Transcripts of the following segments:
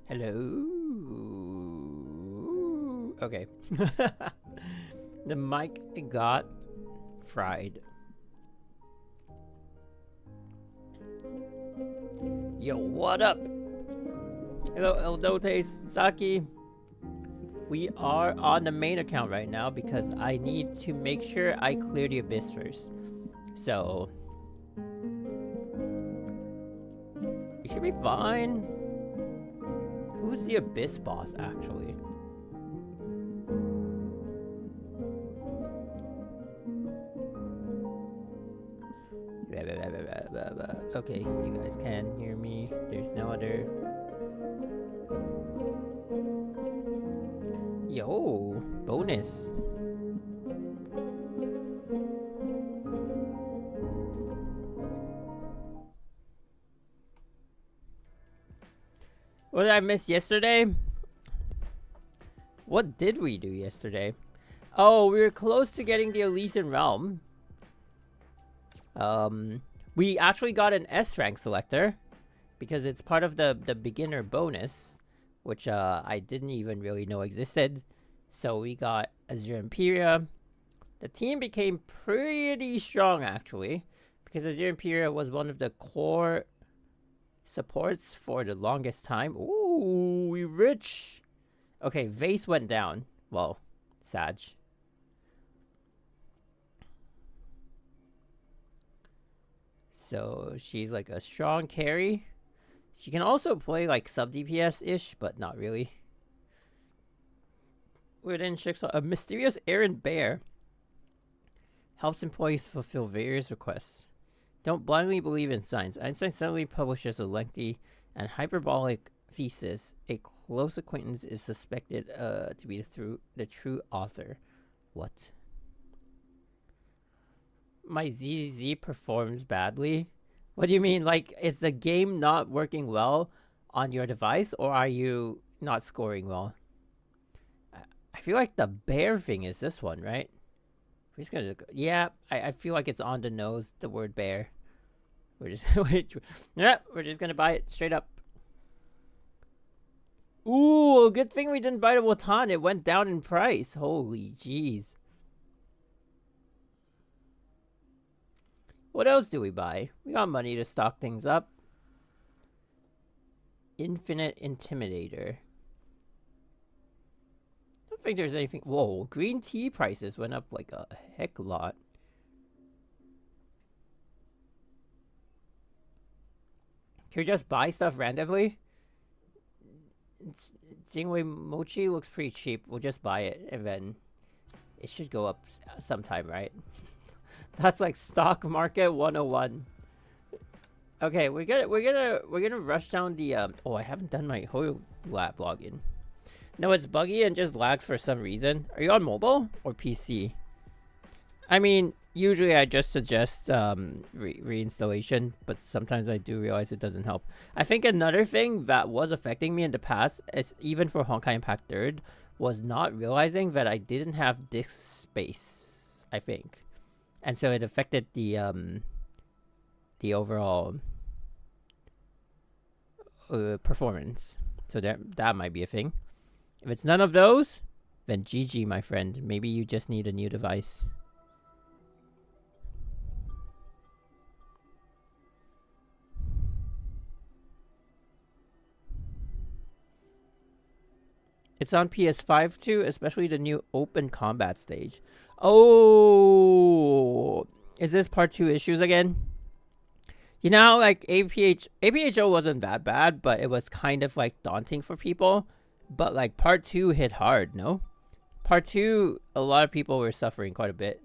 Hello. Okay. The mic got fried. Yo, what up? Hello, Elysian Realms, Saki. We are on the main account right now because I need to make sure I clear the abyss first. So it should be fine. Who's the abyss boss actually? Okay, you guys can hear me. There's no other. Yo, bonus. What did I miss yesterday? What did we do yesterday? Oh, we were close to getting the Elysian Realm. We actually got an S rank selector because it's part of the beginner bonus, which I didn't even really know existed. So we got Azure Empyrea. The team became pretty strong actually, because Azure Empyrea was one of the core supports for the longest time. Ooh, we rich. Okay, Vase went down. Well, Sag. So she's like a strong carry. She can also play like sub DPS-ish, but not really. Within a mysterious errand bear helps employees fulfill various requests. Don't blindly believe in signs. Einstein suddenly publishes a lengthy and hyperbolic thesis. A close acquaintance is suspected to be the true author. What? My ZZ performs badly? What do you mean? Like, is the game not working well on your device, or are you not scoring well? I feel like the bear thing is this one, right? We're just gonna, yeah, I feel like it's on the nose, the word bear. We're just, we're just gonna buy it straight up. Ooh, good thing we didn't buy the Wotan. It went down in price. Holy jeez. What else do we buy? We got money to stock things up. Infinite Intimidator. I don't think there's anything. Whoa, green tea prices went up like a heck lot. Can we just buy stuff randomly? Jingwei Mochi looks pretty cheap. We'll just buy it and then it should go up sometime, right? That's like stock market 101. Okay, we're gonna rush down the oh, I haven't done my whole lab login. No, it's buggy and just lags for some reason. Are you on mobile or PC? I mean, usually I just suggest reinstallation, but sometimes I do realize it doesn't help. I think another thing that was affecting me in the past, is even for Honkai Impact 3rd, was not realizing that I didn't have disk space, I think. And so it affected the overall performance. So that might be a thing. If it's none of those, then GG, my friend. Maybe you just need a new device. It's on PS5 too, especially the new open combat stage. Oh, is this part 2 issues again? You know, like APHO wasn't that bad, but it was kind of like daunting for people. But like part 2 hit hard, no? Part 2, a lot of people were suffering quite a bit.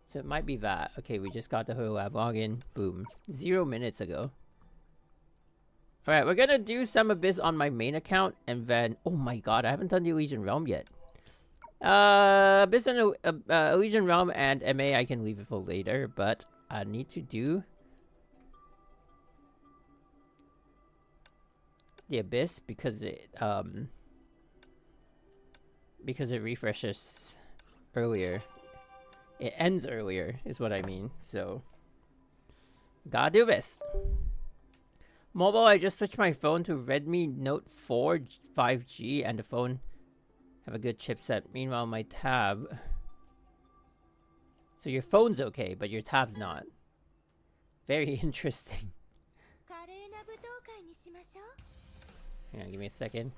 So it might be that. Okay, we just got the whole lab login. Boom. 0 minutes ago. Alright, we're gonna do some Abyss on my main account, and then... Oh my god, I haven't done the Elysian Realm yet. Business Elysian Realm and MA I can leave it for later, but I need to do the Abyss because it refreshes earlier. It ends earlier is what I mean. So gotta do this. Mobile, I just switched my phone to Redmi Note 4 5G and the phone have a good chipset. Meanwhile, my tab... So your phone's okay, but your tab's not. Very interesting. Hang on, give me a second.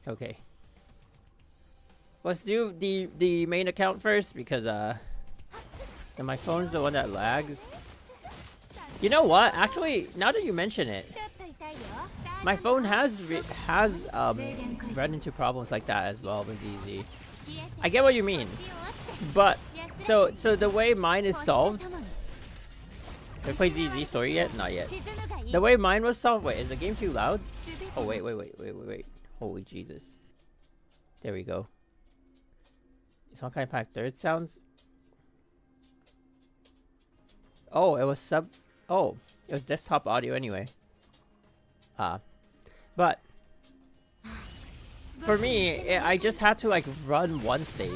Okay. Let's do the main account first because my phone's the one that lags. You know what? Actually, now that you mention it, my phone has run into problems like that as well with ZZ. I get what you mean, but so the way mine is solved. Have you played ZZ Story yet? Not yet. The way mine was solved. Wait, is the game too loud? Oh wait. Holy Jesus. There we go. It's Honkai Impact 3rd sounds. Oh, it was Oh, it was desktop audio anyway. But for me, I just had to like run one stage,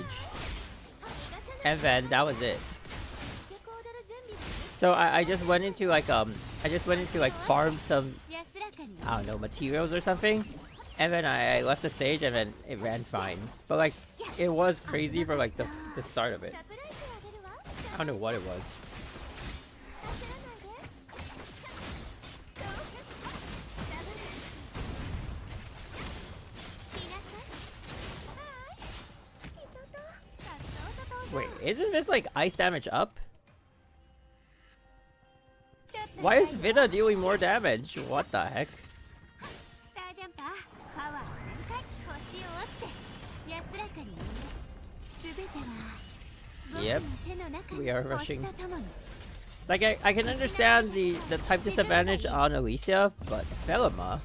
and then that was it. So I just went into like farm some, I don't know, materials or something, and then I left the stage and then it ran fine. But like it was crazy for like the start of it. I don't know what it was. Wait, isn't this like ice damage up? Why is Vita dealing more damage? What the heck? Yep, we are rushing. Like I can understand the type disadvantage on Alicia, but Felima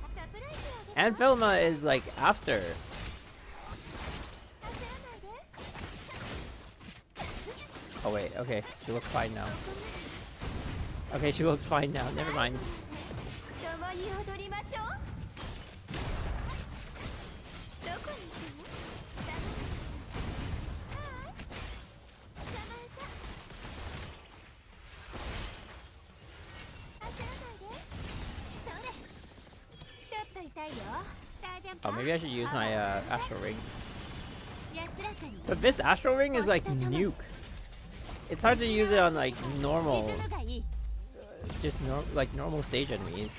is like after. Oh wait, okay, she looks fine now. Okay, she looks fine now, never mind. Oh, maybe I should use my Astral Ring. But this Astral Ring is like nuke. It's hard to use it on like normal, like normal stage enemies.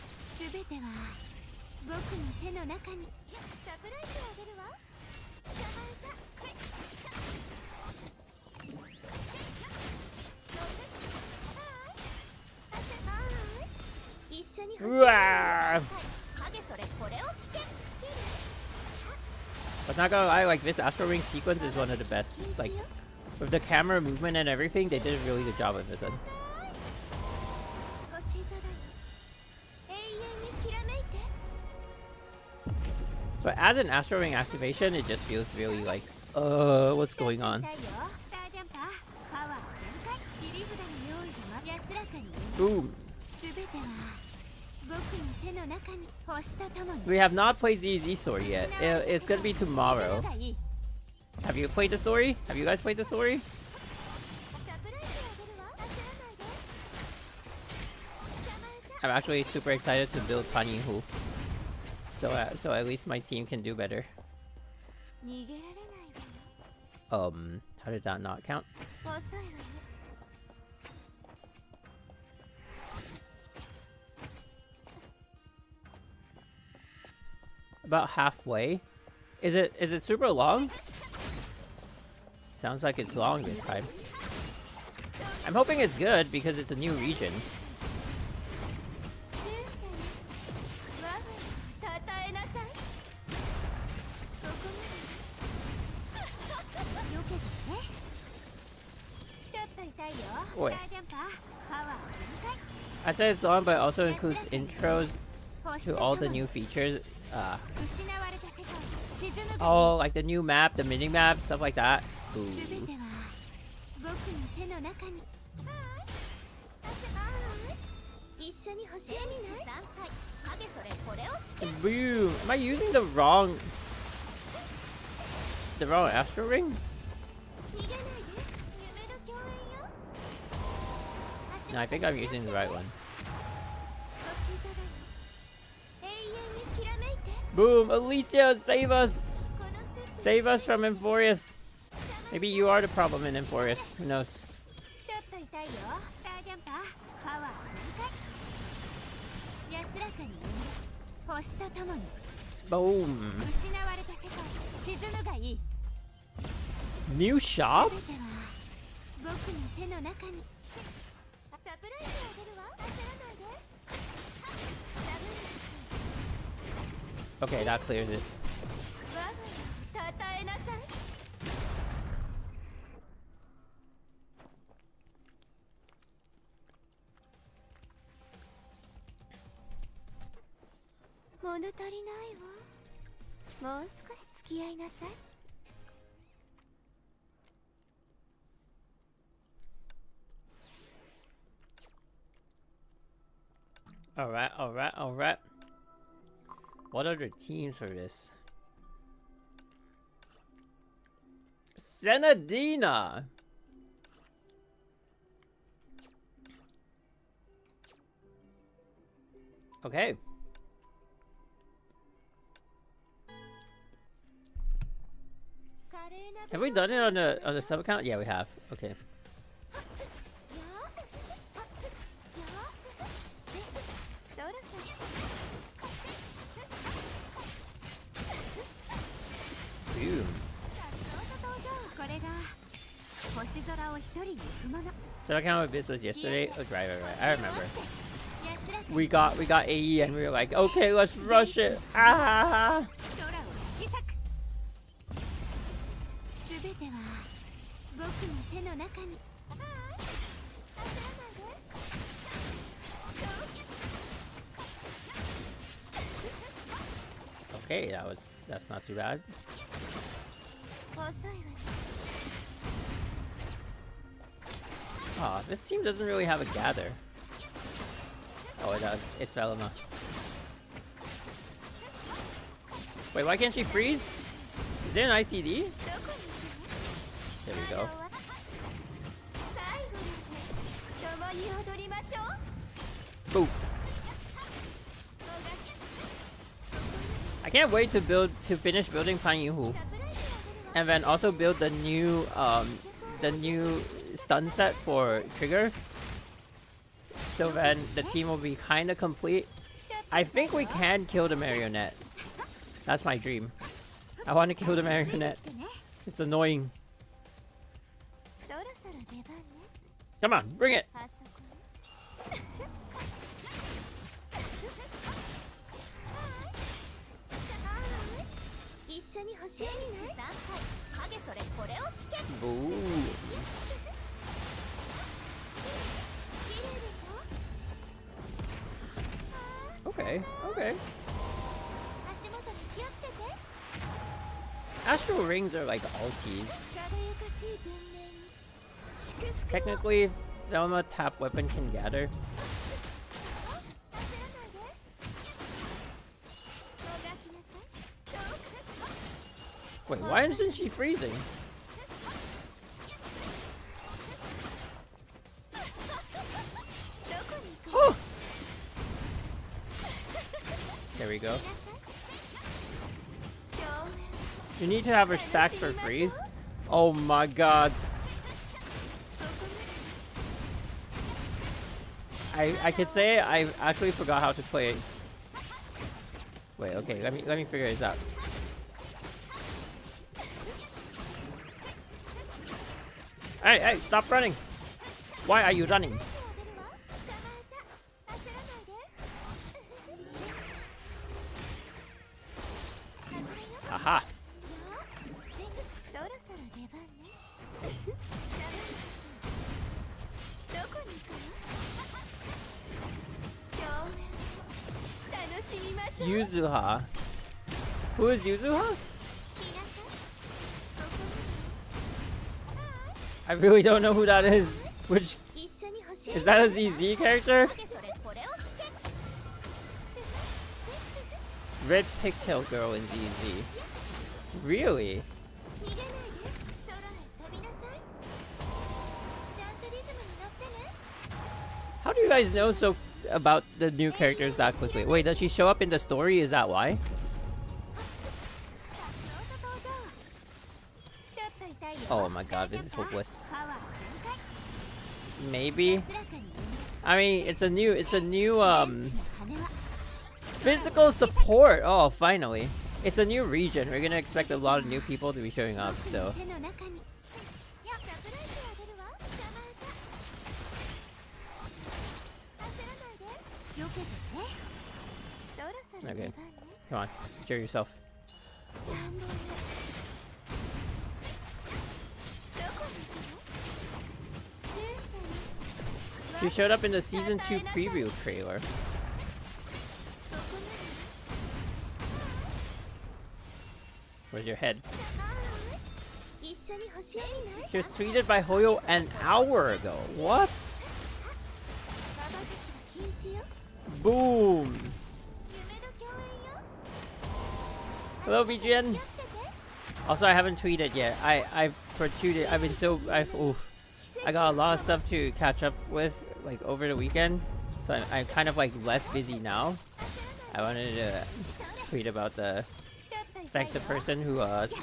But not gonna lie, like this Astral Ring sequence is one of the best. Like with the camera movement and everything, they did a really good job with this one. But as an Astral Ring activation, it just feels really like, what's going on? Boom. We have not played ZZ Story yet. It's gonna be tomorrow. Have you played the story? Have you guys played the story? I'm actually super excited to build Panyihu. So at least my team can do better. How did that not count? About halfway. Is it super long? Sounds like it's long this time. I'm hoping it's good because it's a new region. I said it's long, but it also includes intros to all the new features. Oh, like the new map, the mini map, stuff like that. Ooh. Boom! Am I using the wrong astral ring? No, I think I'm using the right one. Boom! Alicia, save us! Save us from Emphorius! Maybe you are the problem in Emphorius. Who knows? Boom! New shops? Okay, that clears it. Alright. What are the teams for this? Senadina! Okay. Have we done it on the sub account? Yeah, we have. Okay. Boom. Sub account with this was yesterday. Oh, right. I remember. We got AE and we were like, okay, let's rush it. Ah! Okay, that's not too bad. Aw, this team doesn't really have a gather. Oh, it does. It's Velma. Wait, why can't she freeze? Is there an ICD? There we go. Boom. I can't wait to finish building Panyuhu. And then also build the new stun set for Trigger. So then the team will be kind of complete. I think we can kill the marionette. That's my dream. I want to kill the marionette. It's annoying. Come on, bring it. Ooh. Okay. Astral rings are like ultis. Technically, Velma tap weapon can gather. Wait, why isn't she freezing? Oh! There we go. You need to have her stacked for freeze. Oh my god. I could say I actually forgot how to play. Wait, okay, let me figure this out. Hey, stop running! Why are you running? Aha! Yuzuha. Who is Yuzuha? I really don't know who that is. Which is that a ZZ character? Red pigtail girl in ZZ. Really? How do you guys know so about the new characters that quickly? Wait, does she show up in the story? Is that why? Oh my god, this is hopeless. Maybe. I mean, it's a new physical support. Oh, finally. It's a new region. We're gonna expect a lot of new people to be showing up, so. Okay, come on, show yourself. She showed up in the season 2 preview trailer. Where's your head? She was tweeted by Hoyo an hour ago. What? Boom. Hello, BGN. Also, I haven't tweeted yet. I've been so I got a lot of stuff to catch up with like over the weekend, so I'm kind of like less busy now. I wanted to tweet about thank the person who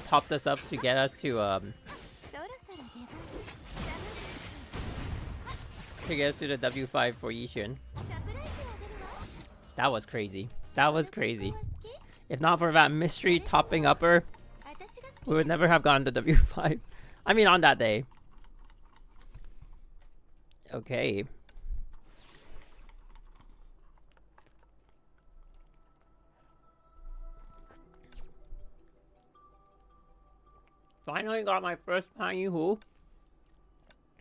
topped us up to get us to the W5 for Yishin. That was crazy. That was crazy. If not for that mystery topping upper, we would never have gone to W5. I mean, on that day. Okay. Finally got my first Panyu Hu.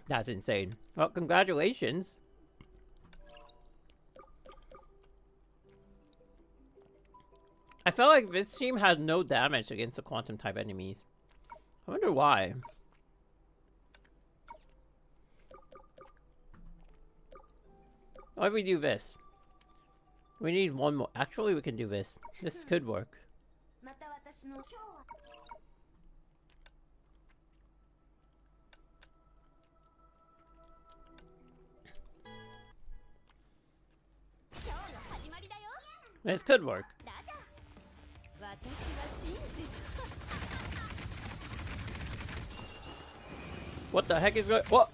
That's insane. Well, congratulations. I felt like this team had no damage against the quantum type enemies. I wonder why. What if we do this? We need one more. Actually, we can do this. This could work. This could work. What the heck is going? What?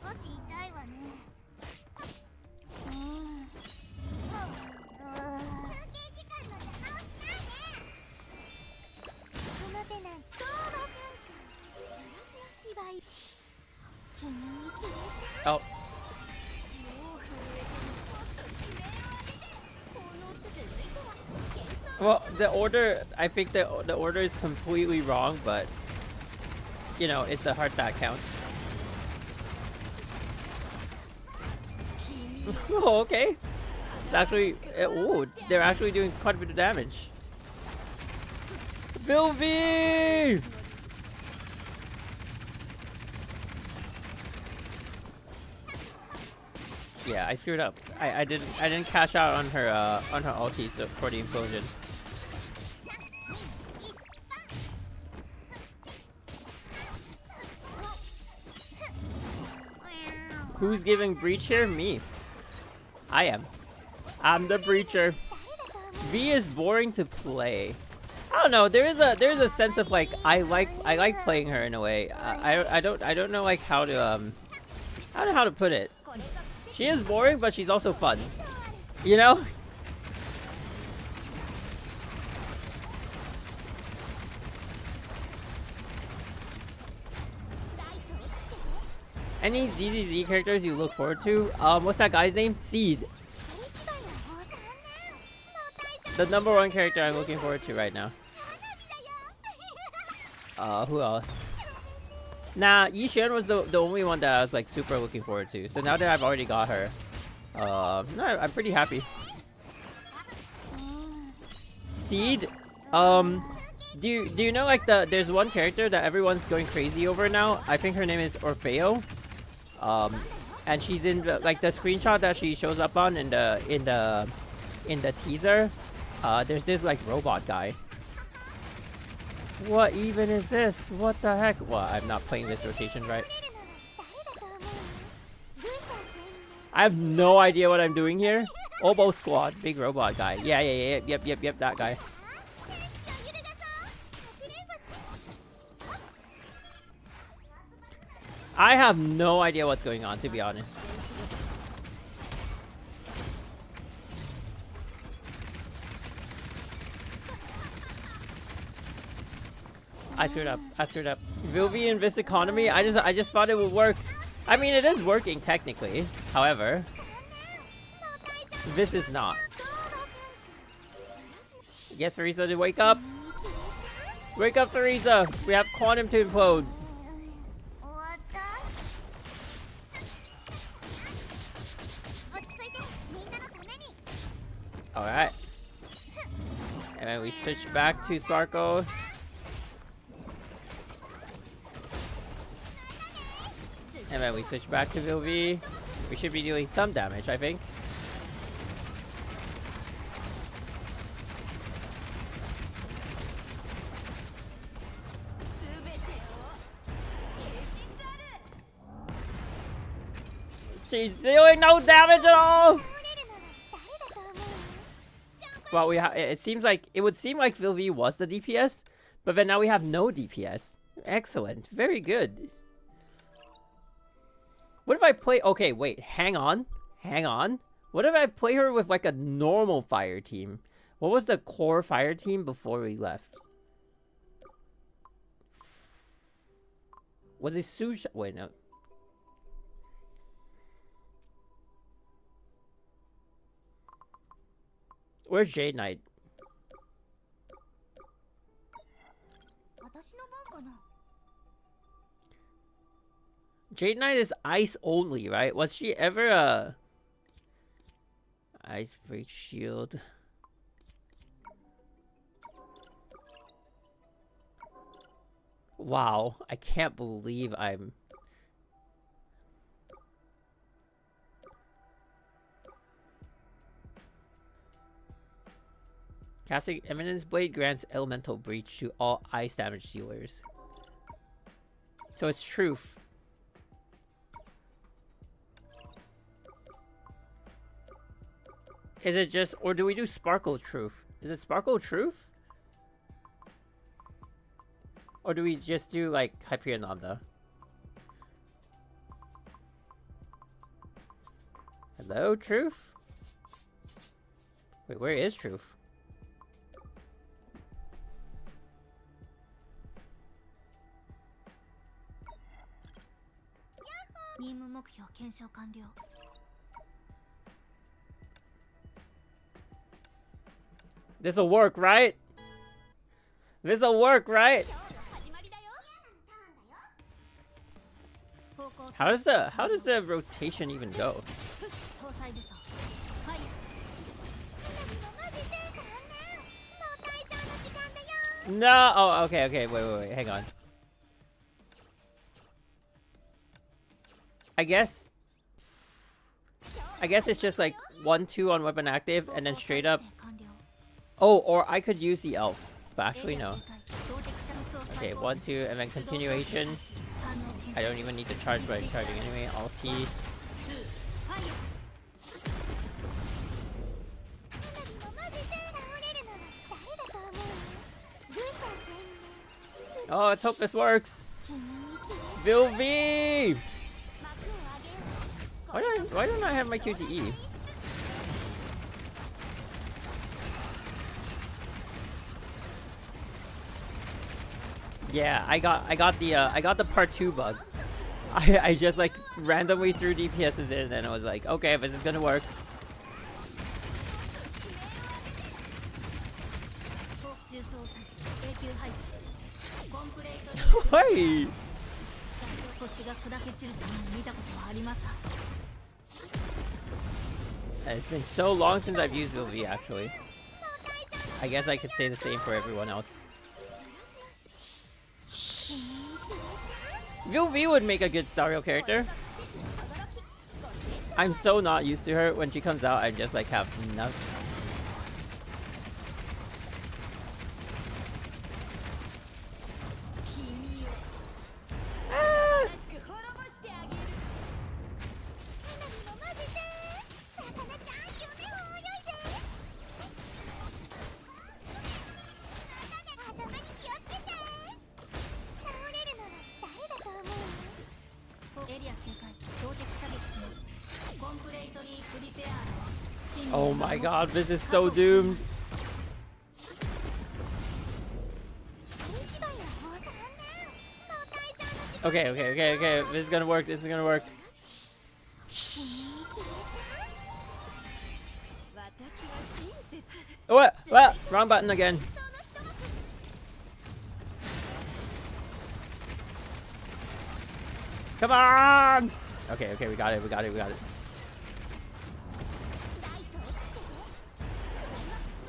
Oh. Well, the order, I think the order is completely wrong, but you know, it's the heart that counts. Oh, okay. It's actually, oh, they're actually doing quite a bit of damage. Bilby! Yeah, I screwed up. I didn't cash out on her ulti for the implosion. Who's giving breach here? Me. I am. I'm the breacher. V is boring to play. I don't know. There is a sense of like I like playing her in a way. I don't know like how to I don't know how to put it. She is boring, but she's also fun. You know? Any ZZZ characters you look forward to? What's that guy's name? Seed. The #1 character I'm looking forward to right now. Who else? Nah, Yishin was the only one that I was like super looking forward to. So now that I've already got her, no, I'm pretty happy. succeed. Do you know like there's one character that everyone's going crazy over now? I think her name is Orfeo. And she's in like the screenshot that she shows up on in the teaser. There's this like robot guy. What even is this? What the heck? Well, I'm not playing this rotation right. I have no idea what I'm doing here. Oboe squad, big robot guy. Yeah, yep, that guy. I have no idea what's going on, to be honest. I screwed up. Vilvi in this economy, I just thought it would work. I mean, it is working technically. However, this is not. Yes, Theresa, to wake up. Wake up, Theresa. We have quantum to implode. Alright. And then we switch back to Sparkle. And then we switch back to Vilvi. We should be doing some damage, I think. She's doing no damage at all! Well, it seems like it would seem like Vilvi was the DPS, but then now we have no DPS. Excellent, very good. What if I play? Okay, wait, hang on. What if I play her with like a normal fire team? What was the core fire team before we left? Was it Susha? Wait, no. Where's Jade Knight? Jade Knight is ice only, right? Was she ever a ice break shield? Wow, I can't believe I'm... Casting Eminence Blade grants elemental breach to all ice damage dealers. So it's truth. Is it just, or do we do Sparkle Truth? Is it Sparkle Truth? Or do we just do like Hyperion Lambda? Hello, Truth? Wait, where is Truth? This'll work, right? This'll work, right? How does the rotation even go? No. Oh, okay. Wait. Hang on. I guess it's just like 1-2 on weapon active and then straight up. Oh, or I could use the elf, but actually no. Okay, 1-2 and then continuation. I don't even need to charge by charging anyway. Alt T. Oh, let's hope this works. Vilvi! Why don't I have my QTE? Yeah, I got the part 2 bug. I just like randomly threw DPSs in and I was like, okay, this is gonna work. Hey! It's been so long since I've used Vilvi, actually. I guess I could say the same for everyone else. Vilvi would make a good Stario character. I'm so not used to her. When she comes out, I just like have nothing. Oh my god, this is so doomed. Okay. This is gonna work. Oh, what? Wrong button again. Come on! Okay, we got it.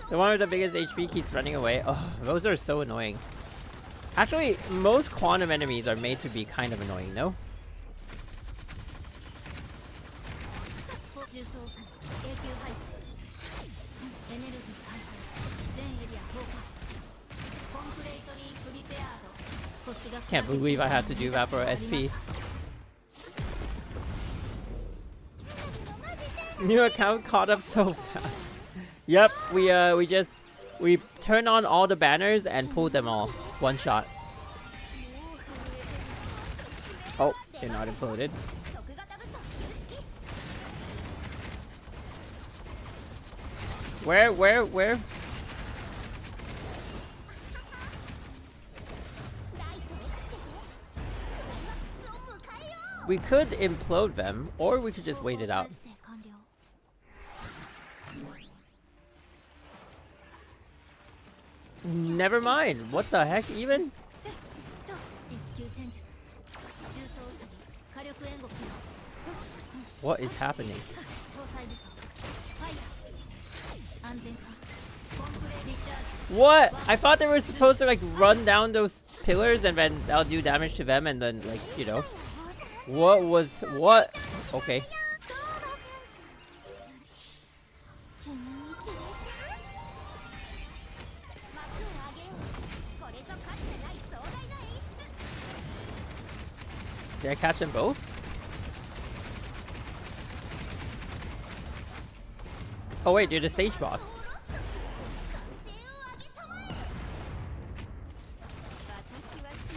The one with the biggest HP keeps running away. Oh, those are so annoying. Actually, most quantum enemies are made to be kind of annoying, no? Can't believe I had to do that for SP. New account caught up so fast. Yep, we turned on all the banners and pulled them all. One shot. Oh, they're not imploded. Where? We could implode them, or we could just wait it out. Never mind. What the heck, even? What is happening? What? I thought they were supposed to like run down those pillars and then that'll do damage to them and then like, you know. What? Okay. Did I catch them both? Oh wait, you're the stage boss.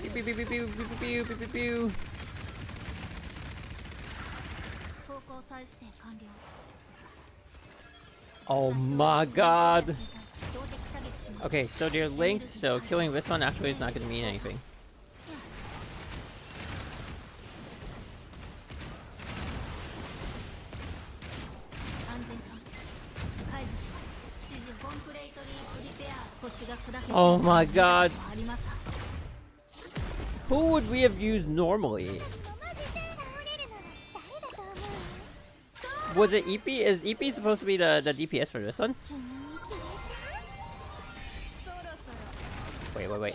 Pew, pew, pew, pew, pew, pew, pew, pew, pew. Oh my god. Okay, so they're linked, so killing this one actually is not going to mean anything. Oh my god. Who would we have used normally? Was it Epi? Is Epi supposed to be the DPS for this one? Wait.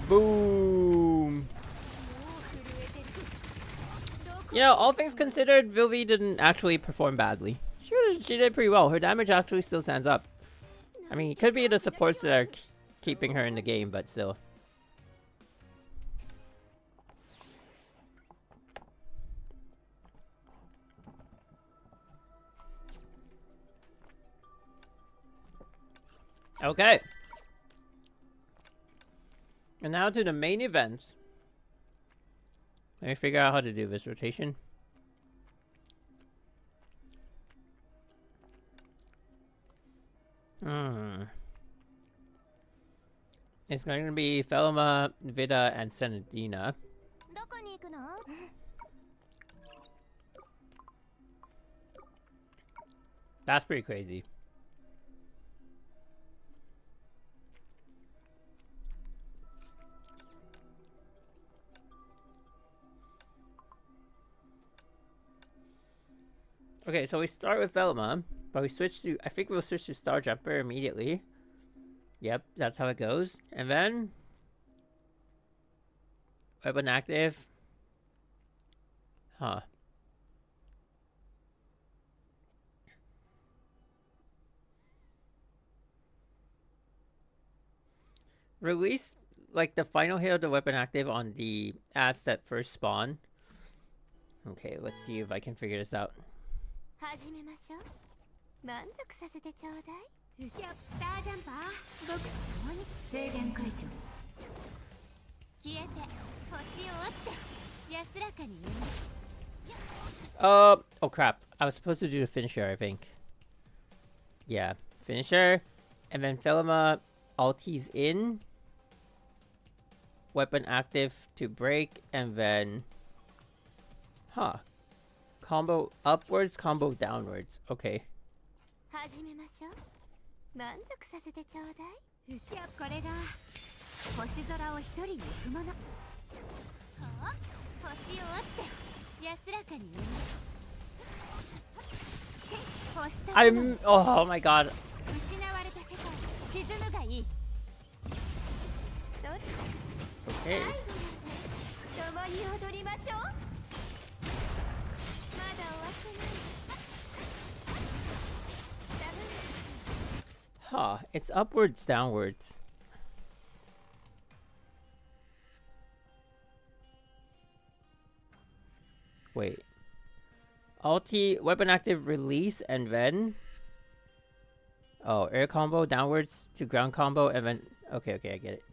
Boom! You know, all things considered, Vilvi didn't actually perform badly. She did pretty well. Her damage actually still stands up. I mean, it could be the supports that are keeping her in the game, but still. Okay. And now to the main event. Let me figure out how to do this rotation. It's going to be Thelma, Vida, and Senadina. That's pretty crazy. Okay, so we start with Velma, but we switch to... I think we'll switch to Star Jumper immediately. Yep, that's how it goes. And then... weapon active. Huh. Release, like, the final hit of the weapon active on the ads that first spawn. Okay, let's see if I can figure this out. Oh crap. I was supposed to do the finisher, I think. Yeah, finisher. And then Felima ulties in. Weapon active to break, and then... Huh. Combo upwards, combo downwards. Okay. Oh my god. Okay. Huh, it's upwards, downwards. Wait. Ulti, weapon active, release, and then... Oh, air combo, downwards to ground combo, and then... Okay, okay, I get it.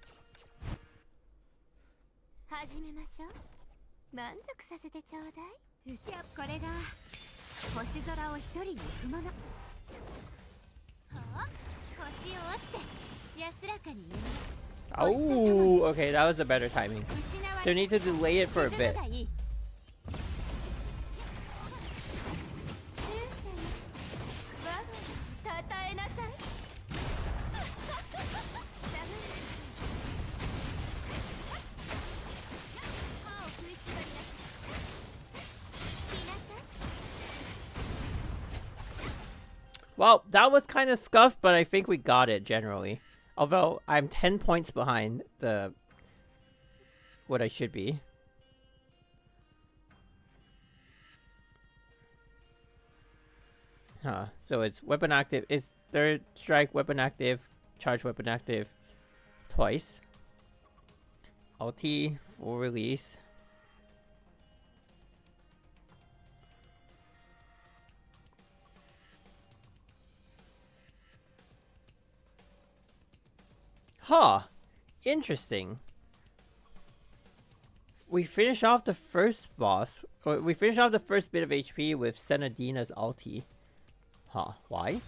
Oh, okay, that was a better timing. So you need to delay it for a bit. Well, that was kind of scuffed, but I think we got it generally. Although I'm 10 points behind the what I should be. Huh. So it's weapon active. It's third strike, weapon active, charge weapon active twice. Ulti, full release. Huh. Interesting. We finish off the first boss. Or we finish off the first bit of HP with Senadina's ulti. Huh. Why?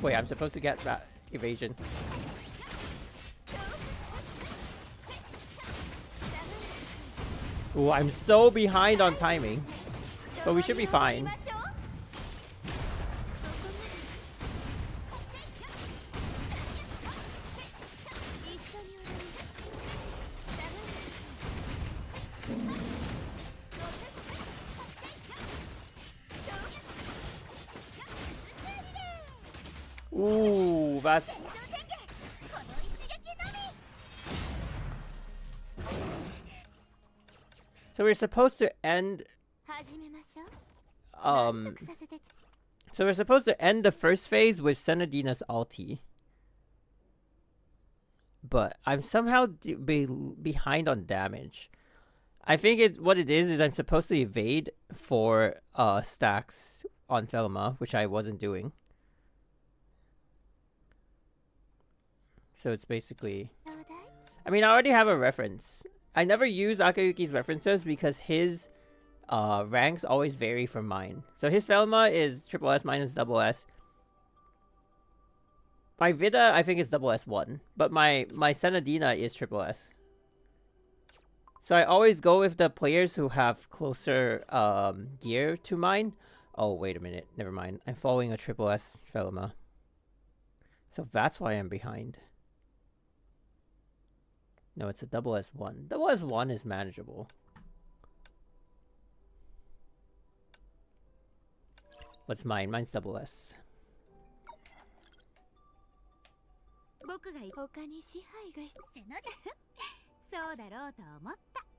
Wait, I'm supposed to get that evasion. Ooh, I'm so behind on timing. But we should be fine. Ooh, that's... So we're supposed to end... So we're supposed to end the first phase with Senadina's ulti. But I'm somehow behind on damage. I think what it is I'm supposed to evade for stacks on Thelma, which I wasn't doing. So it's basically... I mean, I already have a reference. I never use Akayuki's references because his ranks always vary from mine. So his Thelma is triple S, mine is double S. My Vida, I think, is double S1. But my Senadina is triple S. So I always go with the players who have closer gear to mine. Oh, wait a minute. Never mind. I'm following a triple S Thelma. So that's why I'm behind. No, it's a double S1. Double S1 is manageable. What's mine? Mine's double S.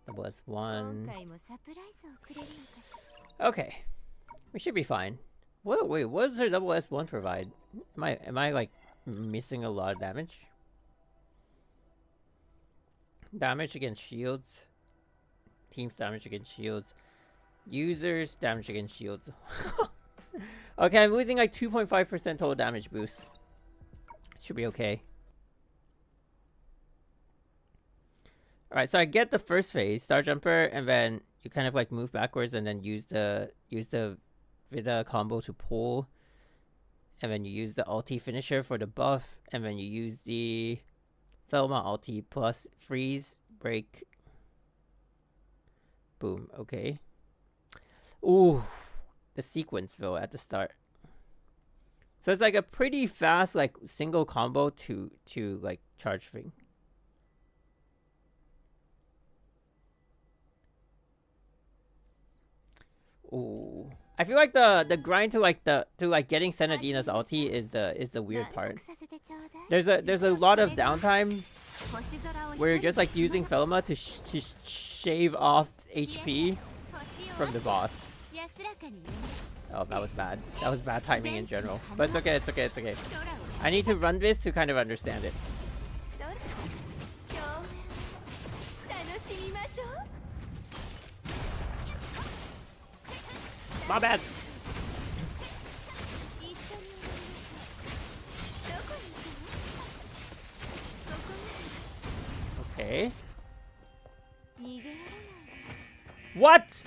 Double S1. Okay. We should be fine. Wait, what does their double S1 provide? Am I like missing a lot of damage? Damage against shields. Team's damage against shields. Users damage against shields. Okay, I'm losing like 2.5% total damage boost. Should be okay. Alright, so I get the first phase, Star Jumper, and then you kind of like move backwards and then use the Vida combo to pull. And then you use the ulti finisher for the buff, and then you use the Thelma ulti plus freeze, break. Boom, okay. Ooh, the sequence though at the start. So it's like a pretty fast like single combo to like charge thing. Ooh, I feel like the grind to like getting Senadina's ulti is the weird part. There's a lot of downtime where you're just like using Thelma to shave off HP from the boss. Oh, that was bad. That was bad timing in general. But it's okay, it's okay, it's okay. I need to run this to kind of understand it. My bad. Okay. What?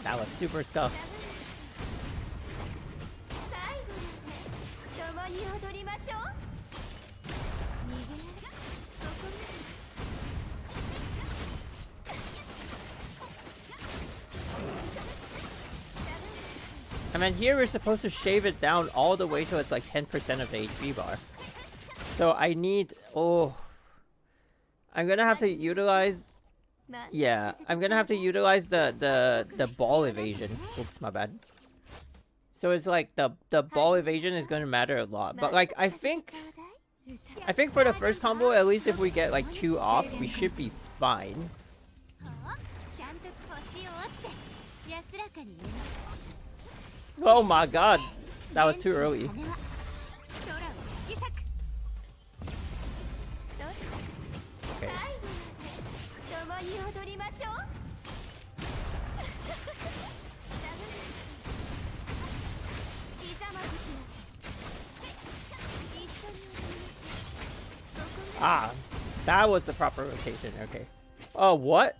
That was super stuff. And then here we're supposed to shave it down all the way till it's like 10% of the HP bar. So I need... Oh. I'm gonna have to utilize... Yeah, I'm gonna have to utilize the ball evasion. Oops, my bad. So it's like the ball evasion is gonna matter a lot. But like I think for the first combo, at least if we get like 2 off, we should be fine. Oh my god, that was too early. Okay. Ah, that was the proper rotation. Okay. Oh, what?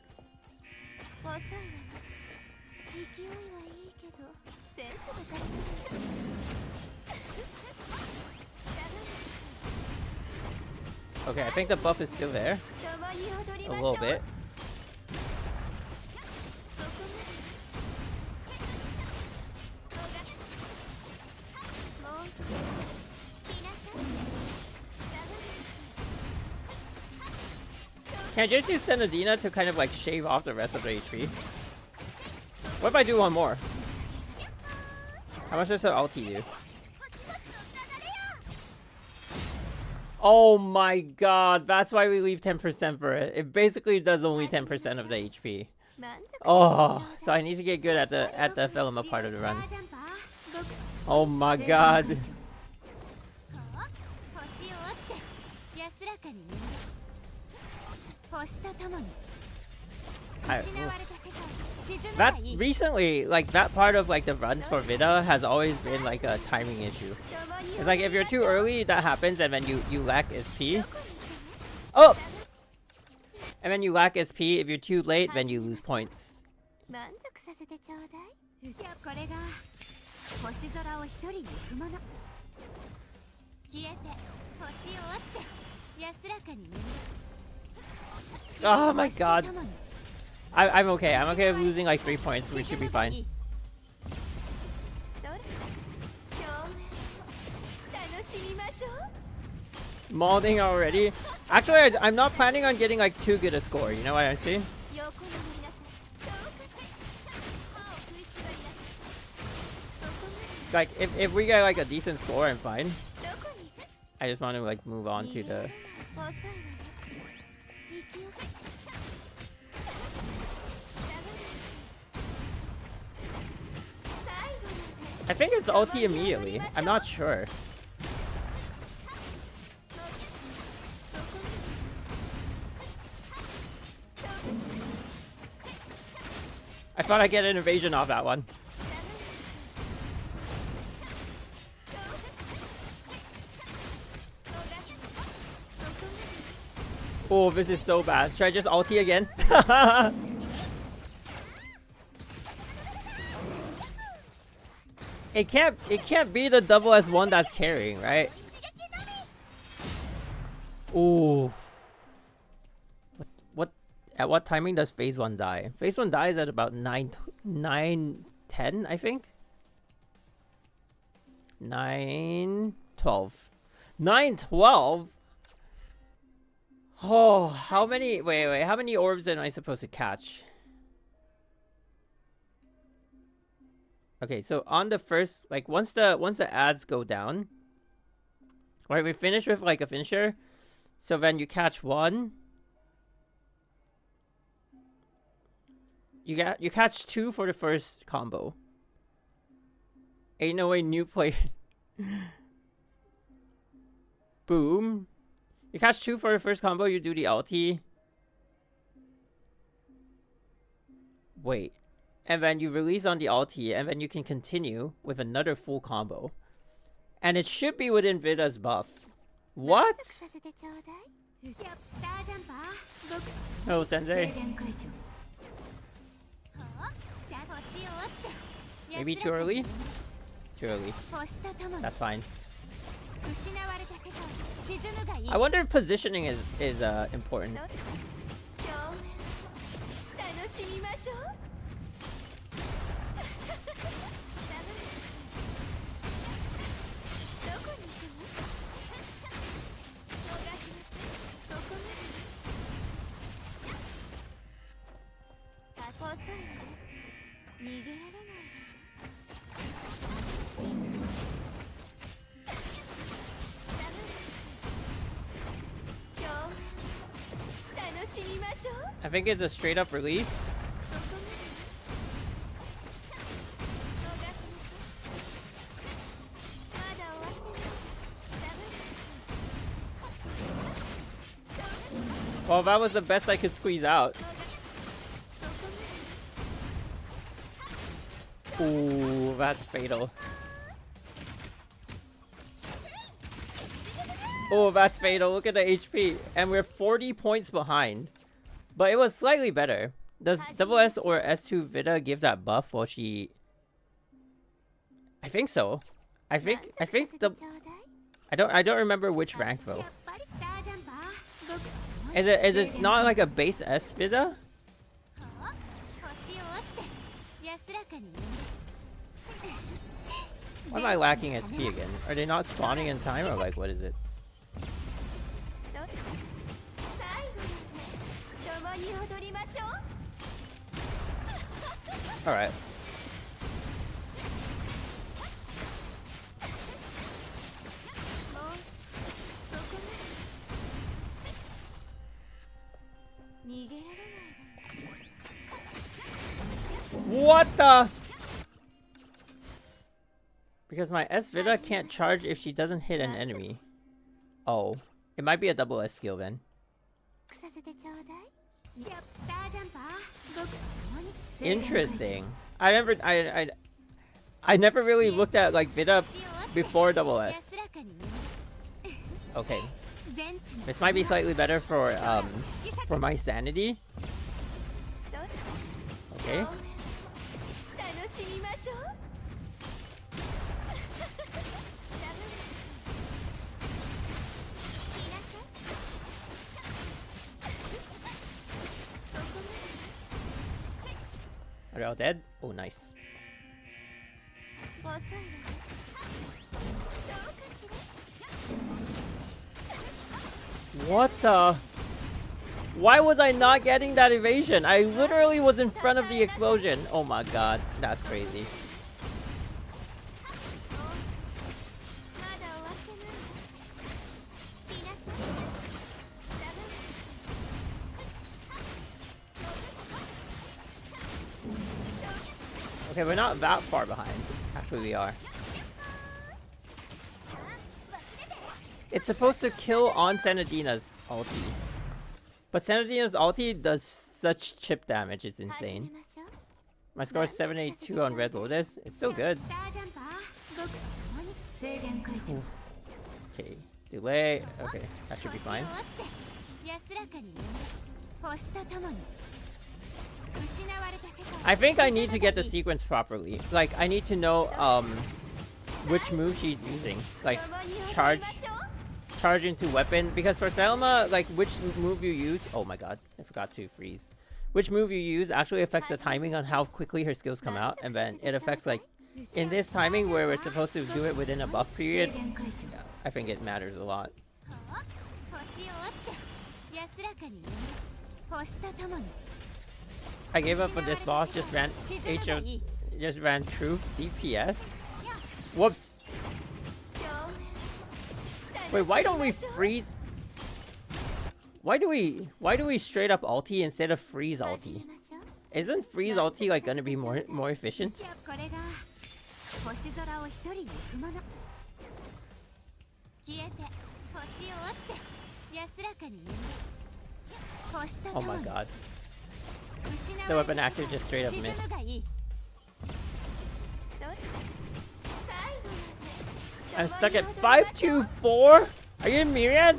Okay, I think the buff is still there. A little bit. Can I just use Senadina to kind of like shave off the rest of the HP? What if I do one more? How much does the ulti do? Oh my god, that's why we leave 10% for it. It basically does only 10% of the HP. Oh, so I need to get good at the Thelma part of the run. Oh my god. That recently, like that part of like the runs for Vida has always been like a timing issue. It's like if you're too early, that happens, and then you lack SP. Oh, and then you lack SP. If you're too late, then you lose points. Oh my god. I'm okay. I'm okay with losing like 3 points. We should be fine. Molding already. Actually, I'm not planning on getting like too good a score. You know what I see? Like, if we get like a decent score, I'm fine. I just want to like move on to the... I think it's ulti immediately. I'm not sure. I thought I'd get an evasion off that one. Oh, this is so bad. Should I just ulti again? It can't be the double S one that's carrying, right? Ooh. At what timing does phase 1 die? Phase 1 dies at about 9:10, I think. 9:12. 9:12? Oh, how many... Wait, how many orbs am I supposed to catch? Okay, so on the first... Like, once the ads go down... Right, we finish with, like, a finisher. So then you catch one... You catch two for the first combo. Ain't no way new players. Boom. You catch two for the first combo, you do the ulti. Wait. And then you release on the ulti, and then you can continue with another full combo. And it should be within Vida's buff. What? Oh, Sensei. Maybe too early? Too early. That's fine. I wonder if positioning is important. I think it's a straight up release. Well, that was the best I could squeeze out. Ooh, that's fatal. Oh, that's fatal. Look at the HP. And we're 40 points behind. But it was slightly better. Does double S or S2 Vida give that buff while she... I think so. I think the... I don't remember which rank though. Is it not like a base S Vida? Why am I lacking SP again? Are they not spawning in time or like what is it? Alright. What the? Because my S Vida can't charge if she doesn't hit an enemy. Oh. It might be a double S skill then. Interesting. I never really looked at like Vida before double S. Okay. This might be slightly better for my sanity. Okay. Are they all dead? Oh, nice. What the? Why was I not getting that evasion? I literally was in front of the explosion. Oh my god, that's crazy. Okay, we're not that far behind. Actually, we are. It's supposed to kill on Sanadina's ulti. But Sanadina's ulti does such chip damage, it's insane. My score is 782 on Red Lotus. It's still good. Okay, delay. Okay, that should be fine. I think I need to get the sequence properly. Like, I need to know which move she's using. Like, charge into weapon, because for Thelma, like, which move you use, oh my god, I forgot to freeze. Which move you use actually affects the timing on how quickly her skills come out, and then it affects, like, in this timing where we're supposed to do it within a buff period, I think it matters a lot. I gave up on this boss, just ran truth DPS. Whoops. Wait, why don't we freeze? Why do we straight up ulti instead of freeze ulti? Isn't freeze ulti like gonna be more efficient? Oh my god. The weapon active just straight up missed. I'm stuck at 524? Are you in Myriad?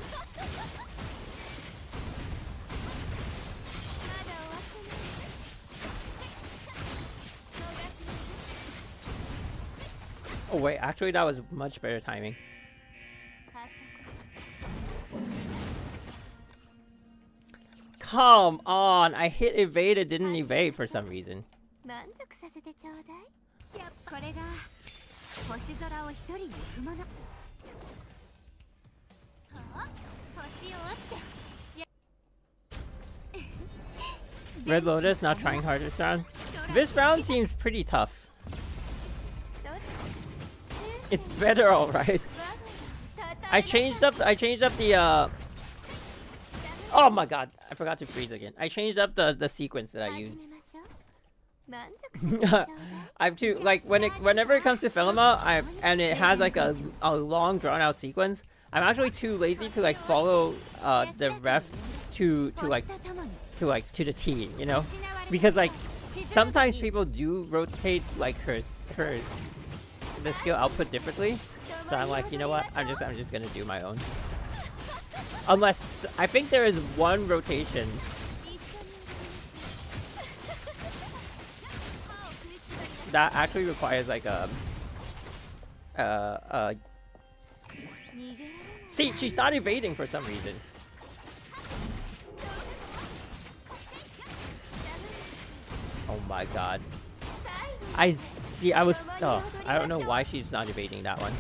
Oh wait, actually that was much better timing. Come on, I hit evade, it didn't evade for some reason. Red Lotus not trying hard this round. This round seems pretty tough. It's better, alright. I changed up the oh my god, I forgot to freeze again. I changed up the sequence that I used. I've too, like, whenever it comes to Thelma, and it has like a long drawn out sequence, I'm actually too lazy to like follow the ref to the T, you know? Because like sometimes people do rotate like the skill output differently. So I'm like, you know what? I'm just gonna do my own. Unless I think there is one rotation that actually requires like see, she's not evading for some reason. Oh my god. I don't know why she's not evading that one.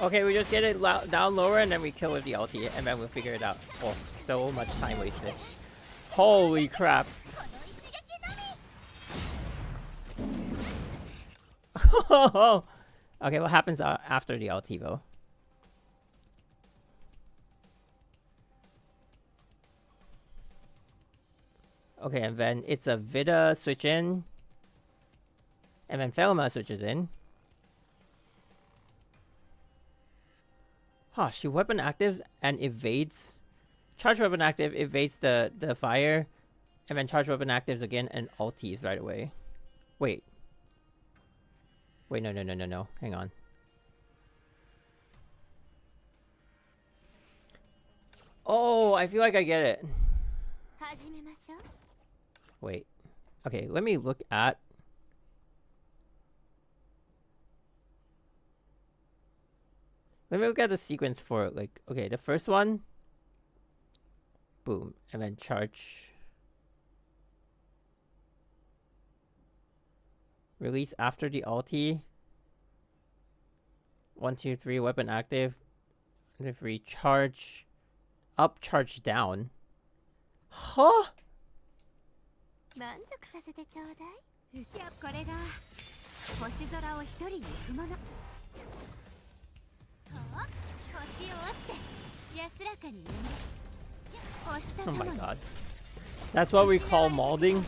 Okay, we just get it down lower and then we kill with the ulti and then we'll figure it out. Oh, so much time wasted. Holy crap. Okay, what happens after the ulti though? Okay, and then it's a Vida switch in. And then Thelma switches in. Huh, she weapon actives and evades. Charge weapon active evades the fire. And then charge weapon actives again and ultis right away. Wait. Wait, no. Hang on. Oh, I feel like I get it. Wait. Okay, let me look at... Let me look at the sequence for like, okay, the first one, boom, and then charge. Release after the ulti. 1, 2, 3, weapon active. If recharge, up, charge down. Huh? Oh my god. That's what we call molding.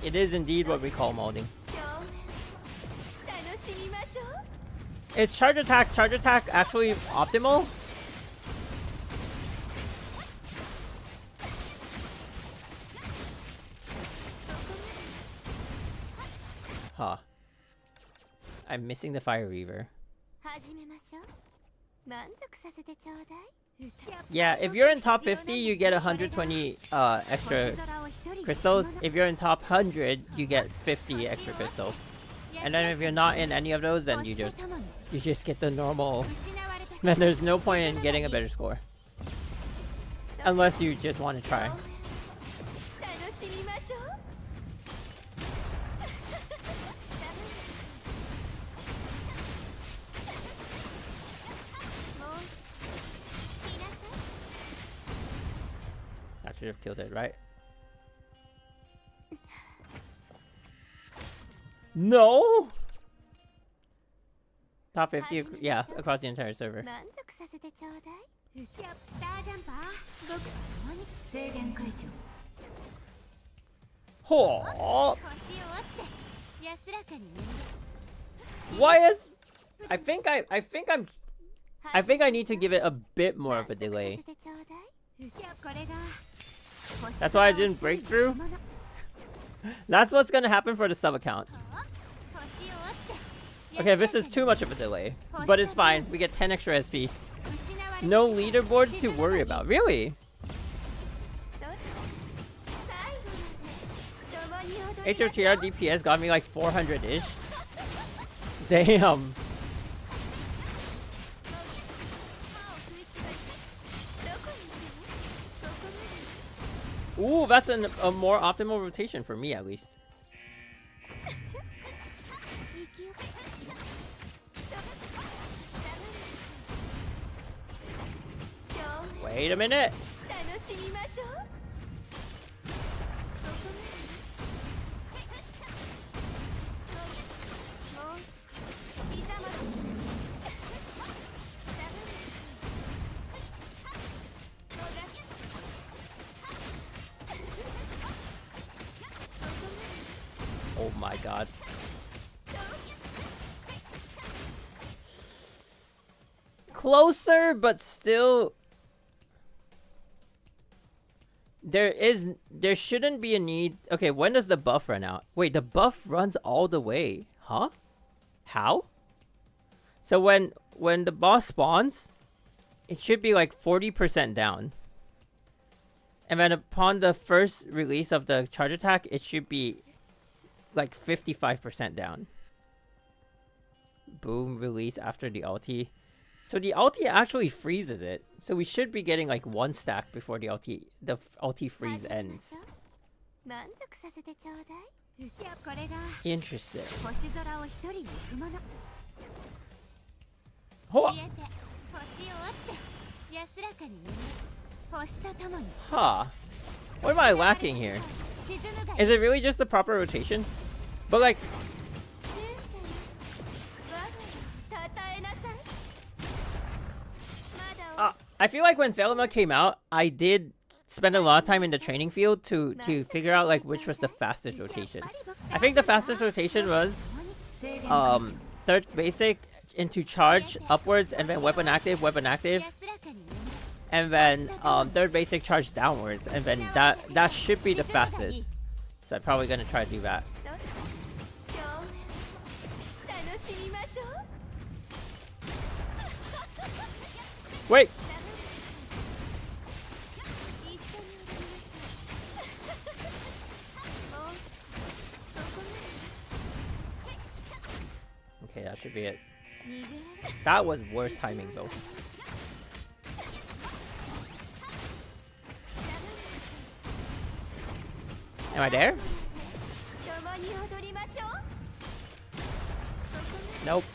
It is indeed what we call molding. Is charge attack actually optimal? Huh. I'm missing the Fire Reaver. Yeah, if you're in top 50, you get 120 extra crystals. If you're in top 100, you get 50 extra crystals. And then if you're not in any of those, then you just get the normal. Then there's no point in getting a better score. Unless you just want to try. That should have killed it, right? No! Top 50, yeah, across the entire server. Oh. Why is... I think I need to give it a bit more of a delay. That's why I didn't break through. That's what's gonna happen for the sub account. Okay, this is too much of a delay, but it's fine. We get 10 extra SP. No leaderboards to worry about. Really? HOTR DPS got me like 400-ish. Damn. Ooh, that's a more optimal rotation for me, at least. Wait a minute. Oh my god. Closer, but still... There shouldn't be a need... Okay, when does the buff run out? Wait, the buff runs all the way. Huh? How? So when the boss spawns, it should be like 40% down. And then upon the first release of the charge attack, it should be like 55% down. Boom, release after the ulti. So the ulti actually freezes it. So we should be getting like 1 stack before the ulti freeze ends. Interesting. Huh. Huh. What am I lacking here? Is it really just the proper rotation? But like... I feel like when Thelema came out, I did spend a lot of time in the training field to figure out like which was the fastest rotation. I think the fastest rotation was third basic into charge upwards, and then weapon active, and then third basic charge downwards, and then that should be the fastest. So I'm probably gonna try to do that. Wait. Okay, that should be it. That was worst timing though. Am I there? Nope.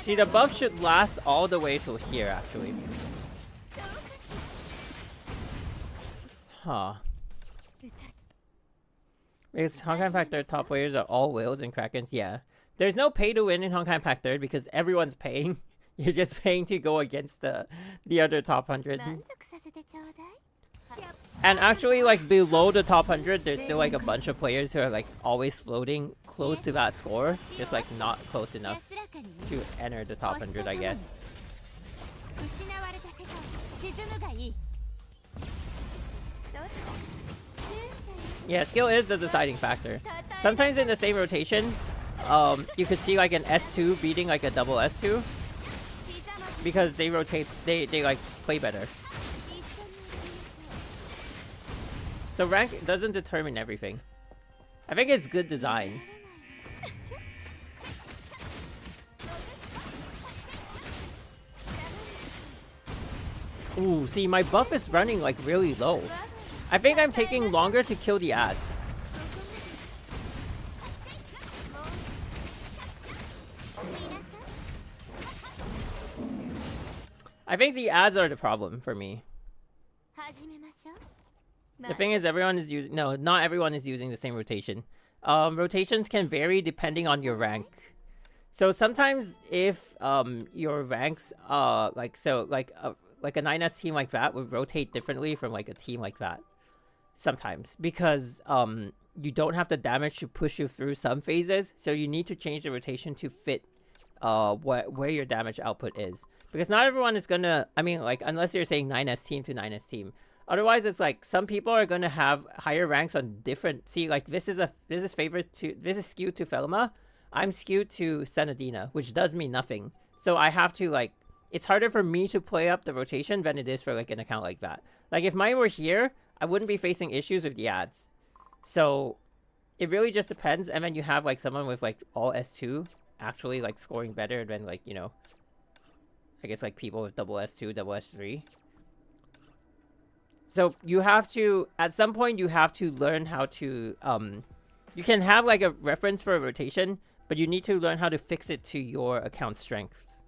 See, the buff should last all the way till here, actually. Huh. Because Honkai Impact 3 top players are all whales and krakens, yeah. There's no pay to win in Honkai Impact 3 because everyone's paying. You're just paying to go against the other top 100. And actually, like, below the top 100, there's still, like, a bunch of players who are, like, always floating close to that score. Just, like, not close enough to enter the top 100, I guess. Yeah, skill is the deciding factor. Sometimes in the same rotation, you could see, like, an S2 beating, like, a double S2. Because they rotate, they like, play better. So rank doesn't determine everything. I think it's good design. Ooh, see, my buff is running like really low. I think I'm taking longer to kill the ads. I think the ads are the problem for me. The thing is, everyone is using... No, not everyone is using the same rotation. Rotations can vary depending on your rank. So sometimes if your ranks... like a 9S team like that would rotate differently from like a team like that. Sometimes. Because you don't have the damage to push you through some phases. So you need to change the rotation to fit where your damage output is. Because not everyone is gonna... I mean, like, unless you're saying 9S team to 9S team. Otherwise, it's like some people are gonna have higher ranks on different. See, like this is skewed to Felma. I'm skewed to Senadina, which does mean nothing. So I have to like. It's harder for me to play up the rotation than it is for like an account like that. Like if mine were here, I wouldn't be facing issues with the ads. So it really just depends. And then you have like someone with like all S2 actually like scoring better than like, you know, I guess like people with double S2, double S3. So you have to, at some point, you have to learn how to, you can have like a reference for a rotation, but you need to learn how to fix it to your account strengths.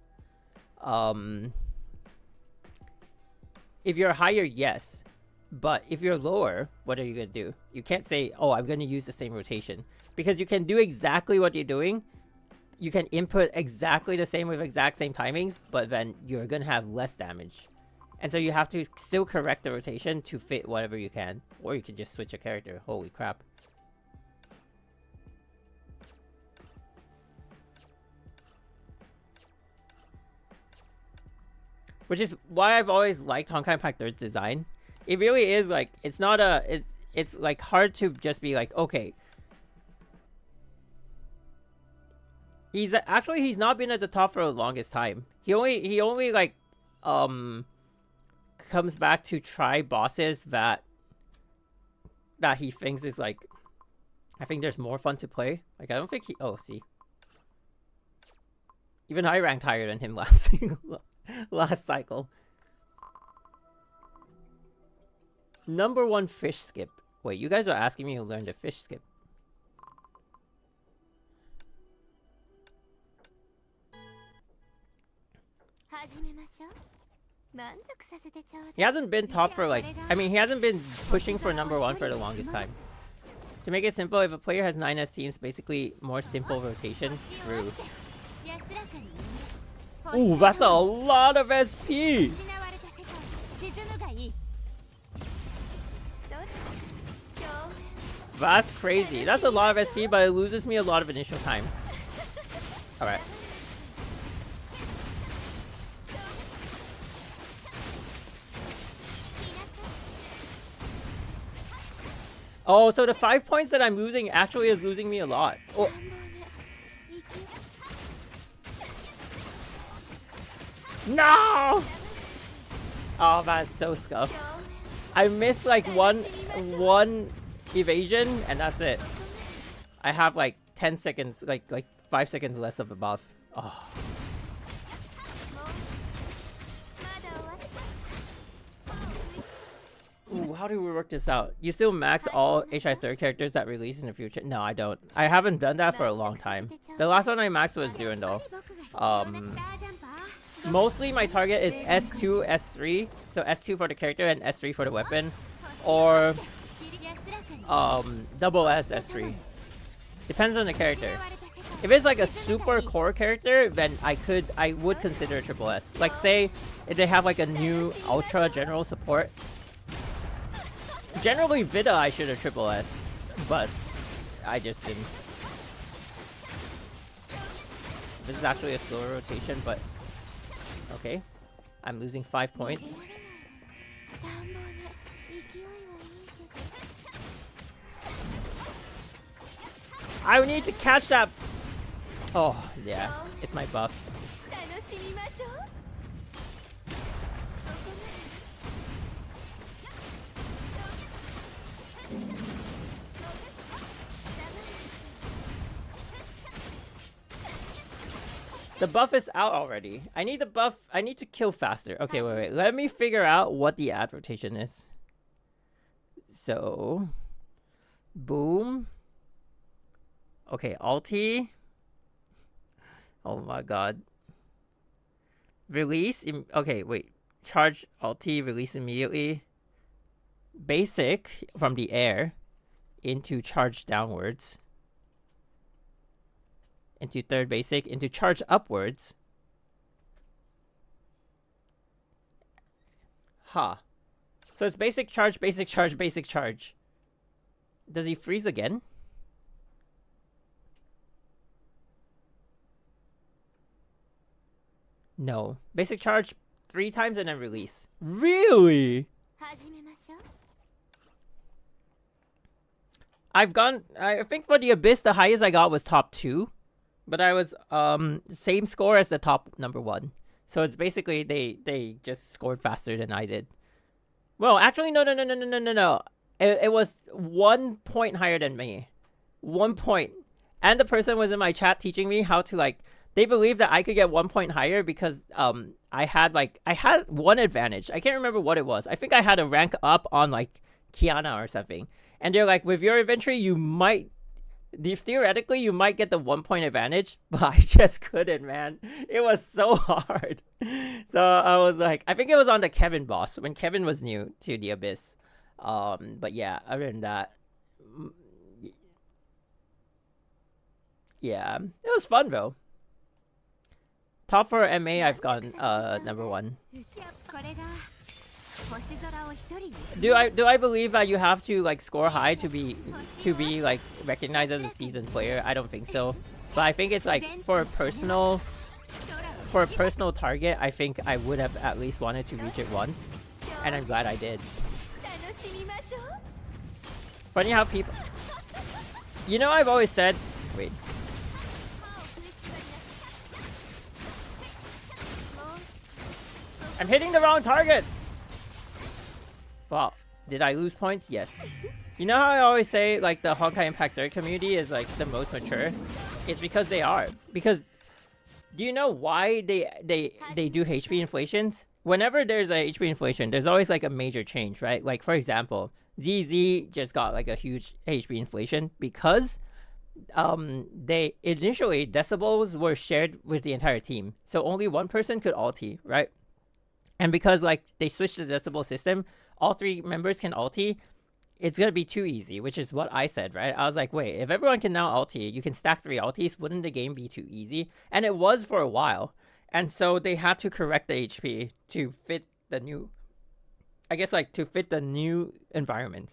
If you're higher, yes. But if you're lower, what are you going to do? You can't say, oh, I'm going to use the same rotation. Because you can do exactly what you're doing. You can input exactly the same with exact same timings, but then you're going to have less damage. And so you have to still correct the rotation to fit whatever you can. Or you can just switch a character. Holy crap. Which is why I've always liked Honkai Impact 3's design. It really is like, it's not a... It's like hard to just be like, okay. He's not been at the top for the longest time. He only like... comes back to try bosses that he thinks is like, I think there's more fun to play. Like I don't think he, oh see, even I ranked higher than him last cycle. Number 1 fish skip. Wait, you guys are asking me to learn the fish skip. He hasn't been top for like, I mean, he hasn't been pushing for number 1 for the longest time. To make it simple, if a player has 9S teams, basically more simple rotation. True. Ooh, that's a lot of SP! That's crazy. That's a lot of SP, but it loses me a lot of initial time. Alright. Oh, so the 5 points that I'm losing actually is losing me a lot. Oh. No! Oh, that's so scuffed. I missed like one evasion, and that's it. I have like 10 seconds, like 5 seconds less of a buff. Oh. Ooh, how do we work this out? You still max all HI third characters that release in the future? No, I don't. I haven't done that for a long time. The last one I maxed was Durandal. Mostly my target is S2, S3. So S2 for the character and S3 for the weapon. Or double S, S3. Depends on the character. If it's like a super core character, then I would consider triple S. Like say if they have like a new ultra general support. Generally Vida I should have triple S, but I just didn't. This is actually a slower rotation, but okay. I'm losing 5 points. I need to catch that. Oh yeah, it's my buff. The buff is out already. I need the buff. I need to kill faster. Okay, wait. Let me figure out what the ad rotation is. So, boom. Okay, ulti. Oh my god. Release. Okay, wait. Charge ulti, release immediately. Basic from the air into charge downwards. Into third basic, into charge upwards. Huh. So it's basic charge, basic charge, basic charge. Does he freeze again? No. Basic charge 3 times and then release. Really? I think for the Abyss, the highest I got was top 2. But I was same score as the top number 1. So it's basically they just scored faster than I did. Well, actually no. It was 1 point higher than me. 1 point. And the person was in my chat teaching me how to like they believed that I could get 1 point higher because I had one advantage. I can't remember what it was. I think I had a rank up on like Kiana or something. And they're like, with your inventory you might theoretically you might get the 1 point advantage, but I just couldn't, man. It was so hard. So I was like, I think it was on the Kevin boss when Kevin was new to the Abyss. But yeah, other than that, yeah, it was fun though. Top for MA, I've gone number 1. Do I believe that you have to like score high to be like recognized as a seasoned player? I don't think so. But I think it's like for a personal target, I think I would have at least wanted to reach it once. And I'm glad I did. Funny how people, you know, I've always said, wait. I'm hitting the wrong target. Wow, did I lose points? Yes. You know how I always say like the Honkai Impact 3rd community is like the most mature? It's because they are. Because do you know why they do HP inflations? Whenever there's a HP inflation, there's always like a major change, right? Like for example, ZZ just got like a huge HP inflation because they initially decibels were shared with the entire team. So only one person could ulti, right? And because like they switched the decibel system, all 3 members can ulti, it's gonna be too easy, which is what I said, right? I was like, wait, if everyone can now ulti, you can stack 3 ultis, wouldn't the game be too easy? And it was for a while. And so they had to correct the HP to fit the new, I guess like to fit the new environment.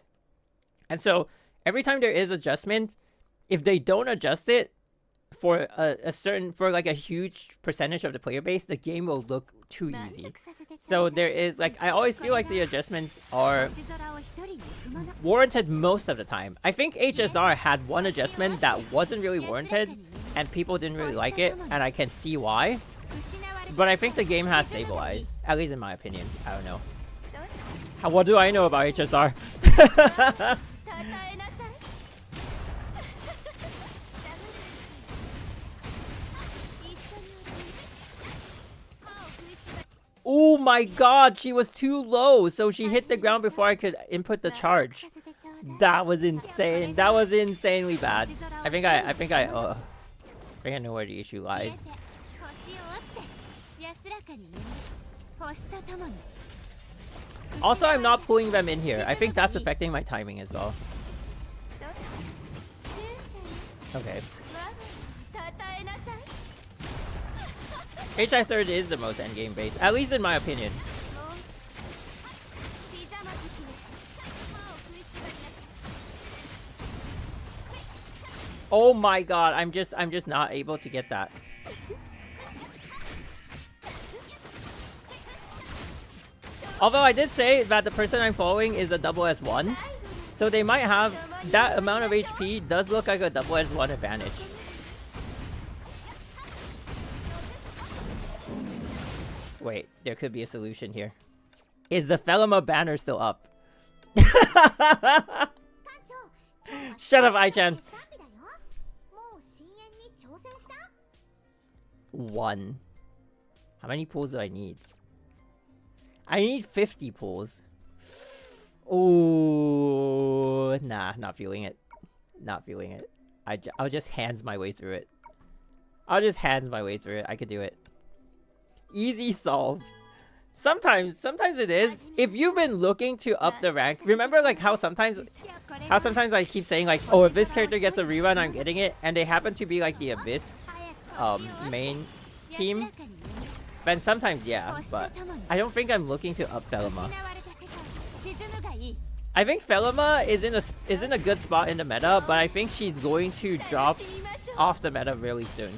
And so every time there is adjustment, if they don't adjust it for for like a huge percentage of the player base, the game will look too easy. So there is like, I always feel like the adjustments are warranted most of the time. I think HSR had one adjustment that wasn't really warranted and people didn't really like it, and I can see why. But I think the game has stabilized. At least in my opinion. I don't know. What do I know about HSR? Oh my god, she was too low, so she hit the ground before I could input the charge. That was insane. That was insanely bad. I think I know where the issue lies. Also, I'm not pulling them in here. I think that's affecting my timing as well. Okay. HI third is the most endgame base, at least in my opinion. Oh my god, I'm just not able to get that. Although I did say that the person I'm following is a double S1, so they might have that amount of HP. Does look like a double S1 advantage. Wait, there could be a solution here. Is the Thelema banner still up? Shut up, Ai-chan. 1. How many pulls do I need? I need 50 pulls. Oh, nah, not feeling it. Not feeling it. I'll just hands my way through it. I'll just hands my way through it. I could do it. Easy solve. Sometimes it is. If you've been looking to up the rank, remember like how sometimes I keep saying like, oh, if this character gets a rerun, I'm getting it, and they happen to be like the Abyss main team. Then sometimes yeah, but I don't think I'm looking to up Thelema. I think Thelema is in a good spot in the meta, but I think she's going to drop off the meta really soon.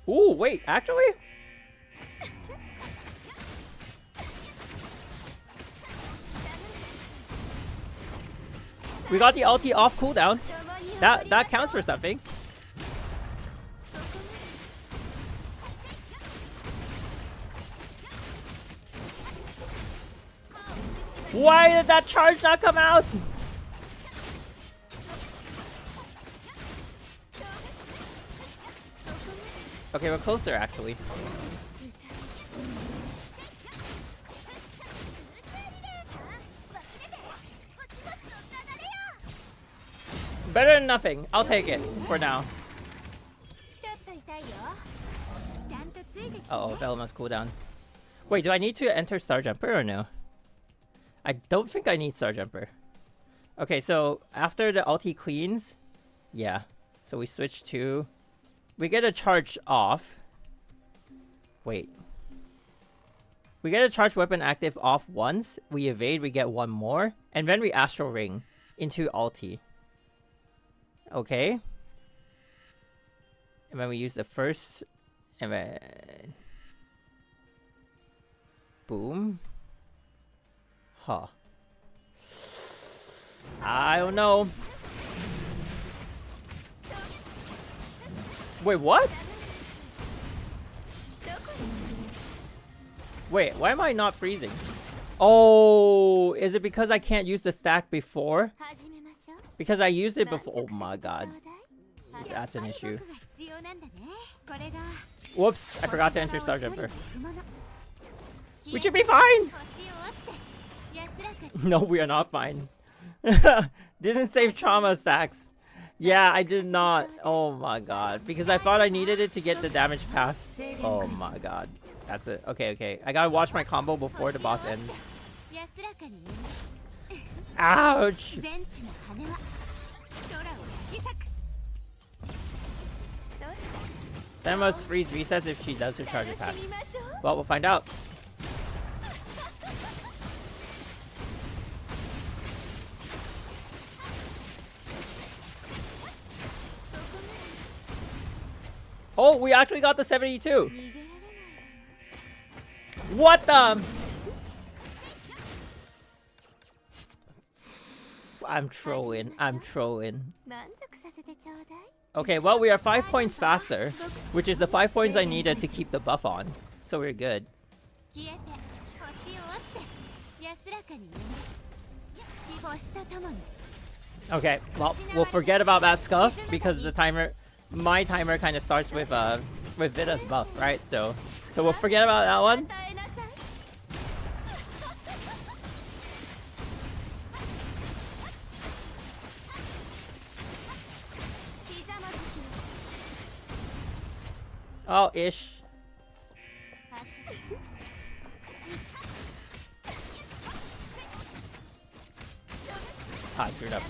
Ooh, wait, actually? We got the ulti off cooldown. That counts for something. Why did that charge not come out? Okay, we're closer actually. Better than nothing. I'll take it for now. Uh-oh, Velma's cooldown. Wait, do I need to enter Star Jumper or no? I don't think I need Star Jumper. Okay, so after the ulti cleans, yeah. So we switch to... We get a charge off. Wait. We get a charged weapon active off once. We evade, we get one more. And then we Astral Ring into ulti. Okay. And then we use the first... And then... Boom. Huh. I don't know. Wait, what? Wait, why am I not freezing? Oh, is it because I can't use the stack before? Because I used it before. Oh my god. That's an issue. Whoops, I forgot to enter Star Jumper. We should be fine! No, we are not fine. Didn't save trauma stacks. Yeah, I did not. Oh my god. Because I thought I needed it to get the damage pass. Oh my god. That's it. Okay, okay. I gotta watch my combo before the boss ends. Ouch! That must freeze resets if she does her charge attack. Well, we'll find out. Oh, we actually got the 72. What the? I'm trolling. I'm trolling. Okay, well, we are 5 points faster, which is the 5 points I needed to keep the buff on. So we're good. Okay, well, we'll forget about that scuff because the timer, my timer kind of starts with Vita's buff, right? So we'll forget about that one. Oh, ish. Ah, I screwed up.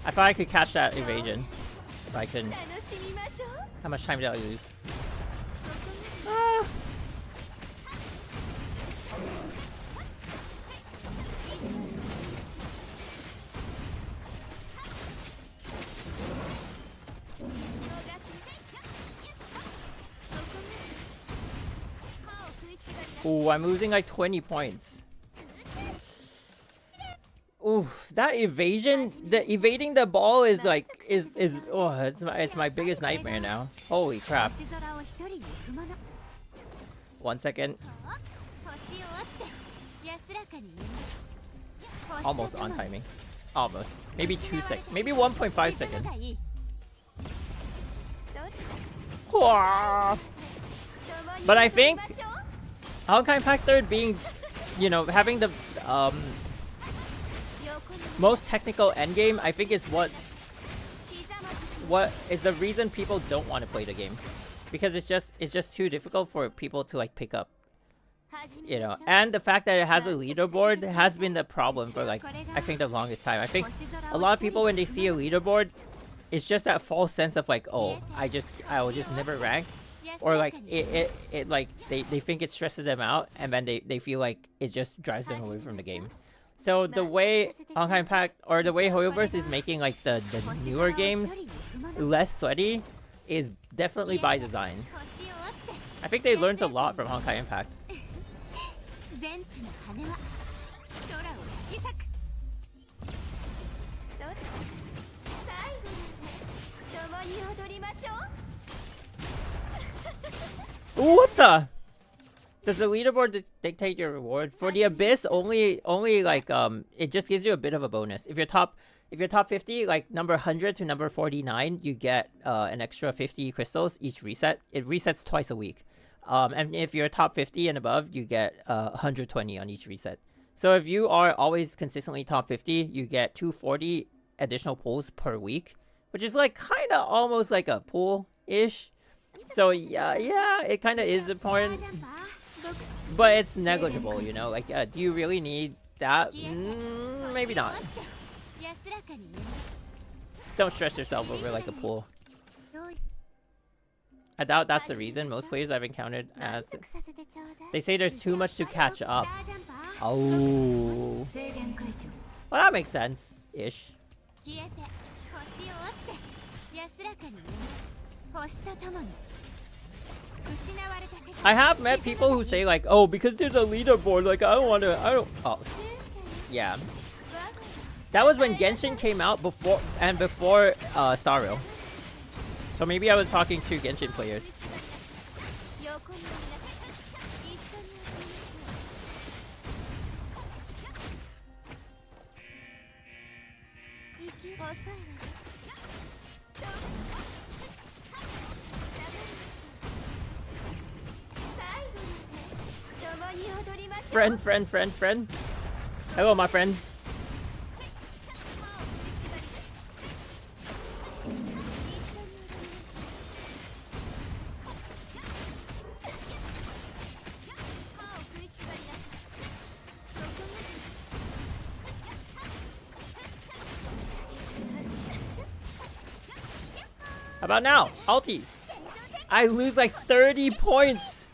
I thought I could catch that evasion. If I couldn't. How much time did I lose? Ah. Ooh, I'm losing like 20 points. Ooh, that evasion, evading the ball is like, oh, it's my biggest nightmare now. Holy crap. 1 second. Almost on timing. Almost. Maybe 2 seconds. Maybe 1.5 seconds. But I think Honkai Impact 3rd being, you know, having the most technical endgame, I think is what is the reason people don't want to play the game, because it's just too difficult for people to like pick up, you know. And the fact that it has a leaderboard has been the problem for like I think the longest time. I think a lot of people when they see a leaderboard, it's just that false sense of like, oh, I will just never rank. Or like it like they think it stresses them out, and then they feel like it just drives them away from the game. So the way Honkai Impact or the way Hoyoverse is making like the newer games less sweaty is definitely by design. I think they learned a lot from Honkai Impact. What the? Does the leaderboard dictate your reward? For the Abyss, only like it just gives you a bit of a bonus. If you're top 50, like number 100 to number 49, you get an extra 50 crystals each reset. It resets twice a week. And if you're top 50 and above, you get 120 on each reset. So if you are always consistently top 50, you get 240 additional pulls per week, which is like kind of almost like a pool-ish. So yeah, it kind of is important, but it's negligible, you know. Like, do you really need that? Maybe not. Don't stress yourself over like a pool. I doubt that's the reason. Most players I've encountered as they say there's too much to catch up. Oh, well, that makes sense, ish. I have met people who say like, oh, because there's a leaderboard, like I don't. Oh, yeah. That was when Genshin came out before Star Rail. So maybe I was talking to Genshin players. Friend. Hello, my friends. How about now? Ulti. I lose like 30 points.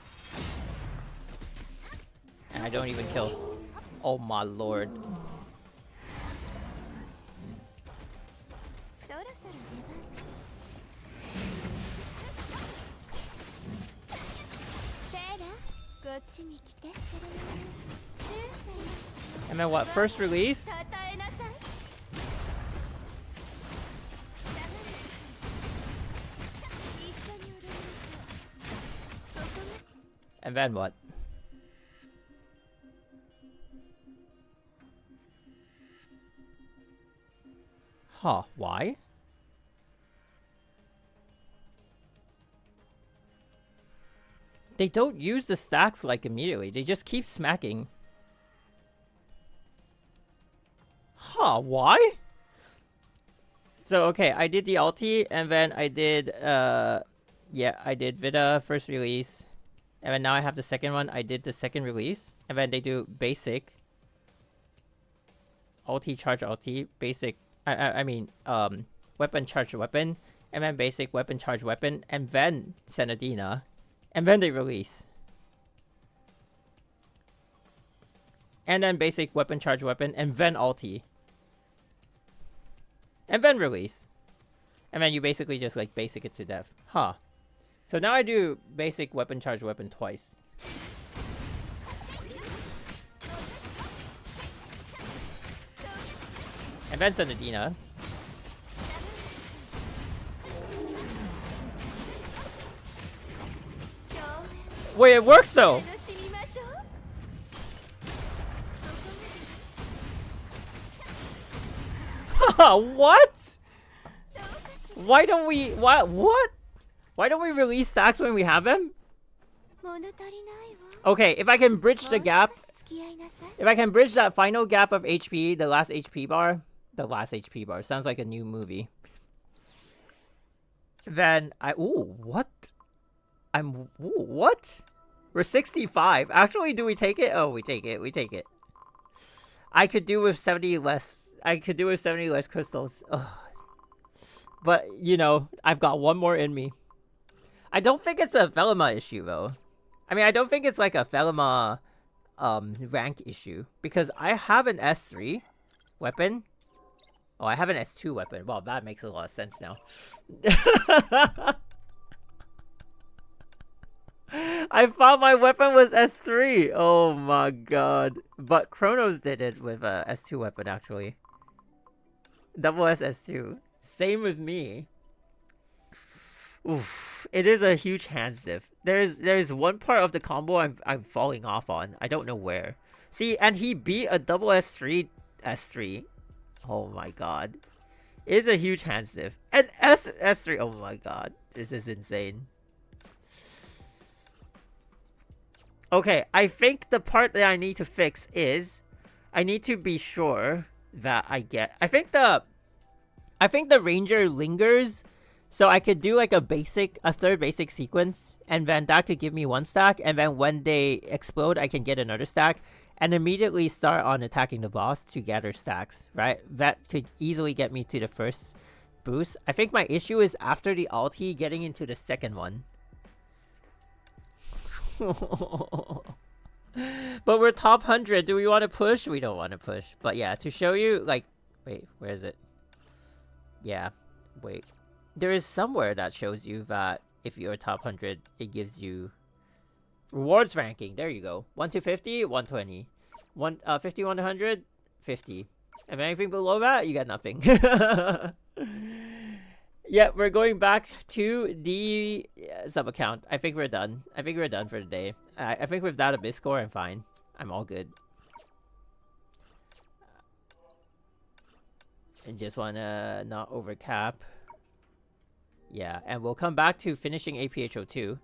And I don't even kill. Oh my lord. And then what? First release? And then what? Huh, why? They don't use the stacks like immediately. They just keep smacking. Huh, why? So, okay, I did the ulti, and then I did, yeah, I did Vita first release. And then now I have the second one. I did the second release. And then they do basic. Ulti, charge ulti, basic. I mean, weapon, charge weapon. And then basic, weapon, charge weapon. And then Senadina. And then they release. And then basic, weapon, charge weapon. And then ulti. And then release. And then you basically just like basic it to death. Huh. So now I do basic weapon charge weapon twice. And then Senadina. Wait, it works though! What? Why don't we... What? Why don't we release stacks when we have them? Okay, if I can bridge the gap... If I can bridge that final gap of HP, the last HP bar... The last HP bar. Sounds like a new movie. Then I... Ooh, what? Ooh, what? We're 65. Actually, do we take it? Oh, we take it. We take it. I could do with 70 less... I could do with 70 less crystals. Ugh. But, you know, I've got one more in me. I don't think it's a Velima issue, though. I mean, I don't think it's like a Velima rank issue. Because I have an S3 weapon. Oh, I have an S2 weapon. Well, that makes a lot of sense now. I thought my weapon was S3. Oh my god. But Chronos did it with a S2 weapon, actually. Double S, S2. Same with me. Oof. It is a huge hands diff. There's one part of the combo I'm falling off on. I don't know where. See, and he beat a double S3 S3. Oh my god. It is a huge hands diff. And S3. Oh my god. This is insane. Okay, I think the part that I need to fix is I need to be sure that I get... I think the ranger lingers, so I could do like a third basic sequence, and then that could give me one stack, and then when they explode, I can get another stack, and immediately start on attacking the boss to gather stacks, right? That could easily get me to the first boost. I think my issue is after the ulti, getting into the second one. But we're top 100. Do we want to push? We don't want to push. But yeah, to show you, like... Wait, where is it? Yeah, wait. There is somewhere that shows you that if you're top 100, it gives you... Rewards ranking. There you go. 1 to 50, 120. 51 to 100, 50. And anything below that, you got nothing. Yeah, we're going back to the sub account. I think we're done. I think we're done for the day. I think with that abyss score, I'm fine. I'm all good. And just wanna not overcap. Yeah, and we'll come back to finishing APHO2.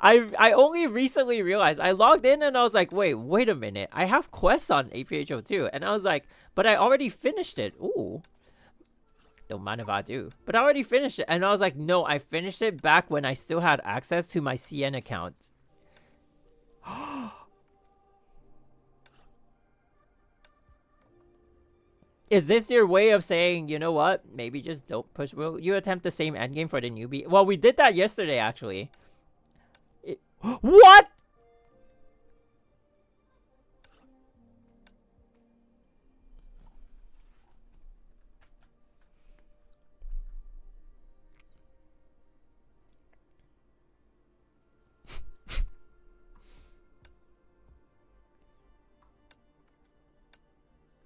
I only recently realized. I logged in and I was like, wait a minute. I have quests on APHO2. And I was like, but I already finished it. Ooh. Don't mind if I do. But I already finished it. And I was like, no, I finished it back when I still had access to my CN account. Is this your way of saying, you know what? Maybe just don't push. Will you attempt the same endgame for the newbie? Well, we did that yesterday, actually. What?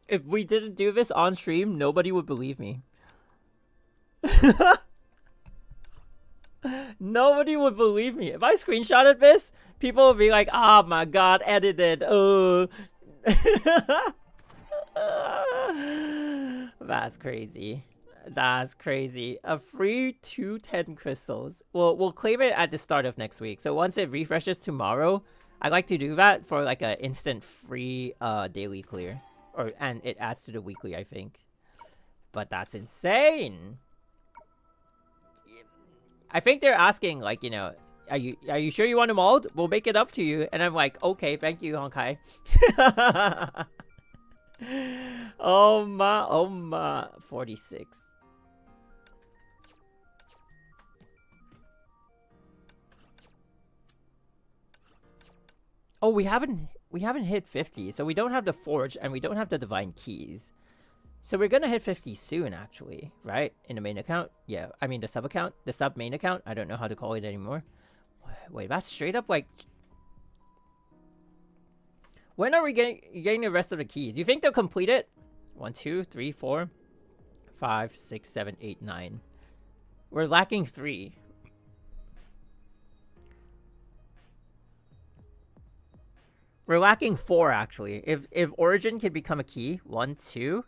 If we didn't do this on stream, nobody would believe me. Nobody would believe me. If I screenshotted this, people would be like, oh my god, edited. That's crazy. That's crazy. A free 210 crystals. We'll claim it at the start of next week. So once it refreshes tomorrow, I like to do that for like an instant free daily clear. And it adds to the weekly, I think. But that's insane. I think they're asking, like, you know, are you sure you want to mold? We'll make it up to you. And I'm like, okay, thank you, Honkai. Oh my, 46. Oh, we haven't hit 50, so we don't have the forge and we don't have the divine keys. So we're gonna hit 50 soon, actually, right? In the main account? Yeah, I mean the sub account, the sub main account. I don't know how to call it anymore. Wait, that's straight up like. When are we getting the rest of the keys? You think they'll complete it? 1, 2, 3, 4, 5, 6, 7, 8, 9. We're lacking 3. We're lacking 4 actually. If Origin can become a key, 1, 2,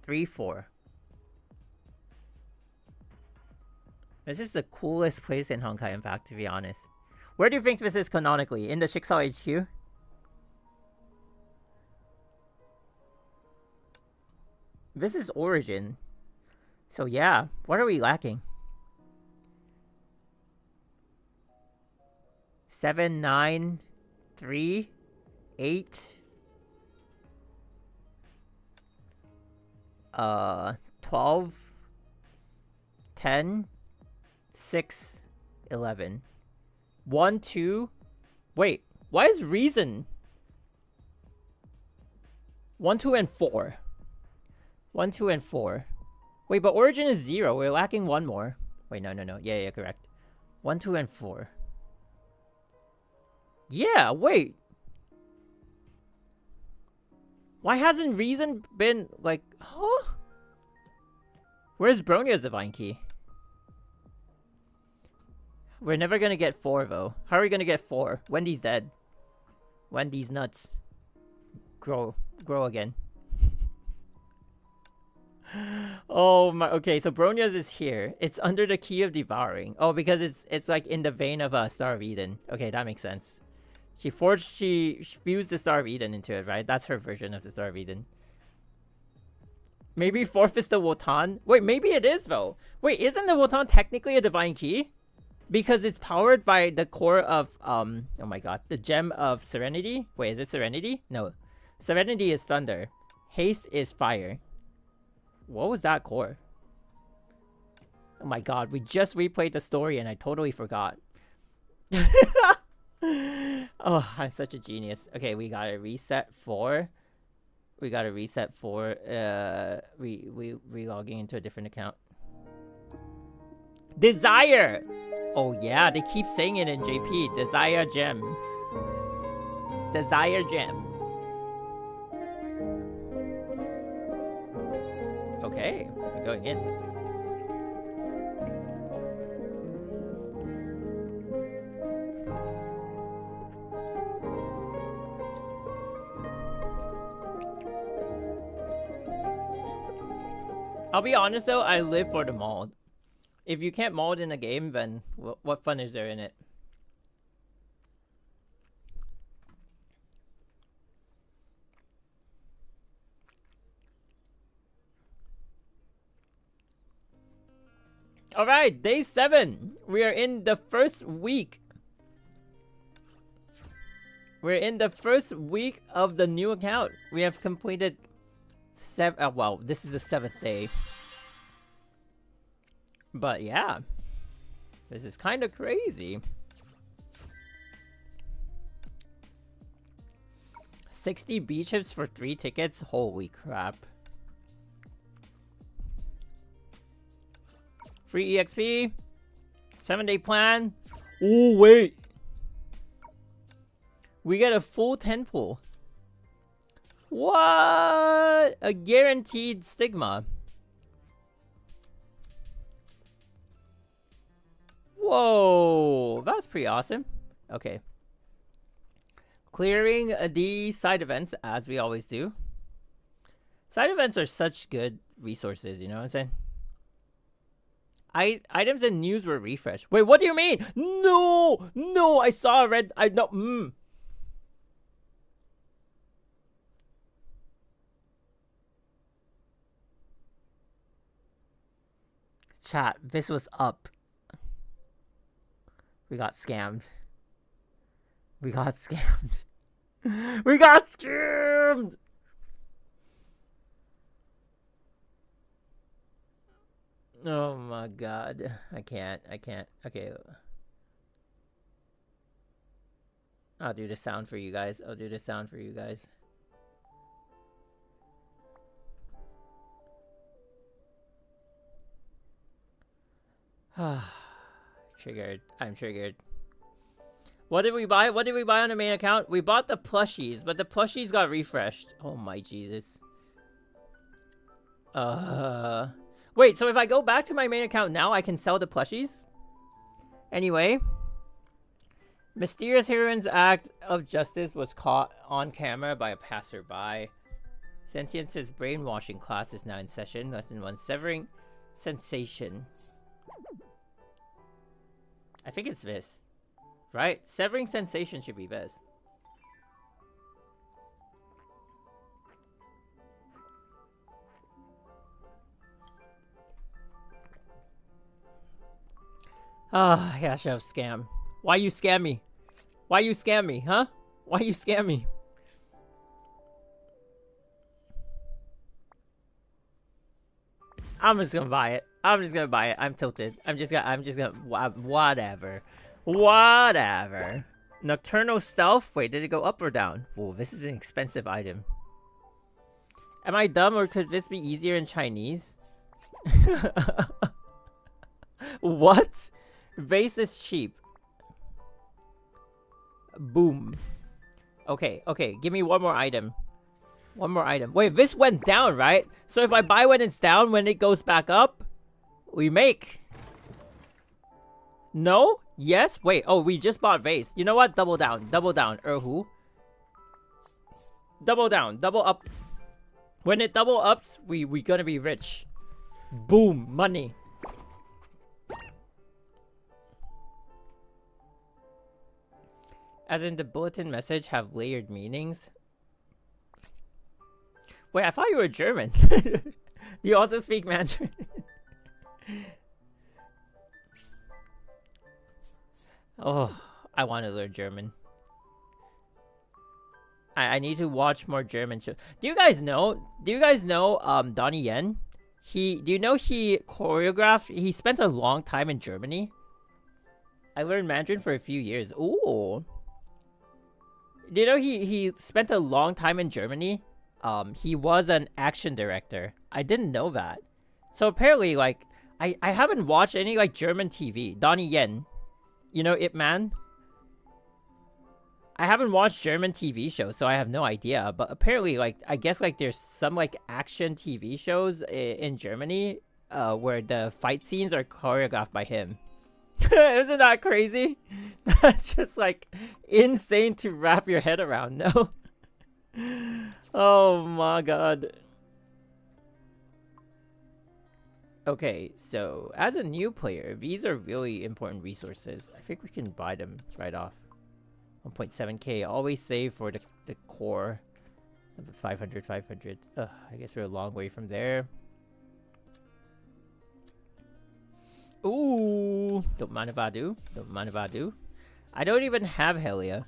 3, 4. This is the coolest place in Honkai Impact, to be honest. Where do you think this is canonically? In the Schicksal HQ? This is Origin. So yeah, what are we lacking? 7, 9, 3, 8. 12, 10, 6, 11. 1, 2. Wait, why is reason? 1, 2, and 4. 1, 2, and 4. Wait, but origin is 0. We're lacking 1 more. Wait, no. Yeah, correct. 1, 2, and 4. Yeah, wait. Why hasn't reason been like, huh? Where's Bronia's divine key? We're never gonna get 4 though. How are we gonna get 4? Wendy's dead. Wendy's nuts. Grow again. Oh my. Okay, so Bronia's is here. It's under the key of devouring. Oh, because it's like in the vein of a Star of Eden. Okay, that makes sense. She fused the Star of Eden into it, right? That's her version of the Star of Eden. Maybe 4th is the Wotan. Wait, maybe it is though. Wait, isn't the Wotan technically a divine key? Because it's powered by the core of oh my god, the gem of Serenity. Wait, is it Serenity? No. Serenity is thunder. Haste is fire. What was that core? Oh my god, we just replayed the story and I totally forgot. Oh, I'm such a genius. Okay, we gotta reset 4. We gotta reset 4. Re-logging into a different account. Desire! Oh yeah, they keep saying it in JP. Desire gem. Desire gem. Okay, we're going in. I'll be honest though, I live for the mold. If you can't mold in a game, then what fun is there in it? Alright, day 7. We are in the first week. We're in the first week of the new account. We have completed 7. Well, this is the 7th day. But yeah, this is kind of crazy. 60 beach trips for 3 tickets? Holy crap. Free EXP. 7-day plan. Oh, wait. We get a full 10 pool. What? A guaranteed stigma. Whoa, that's pretty awesome. Okay. Clearing the side events, as we always do. Side events are such good resources, you know what I'm saying? Items and news were refreshed. Wait, what do you mean? No! No, I saw a red... Chat, this was up. We got scammed. We got scammed. We got scammed! Oh my god. I can't. Okay. I'll do the sound for you guys. Triggered. I'm triggered. What did we buy? What did we buy on the main account? We bought the plushies, but the plushies got refreshed. Oh my Jesus. Wait, so if I go back to my main account now, I can sell the plushies? Anyway. Mysterious heroine's act of justice was caught on camera by a passerby. Sentience's brainwashing class is now in session. Lesson 1, severing sensation. I think it's this. Right? Severing sensation should be this. Ah, yeah, should have scam. Why you scam me? Why you scam me, huh? Why you scam me? I'm just gonna buy it. I'm tilted. I'm just gonna whatever. Whatever. Nocturnal stealth? Wait, did it go up or down? Whoa, this is an expensive item. Am I dumb or could this be easier in Chinese? What? Vase is cheap. Boom. Okay, give me one more item. Wait, this went down, right? So if I buy when it's down, when it goes back up, we make. No? Yes? Wait, oh, we just bought vase. You know what? Double down. Who? Double down. Double up. When it double ups, we gonna be rich. Boom. Money. As in the bulletin message have layered meanings. Wait, I thought you were German. You also speak Mandarin. Oh, I want to learn German. I need to watch more German shows. Do you guys know Donnie Yen? Do you know he choreographed? He spent a long time in Germany. I learned Mandarin for a few years. Ooh. Do you know he spent a long time in Germany? He was an action director. I didn't know that. So apparently, like, I haven't watched any, like, German TV. Donnie Yen. You know, Ip Man? I haven't watched German TV shows, so I have no idea. But apparently, like, I guess, like, there's some, like, action TV shows in Germany where the fight scenes are choreographed by him. Isn't that crazy? That's just, like, insane to wrap your head around, no? Oh my god. Okay, so as a new player, these are really important resources. I think we can buy them right off. 1.7k. Always save for the core. 500. Ugh, I guess we're a long way from there. Ooh, don't mind if I do. I don't even have Helia.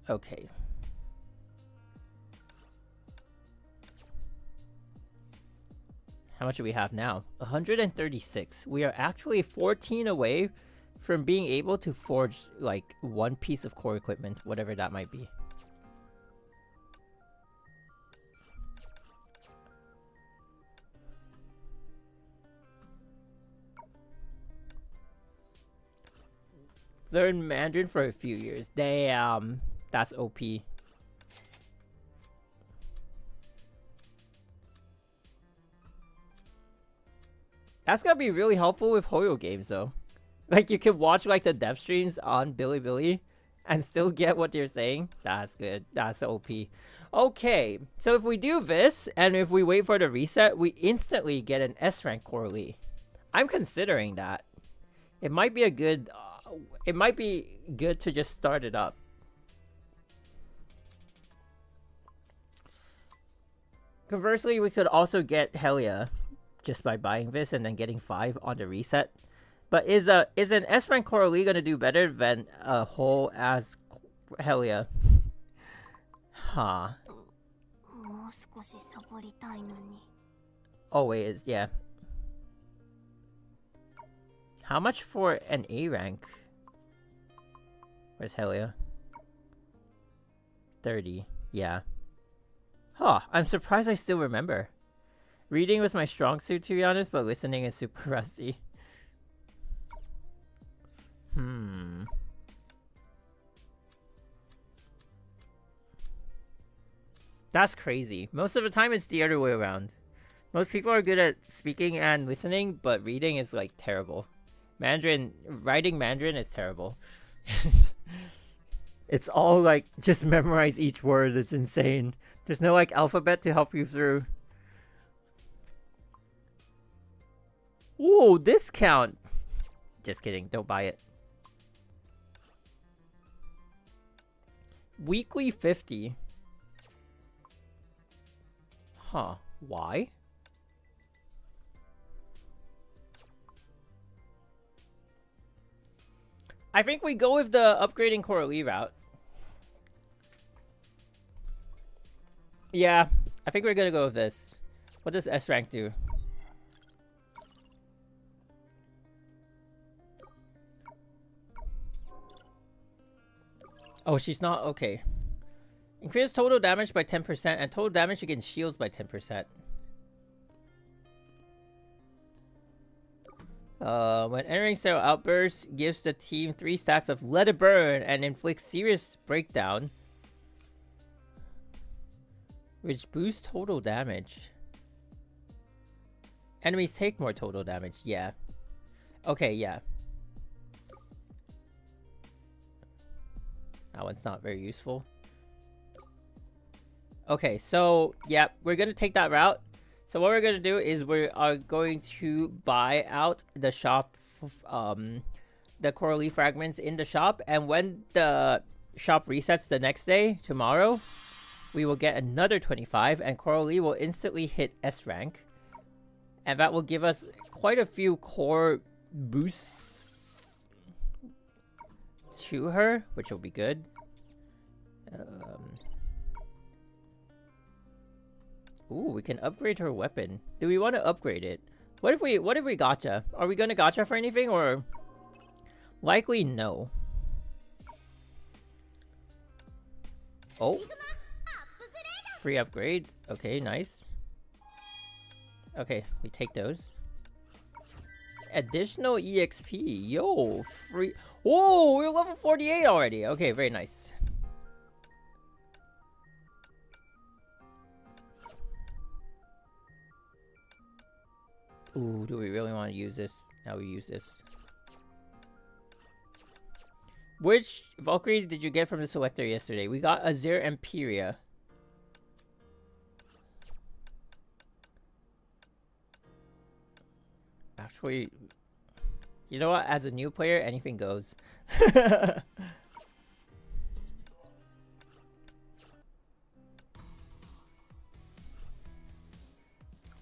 Okay. How much do we have now? 136. We are actually 14 away from being able to forge, like, one piece of core equipment, whatever that might be. Learn Mandarin for a few years. Damn. That's OP. That's gonna be really helpful with Hoyo games though. Like you can watch like the dev streams on Bilibili and still get what they're saying. That's good. That's OP. Okay, so if we do this and if we wait for the reset, we instantly get an S rank Coralie. I'm considering that. It might be a good. It might be good to just start it up. Conversely, we could also get Helia just by buying this and then getting 5 on the reset. But is an S rank Coralie gonna do better than a whole as Helia? Huh. Oh wait, yeah. How much for an A rank? Where's Helia? 30. Yeah. Huh, I'm surprised I still remember. Reading was my strong suit, to be honest, but listening is super rusty. That's crazy. Most of the time it's the other way around. Most people are good at speaking and listening, but reading is like terrible. Writing Mandarin is terrible. It's all like, just memorize each word. It's insane. There's no like alphabet to help you through. Whoa, discount! Just kidding, don't buy it. Weekly 50. Huh, why? I think we go with the upgrading Coralie route. Yeah, I think we're gonna go with this. What does S rank do? Oh, she's not okay. Increase total damage by 10% and total damage against shields by 10%. When entering several outbursts, gives the team 3 stacks of Let It Burn and inflicts serious breakdown, which boosts total damage. Enemies take more total damage. Yeah. Okay, yeah. That one's not very useful. Okay, so yeah, we're gonna take that route. So what we're gonna do is we are going to buy out the shop, the Coralie fragments in the shop, and when the shop resets the next day, tomorrow, we will get another 25, and Coralie will instantly hit S rank, and that will give us quite a few core boosts to her, which will be good. Ooh, we can upgrade her weapon. Do we want to upgrade it? What if we gacha? Are we gonna gacha for anything, or likely no? Oh, free upgrade. Okay, nice. Okay, we take those. Additional EXP. Yo, free. Whoa, we're level 48 already. Okay, very nice. Ooh, do we really want to use this? Now we use this. Which Valkyrie did you get from the selector yesterday? We got Azure Empyrea. Actually, you know what? As a new player, anything goes.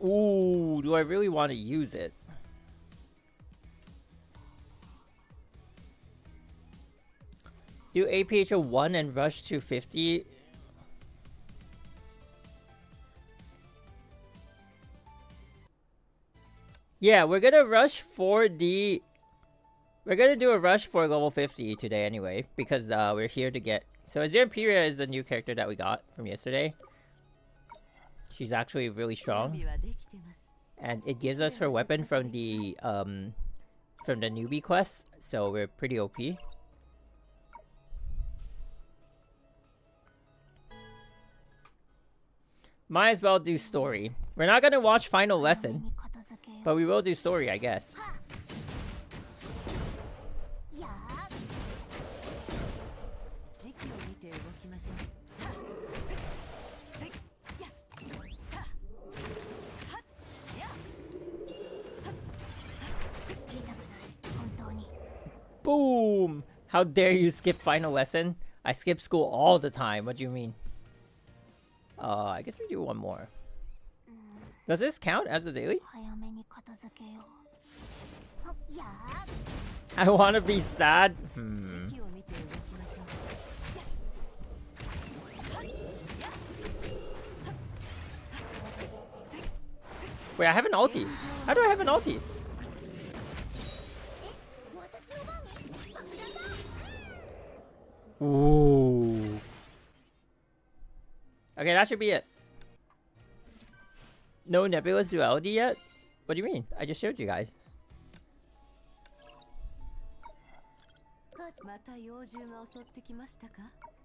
Ooh, do I really want to use it? Do APH 1 and rush to 50? Yeah, we're gonna rush for the... We're gonna do a rush for level 50 today anyway, because we're here to get... So Azure Empyrea is the new character that we got from yesterday. She's actually really strong, and it gives us her weapon from the newbie quest, so we're pretty OP. Might as well do story. We're not gonna watch Final Lesson. But we will do story, I guess. Boom! How dare you skip final lesson? I skip school all the time. What do you mean? I guess we do one more. Does this count as a daily? I want to be sad. Wait, I have an ulti. How do I have an ulti? Ooh. Okay, that should be it. No nebulous duality yet? What do you mean? I just showed you guys.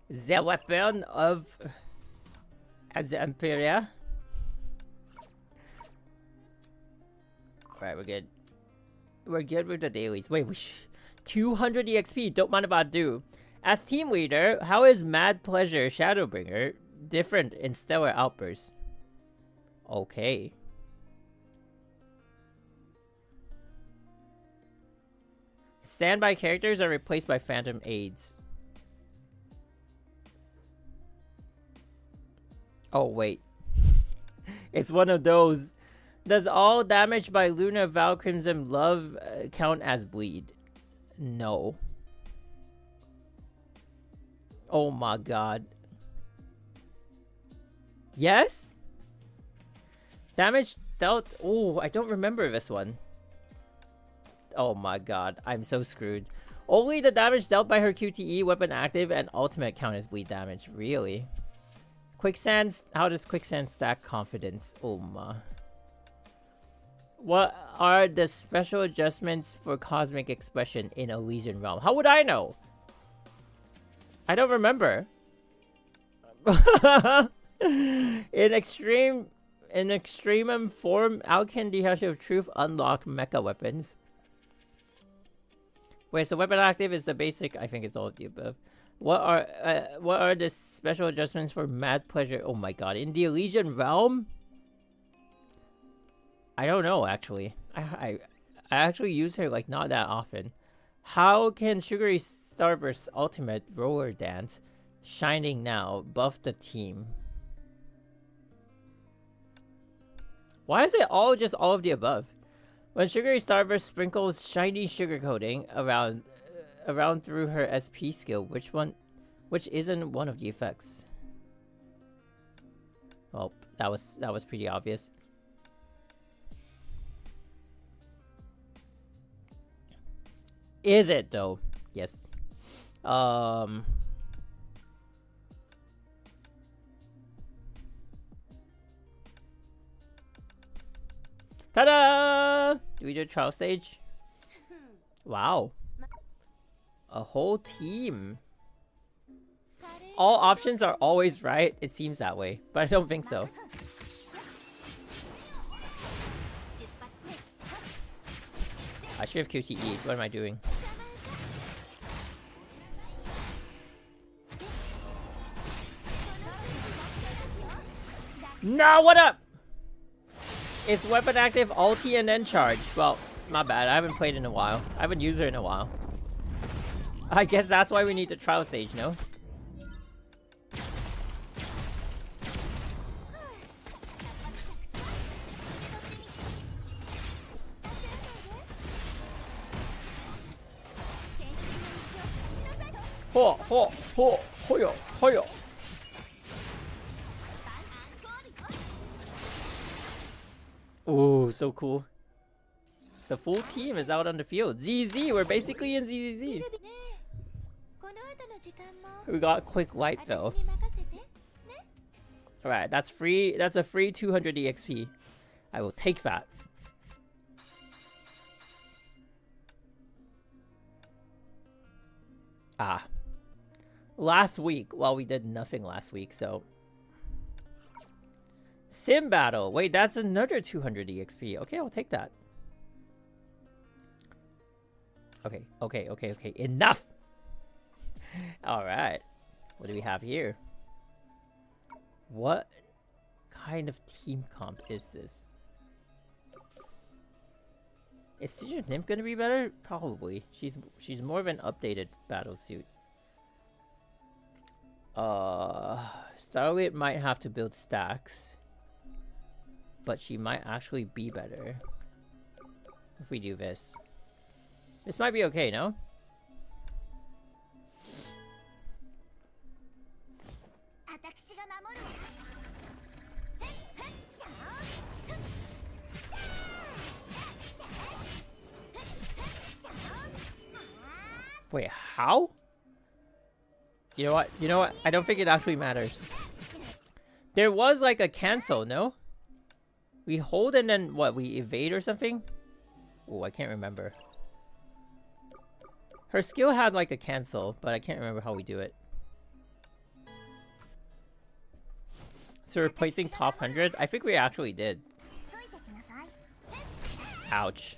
The weapon of Azure Empyrea. Alright, we're good. We're good with the dailies. Wait, 200 EXP. Don't mind if I do. As team leader, how is Mad Pleasure Shadowbringer different in Stellar Outbursts? Okay. Standby characters are replaced by phantom aids. Oh, wait. It's one of those. Does all damage by Luna Val Crimson Love count as bleed? No. Oh my god. Yes? Damage dealt. Oh, I don't remember this one. Oh my god. I'm so screwed. Only the damage dealt by her QTE, weapon active, and ultimate count as bleed damage. Really? Quicksand. How does Quicksand stack confidence? Oh my. What are the special adjustments for cosmic expression in Elysian Realm? How would I know? I don't remember. In extremum form, how can the Hash of Truth unlock mecha weapons? Wait, so weapon active is the basic. I think it's all of the above. What are the special adjustments for Mad Pleasure? Oh my god, in the Elysian Realm? I don't know actually. I actually use her like not that often. How can Sugary Starburst's ultimate roller dance, Shining Now, buff the team? Why is it all just all of the above? When Sugary Starburst sprinkles shiny sugar coating around through her SP skill, which isn't one of the effects? Well, that was pretty obvious. Is it though? Yes. Ta-da! Do we do a trial stage? Wow. A whole team. All options are always right. It seems that way, but I don't think so. I should have QTE'd. What am I doing? No, what up? It's weapon active, ulti, and then charge. Well, my bad. I haven't played in a while. I haven't used her in a while. I guess that's why we need the trial stage, no? Ho, ho, ho, hoyo, hoyo. Ooh, so cool. The full team is out on the field. ZZ, we're basically in ZZZ. We got quick light though. Alright, that's free. That's a free 200 EXP. I will take that. Ah. Last week, well, we did nothing last week, so Sim battle. Wait, that's another 200 EXP. Okay, I'll take that. Okay. Enough! Alright. What do we have here? What kind of team comp is this? Is Siege Nymph gonna be better? Probably. She's more of an updated battlesuit. Starlight might have to build stacks. But she might actually be better. If we do this. This might be okay, no? Wait, how? You know what? You know what? I don't think it actually matters. There was like a cancel, no? We hold and then what? We evade or something? Oh, I can't remember. Her skill had like a cancel, but I can't remember how we do it. So replacing top 100? I think we actually did. Ouch.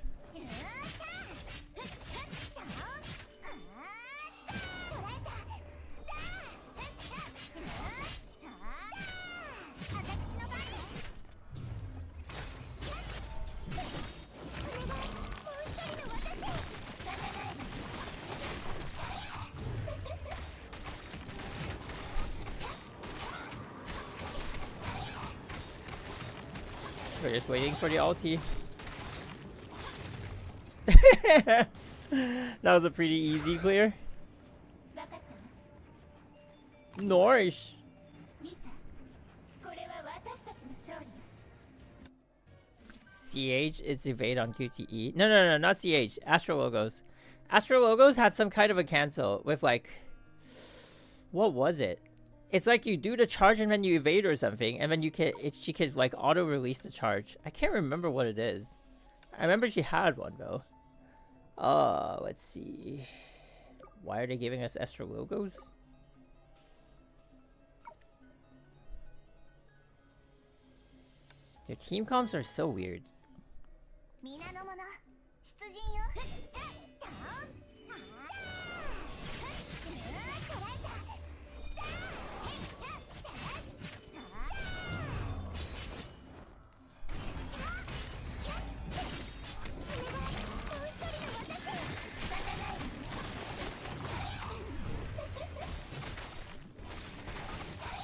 We're just waiting for the ulti. That was a pretty easy clear. Nourish. CH, it's evade on QTE. No, not CH. Astro Logos. Astro Logos had some kind of a cancel with like... What was it? It's like you do the charge and then you evade or something, and then you can she could like auto release the charge. I can't remember what it is. I remember she had one though. Let's see. Why are they giving us extra logos? Their team comps are so weird.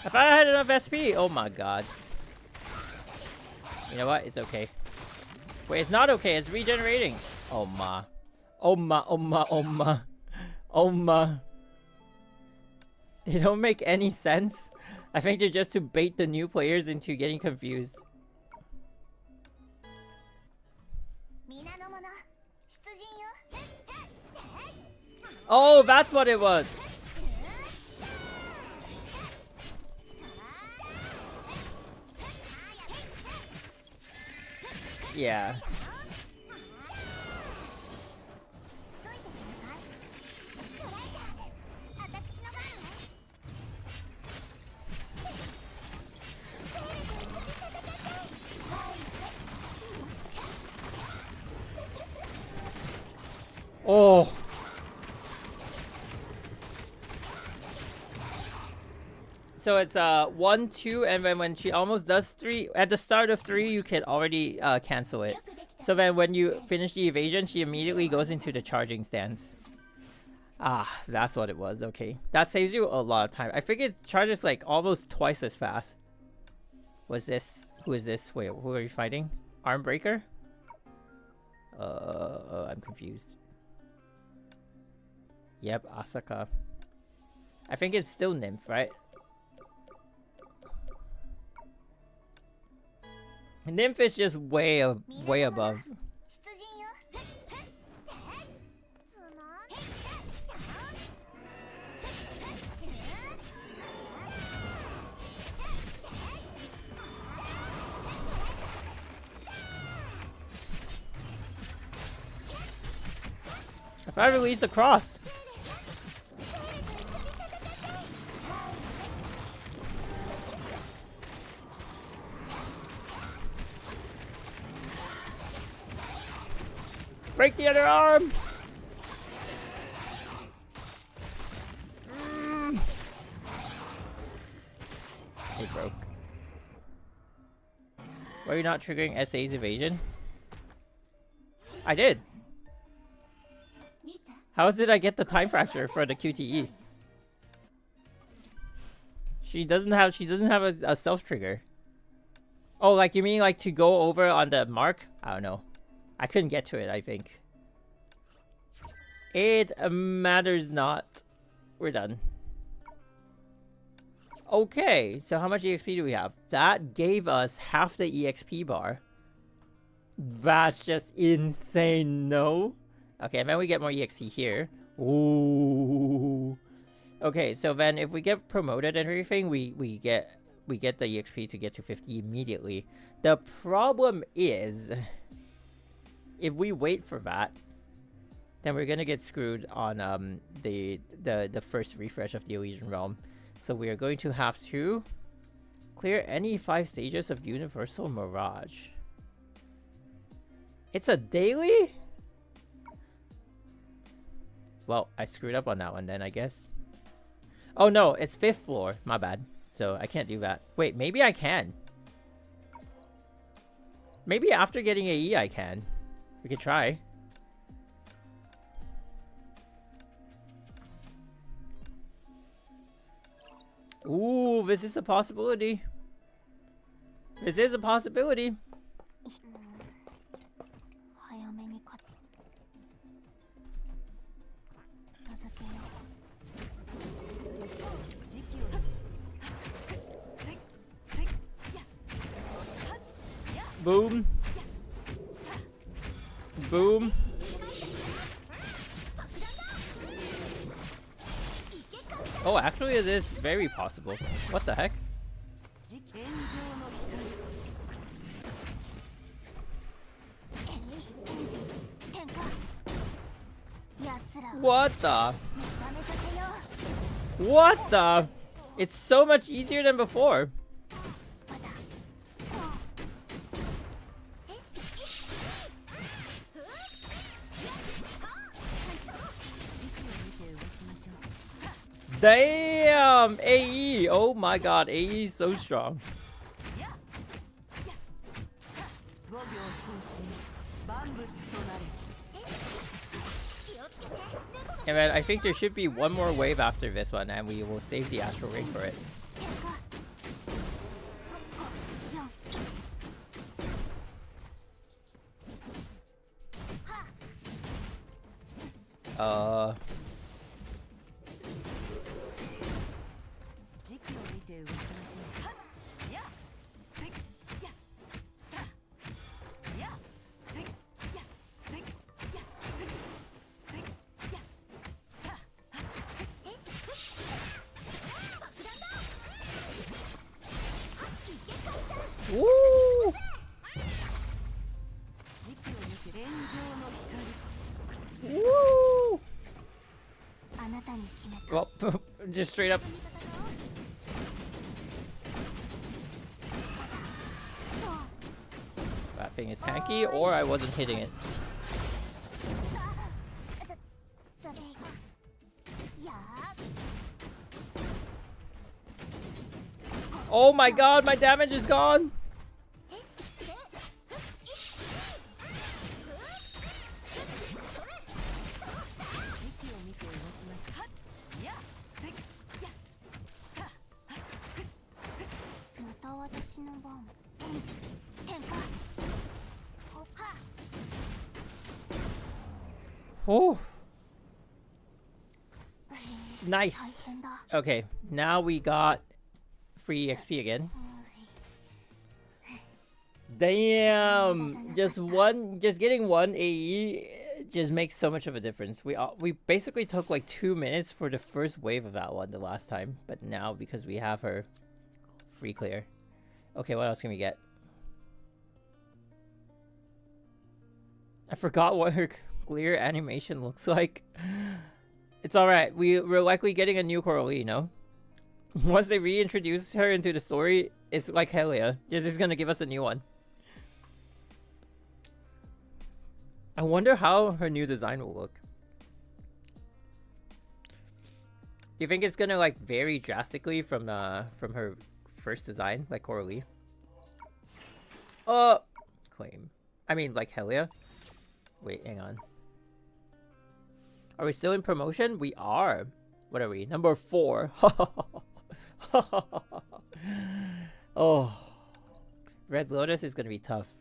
If I had enough SP, oh my god. You know what? It's okay. Wait, it's not okay. It's regenerating. Oh ma. Oh ma, oh ma, oh ma. Oh ma. They don't make any sense. I think they're just to bait the new players into getting confused. Oh, that's what it was. Yeah. Oh. So it's 1, 2, and then when she almost does 3, at the start of 3, you can already cancel it. So then when you finish the evasion, she immediately goes into the charging stance. Ah, that's what it was. Okay, that saves you a lot of time. I think it charges like almost twice as fast. Was this? Who is this? Wait, who are you fighting? Armbreaker? I'm confused. Yep, Asaka. I think it's still Nymph, right? Nymph is just way above. If I release the cross. Break the other arm! It broke. Were you not triggering SA's evasion? I did! How did I get the time fracture for the QTE? She doesn't have a self trigger. Oh, like you mean like to go over on the mark? I don't know. I couldn't get to it, I think. It matters not. We're done. Okay, so how much EXP do we have? That gave us half the EXP bar. That's just insane, no? Okay, and then we get more EXP here. Ooh. Okay, so then if we get promoted and everything, we get the EXP to get to 50 immediately. The problem is, if we wait for that, then we're gonna get screwed on the first refresh of the Elysian Realm. So we are going to have to clear any 5 stages of Universal Mirage. It's a daily? Well, I screwed up on that one then, I guess. Oh no, it's 5th floor. My bad. So I can't do that. Wait, maybe I can. Maybe after getting AE I can. We could try. Ooh, this is a possibility. This is a possibility. Boom. Boom. Oh, actually it is very possible. What the heck? What the? What the? It's so much easier than before. Damn! AE! Oh my god, AE is so strong. And then I think there should be one more wave after this one, and we will save the Astral Ring for it. Woo! Woo! Well, just straight up. That thing is tanky, or I wasn't hitting it. Oh my god, my damage is gone! Oh, nice. Okay, now we got free XP again. Damn, just getting one AE just makes so much of a difference. We basically took like 2 minutes for the first wave of that one the last time, but now because we have her, free clear. Okay, what else can we get? I forgot what her clear animation looks like. It's alright, we're likely getting a new Coralie, you know? Once they reintroduce her into the story, it's like hell yeah. They're just gonna give us a new one. I wonder how her new design will look. Do you think it's gonna like vary drastically from her first design, like Coralie? Claim. I mean, like Helia. Wait, hang on. Are we still in promotion? We are. What are we? Number 4. Oh. Red Lotus is gonna be tough.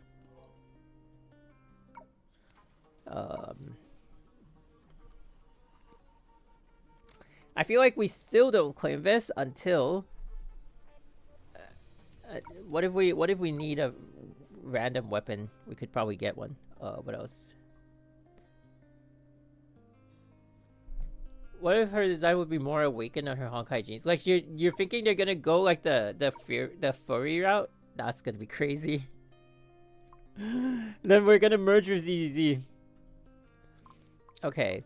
I feel like we still don't claim this until what if we need a random weapon? We could probably get one. What else? What if her design would be more awakened on her Honkai jeans? Like you're thinking they're gonna go like the furry route? That's gonna be crazy. Then we're gonna merge with ZZ. Okay.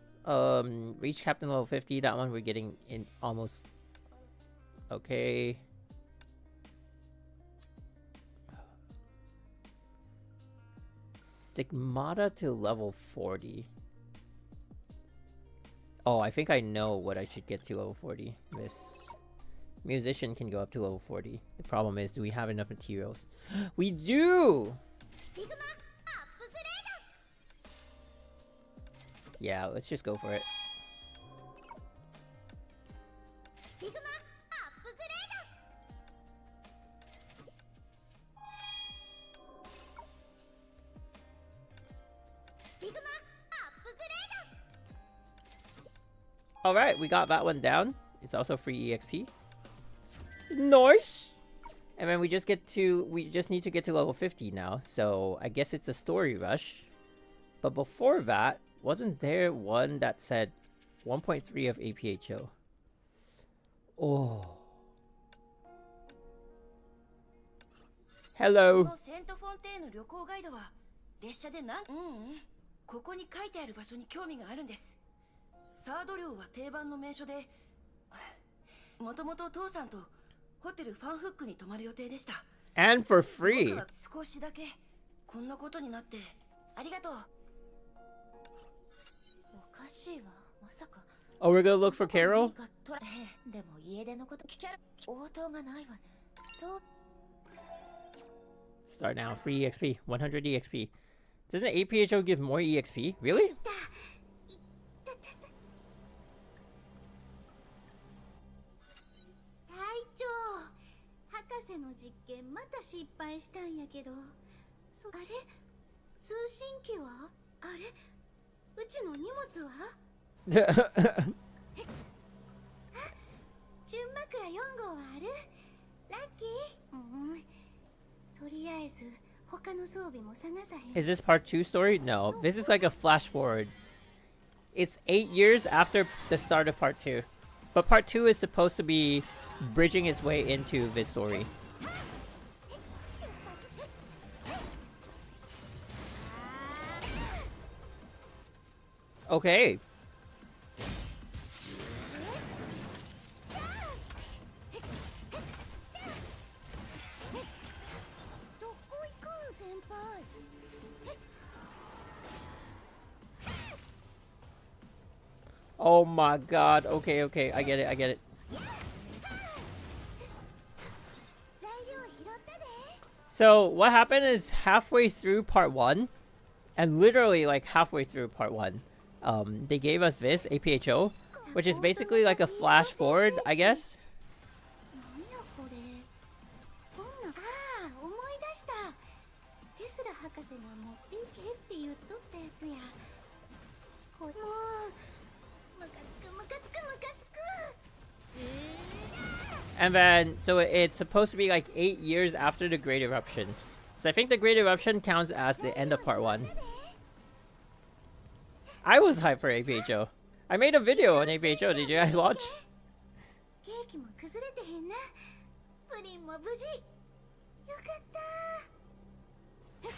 Reach Captain level 50. That one we're getting in almost. Okay. Stigmata to level 40. Oh, I think I know what I should get to level 40. This musician can go up to level 40. The problem is, do we have enough materials? We do! Yeah, let's just go for it. Alright, we got that one down. It's also free EXP. Nice! And then we just need to get to level 50 now. So I guess it's a story rush. But before that, wasn't there one that said 1.3 of APHO? Oh. Hello. サード寮は定番の名所で、もともと父さんとホテルファンフックに泊まる予定でした。And for free. 僕は少しだけこんなことになってありがとう。おかしいわ、まさか。Oh, we're gonna look for Carol? でも家出のこと聞ける応答がないわね。そう。 Start now. Free EXP. 100 EXP. Doesn't APHO give more EXP? Really? 博士の実験また失敗したんやけど、あれ通信機はあれうちの荷物は純枕4号はあるラッキー、とりあえず他の装備も探さへん。 Is this part 2 story? No, this is like a flash forward. It's 8 years after the start of part 2. But part 2 is supposed to be bridging its way into this story. Okay. Oh my god. Okay, okay. I get it. I get it. So what happened is halfway through part 1, and literally like halfway through part 1, they gave us this APHO, which is basically like a flash forward, I guess. And then, so it's supposed to be like 8 years after the Great Eruption. So I think the Great Eruption counts as the end of part 1. I was hyped for APHO. I made a video on APHO. Did you guys watch?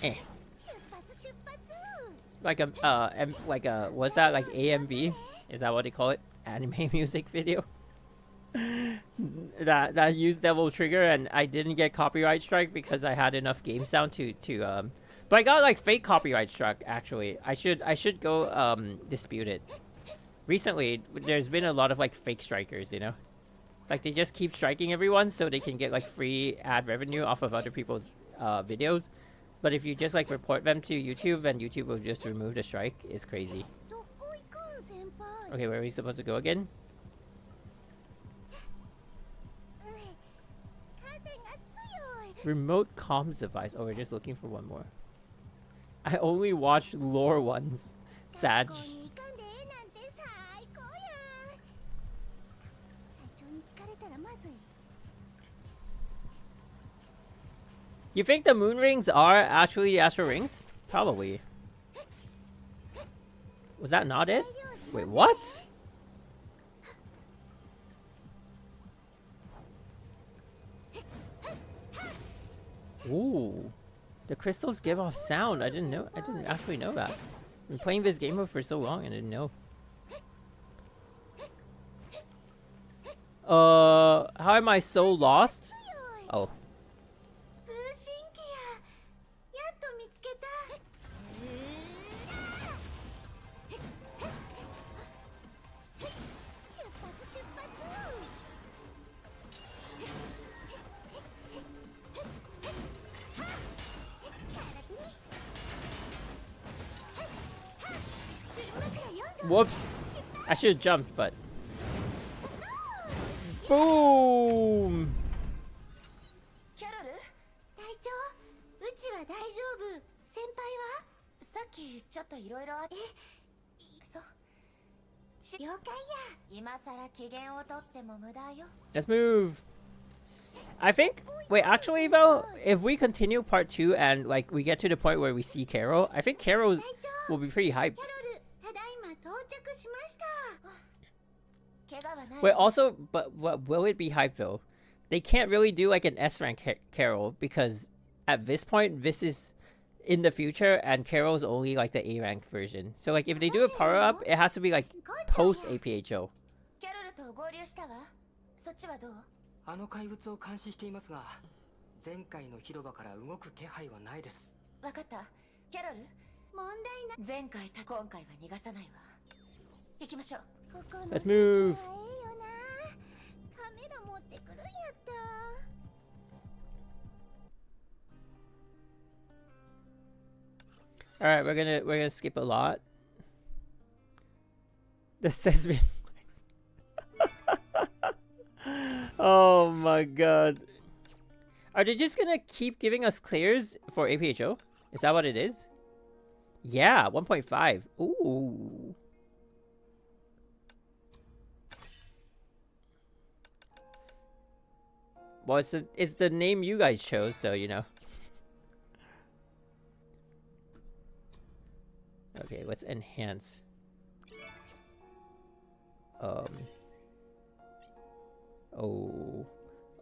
Eh. Like a, what's that? Like AMV? Is that what they call it? Anime music video? that used Devil Trigger, and I didn't get copyright strike because I had enough game sound to But I got like fake copyright struck. Actually, I should go dispute it. Recently, there's been a lot of like fake strikers. You know, like they just keep striking everyone so they can get like free ad revenue off of other people's videos. But if you just like report them to YouTube, then YouTube will just remove the strike. It's crazy. Okay, where are we supposed to go again? Remote comms device. Oh, we're just looking for one more. I only watch lore ones. Sag. You think the moon rings are actually the astral rings? Probably. Was that not it? Wait, what? Ooh. The crystals give off sound. I didn't actually know that. I've been playing this game mode for so long and I didn't know. How am I so lost? Oh. Whoops. I should have jumped, but... Boom! Let's move. I think... Wait, actually though, if we continue part 2 and like we get to the point where we see Carol, I think Carol will be pretty hyped. Wait, also, but what will it be hyped though? They can't really do like an S rank Carol because at this point, this is in the future and Carol's only like the A rank version. So like if they do a power up, it has to be like post APHO. あの怪物を監視していますが、前回の広場から動く気配はないです。わかった。キャロル、問題な。前回と今回は逃がさないわ。行きましょう。Let's move. All right, we're gonna skip a lot. The sesame. Oh my god. Are they just gonna keep giving us clears for APHO? Is that what it is? Yeah, 1.5. Ooh. Well, it's the name you guys chose, so you know. Okay, let's enhance.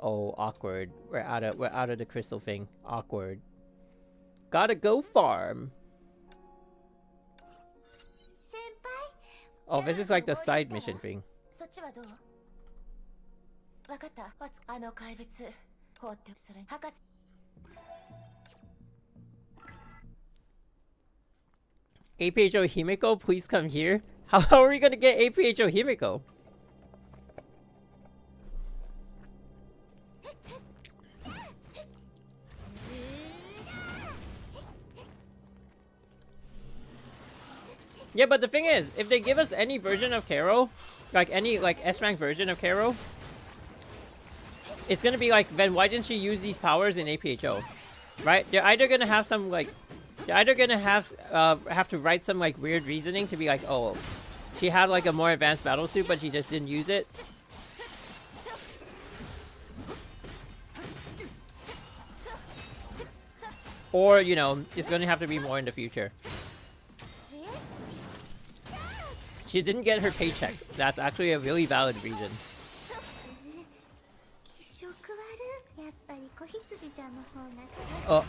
Oh, awkward. We're out of the crystal thing. Awkward. Gotta go farm. Oh, this is like the side mission thing. APHO Himiko, please come here. How are we gonna get APHO Himiko? Yeah, but the thing is, if they give us any version of Karo, like any like S-rank version of Karo, it's gonna be like, then why didn't she use these powers in APHO? Right? They're either gonna have some like, they're either gonna have to write some like weird reasoning to be like, oh, she had like a more advanced battle suit, but she just didn't use it. Or, you know, it's gonna have to be more in the future. She didn't get her paycheck. That's actually a really valid reason. Oh.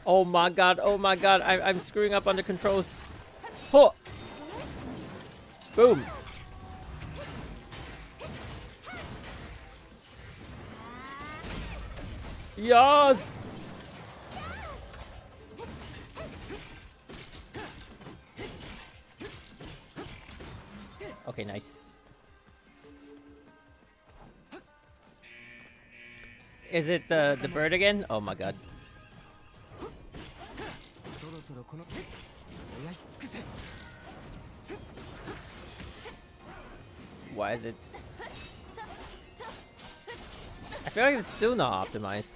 Oh my god, I'm screwing up on the controls. Ho! Boom! Yes! Okay, nice. Is it the bird again? Oh my god. Why is it? I feel like it's still not optimized.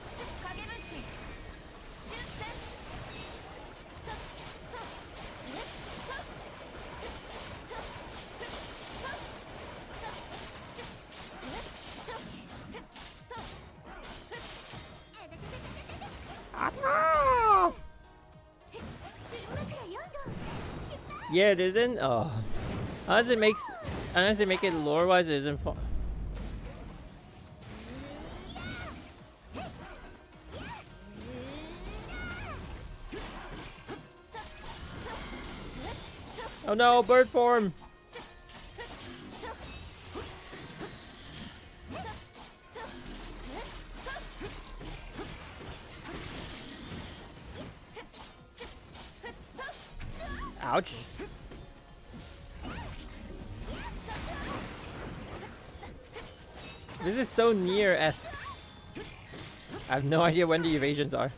Yeah, it isn't. Oh, unless it make it lore wise, it isn't fun. Oh no, bird form. Ouch. This is so near-esque. I have no idea when the evasions are.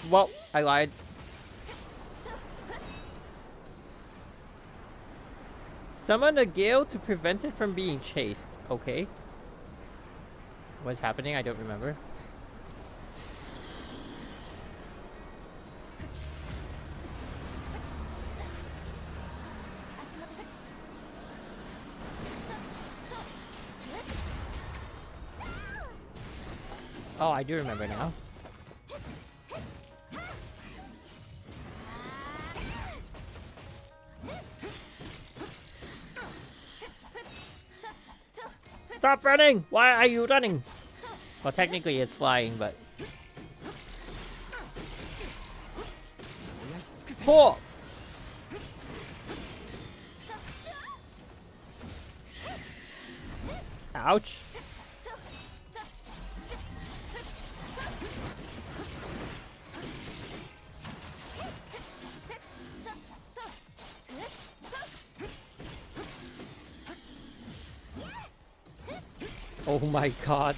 Well, I lied. Summon a gale to prevent it from being chased. Okay. What's happening? I don't remember. Oh, I do remember now. Stop running! Why are you running? Well, technically it's flying, but... Four! Ouch. Oh my god.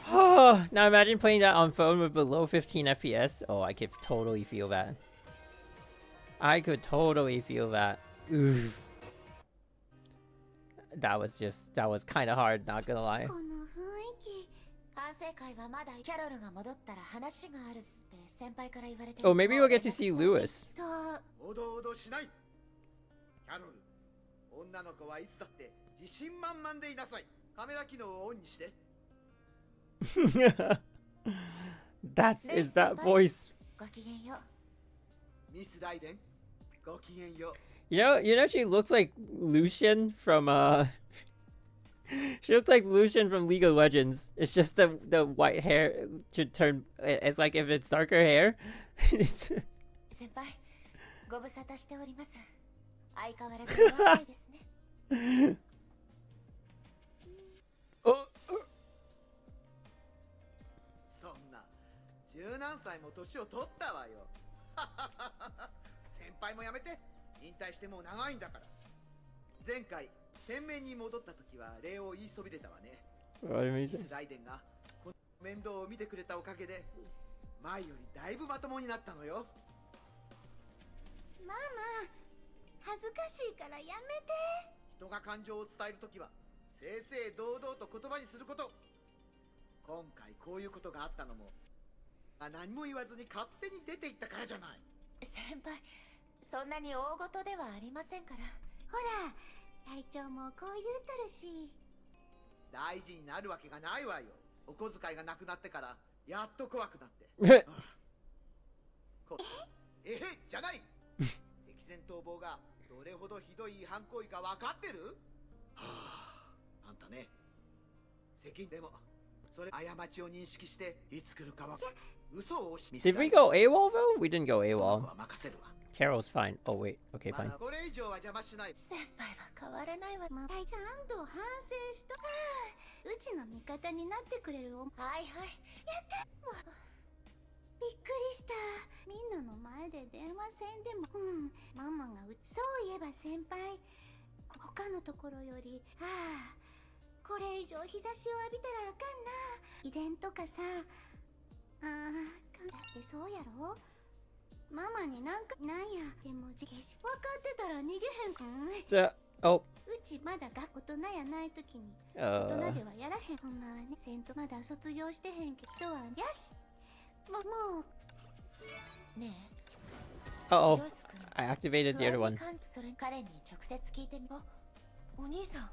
Now imagine playing that on phone with below 15 FPS. Oh, I could totally feel that. I could totally feel that. Oof. That was kind of hard, not gonna lie. Oh, maybe we'll get to see Lewis. 女の子はいつだって自信満々でいなさい。カメラ機能をオンにして。Is that voice? ごきげんよう。ミスライデン、ごきげんよう。You know, she looks like Lucian from She looks like Lucian from League of Legends. It's just the white hair should turn. It's like if it's darker hair. 先輩、ご無沙汰しております。相変わらず弱いですね。Oh. そんな十何歳も年を取ったわよ。先輩もやめて。引退してもう長いんだから。前回天命に戻った時は礼を言いそびれたわね。ミスライデンがこの面倒を見てくれたおかげで前よりだいぶまともになったのよ。ママ、恥ずかしいからやめて。人が感情を伝えるときは正々堂々と言葉にすること。今回こういうことがあったのも何も言わずに勝手に出て行ったからじゃない。先輩、そんなに大事ではありませんから。ほら、隊長もこう言うとるし。大事になるわけがないわよ。お小遣いがなくなってからやっと怖くなって。えへじゃない。敵前逃亡がどれほどひどい違反行為か分かってる？はあ、あんたね。責任でもそれ過ちを認識していつ来るかは。じゃ Did we go AWOL though? We didn't go AWOL. Carol's fine. Oh wait, okay, fine. 先輩は変わらないわ。ちゃんと反省しと。うちの味方になってくれるお。はいはい。やった。びっくりした。みんなの前で電話せんでも。ママがそういえば先輩。他のところより、これ以上日差しを浴びたらあかんな。遺伝とかさ。だってそうやろ。ママになんかなんや。でも分かってたら逃げへんかん。Oh. うちまだ大人やないときに大人ではやらへん。ほんまはね、せんとまだ卒業してへんけどはよし。もうねえ。Uh-oh. I activated the other one. それ彼に直接聞いてみ。お兄さん。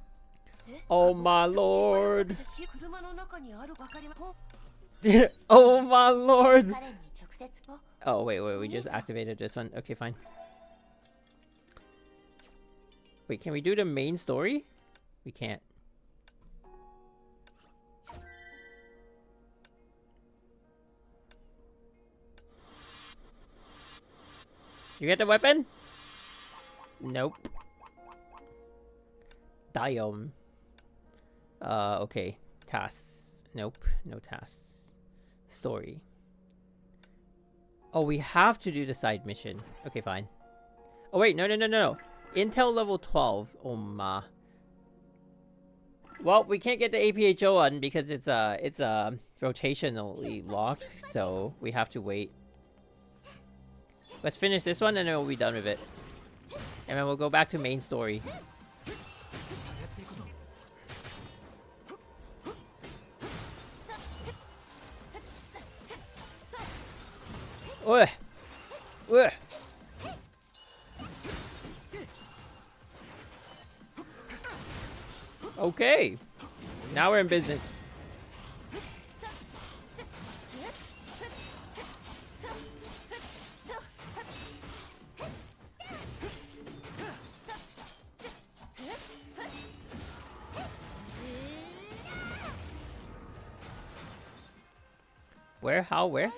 Oh my lord. 車の中にあるばかり。Oh my lord. Oh wait, we just activated this one. Okay, fine. Wait, can we do the main story? We can't. You get the weapon? Nope. Diome. Okay. Tasks. Nope. No tasks. Story. Oh, we have to do the side mission. Okay, fine. Oh wait, no. Intel level 12. Oh ma. Well, we can't get the APHO one because it's rotationally locked, so we have to wait. Let's finish this one and then we'll be done with it. And then we'll go back to main story. Ugh. Ugh. Okay. Now we're in business. Where? How? Where?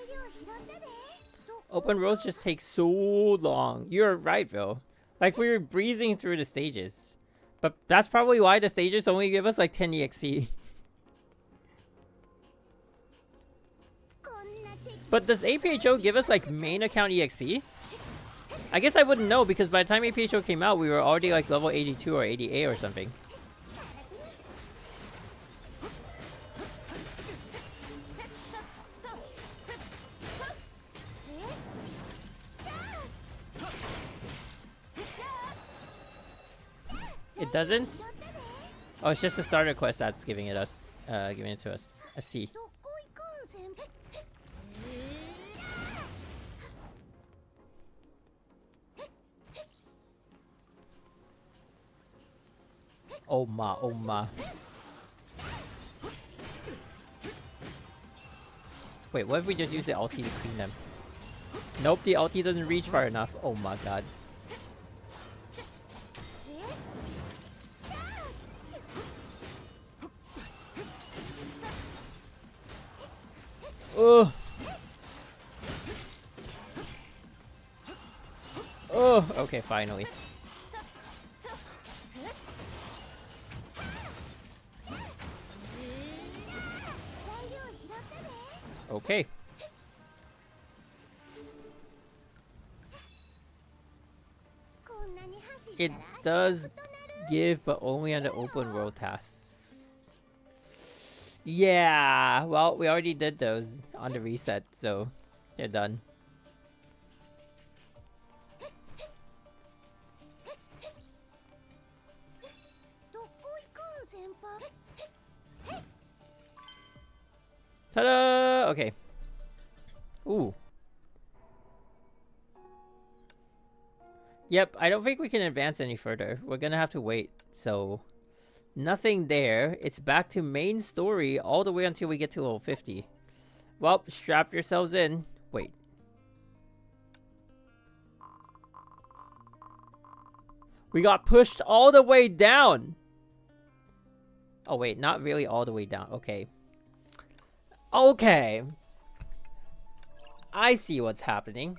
Open roads just take so long. You're right, Bill. Like, we were breezing through the stages. But that's probably why the stages only give us like 10 EXP. But does APHO give us like main account EXP? I guess I wouldn't know because by the time APHO came out, we were already like level 82 or 88 or something. It doesn't? Oh, it's just the starter quest that's giving it us, giving it to us. I see. Oh ma, oh ma. Wait, what if we just use the ulti to clean them? Nope, the ulti doesn't reach far enough. Oh my god. Oh. Oh, okay, finally. Okay. It does give, but only on the open world tasks. Yeah, well, we already did those on the reset, so they're done. Ta-da! Okay. Ooh. Yep, I don't think we can advance any further. We're gonna have to wait, so... Nothing there. It's back to main story all the way until we get to level 50. Well, strap yourselves in. Wait. We got pushed all the way down. Oh, wait. Not really all the way down. Okay. Okay. I see what's happening.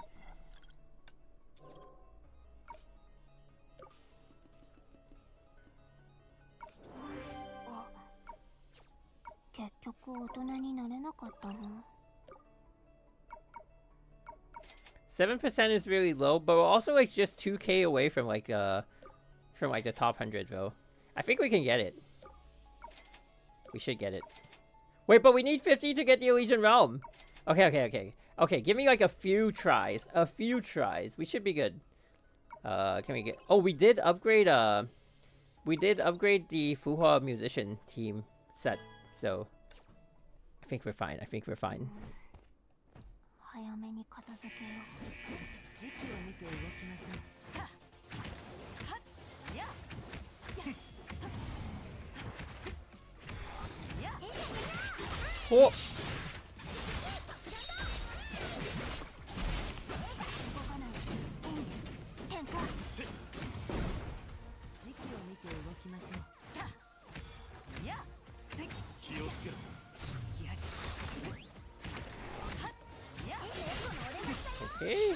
%7 is really low, but we're also like just 2k away from like the top 100 though. I think we can get it. We should get it. Wait, but we need 50 to get the Elysian Realm. Okay, give me like a few tries. A few tries. We should be good. Can we get... Oh, we did upgrade the Fuhua musician team set, so I think we're fine. I think we're fine. Oh. Okay.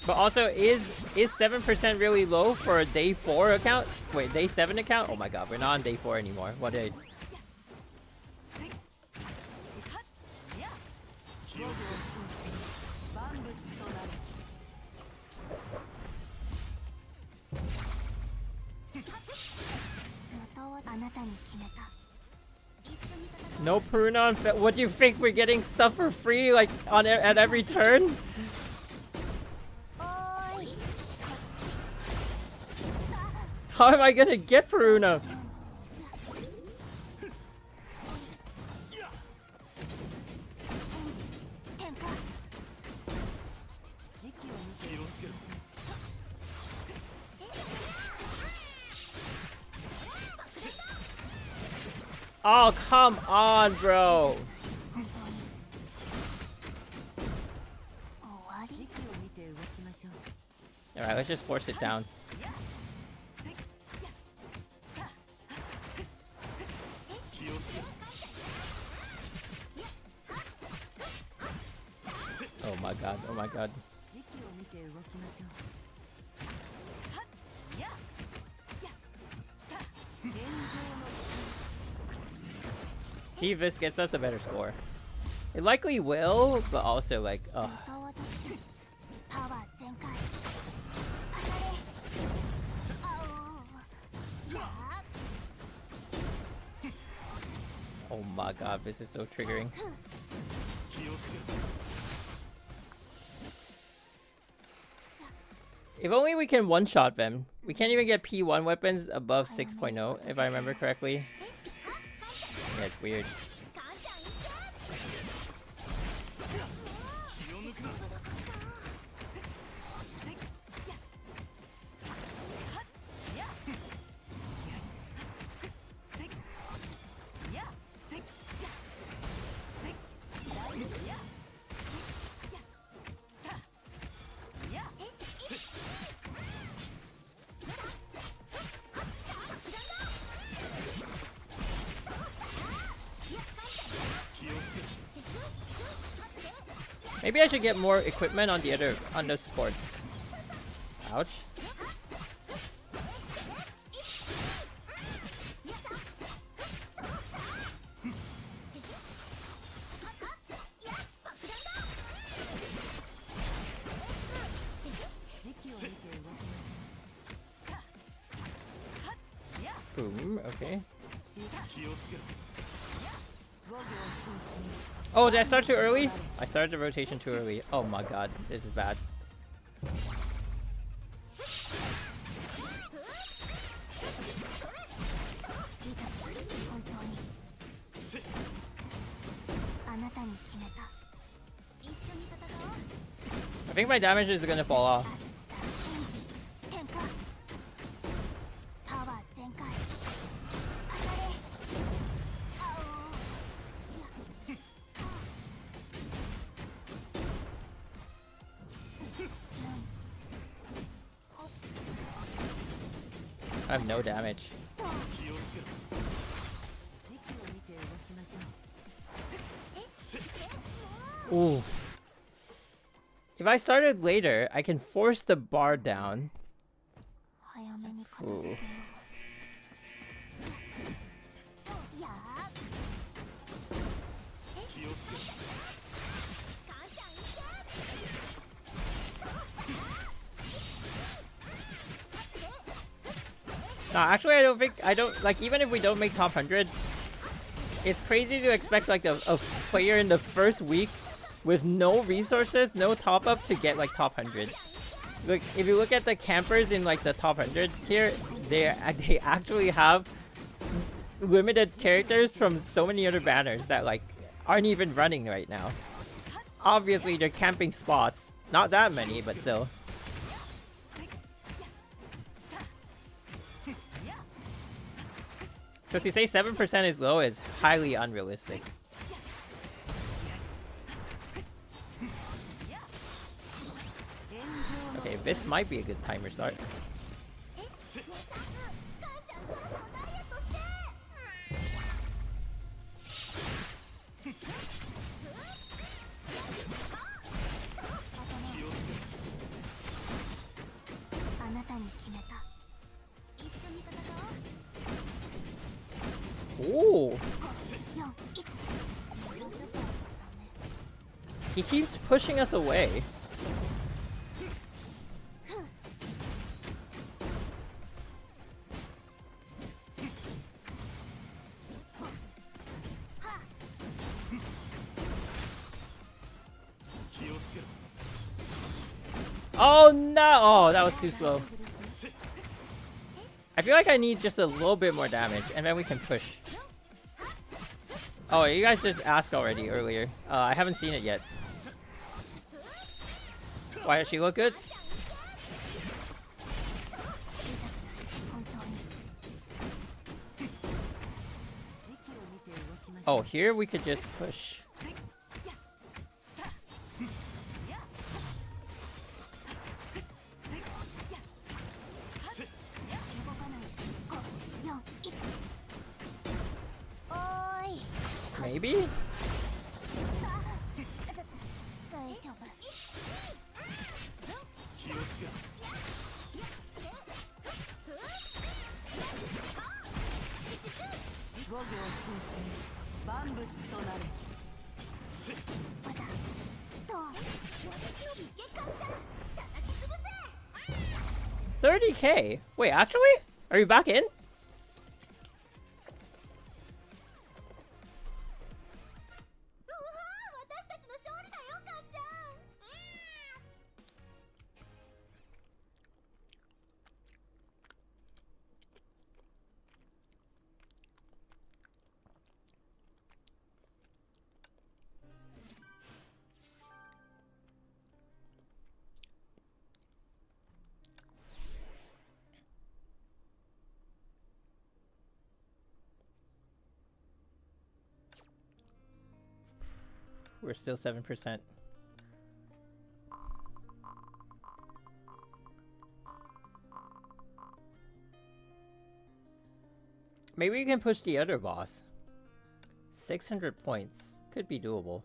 But also, is 7% really low for a day 4 account? Wait, day 7 account? Oh my god, we're not on day 4 anymore. What day? No Puruna on what do you think? We're getting stuff for free like at every turn? How am I gonna get Puruna? Oh, come on, bro. Alright, let's just force it down. Oh my god, oh my god. See if this gets us a better score. It likely will, but also like, ugh. Oh my god, this is so triggering. If only we can one-shot them. We can't even get P1 weapons above 6.0, if I remember correctly. Yeah, it's weird. Maybe I should get more equipment on the supports. Ouch. Boom, okay. Oh, did I start too early? I started the rotation too early. Oh my god, this is bad. I think my damage is gonna fall off. I have no damage. Ooh. If I started later, I can force the bar down. Ooh. No, actually, I don't, like, even if we don't make top 100, it's crazy to expect, like, a player in the first week with no resources, no top up to get, like, top 100. Look, if you look at the campers in, like, the top 100 here, they actually have limited characters from so many other banners that, like, aren't even running right now. Obviously, they're camping spots. Not that many, but still. So to say 7% is low is highly unrealistic. Okay, this might be a good timer start. Ooh. He keeps pushing us away. Oh no! Oh, that was too slow. I feel like I need just a little bit more damage, and then we can push. Oh, you guys just asked already earlier. I haven't seen it yet. Why does she look good? Oh, here we could just push. Maybe? $30K? Wait, actually? Are you back in? We're still 7%. Maybe we can push the other boss. 600 points. Could be doable.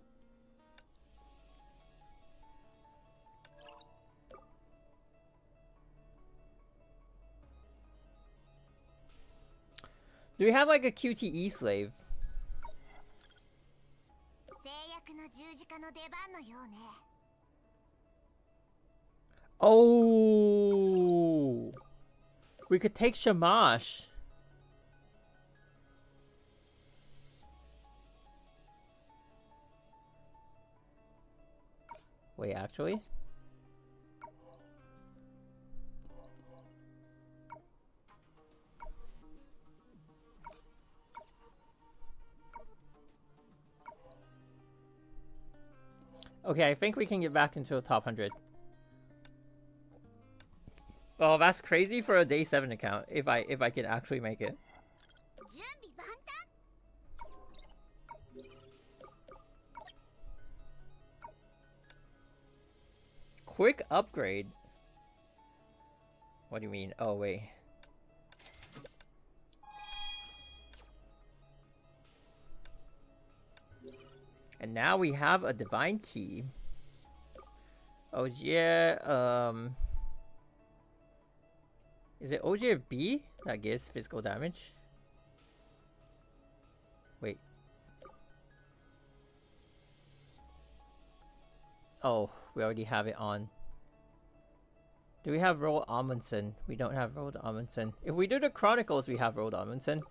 Do we have like a QTE slave? Oh, we could take Shamash. Wait, actually? Okay, I think we can get back into the top 100. Oh, that's crazy for a day 7 account. If I can actually make it. Quick upgrade. What do you mean? Oh wait. And now we have a divine key. Ogier, is it Ogier B that gives physical damage? Wait. Oh, we already have it on. Do we have Roald Amundsen? We don't have Roald Amundsen. If we do the Chronicles, we have Roald Amundsen.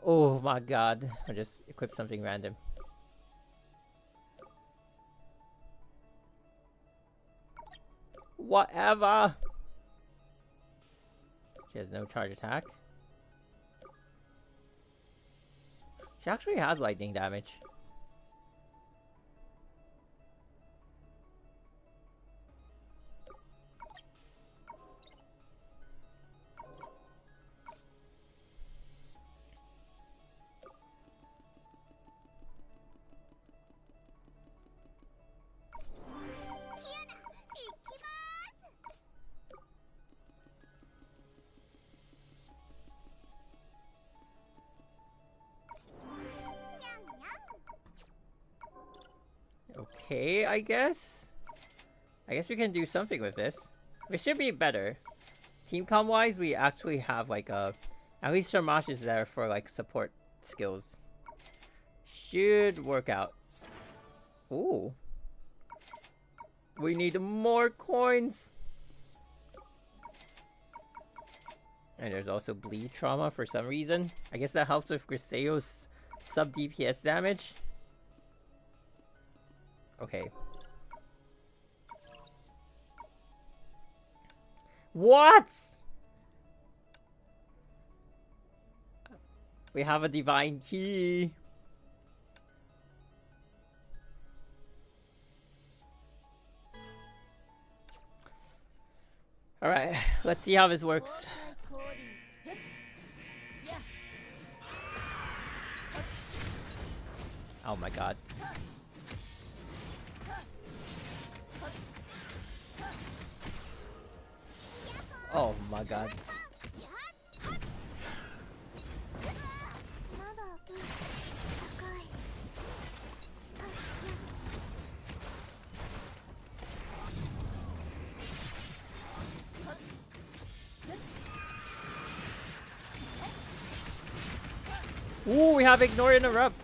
Oh my god. I just equipped something random. Whatever. She has no charge attack. She actually has lightning damage. Okay, I guess we can do something with this. It should be better. Team com wise, we actually have like a, at least Shamash is there for like support skills. Should work out. Ooh. We need more coins. And there's also bleed trauma for some reason. I guess that helps with Griseo's sub DPS damage. Okay. What? We have a divine key. All right, let's see how this works. Oh my god. Oh my god. Ooh, we have ignore interrupt.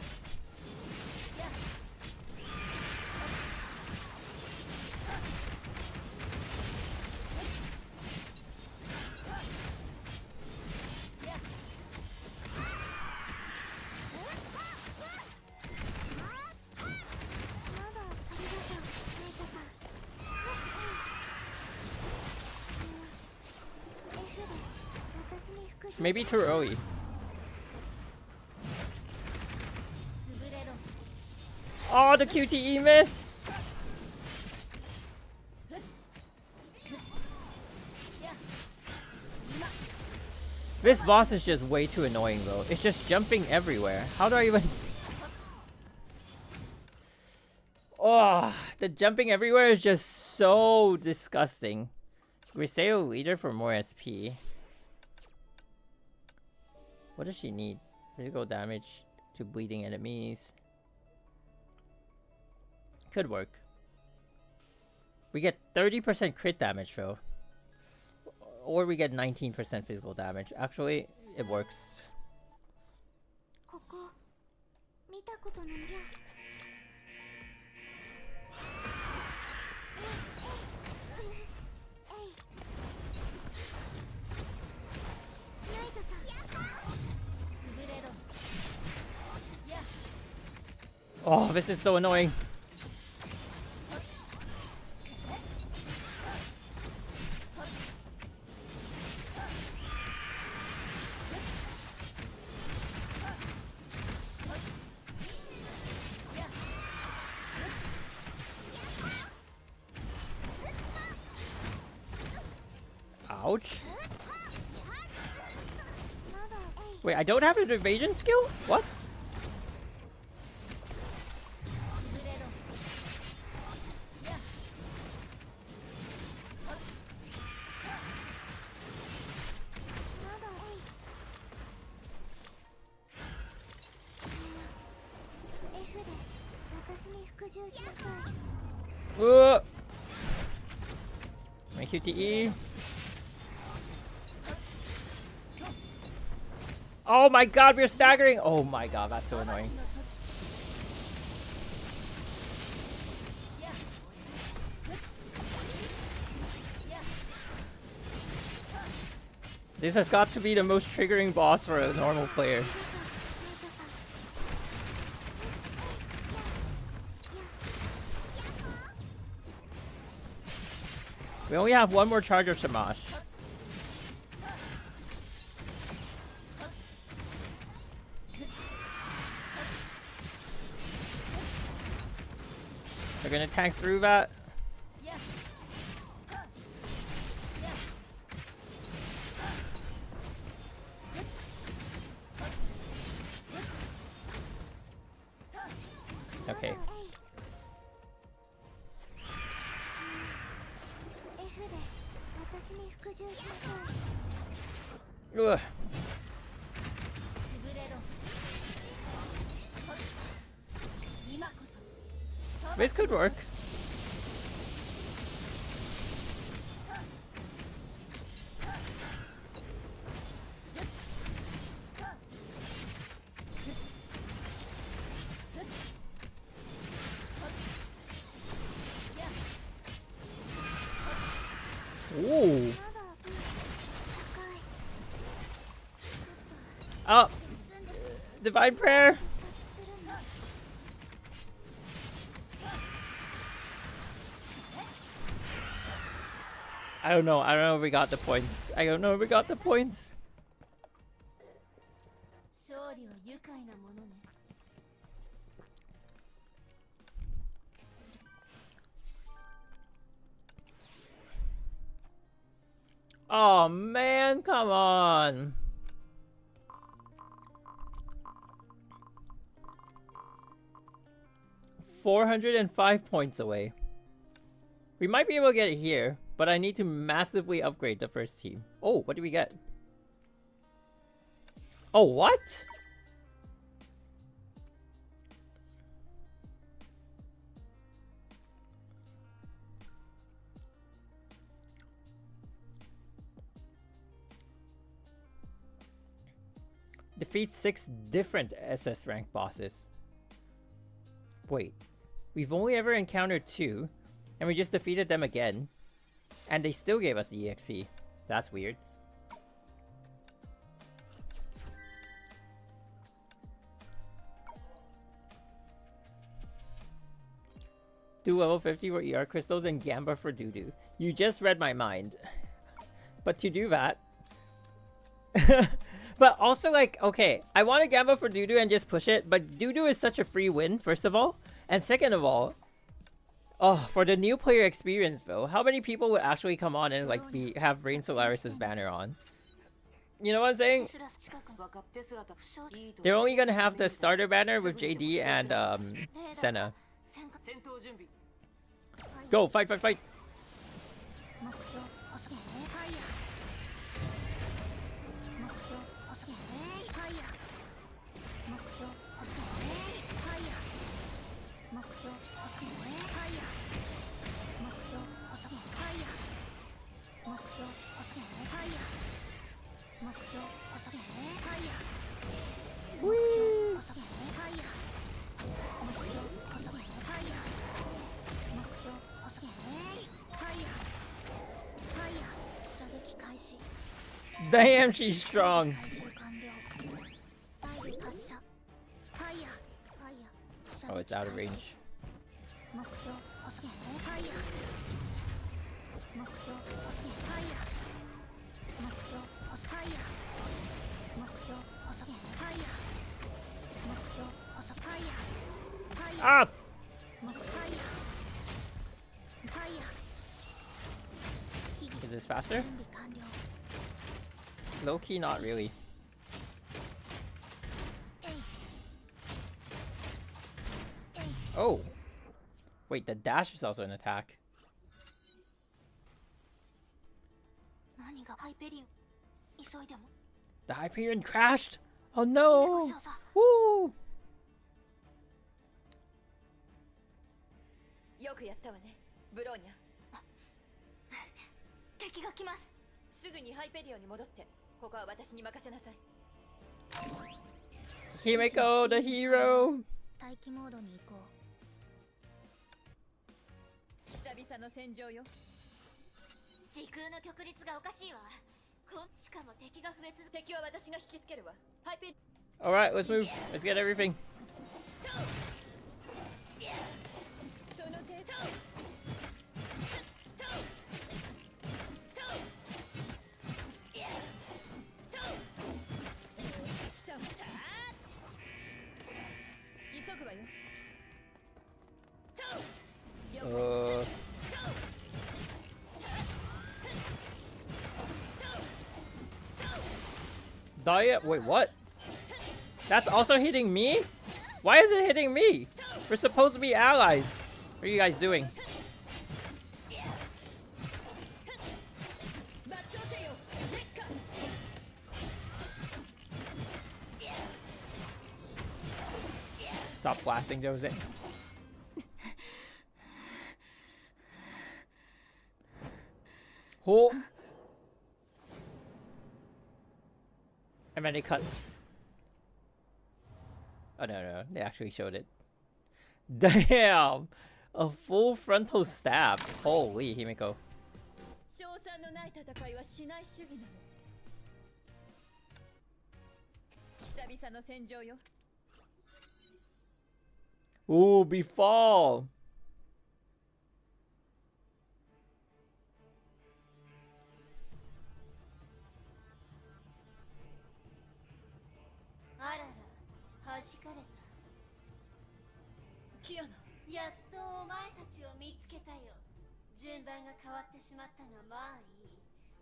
Maybe too early. Oh, the QTE missed! This boss is just way too annoying though. It's just jumping everywhere. How do I even... Oh, the jumping everywhere is just so disgusting. Griseo leader for more SP. What does she need? Physical damage to bleeding enemies. Could work. We get 30% crit damage though. Or we get 19% physical damage. Actually, it works. Oh, this is so annoying. Ouch. Wait, I don't have an evasion skill? What? My QTE. Oh my god, we're staggering! Oh my god, that's so annoying. This has got to be the most triggering boss for a normal player. We only have one more charge of Shamash. They're gonna tank through that. Okay. Ugh. This could work. Ooh. Oh, Divine Prayer. I don't know. I don't know if we got the points. I don't know if we got the points. Oh man, come on. $405 points away. We might be able to get it here, but I need to massively upgrade the first team. Oh, what do we get? Oh, what? Defeat 6 different SS rank bosses. Wait, we've only ever encountered 2, and we just defeated them again, and they still gave us the EXP. That's weird. Do level 50 for ER crystals and Gamba for doo-doo. You just read my mind. But to do that... But also, like, okay, I want to Gamba for doo-doo and just push it, but doo-doo is such a free win, first of all. And second of all, oh, for the new player experience, though, how many people would actually come on and, like, have Rain Solaris' banner on? You know what I'm saying? They're only gonna have the starter banner with JD and, Senna. Go, fight, fight, fight! Damn, she's strong. Oh, it's out of range. Up! Is this faster? Low key, not really. Oh! Wait, the dash is also an attack. The Hyperion crashed! Oh no! Woo! よくやったわね、ブローニャ。敵が来ます。すぐにハイペディオに戻って、ここは私に任せなさい。Himeko, the hero. 待機モードに行こう。久々の戦場よ。時空の曲率がおかしいわ。しかも敵が増え続け。敵は私が引きつけるわ。ハイペ。 Alright, let's move. Let's get everything. その手。急ぐわよ。Diet? Wait, what? That's also hitting me? Why is it hitting me? We're supposed to be allies. What are you guys doing? Stop blasting, Jose. Oh. And then they cut. Oh no, they actually showed it. Damn! A full frontal stab. Holy, Himeko. Ooh, befall! あらら、弾かれた。キアナ。やっとお前たちを見つけたよ。順番が変わってしまったがまあいい。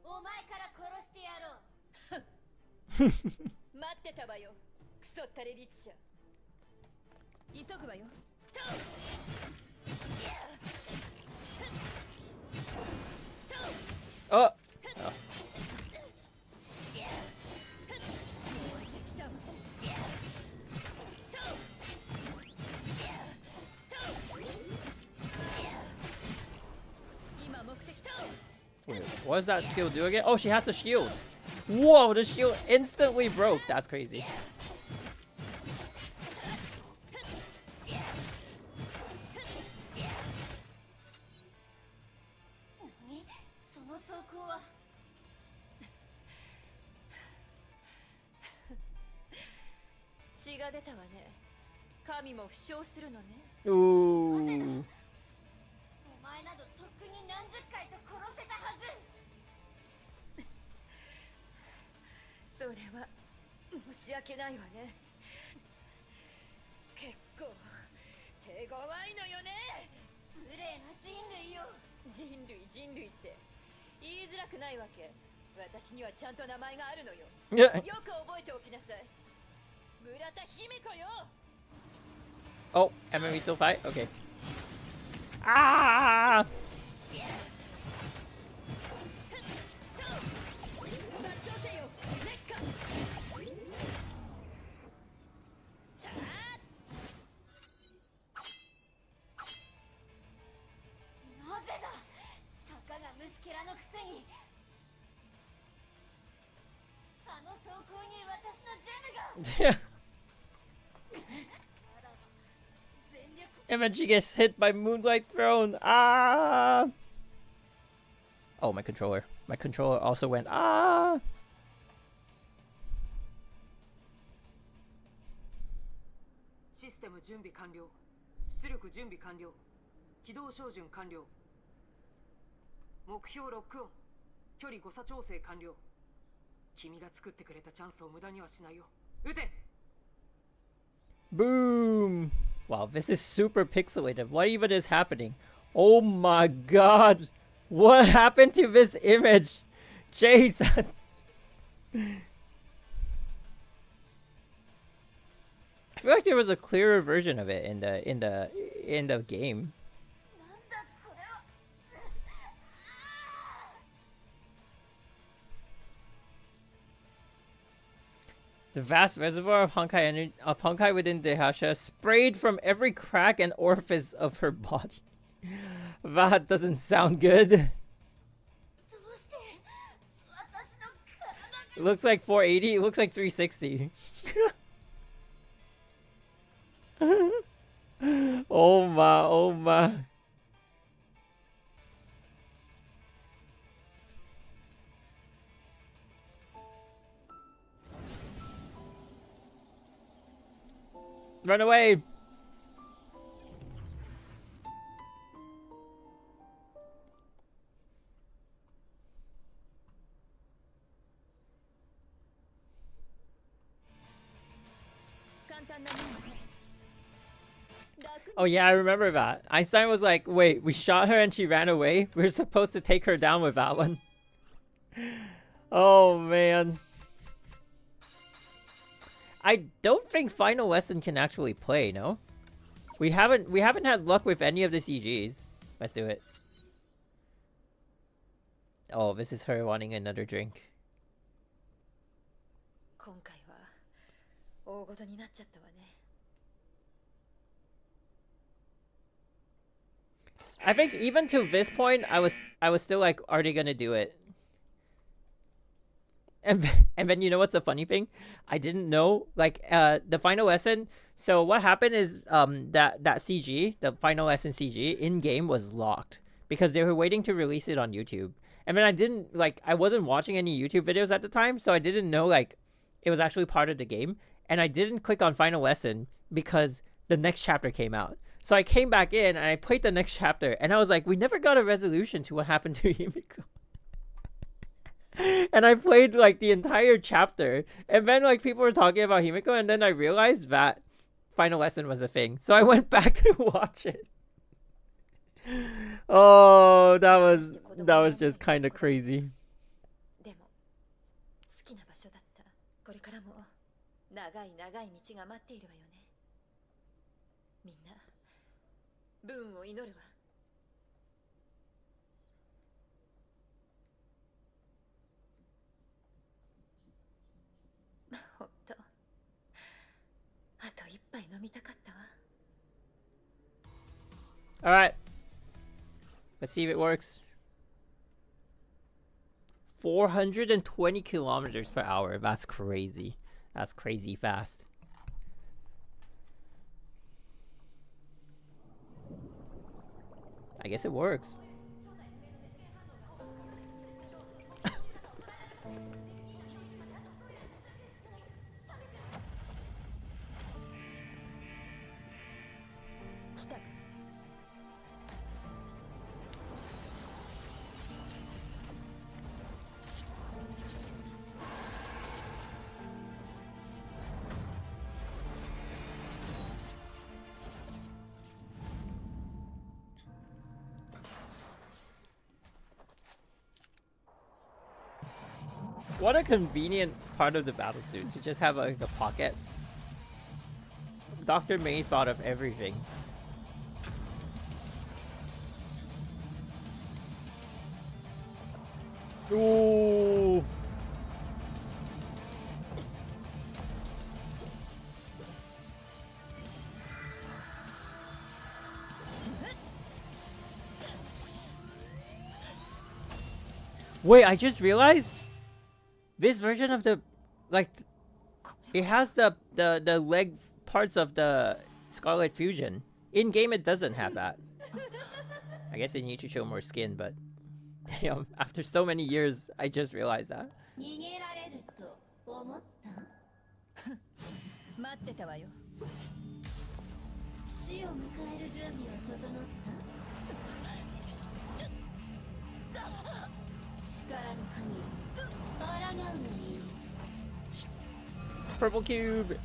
お前から殺してやろう。待ってたわよ。クソったれ律者。急ぐわよ。Oh! Wait, what does that skill do again? Oh, she has a shield. Whoa, the shield instantly broke. That's crazy. Ooh. お前などとっくに何十回と殺せたはず。それは申し訳ないわね。結構手強いのよね。無礼な人類よ。人類って言いづらくないわけ。私にはちゃんと名前があるのよ。Yeah. よく覚えておきなさい。村田姫子よ。 Oh, and then we still fight? Okay. Ah! Yeah. And then she gets hit by Moonlight Throne. Ah! Oh, my controller. My controller also went ah! System 準備完了。出力準備完了。起動照準完了。目標ロックオン。距離誤差調整完了。君が作ってくれたチャンスを無駄にはしないよ。撃て! Boom! Wow, this is super pixelated. What even is happening? Oh my god! What happened to this image? Jesus! I feel like there was a clearer version of it in the game. The vast reservoir of Honkai within Dehasha sprayed from every crack and orifice of her body. That doesn't sound good. It looks like 480. It looks like 360. Oh my, oh my. Run away. Oh yeah, I remember that. Einstein was like, wait, we shot her and she ran away? We were supposed to take her down with that one. Oh man. I don't think Final Lesson can actually play, no? We haven't had luck with any of the CGs. Let's do it. Oh, this is her wanting another drink. I think even to this point, I was still like, are they gonna do it? And then you know what's the funny thing? I didn't know like the Final Lesson. So what happened is that CG, the Final Lesson CG in game was locked because they were waiting to release it on YouTube. And then I wasn't watching any YouTube videos at the time, so I didn't know like it was actually part of the game. And I didn't click on Final Lesson because the next chapter came out. So I came back in and I played the next chapter and I was like, we never got a resolution to what happened to Himiko. And I played like the entire chapter and then like people were talking about Himiko and then I realized that Final Lesson was a thing. So I went back to watch it. Oh, that was just kind of crazy. All right. Let's see if it works. 420 kilometers per hour. That's crazy. That's crazy fast. I guess it works. What a convenient part of the battlesuit to just have a pocket. Dr. May thought of everything. Ooh. Wait, I just realized this version of the, like, it has the leg parts of the Scarlet Fusion. In game, it doesn't have that. I guess they need to show more skin, but damn, after so many years, I just realized that. Purple cube.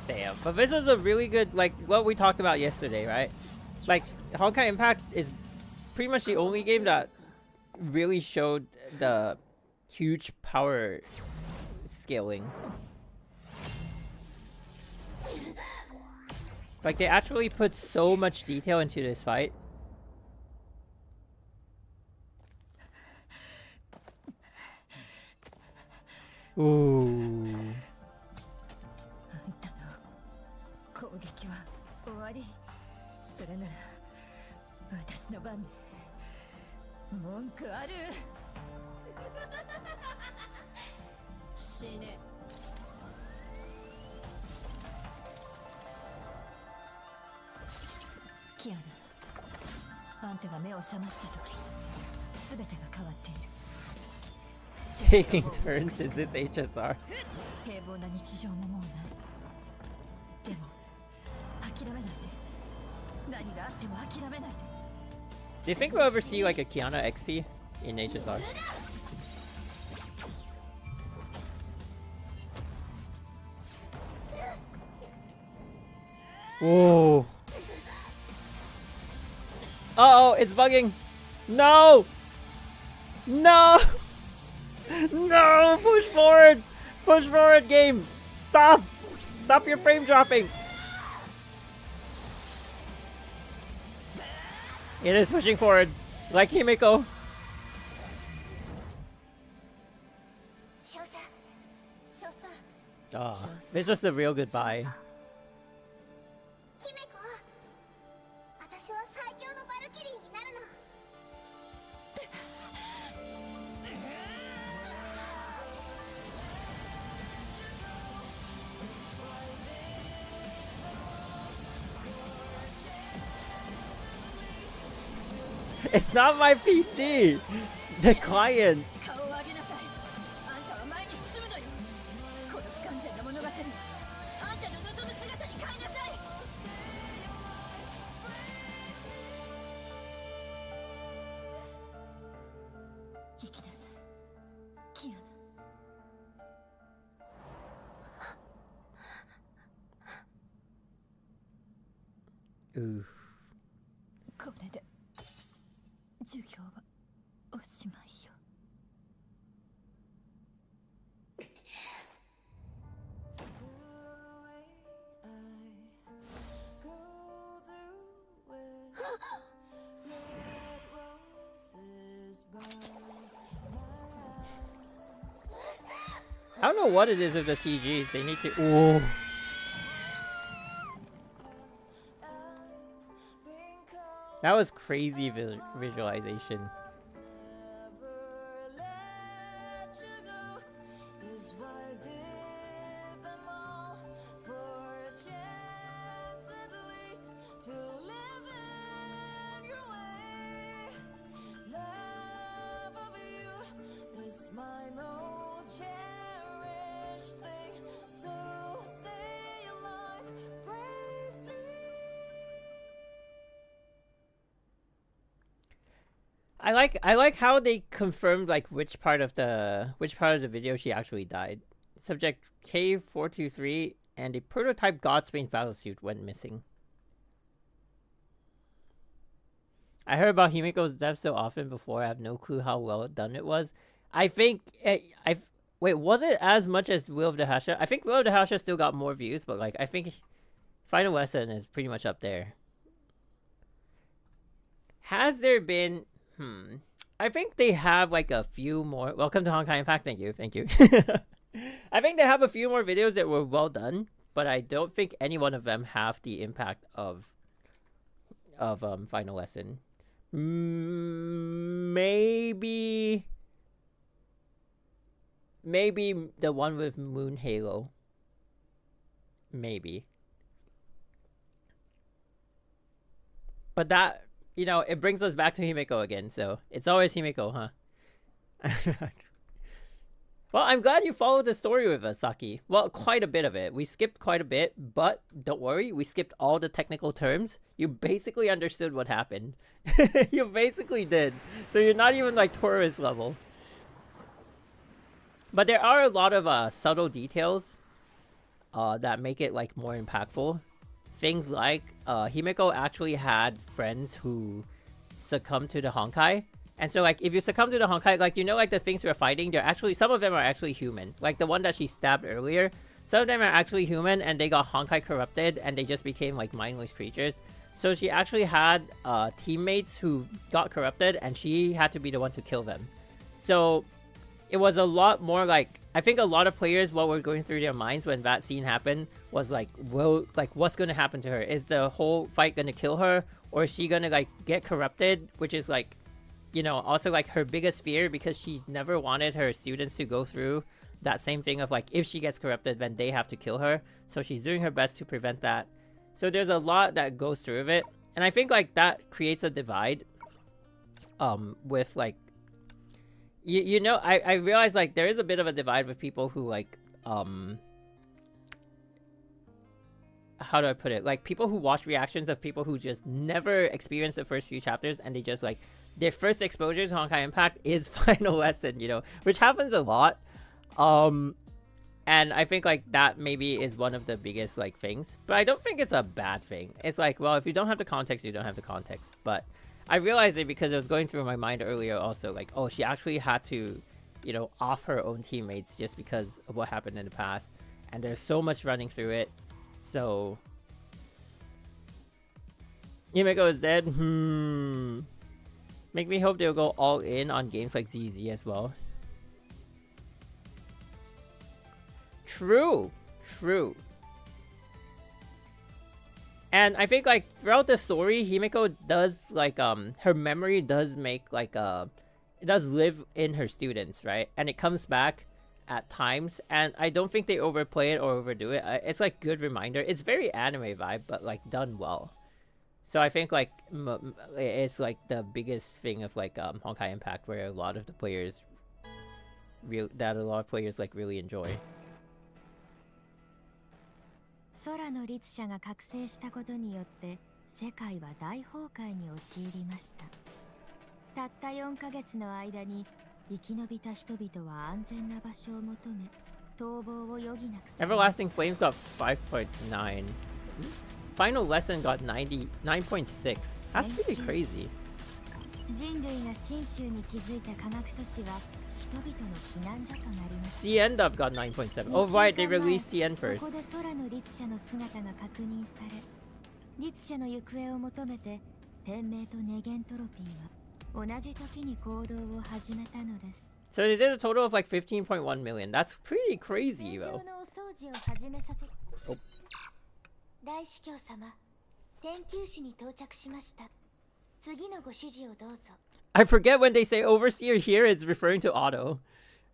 Damn, but this was a really good, like, what we talked about yesterday, right? Like, Honkai Impact is pretty much the only game that really showed the huge power scaling. Like, they actually put so much detail into this fight. Ooh. あんたの攻撃は終わり。それなら私の番で文句ある。死ね。キアナ、あんたが目を覚ました時、すべてが変わっている。 Taking turns? Is this HSR? 平凡な日常ももうない。でも諦めないで。何があっても諦めないで。 Do you think we'll ever see like a Kiana XP in HSR? Whoa. Uh-oh, it's bugging. No! No! No! Push forward! Push forward, game! Stop! Stop your frame dropping! It is pushing forward, like Himiko. Oh, this was the real goodbye. 姫子、私は最強のバルキリーになるの。 It's not my PC! The client! 顔を上げなさい。あんたは前に進むのよ。この不完全な物語をあんたの望む姿に変えなさい。生きなさい、キアナ。 Ooh. これで授業はおしまいよ。 I don't know what it is with the CGs. They need to. Ooh. That was crazy visualization. I like how they confirmed like which part of the video she actually died. Subject K423 and a prototype Godspain battlesuit went missing. I heard about Himiko's death so often before. I have no clue how well done it was. I think wait, was it as much as Will of the Hasha? I think Will of the Hasha still got more views, but like I think Final Lesson is pretty much up there. Has there been I think they have like a few more. Welcome to Honkai Impact. Thank you. I think they have a few more videos that were well done, but I don't think any one of them have the impact of Final Lesson. Maybe the one with Moon Halo. Maybe. But that, you know, it brings us back to Himiko again, so it's always Himiko, huh? Well, I'm glad you followed the story with us, Saki. Well, quite a bit of it. We skipped quite a bit, but don't worry, we skipped all the technical terms. You basically understood what happened. You basically did. So you're not even like tourist level. But there are a lot of subtle details that make it like more impactful. Things like Himiko actually had friends who succumbed to the Honkai. And so like if you succumb to the Honkai, like you know like the things we're fighting, they're actually, some of them are actually human. Like the one that she stabbed earlier, some of them are actually human and they got Honkai corrupted and they just became like mindless creatures. So she actually had teammates who got corrupted and she had to be the one to kill them. So it was a lot more like, I think a lot of players, what were going through their minds when that scene happened was like, what's gonna happen to her? Is the whole fight gonna kill her, or is she gonna like get corrupted? Which is like, you know, also like her biggest fear, because she never wanted her students to go through that same thing of like, if she gets corrupted, then they have to kill her. So she's doing her best to prevent that. So there's a lot that goes through it, and I think like that creates a divide. With like, you know, I realize like there is a bit of a divide with people who like, how do I put it? Like people who watch reactions of people who just never experienced the first few chapters, and they just like, their first exposure to Honkai Impact is Final Lesson, you know, which happens a lot. And I think like that maybe is one of the biggest like things, but I don't think it's a bad thing. It's like, well, if you don't have the context, you don't have the context. But I realized it because it was going through my mind earlier also, like, oh, she actually had to, you know, off her own teammates just because of what happened in the past. And there's so much running through it. So Himeko is dead. Make me hope they'll go all in on games like ZZ as well. True. And I think like throughout the story, Himeko does like her memory does make like it does live in her students, right? And it comes back at times, and I don't think they overplay it or overdo it. It's like good reminder. It's very anime vibe, but like done well. So I think like it's like the biggest thing of like Honkai Impact, where a lot of the players like really enjoy. 空の律者が覚醒したことによって世界は大崩壊に陥りました。たった4ヶ月の間に生き延びた人々は安全な場所を求め逃亡を余儀なくされました。 Everlasting Flames got 5.9. Final Lesson got 99.6. That's pretty crazy. 人類が真宗に築いた科学都市は人々の避難所となりました。 CN Dub got 9.7. Oh right, they released CN first. ここで空の律者の姿が確認され、律者の行方を求めて天命とネゲントロピーは同じ時に行動を始めたのです。 So they did a total of like 15.1 million. That's pretty crazy, 戦 though. 場のお掃除を始めさせ。Oh. 大司教様、天球師に到着しました。次のご指示をどうぞ。 I forget when they say overseer here, it's referring to Otto.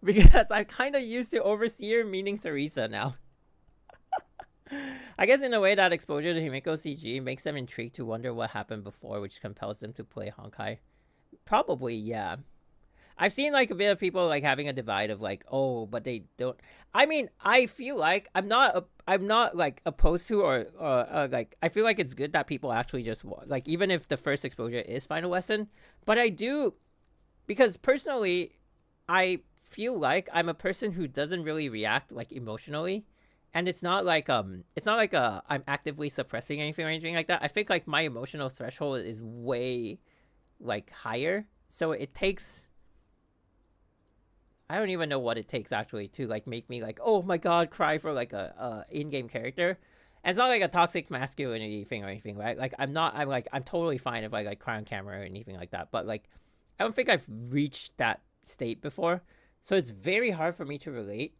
Because I'm kind of used to overseer meaning Teresa now. I guess in a way that exposure to Himeko CG makes them intrigued to wonder what happened before, which compels them to play Honkai. Probably, yeah. I've seen like a bit of people like having a divide of like, oh, but they don't. I mean, I feel like I'm not like opposed to or like I feel like it's good that people actually just like, even if the first exposure is Final Lesson, but I do, because personally, I feel like I'm a person who doesn't really react like emotionally, and it's not like I'm actively suppressing anything or anything like that. I think like my emotional threshold is way like higher, so it takes. I don't even know what it takes actually to like make me like, oh my god, cry for like a in-game character. And it's not like a toxic masculinity thing or anything, right? Like I'm totally fine if I like cry on camera or anything like that. But like I don't think I've reached that state before. So it's very hard for me to relate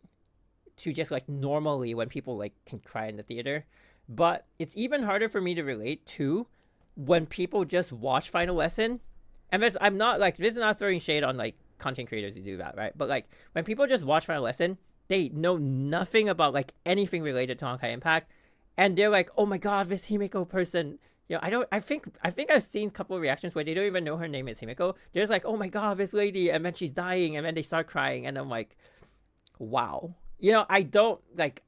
to just like normally when people like can cry in the theater. But it's even harder for me to relate to when people just watch Final Lesson. And I'm not like, this is not throwing shade on like content creators who do that, right? But like when people just watch Final Lesson, they know nothing about like anything related to Honkai Impact, and they're like, oh my god, this Himeko person, you know, I think I've seen a couple of reactions where they don't even know her name is Himeko. They're just like, oh my god, this lady, and then she's dying, and then they start crying, and I'm like, wow, you know, I don't like,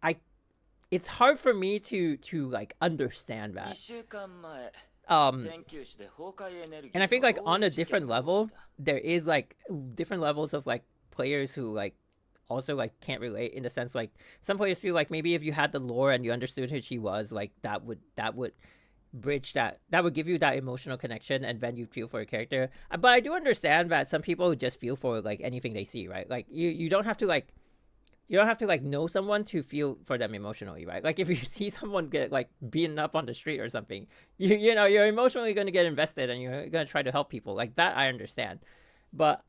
it's hard for me to like understand that. And I think like on a different level, there is like different levels of like players who like also like can't relate, in the sense like some players feel like maybe if you had the lore and you understood who she was, like that would bridge that would give you that emotional connection, and then you feel for a character. But I do understand that some people just feel for like anything they see, right? Like you don't have to like, you don't have to like know someone to feel for them emotionally, right? Like if you see someone get like beaten up on the street or something, you know, you're emotionally going to get invested and you're going to try to help people. Like that I understand. But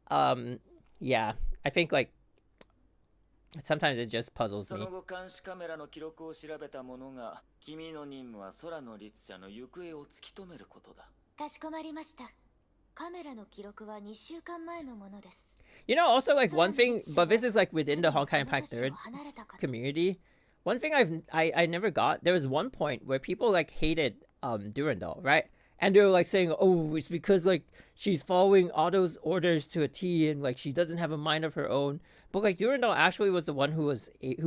yeah, I think like Sometimes it just puzzles そ me. の後監視カメラの記録を調べた者が、君の任務は空の律者の行方を突き止めることだ。かしこまりました。カメラの記録は2週間前のものです。You know, also like one thing, but this is like within the Honkai Impact 3rd community. One thing I never got, there was one point where people like hated Durandal, right? And they were like saying, oh, it's because like she's following Otto's orders to a T and like she doesn't have a mind of her own. But like Durandal actually was the one who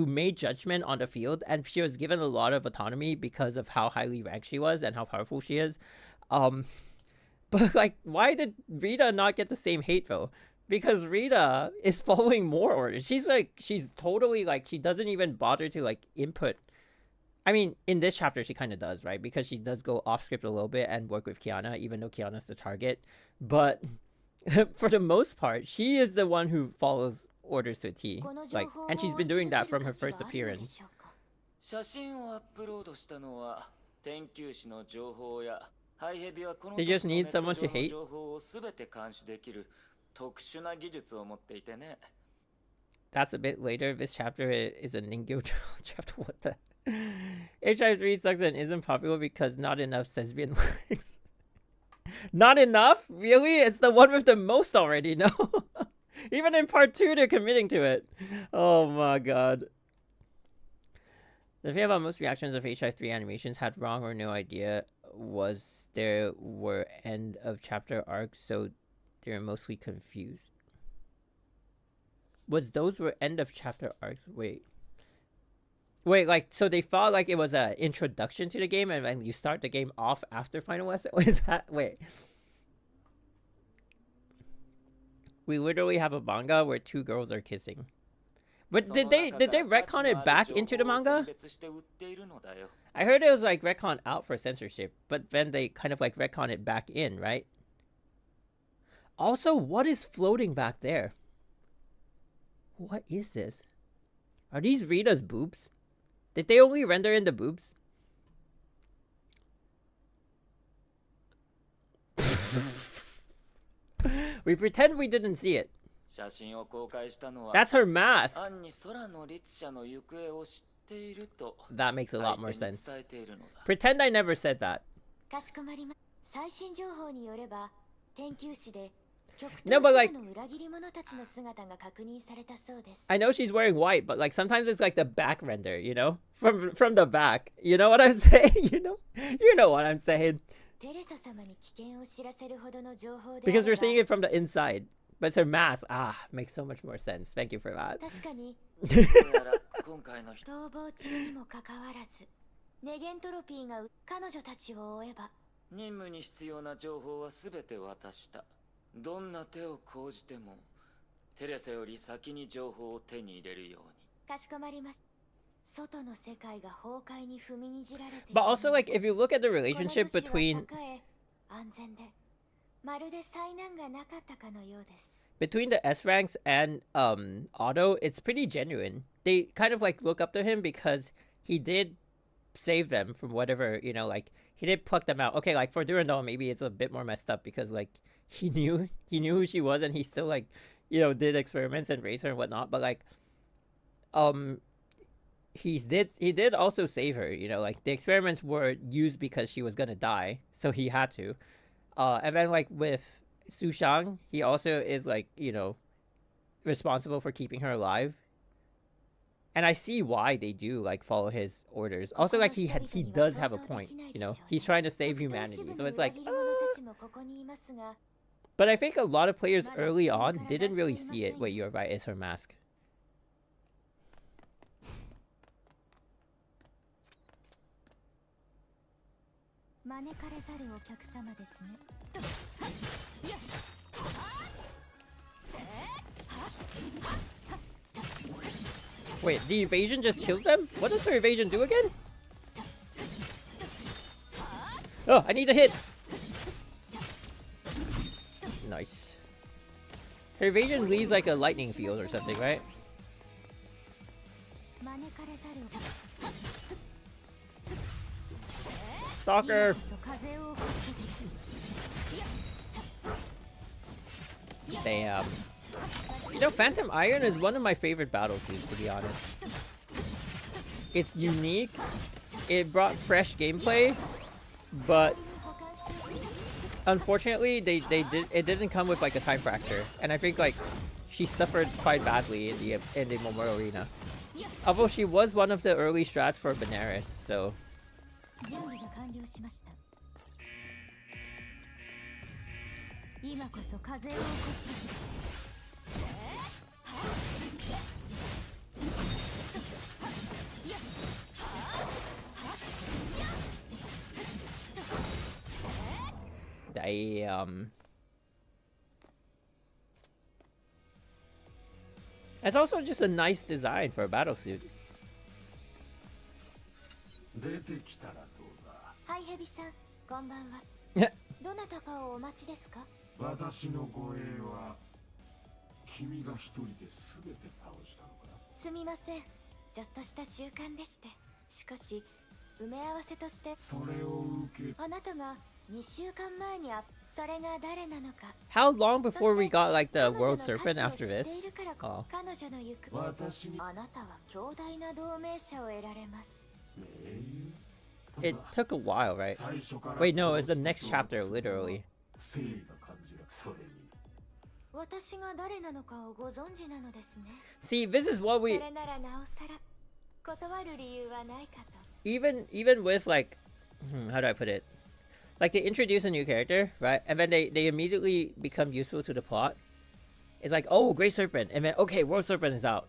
made judgment on the field, and she was given a lot of autonomy because of how highly ranked she was and how powerful she is. But like, why did Rita not get the same hate though? Because Rita is following more orders. She's totally like, she doesn't even bother to like input. I mean, in this chapter, she kind of does, right? Because she does go off script a little bit and work with Kiana, even though Kiana's the target. But for the most part, she is the one who follows orders to a T. Like, and she's been doing that from her first appearance. 写真をアップロードしたのは、天球師の情報や、ハイヘビはこの They just need someone to hate. 情報をすべて監視できる特殊な技術を持っていてね。That's a bit later. This chapter is a Ningyo chapter. What the? HI3 sucks and isn't popular because not enough Sesbian likes. Not enough? Really? It's the one with the most already, no? Even in part 2, they're committing to it. Oh my god. The thing about most reactions of HI3 animations had wrong or no idea was there were end of chapter arcs, so they were mostly confused. Those were end of chapter arcs? Wait, like, so they thought like it was an introduction to the game and then you start the game off after Final Lesson? What is that? Wait. We literally have a manga where 2 girls are kissing. But did they retcon it back into the manga? I heard it was like retcon out for censorship, but then they kind of like retcon it back in, right? Also, what is floating back there? What is this? Are these Rita's boobs? Did they only render in the boobs? We pretend we didn't see it. That's her mask. That makes a lot more sense. Pretend I never said that. No, but like, I know she's wearing white, but like sometimes it's like the back render, you know, from the back. You know what I'm saying? You know what I'm saying. Because we're seeing it from the inside, but it's her mask. Ah, makes so much more sense. Thank you for that. どんな手を講じてもテレサより先に情報を手に入れるように。かしこまりました。外の世界が崩壊に踏みにじられて。But also, like, if you look at the relationship between the S ranks and Otto, it's pretty genuine. They kind of like look up to him because he did save them from whatever, you know, like he did pluck them out. Okay, like for Durandal, maybe it's a bit more messed up because like he knew who she was and he still like, you know, did experiments and raised her and whatnot. But like, he did also save her. You know, like the experiments were used because she was gonna die, so he had to. And then like with Su Shang, he also is like, you know, responsible for keeping her alive. And I see why they do like follow his orders. Also, like he does have a point, you know. He's trying to save humanity, so it's like. But I think a lot of players early on didn't really see it. Wait, you're right. It's her mask. Wait, the evasion just killed them? What does her evasion do again? Oh, I need the hits! Nice. Her evasion leaves like a lightning field or something, right? Stalker! Damn. You know, Phantom Iron is one of my favorite battle suits, to be honest. It's unique. It brought fresh gameplay, but unfortunately, it didn't come with like a time fracture, and I think like she suffered quite badly in the Memorial Arena. Although she was one of the early strats for Benares, so. Damn. It's also just a nice design for a battlesuit. Hi, Hebi-san. こんばんは。どなたかをお待ちですか？私の護衛は君が一人で全て倒したのか？すみません。ちょっとした習慣でして。しかし埋め合わせとしてそれを受けあなたが2週間前にそれが誰なのか。How long before we got like the World Serpent after this? Oh. 彼女の行く。あなたは強大な同盟者を得られます。It took a while, right? Wait, no, it's the next chapter, literally. 私が誰なのかをご存知なのですね。See, this is what we. それならなおさら断る理由はないかと。Even with like, how do I put it? Like they introduce a new character, right? And then they immediately become useful to the plot. It's like, oh, Great Serpent, and then okay, World Serpent is out.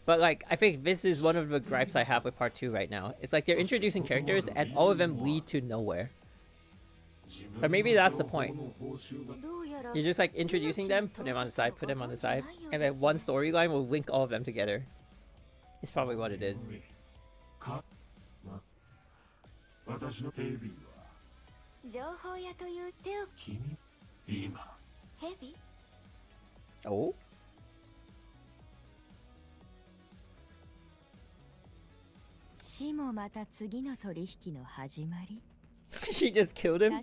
But like, I think this is one of the gripes I have with part 2 right now. It's like they're introducing characters and all of them lead to nowhere. But maybe that's the point. You're just like introducing them, put them on the side, put them on the side, and then one storyline will link all of them together. It's probably what it is. Oh? She just killed him?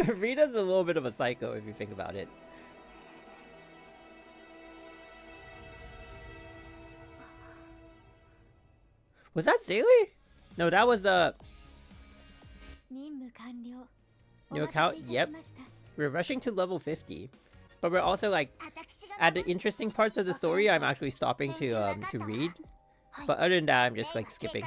Rita's a little bit of a psycho if you think about it. Was that Zaylee? No, that was the new account. Yep. We're rushing to level 50. But we're also like at the interesting parts of the story I'm actually stopping to read. But other than that I'm just like skipping.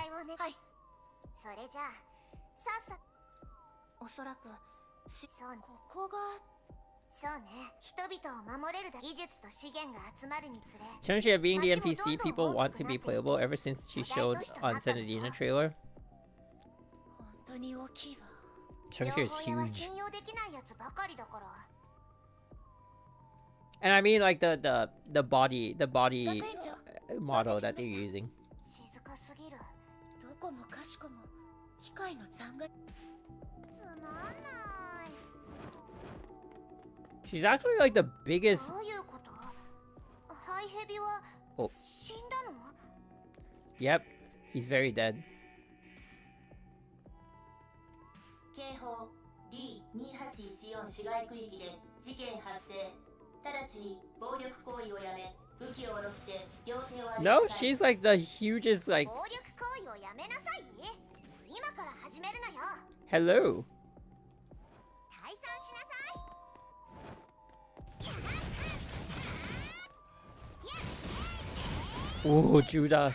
Chunxia being the NPC people want to be playable ever since she showed on Senadina trailer. Chunxia is huge. And I mean like the body model that they're using. She's actually like the biggest. Oh. Yep, he's very dead. No, she's like the hugest like. Hello. Oh, Judah.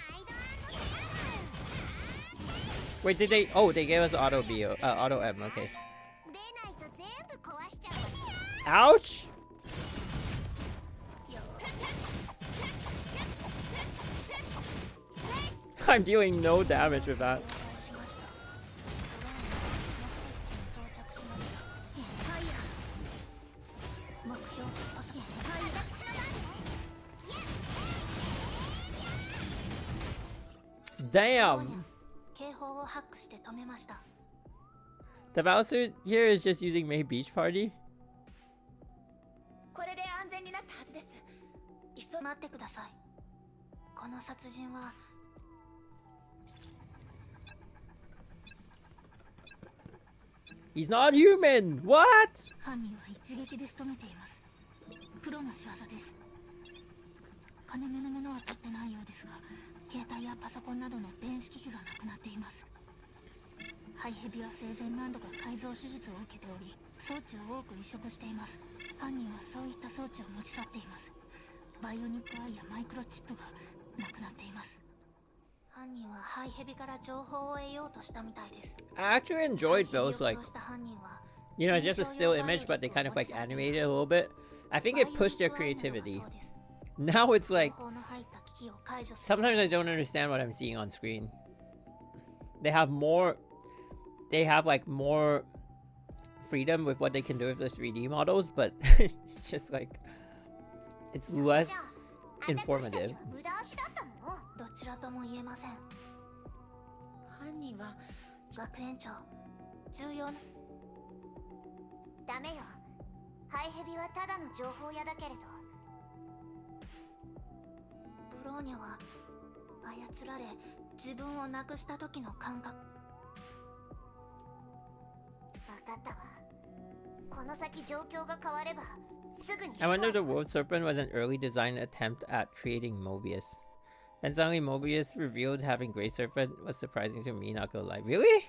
Wait, did they? Oh, they gave us auto B, auto M. Okay. Ouch! I'm dealing no damage with that. Damn! The battlesuit here is just using May Beach Party. He's not human! What? 犯人は一撃で仕留めています。プロの仕業です。金目のものは取ってないようですが、携帯やパソコンなどの電子機器がなくなっています。ハイヘビは生前何度か改造手術を受けており、装置を多く移植しています。犯人はそういった装置を持ち去っています。バイオニックアイやマイクロチップがなくなっています。犯人はハイヘビから情報を得ようとしたみたいです。I actually enjoyed those, like, you know, just a still image, but they kind of like animated a little bit. I think it pushed their creativity. Now it's like, sometimes I don't understand what I'm seeing on screen. They have like more freedom with what they can do with the 3D models, but it's just like, it's less informative. どちらとも言えません。犯人は学園長、重要な。ダメよ。ハイヘビはただの情報屋だけれど。ブローニャは操られ、自分をなくした時の感覚。分かったわ。この先状況が変われば、すぐに。I wonder if the World Serpent was an early design attempt at creating Mobius. And suddenly Mobius revealed having Grey Serpent was surprising to me, not gonna lie. Really?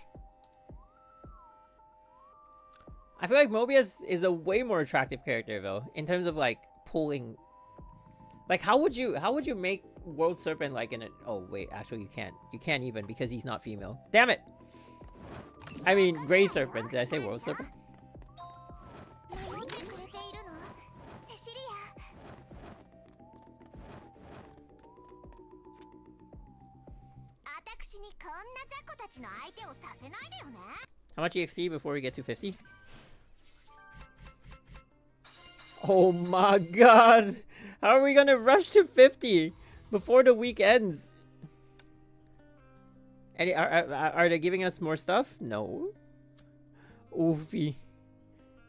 I feel like Mobius is a way more attractive character though, in terms of like pulling. Like how would you make World Serpent like in a oh wait, actually you can't. You can't even because he's not female. Damn it! I mean Grey Serpent, did I say World Serpent? How much EXP before we get to 50? Oh my god! How are we gonna rush to 50 before the week ends? And are they giving us more stuff? No. Oofy.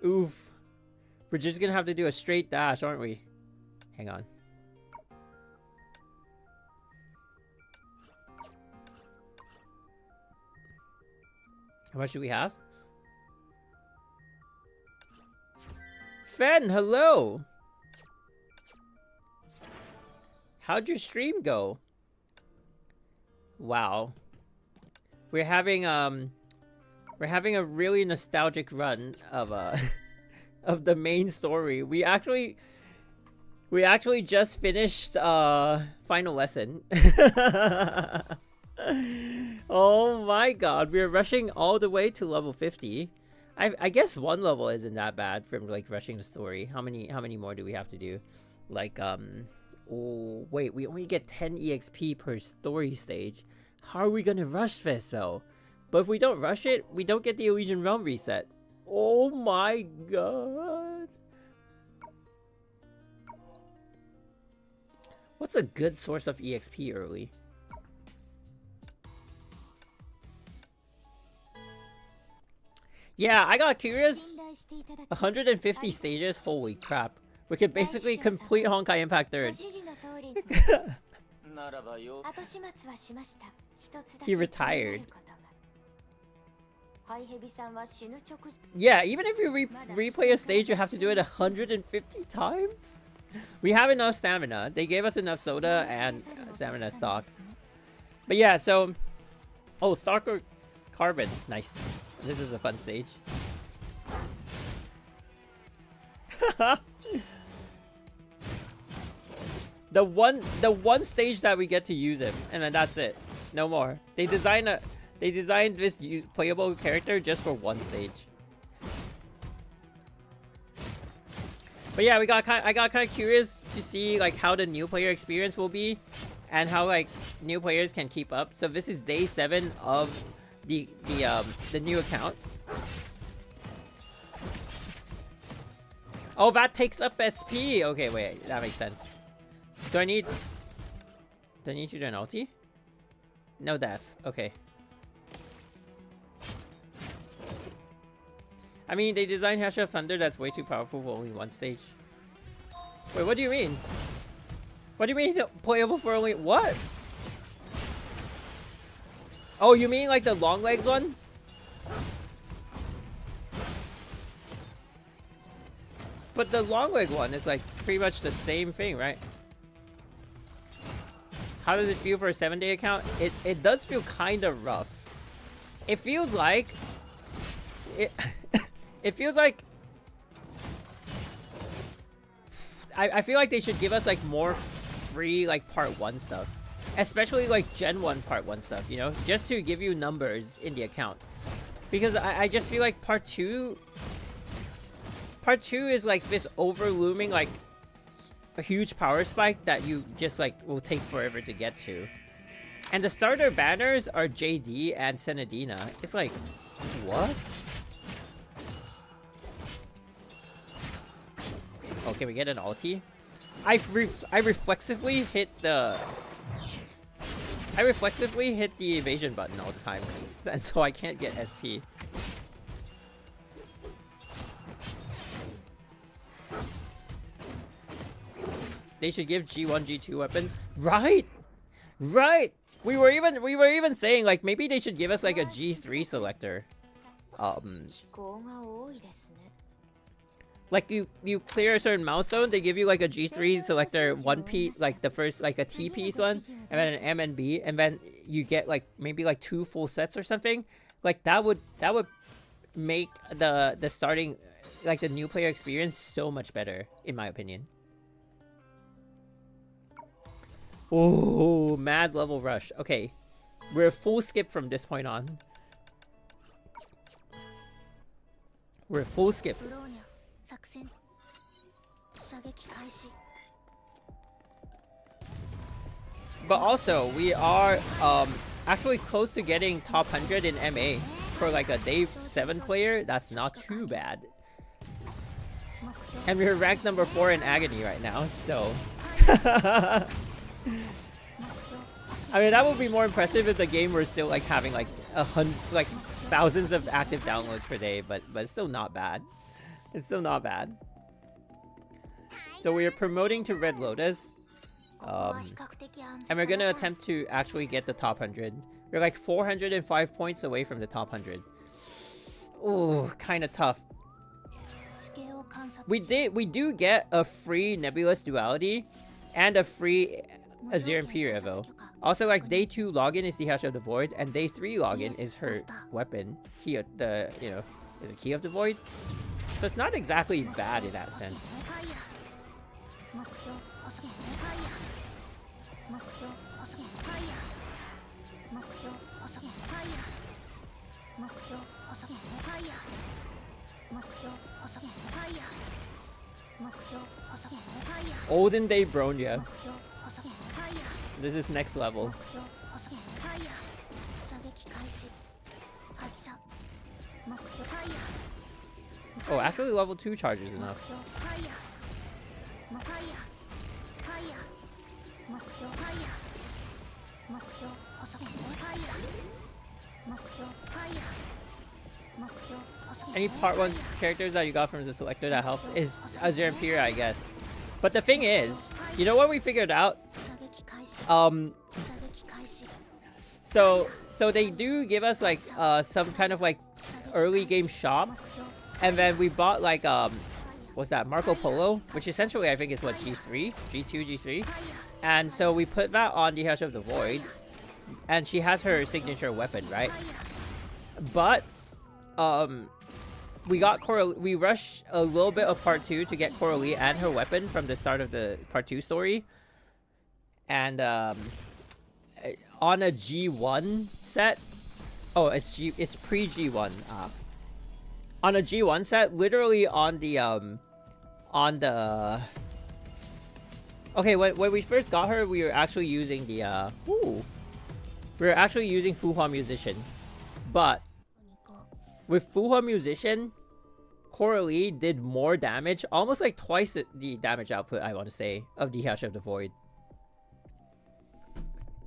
Oof. We're just gonna have to do a straight dash, aren't we? Hang on. How much do we have? Fen, hello! How'd your stream go? Wow. We're having a really nostalgic run of of the main story. We actually just finished final lesson. Oh my god, we're rushing all the way to level 50. I guess one level isn't that bad from like rushing the story. How many more do we have to do? Like oh wait, we only get 10 EXP per story stage. How are we gonna rush this though? But if we don't rush it, we don't get the Elysian Realm reset. Oh my god. What's a good source of EXP early? Yeah, I got curious. 150 stages? Holy crap. We could basically complete Honkai Impact 3rd. He retired. Yeah, even if you replay a stage, you have to do it 150 times? We have enough stamina. They gave us enough soda and stamina stock. But yeah, so... Oh, Stalker Carbon. Nice. This is a fun stage. The one stage that we get to use him, and then that's it. No more. They designed this playable character just for one stage. But yeah, I got kind of curious to see like how the new player experience will be, and how like new players can keep up. So this is day 7 of the new account. Oh, that takes up SP. Okay, wait, that makes sense. Do I need to do an ulti? No death. Okay. I mean, they designed Hash of Thunder that's way too powerful for only one stage. Wait, what do you mean? What do you mean playable for only what? Oh, you mean like the long legs one? But the long leg one is like pretty much the same thing, right? How does it feel for a 7-day account? It does feel kind of rough. It feels like it feels like I feel like they should give us like more free like part 1 stuff, especially like Gen 1 part 1 stuff, you know, just to give you numbers in the account, because I just feel like part 2 is like this overlooming like a huge power spike that you just like will take forever to get to. And the starter banners are JD and Senadina. It's like, what? Oh, can we get an ulti? I reflexively hit the evasion button all the time, and so I can't get SP. They should give G1, G2 weapons. Right! Right! We were even saying like maybe they should give us like a G3 selector. Like you clear a certain milestone, they give you like a G3 selector 1 piece, like the first like a T piece one, and then an M and B, and then you get like maybe like 2 full sets or something. Like that would make the starting like the new player experience so much better, in my opinion. Oh, mad level rush. Okay, we're full skip from this point on. We're full skip. But also, we are actually close to getting top 100 in MA for like a day 7 player. That's not too bad. And we're ranked number 4 in Agony right now, so I mean, that would be more impressive if the game were still like having like thousands of active downloads per day, but it's still not bad. It's still not bad. So we are promoting to Red Lotus, and we're gonna attempt to actually get the top 100. We're like 405 points away from the top 100. Ooh, kind of tough. We do get a free Nebulous Duality and a free Azure Empyrea though. Also, like day 2 login is the Hash of the Void, and day 3 login is her weapon. Key of the, you know, is it Key of the Void? So it's not exactly bad in that sense. Olden Day Bronya. This is next level. Oh, actually level 2 charges enough. Any part 1 characters that you got from the selector that helped is Azure Empyrea, I guess. But the thing is, you know what we figured out? So they do give us like some kind of like early game shop, and then we bought like what's that, Marco Polo, which essentially I think is what, G3, G2, G3, and so we put that on the Hash of the Void, and she has her signature weapon, right? But we got Coralie. We rushed a little bit of part 2 to get Coralie and her weapon from the start of the part 2 story. And on a G1 set, oh, it's pre G1. On a G1 set, literally on the okay, when we first got her, we were actually using the we were actually using Fuhua Musician, but with Fuhua Musician, Coralie did more damage, almost like twice the damage output, I want to say, of the Hash of the Void.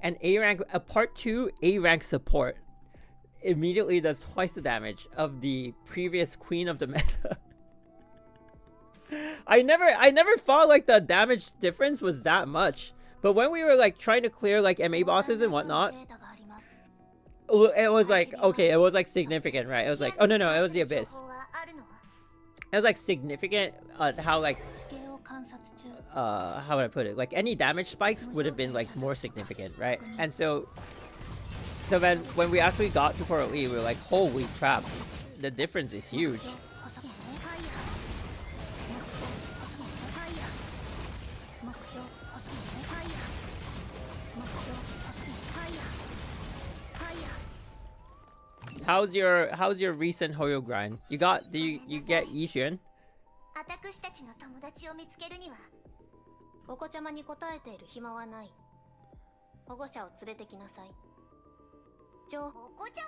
And A rank, a part 2 A rank support immediately does twice the damage of the previous Queen of the Meta. I never thought like the damage difference was that much, but when we were like trying to clear like MA bosses and whatnot, it was like, okay, it was like significant, right? It was like, oh no, it was the Abyss. it was like significant how like how would I put it, like any damage spikes would have been like more significant, right? And so then when we actually got to Coralie, we were like, holy crap, the difference is huge. How's your recent Hoyo grind? You got, do you get Yishin? 私たちの友達を見つけるにはお子ちゃまに答えている暇はない。保護者を連れてきなさい。お子ちゃ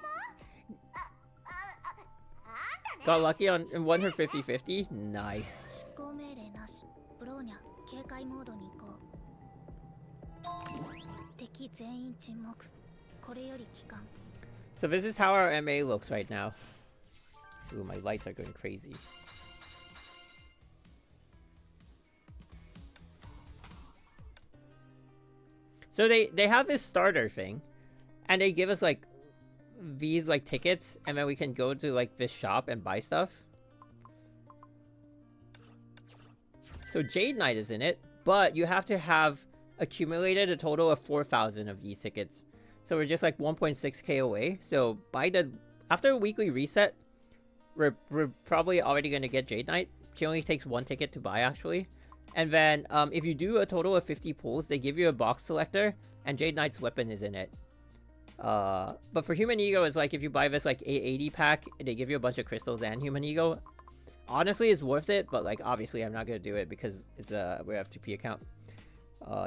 ま？ Got lucky on and won her 50-50. Nice. 執行命令なし。ブローニャ、警戒モードに行こう。敵全員沈黙。これより帰還。 So this is how our MA looks right now. Ooh, my lights are going crazy. So they have this starter thing, and they give us like these like tickets, and then we can go to like this shop and buy stuff. So Jade Knight is in it, but you have to have accumulated a total of 4,000 of these tickets. So we're just like 1.6k away. So by the after a weekly reset, we're probably already gonna get Jade Knight. She only takes one ticket to buy actually. And then if you do a total of 50 pulls, they give you a box selector, and Jade Knight's weapon is in it. But for Human Ego, it's like if you buy this like 880 pack, they give you a bunch of crystals and Human Ego. Honestly, it's worth it, but like obviously I'm not gonna do it because it's a we have 2P account.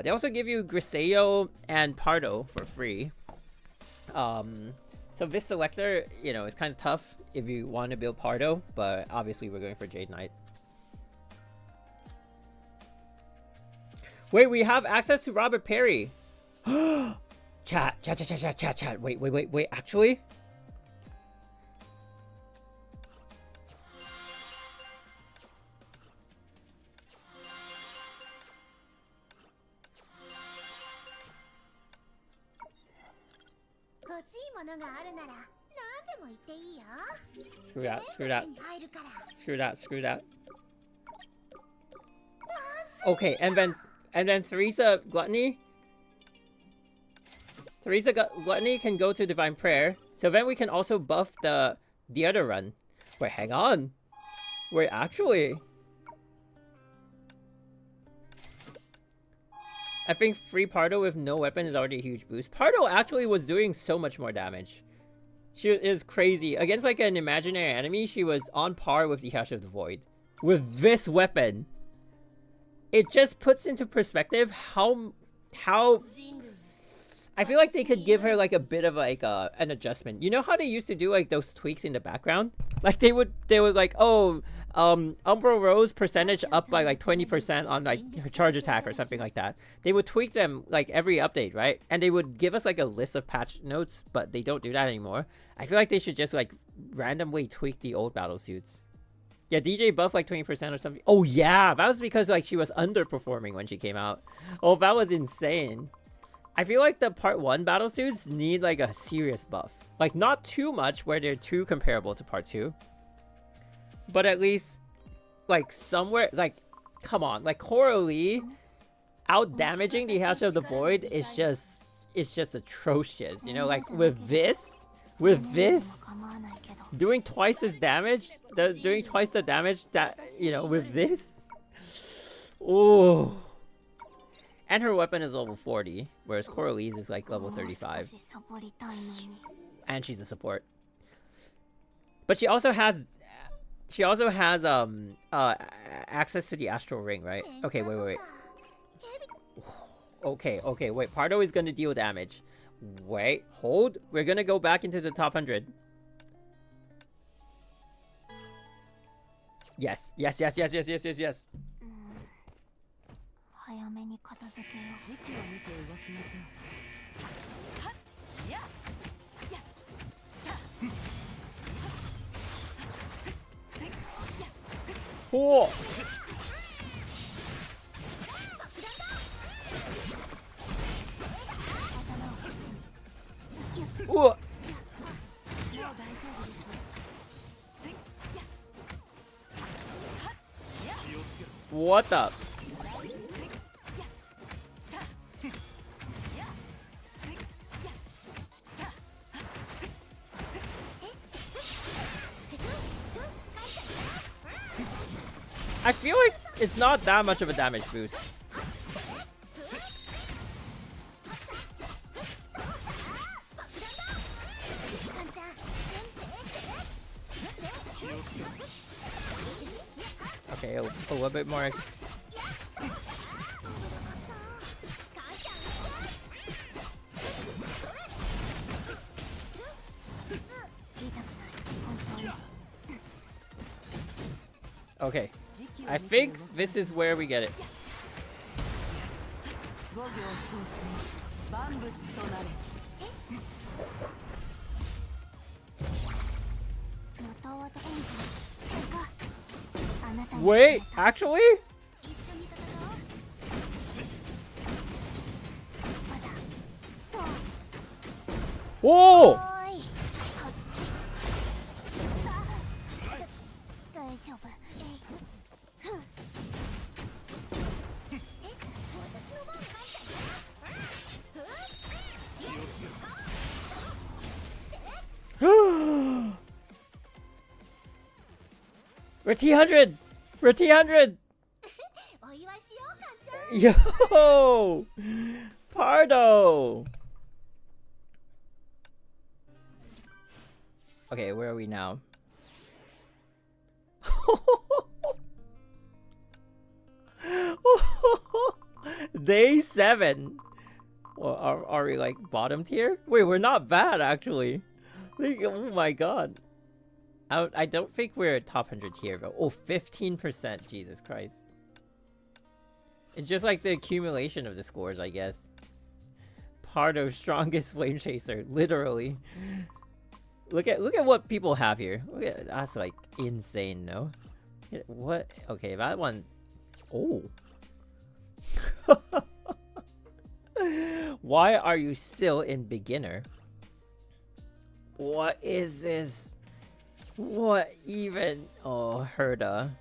They also give you Griseo and Pardo for free. So this selector, you know, is kind of tough if you want to build Pardo, but obviously we're going for Jade Knight. Wait, we have access to Robert Perry. Chat. Wait, actually? Screw that. Okay, and then Theresa Gluttony can go to Divine Prayer. So then we can also buff the other run. Wait, hang on. Wait, actually. I think free Pardo with no weapon is already a huge boost. Pardo actually was doing so much more damage. She is crazy. Against like an imaginary enemy, she was on par with the Hash of the Void. With this weapon. It just puts into perspective how I feel like they could give her like a bit of like an adjustment. You know how they used to do like those tweaks in the background? Like they would like, oh, Umbral Rose percentage up by like 20% on like her charge attack or something like that. They would tweak them like every update, right? And they would give us like a list of patch notes, but they don't do that anymore. I feel like they should just like randomly tweak the old battle suits. Yeah, DJ buff like 20% or something. Oh yeah, that was because like she was underperforming when she came out. Oh, that was insane. I feel like the part 1 battle suits need like a serious buff. Like not too much where they're too comparable to part 2. But at least like somewhere, like come on, like Coralie out damaging the Hash of the Void is just atrocious, you know, like with this doing twice as damage, doing twice the damage that, you know, with this. Oh. And her weapon is level 40, whereas Coralie's is like level 35. And she's a support. But she also has access to the Astral Ring, right? Okay, wait. Okay, wait. Pardo is gonna deal damage. Wait, hold. We're gonna go back into the top 100. Yes. Cool. Ooh. What the? I feel like it's not that much of a damage boost. Okay, a little bit more. Okay, I think this is where we get it. Wait, actually? Whoa! We're T100! We're T100! Yo! Pardo! Okay, where are we now? Day 7! Well, are we like bottom tier? Wait, we're not bad actually. Like, oh my god. I don't think we're top 100 tier, but oh, 15%. Jesus Christ. It's just like the accumulation of the scores, I guess. Pardo's strongest flame chaser, literally. Look at what people have here. Look at that's like insane, no? What? Okay, that one. Oh. Why are you still in beginner? What is this? What even? Oh, Herda.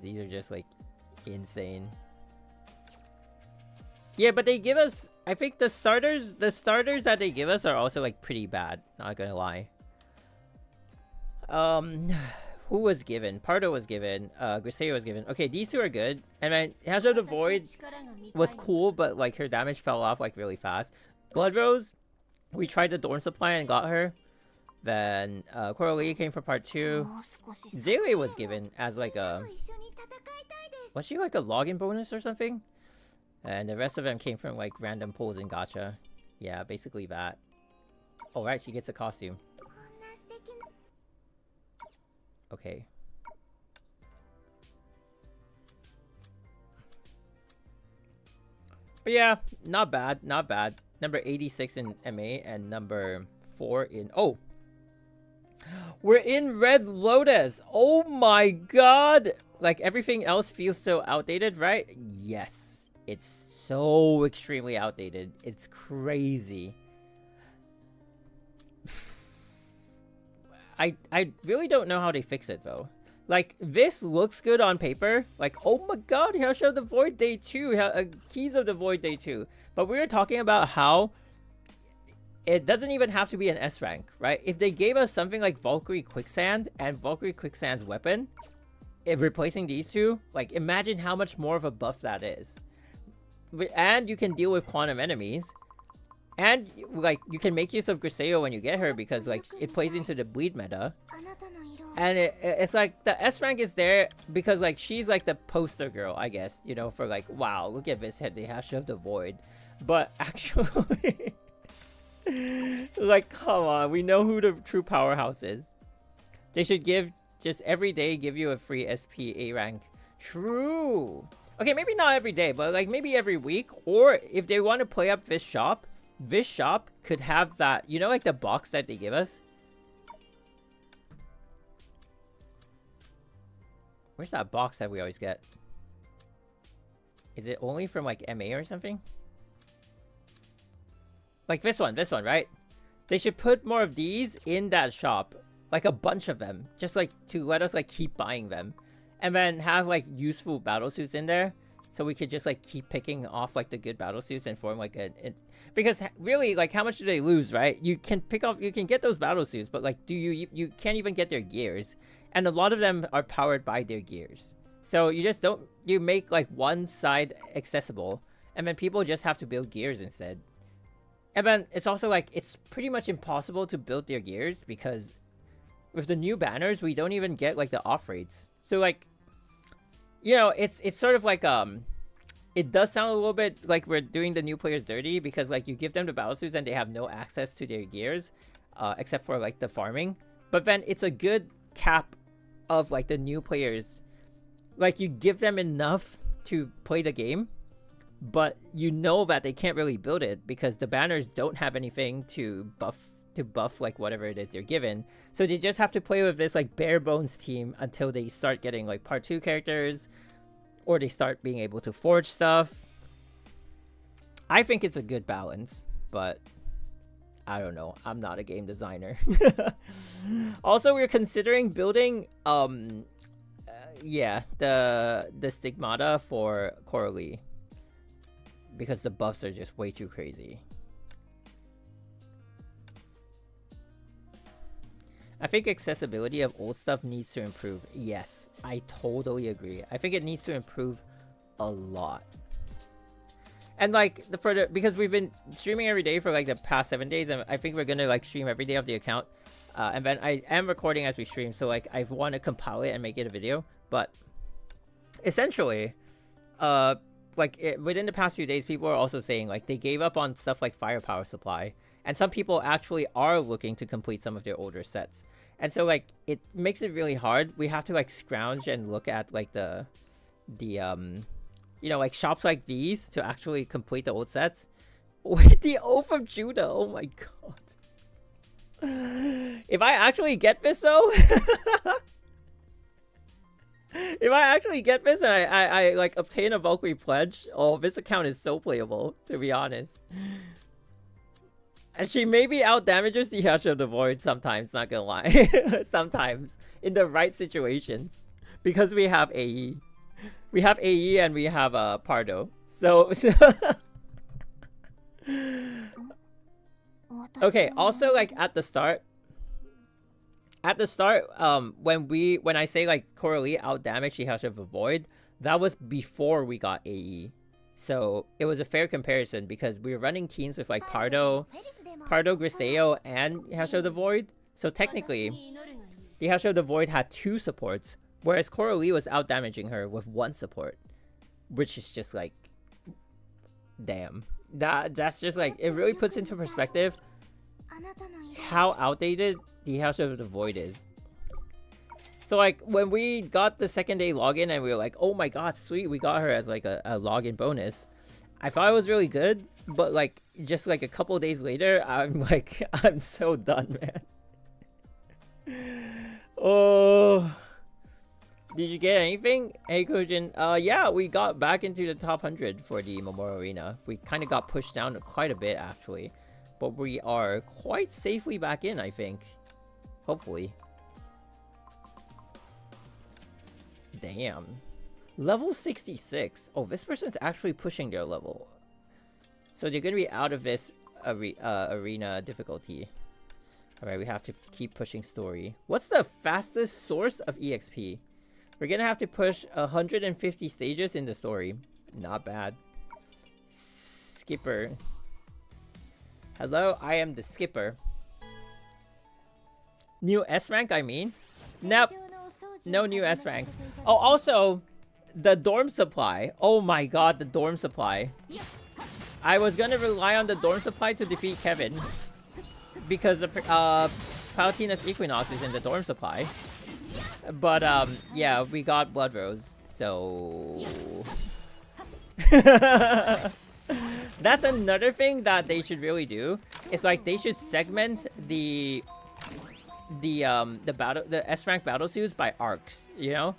These are just like insane. Yeah, but they give us, I think the starters that they give us are also like pretty bad, not gonna lie. Who was given? Pardo was given, Griseo was given. Okay, these two are good. And then Azure the Void was cool, but like her damage fell off like really fast. Blood Rose, we tried the Thorn Supply and got her. Then Coralie came for part 2. Zele was given as like a... Was she like a login bonus or something? And the rest of them came from like random pulls and gacha. Yeah, basically that. Oh right, she gets a costume. Okay. But yeah, not bad, not bad. Number 86 in MA and number 4 in... Oh! We're in Red Lotus! Oh my god! Like, everything else feels so outdated, right? Yes. It's so extremely outdated. It's crazy. I really don't know how they fix it, though. Like, this looks good on paper. Like, oh my god, Hail Show the Void Day 2. Keys of the Void Day 2. But we were talking about how it doesn't even have to be an S rank, right? If they gave us something like Valkyrie Quicksand and Valkyrie Quicksand's weapon, replacing these two, like, imagine how much more of a buff that is. And you can deal with quantum enemies. And, like, you can make use of Griseo when you get her because, like, it plays into the bleed meta. And it's like, the S rank is there because, like, she's, like, the poster girl, I guess. You know, for, like, wow, look at this head, they have shoved the void. But, actually... like, come on, we know who the true powerhouse is. They should give, just every day, give you a free SP A rank. True! Okay, maybe not every day, but, like, maybe every week. Or, if they want to play up this shop could have that, you know, like the box that they give us? Where's that box that we always get? Is it only from like MA or something? Like this one, right? They should put more of these in that shop. like a bunch of them, just like to let us like keep buying them, and then have like useful battle suits in there, so we could just like keep picking off like the good battle suits and form like because really, like, how much do they lose, right? You can get those battle suits, but like, you can't even get their gears, and a lot of them are powered by their gears. So you make like one side accessible, and then people just have to build gears instead. And then it's also like, it's pretty much impossible to build their gears because with the new banners, we don't even get like the off rates. So like, you know, it's sort of like, it does sound a little bit like we're doing the new players dirty, because like you give them the battle suits and they have no access to their gears, except for like the farming. But then it's a good cap of like the new players. Like, you give them enough to play the game, but you know that they can't really build it because the banners don't have anything to buff like whatever it is they're given. So they just have to play with this like bare bones team until they start getting like part 2 characters, or they start being able to forge stuff. I think it's a good balance, but I don't know. I'm not a game designer. Also, we're considering building the stigmata for Coralie, because the buffs are just way too crazy. I think accessibility of old stuff needs to improve. Yes, I totally agree. I think it needs to improve a lot. And like because we've been streaming every day for like the past 7 days, and I think we're gonna like stream every day of the account. And then I am recording as we stream, so like I want to compile it and make it a video. But essentially, within the past few days, people are also saying like they gave up on stuff like firepower supply, and some people actually are looking to complete some of their older sets. And so like it makes it really hard. We have to like scrounge and look at like the you know, like shops like these to actually complete the old sets. With the Oath of Judah, oh my god. If I actually get this though, if I actually get this and I like obtain a Valkyrie pledge, oh, this account is so playable, to be honest. And she maybe out damages the Asher of the Void sometimes, not gonna lie. Sometimes in the right situations, because we have AE. We have AE and we have Pardo. So okay, also like at the start, when I say like Coralie out damaged the House of the Void, that was before we got AE. So it was a fair comparison because we were running teams with like Pardo, Griseo, and House of the Void. So technically, the House of the Void had 2 supports, whereas Coralie was out damaging her with 1 support, which is just like, damn. That's just like, it really puts into perspective how outdated the House of the Void is. So like when we got the second day login and we were like, oh my god, sweet, we got her as like a login bonus, I thought it was really good, but like just like a couple days later, I'm like, I'm so done, man. Oh, did you get anything? Hey Kojin, yeah, we got back into the top 100 for the Memorial Arena. We kind of got pushed down quite a bit actually, but we are quite safely back in, I think. Hopefully. Damn. Level 66. Oh, this person's actually pushing their level. So they're gonna be out of this arena difficulty. Alright, we have to keep pushing story. What's the fastest source of EXP? We're gonna have to push 150 stages in the story. Not bad. Skipper. Hello, I am the skipper. New S rank, I mean? Nope. No new S ranks. Oh, also, the dorm supply. Oh my god, the dorm supply. I was gonna rely on the dorm supply to defeat Kevin, because Palutina's Equinox is in the dorm supply. But yeah, we got Blood Rose, so that's another thing that they should really do. It's like they should segment the S rank battle suits by arcs, you know?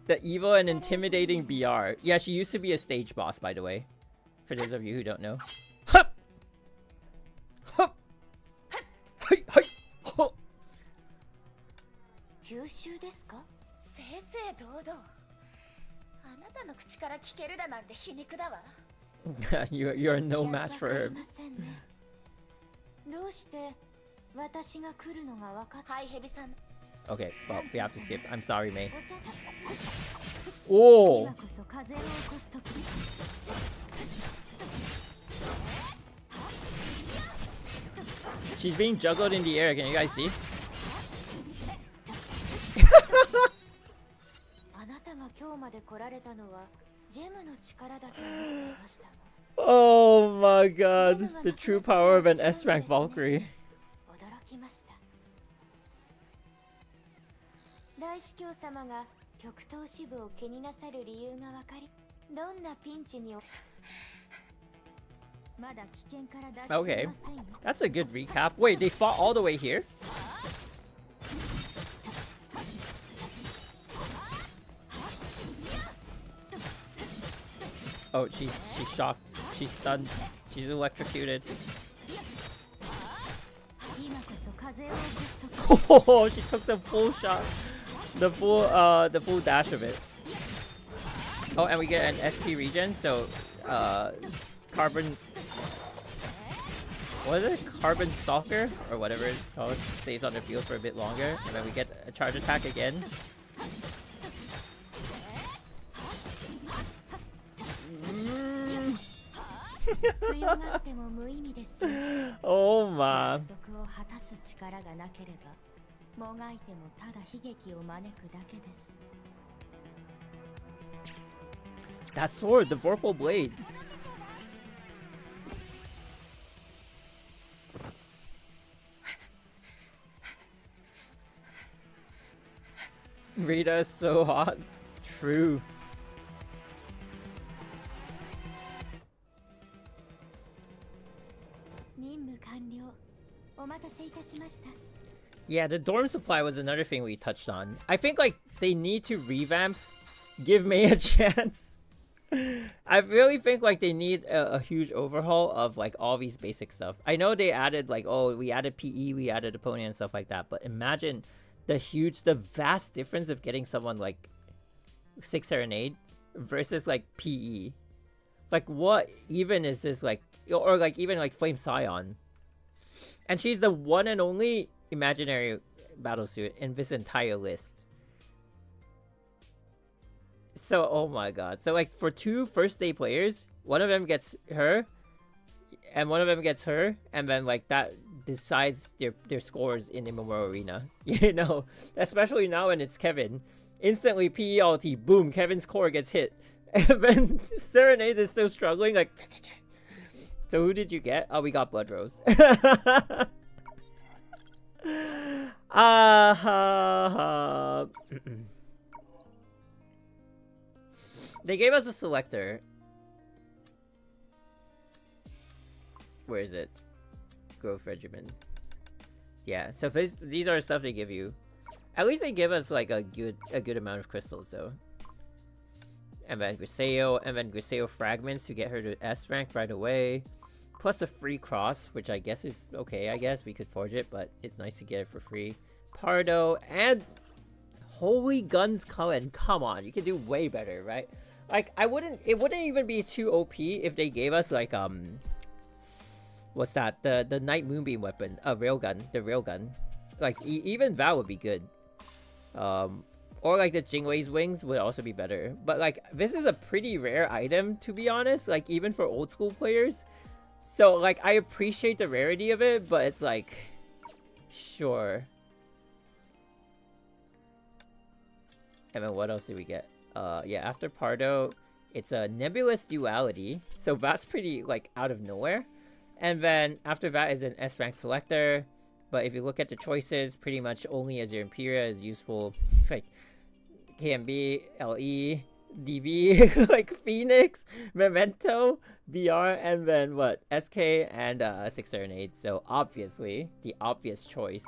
The evil and intimidating BR. Yeah, she used to be a stage boss, by the way. For those of you who don't know. Hup! Hup! Hey, hey. Oh. 吸収ですか？正々堂々。あなたの口から聞けるだなんて皮肉だわ。You're no match for her. どうして私が来るのが分かった？ハイヘビさん。 Okay, well, we have to skip. I'm sorry, May. Oh! She's being juggled in the air. Can you guys see? Oh my god, the true power of an S-rank Valkyrie. 大司教様が極東支部を気になさる理由がわかり、どんなピンチにまだ危険から脱出できませんよ。 Okay, that's a good recap. Wait, they fought all the way here? Oh, she's shocked. She's stunned. She's electrocuted. Oh, she took the full shot. The full dash of it. Oh, and we get an SP regen, so carbon, what is it? Carbon Stalker or whatever it's called, stays on the field for a bit longer, and then we get a charge attack again. Oh man. That sword, the Vorpal blade. Rita is so hot. True. Yeah, the dorm supply was another thing we touched on. I think like they need to revamp, give May a chance. I really think like they need a huge overhaul of like all these basic stuff. I know they added like, oh, we added PE, we added opponent and stuff like that, but imagine the vast difference of getting someone like 6 Serenade versus like PE. Like what even is this like, or like even like Flame Scion. And she's the one and only imaginary battlesuit in this entire list. So, oh my god. So, like, for 2 first-day players, one of them gets her, and one of them gets her, and then, like, that decides their scores in the Memorial Arena. You know? Especially now when it's Kevin. Instantly, PE ulti, boom, Kevin's core gets hit. And then Serenade is still struggling, like... So who did you get? Oh, we got Blood Rose. They gave us a selector. Where is it? Growth Regimen. Yeah, so these are the stuff they give you. At least they give us like a good amount of crystals though. And then Griseo fragments to get her to S rank right away. Plus a free cross, which I guess is okay, I guess. We could forge it, but it's nice to get it for free. Pardo, and Holy Guns Cullen. Come on, you can do way better, right? Like, it wouldn't even be too OP if they gave us, like, what's that? The Night Moonbeam weapon. The railgun. Like, even that would be good. Or, like, the Jingwei's wings would also be better. But, like, this is a pretty rare item, to be honest. Like, even for old school players. So, like, I appreciate the rarity of it, but it's like... Sure. And then what else did we get? Yeah, after Pardo, it's a Nebulous Duality. So that's pretty, like, out of nowhere. And then after that is an S-rank selector. But if you look at the choices, pretty much only Azure Empyrea is useful. It's like KMB, LE, DB, like Phoenix, Memento, DR, and then what? SK and 6 Serenade. So obviously, the obvious choice.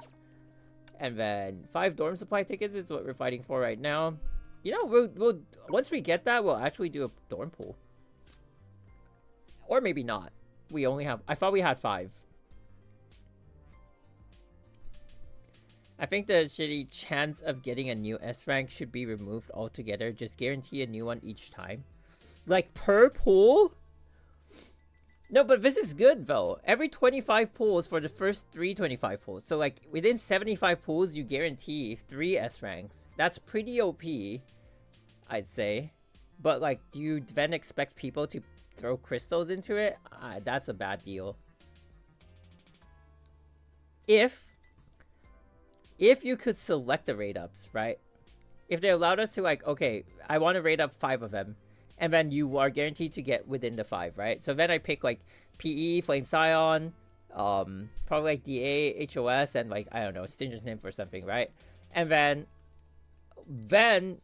And then 5 dorm supply tickets is what we're fighting for right now. You know, we'll once we get that, we'll actually do a dorm pool. Or maybe not. We only have... I thought we had 5. I think the shitty chance of getting a new S rank should be removed altogether. Just guarantee a new one each time. Like per pool? No, but this is good though. Every 25 pools for the first 325 pools. So like within 75 pools, you guarantee 3 S ranks. That's pretty OP, I'd say. But like, do you then expect people to throw crystals into it? That's a bad deal. If you could select the raid ups, right? If they allowed us to like, okay, I want to raid up 5 of them, and then you are guaranteed to get within the 5, right? So then I pick like PE, Flame Scion, probably like DA, HOS, and like, I don't know, Stinger's Nymph or something, right? And then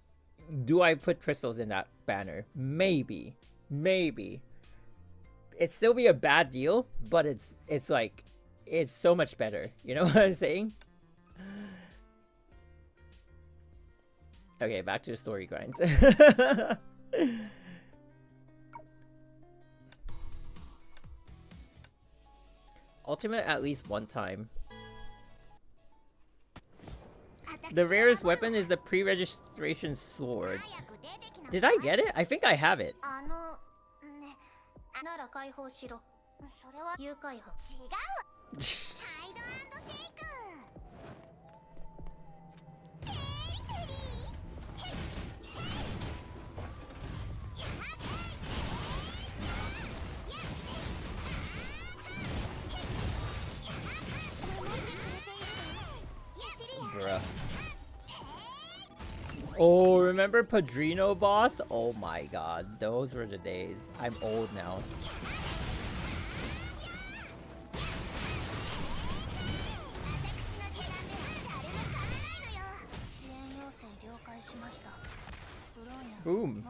do I put crystals in that banner? Maybe. It'd still be a bad deal, but it's like, it's so much better. You know what I'm saying? Okay, back to the story grind. Ultimate at least one time. The rarest weapon is the pre-registration sword. Did I get it? I think I have it. Bruh. Oh, remember Padrino boss? Oh my god, those were the days. I'm old now. Boom.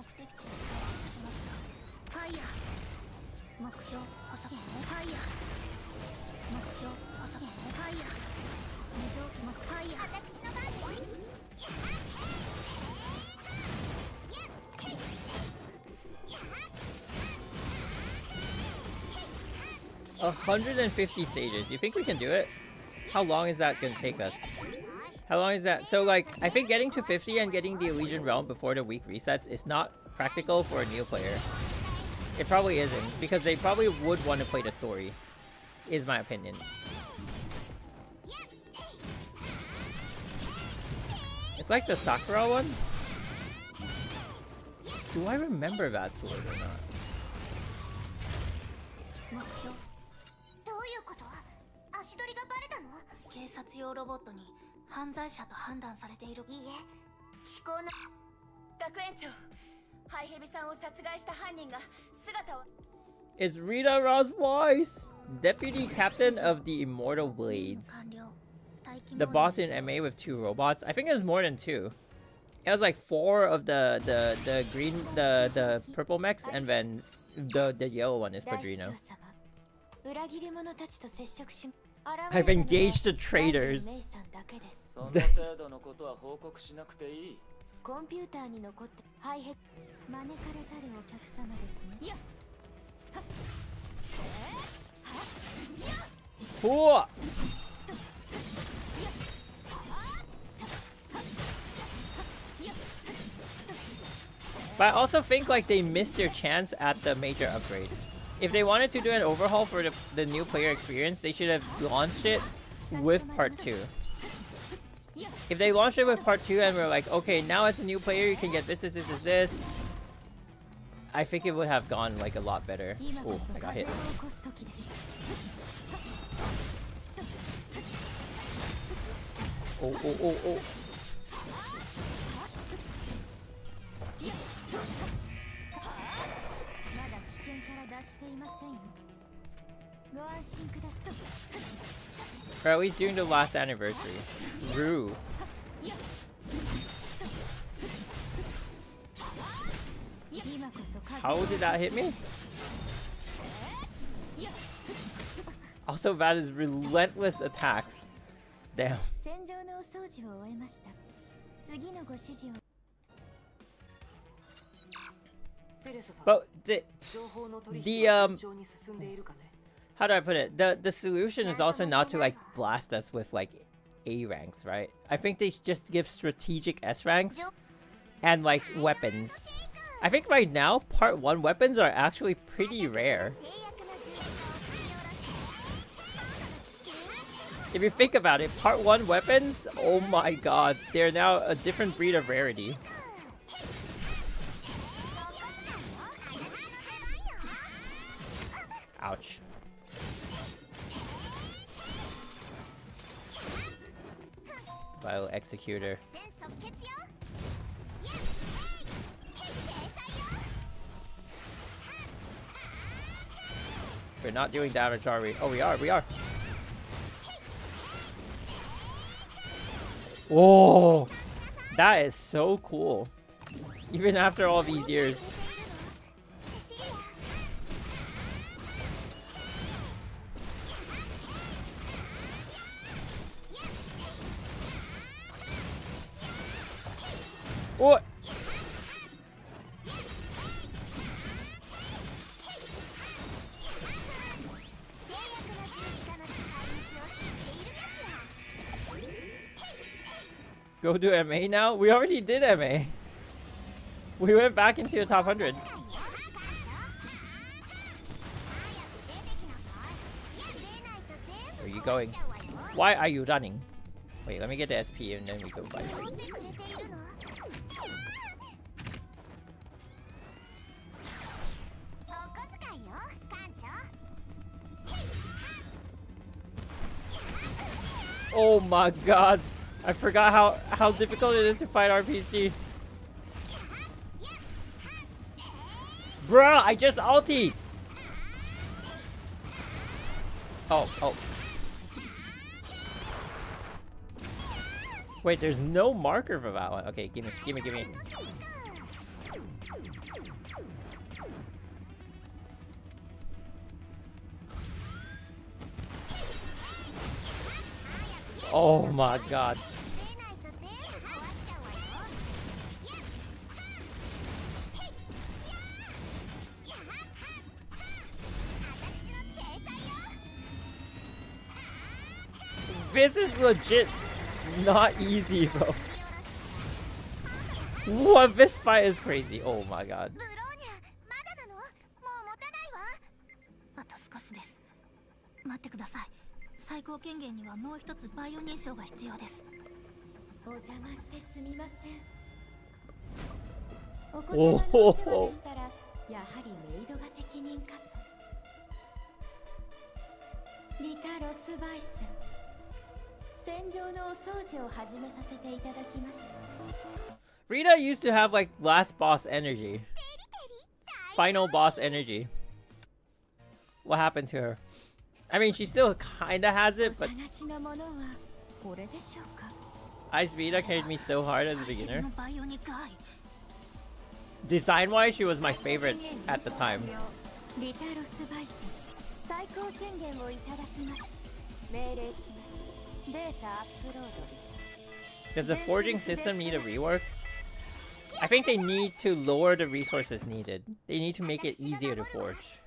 A 150 stages. You think we can do it? How long is that gonna take us? How long is that? So like, I think getting to 50 and getting the Elysian Realm before the week resets is not practical for a new player. It probably isn't, because they probably would want to play the story, is my opinion. It's like the Sakura one? Do I remember that sword or not? It's Rita Ross Weiss, Deputy Captain of the Immortal Blades. The boss in MA with 2 robots. I think it was more than 2. It was like 4 of the green, the purple mechs, and then the yellow one is Padrino. I've engaged the traitors. Cool. But I also think like they missed their chance at the major upgrade. If they wanted to do an overhaul for the new player experience, they should have launched it with part 2. If they launched it with part 2 and we're like, okay, now as a new player you can get this, I think it would have gone like a lot better. Oh, I got hit. Oh. Or at least during the last anniversary. Rue. How did that hit me? Also, that is relentless attacks. Damn. But how do I put it? The solution is also not to like blast us with like A ranks, right? I think they just give strategic S ranks and like weapons. I think right now part 1 weapons are actually pretty rare. If you think about it, part 1 weapons, oh my god, they're now a different breed of rarity. Ouch. Bio Executor. We're not doing damage, are we? Oh, we are, we are. Whoa! That is so cool. Even after all these years. What? Go do MA now? We already did MA. We went back into the top 100. Where are you going? Why are you running? Wait, let me get the SP and then we go fight. Oh my god. I forgot how difficult it is to fight RPC. Bruh, I just ultied. Oh. Wait, there's no marker for that one. Okay, give me. Oh my god. This is legit not easy, bro. What? This fight is crazy. Oh my god. Oh. Rita used to have like last boss energy. Final boss energy. What happened to her? I mean, she still kinda has it, but Ice Rita carried me so hard as a beginner. Design-wise, she was my favorite at the time. Does the forging system need a rework? I think they need to lower the resources needed. They need to make it easier to forge.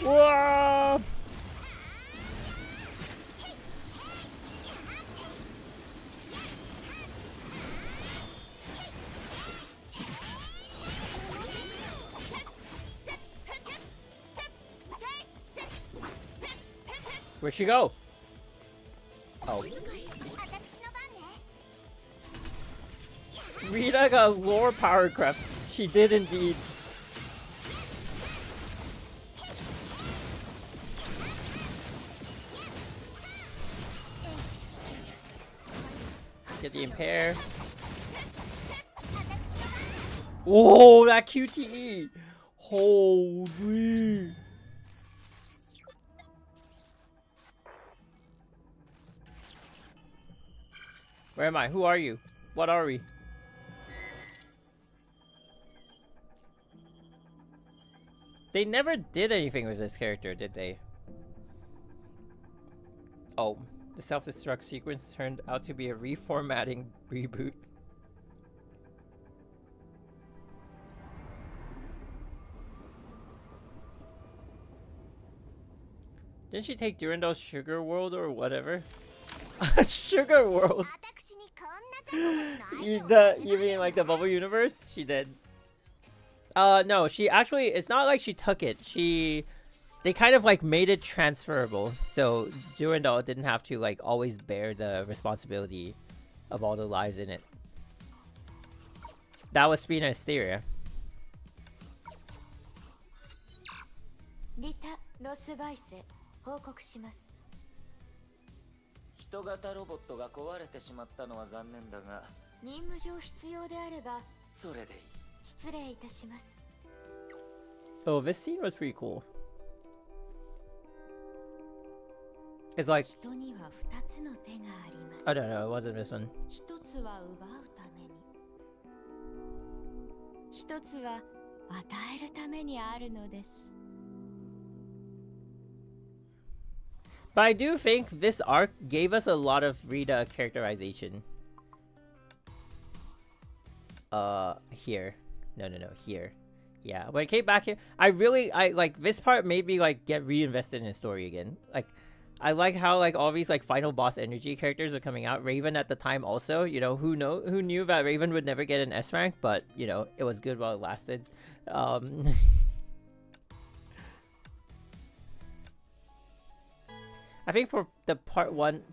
Whoa! Where'd she go? Oh. Rita got lore power crept. She did indeed. Get the impair. Oh, that QTE! Holy. Where am I? Who are you? What are we? They never did anything with this character, did they? Oh, the self-destruct sequence turned out to be a reformatting reboot. Didn't she take Durandal's Sugar World or whatever? Sugar World! You mean like the bubble universe? She did. No, she actually, it's not like she took it. They kind of like made it transferable. So Durandal didn't have to like always bear the responsibility of all the lives in it. That was Spina Hysteria. Rita, Lost Vice, 報告します。人型ロボットが壊れてしまったのは残念だが、任務上必要であればそれでいい。失礼いたします。Oh, this scene was pretty cool. It's like, 人には2つの手があります。I don't know, it wasn't this one. 一つは奪うために、一つは与えるためにあるのです。But I do think this arc gave us a lot of Rita characterization. Here. No, here. Yeah, when it came back here, I like this part made me like get reinvested in the story again. Like, I like how like all these like final boss energy characters are coming out. Raven at the time also, you know, who knew that Raven would never get an S rank, but you know, it was good while it lasted. I think for part one,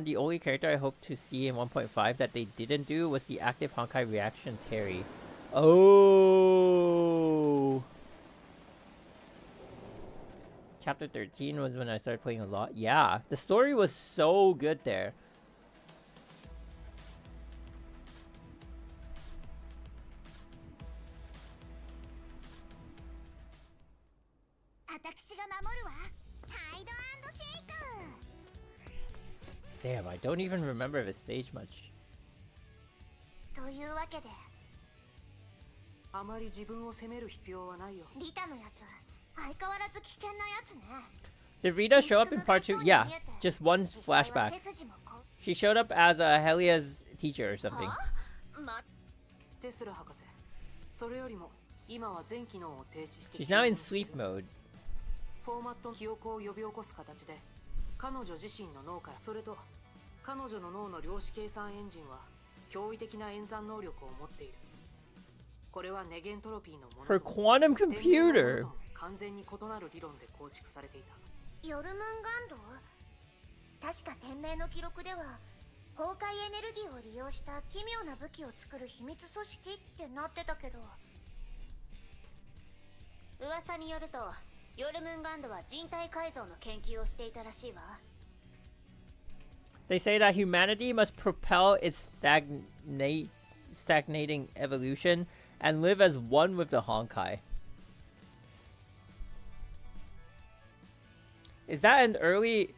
the only character I hope to see in 1.5 that they didn't do was the active Honkai reaction Terry. Oh. Chapter 13 was when I started playing a lot. Yeah, the story was so good there. Damn, I don't even remember this stage much. というわけで、あまり自分を責める必要はないよ。リタのやつ、相変わらず危険なやつね。Did Rita show up in part 2? Yeah, just one flashback. She showed up as Helia's teacher or something. テスラ博士、それよりも今は全機能を停止して。 She's now in sleep mode. フォーマットの記憶を呼び起こす形で、彼女自身の脳からそれと彼女の脳の量子計算エンジンは驚異的な演算能力を持っている。これはネゲントロピーのもの。 Her quantum computer. 完全に異なる理論で構築されていた。ヨルムンガンド？確か天命の記録では崩壊エネルギーを利用した奇妙な武器を作る秘密組織ってなってたけど、噂によるとヨルムンガンドは人体改造の研究をしていたらしいわ。 They say that humanity must propel its stagnating evolution and live as one with the Honkai. Is that an early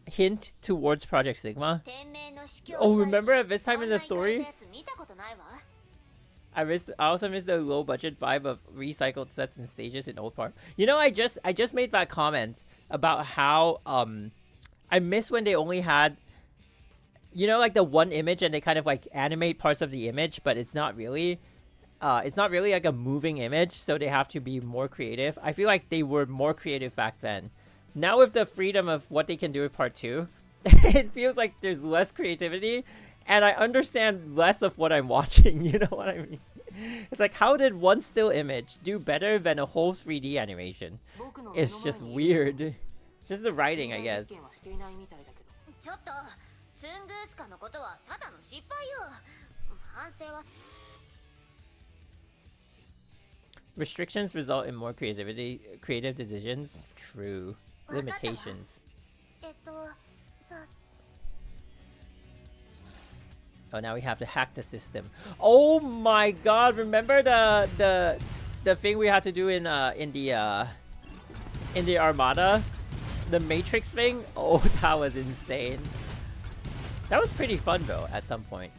hint towards Project Sigma? Oh, remember at this time in the story? I also missed the low budget vibe of recycled sets and stages in old part. You know, I just made that comment about how I miss when they only had, you know, like the one image and they kind of like animate parts of the image, but it's not really like a moving image, so they have to be more creative. I feel like they were more creative back then. Now with the freedom of what they can do with part 2, it feels like there's less creativity and I understand less of what I'm watching, you know what I mean? It's like, how did one still image do better than a whole 3D animation? It's just weird. It's just the writing, I guess. ちょっとツングースカのことはただの失敗よ。反省は。 Restrictions result in more creative decisions. True. Limitations. Oh, now we have to hack the system. Oh my god, remember the thing we had to do in the Armada? The Matrix thing? Oh, that was insane. That was pretty fun though at some point.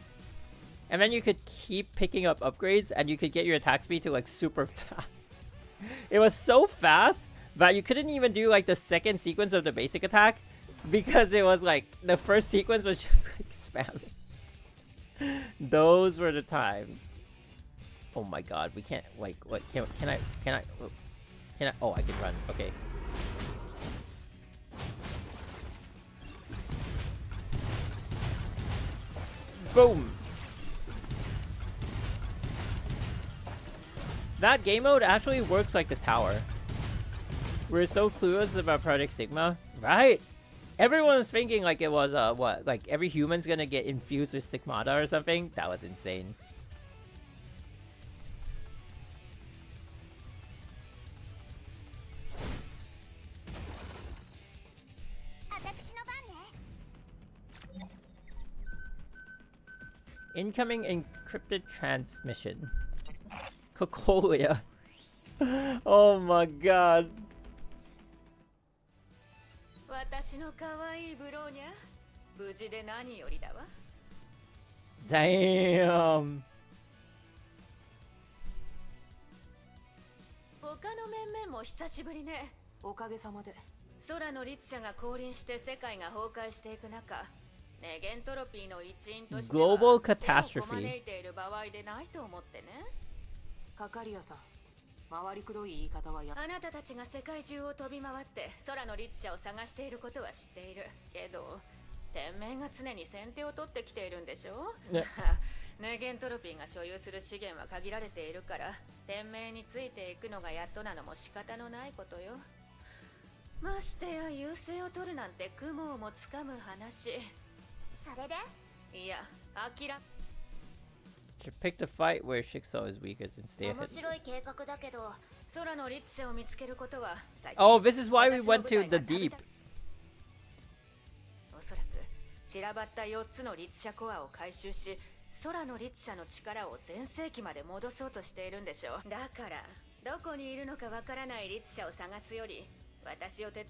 And then you could keep picking up upgrades and you could get your attack speed to like super fast. It was so fast that you couldn't even do like the second sequence of the basic attack because it was like the first sequence was just like spamming. Those were the times. Oh my god, we can't like what can I oh, I can run. Okay. Boom. That game mode actually works like the tower. We're so clueless about Project Stigma, right? Everyone's thinking like it was what, like every human's gonna get infused with stigmata or something. That was insane. Incoming encrypted transmission. Coralie. Oh my god. Damn. 他の面々も久しぶりね。おかげさまで。空の律者が降臨して世界が崩壊していく中、ネゲントロピーの一員としては Global catastrophe. 招いている場合でないと思ってね。カカリアさん、回りくどい言い方はや。あなたたちが世界中を飛び回って空の律者を探していることは知っているけど、天命が常に先手を取ってきているんでしょ。ネゲントロピーが所有する資源は限られているから、天命についていくのがやっとなのも仕方のないことよ。ましてや優勢を取るなんて雲をもつかむ話。それで？いや、諦め。 Should pick the fight where Jigsaw is weakest and stay ahead. 面白い計画だけど、空の律者を見つけることは最近。 Oh, this is why we went to the deep. おそらく散らばった4つの律者コアを回収し、空の律者の力を全盛期まで戻そうとしているんでしょう。だからどこにいるのかわからない律者を探すより、私を手。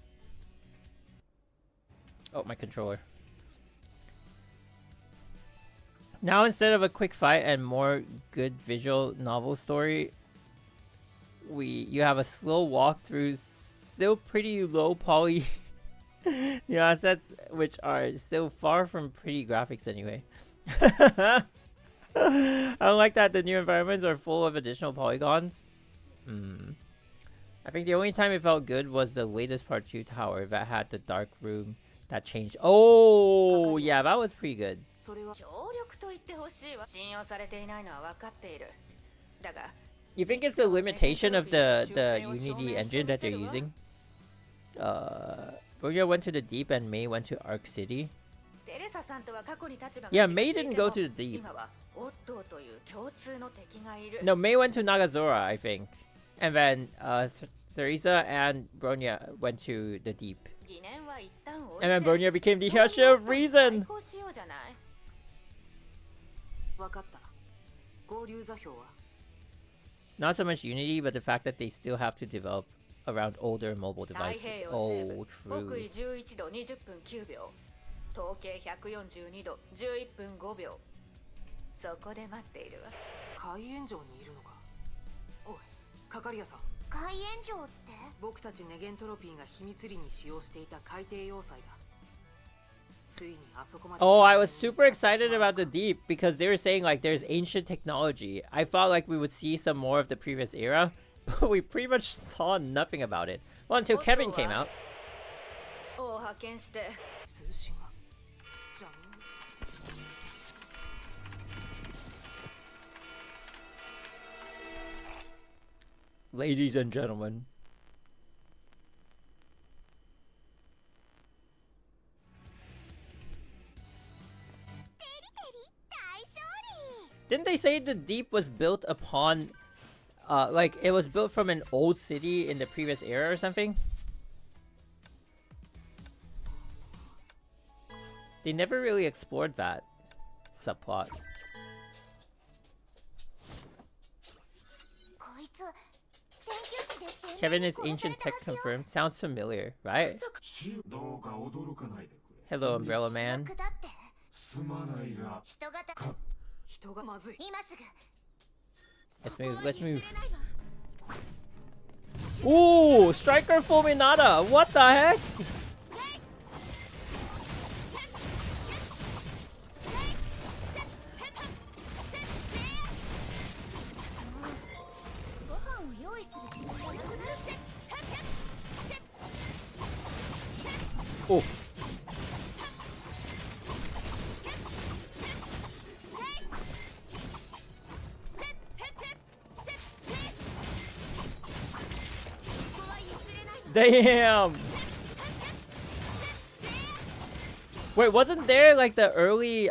Oh, my controller. Now instead of a quick fight and more good visual novel story, you have a slow walk through still pretty low poly assets, which are still far from pretty graphics anyway. I like that the new environments are full of additional polygons. I think the only time it felt good was the latest part 2 tower that had the dark room that changed. Oh, yeah, that was pretty good. You think it's the limitation of the Unity engine that they're using? Bronya went to the deep and Mei went to Arc City. Yeah, Mei didn't go to the deep. No, Mei went to Nagazora, I think. And then Theresa and Bronya went to the deep. And then Bronya became the Hyashi of Reason! Not so much Unity, but the fact that they still have to develop around older mobile devices. Oh, true. 統計142度11分5秒そこで待っているわ海炎城にいるのかおいカカリアさん海炎城って僕たちネゲントロピーが秘密裏に使用していた海底要塞だ Oh, I was super excited about the deep because they were saying like there's ancient technology. I thought like we would see some more of the previous era, but we pretty much saw nothing about it. Well, until Kevin came out. Ladies and gentlemen. Didn't they say the deep was built upon, like it was built from an old city in the previous era or something? They never really explored that. subplot. Kevin is ancient tech confirmed. Sounds familiar, right? Hello, Umbrella Man. Let's move, let's move. Ooh, Striker Fulminata! What the heck? Oh. Damn! Wait, wasn't there like the early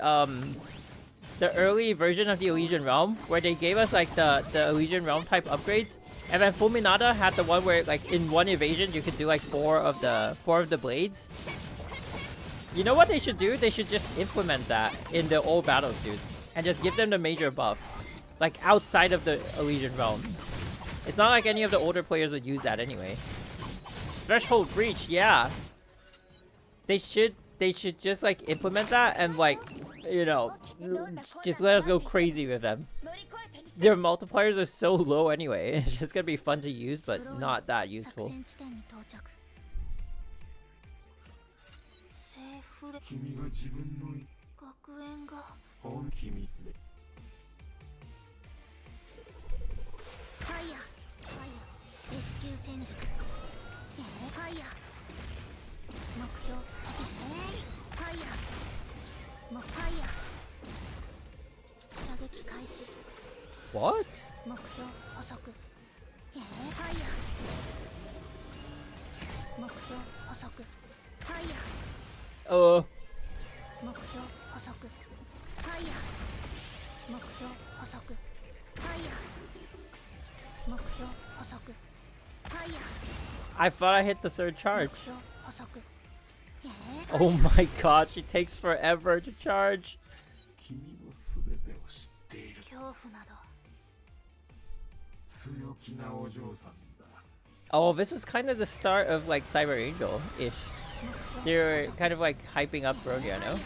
version of the Elysian Realm where they gave us like the Elysian Realm type upgrades, and then Fulminata had the one where like in one evasion you could do like four of the blades? You know what they should do? They should just implement that in the old battle suits and just give them the major buff, like outside of the Elysian Realm. It's not like any of the older players would use that anyway. Threshold breach, yeah. They should just like implement that and like, you know, just let us go crazy with them. Their multipliers are so low anyway. It's just gonna be fun to use, but not that useful. What? I thought I hit the third charge. Oh my god, she takes forever to charge. Oh, this is kind of the start of like Cyber Angel-ish. They're kind of like hyping up Brogia, no?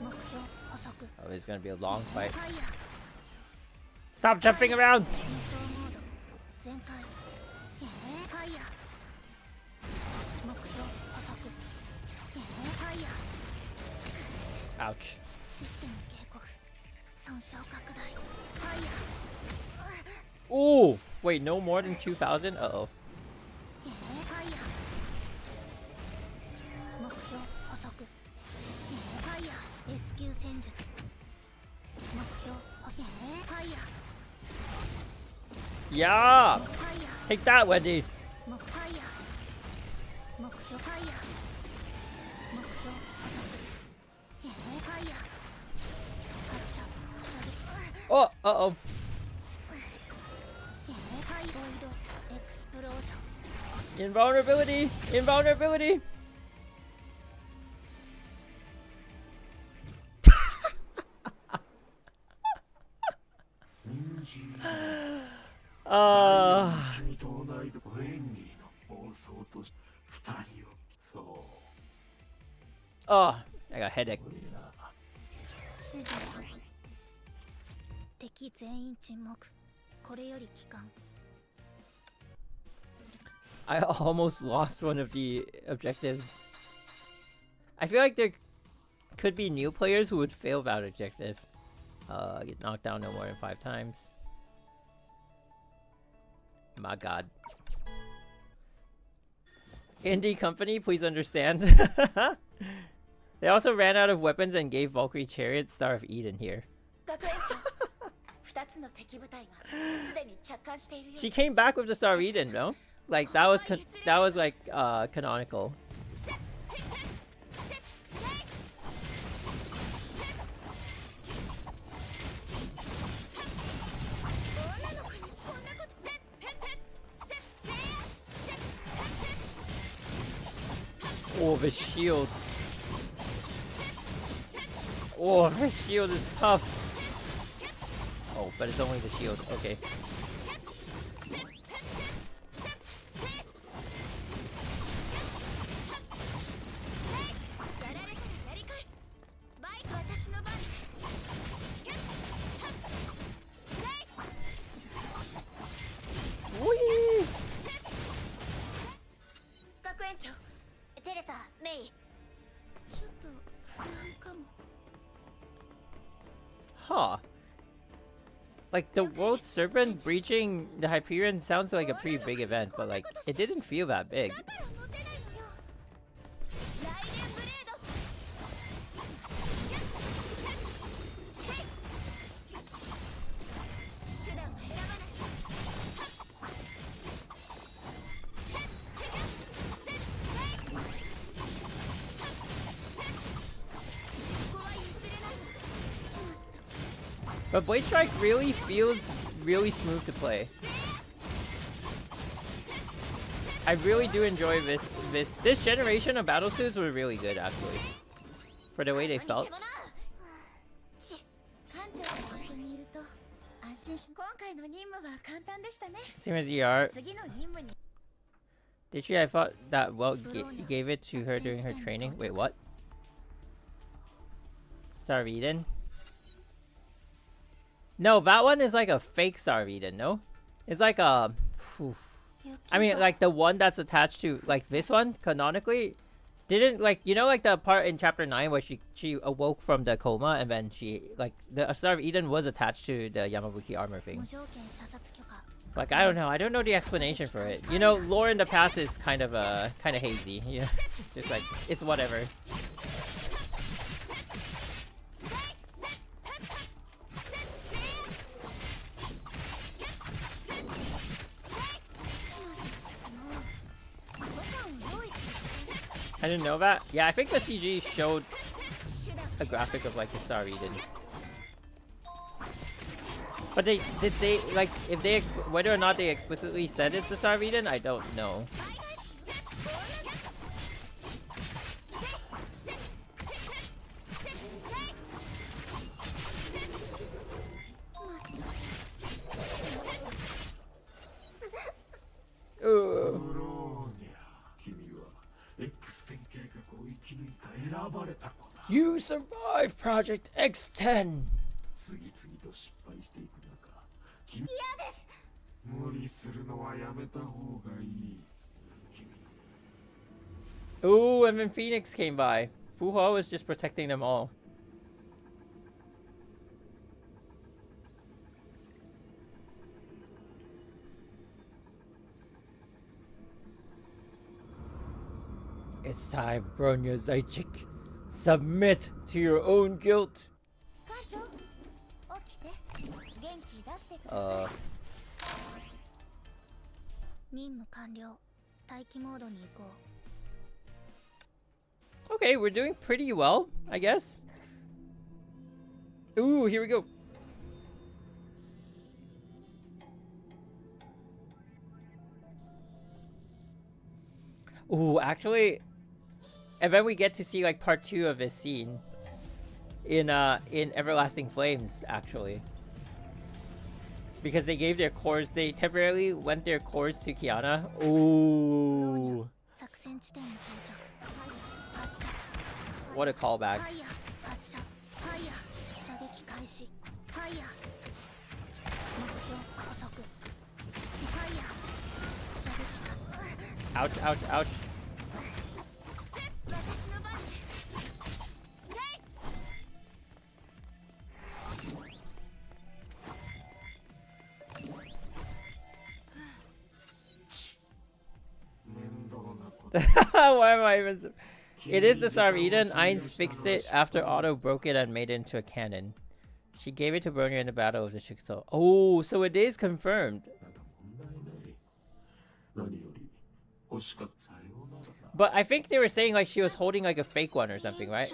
Oh, it's gonna be a long fight. Stop jumping around! Ouch. Ooh! Wait, no more than 2,000? Uh-oh. Yeah! Take that, Wendy! Oh! Uh-oh. Invulnerability! Invulnerability! Oh, I got a headache. I almost lost one of the objectives. I feel like there could be new players who would fail that objective. Get knocked down no more than 5 times. My god. Indie company, please understand. They also ran out of weapons and gave Valkyrie Chariot Star of Eden here. She came back with the Star of Eden, no? Like that was like canonical. Oh, the shield. Oh, his shield is tough. Oh, but it's only the shield. Okay. Whee! Huh. Like, the World Serpent breaching the Hyperion sounds like a pretty big event, but like, it didn't feel that big. But Blade Strike really feels really smooth to play. I really do enjoy this generation of battlesuits were really good actually. For the way they felt. Same as ER. Did she? I thought that gave it to her during her training. Wait, what? Star of Eden? No, that one is like a fake Star of Eden, no? It's like a... I mean, like the one that's attached to, like this one, canonically, didn't, like, you know, like the part in chapter 9 where she awoke from the coma and then she, like, the Star of Eden was attached to the Yamabuki armor thing. Like, I don't know the explanation for it. You know, lore in the past is kind of hazy, you know? It's just like, it's whatever. I didn't know that. Yeah, I think the CG showed a graphic of like the Star of Eden. But did they like if they whether or not they explicitly said it's the Star of Eden? I don't know. You survived Project X10! Ooh, and then Phoenix came by. Fuhua was just protecting them all. It's time, Bronya Zaichik. Submit to your own guilt. Okay, we're doing pretty well, I guess. Ooh, here we go. Ooh, actually, and then we get to see like part 2 of this scene in Everlasting Flames, actually, because they gave their cores. They temporarily lent their cores to Kiana. Ooh, what a callback! Ouch! Ouch! Ouch! Why am I even so... It is the Star of Eden. Ainz fixed it after Otto broke it and made it into a cannon. She gave it to Bronya in the Battle of the Chickasaw. Oh, so it is confirmed. But I think they were saying like she was holding like a fake one or something, right?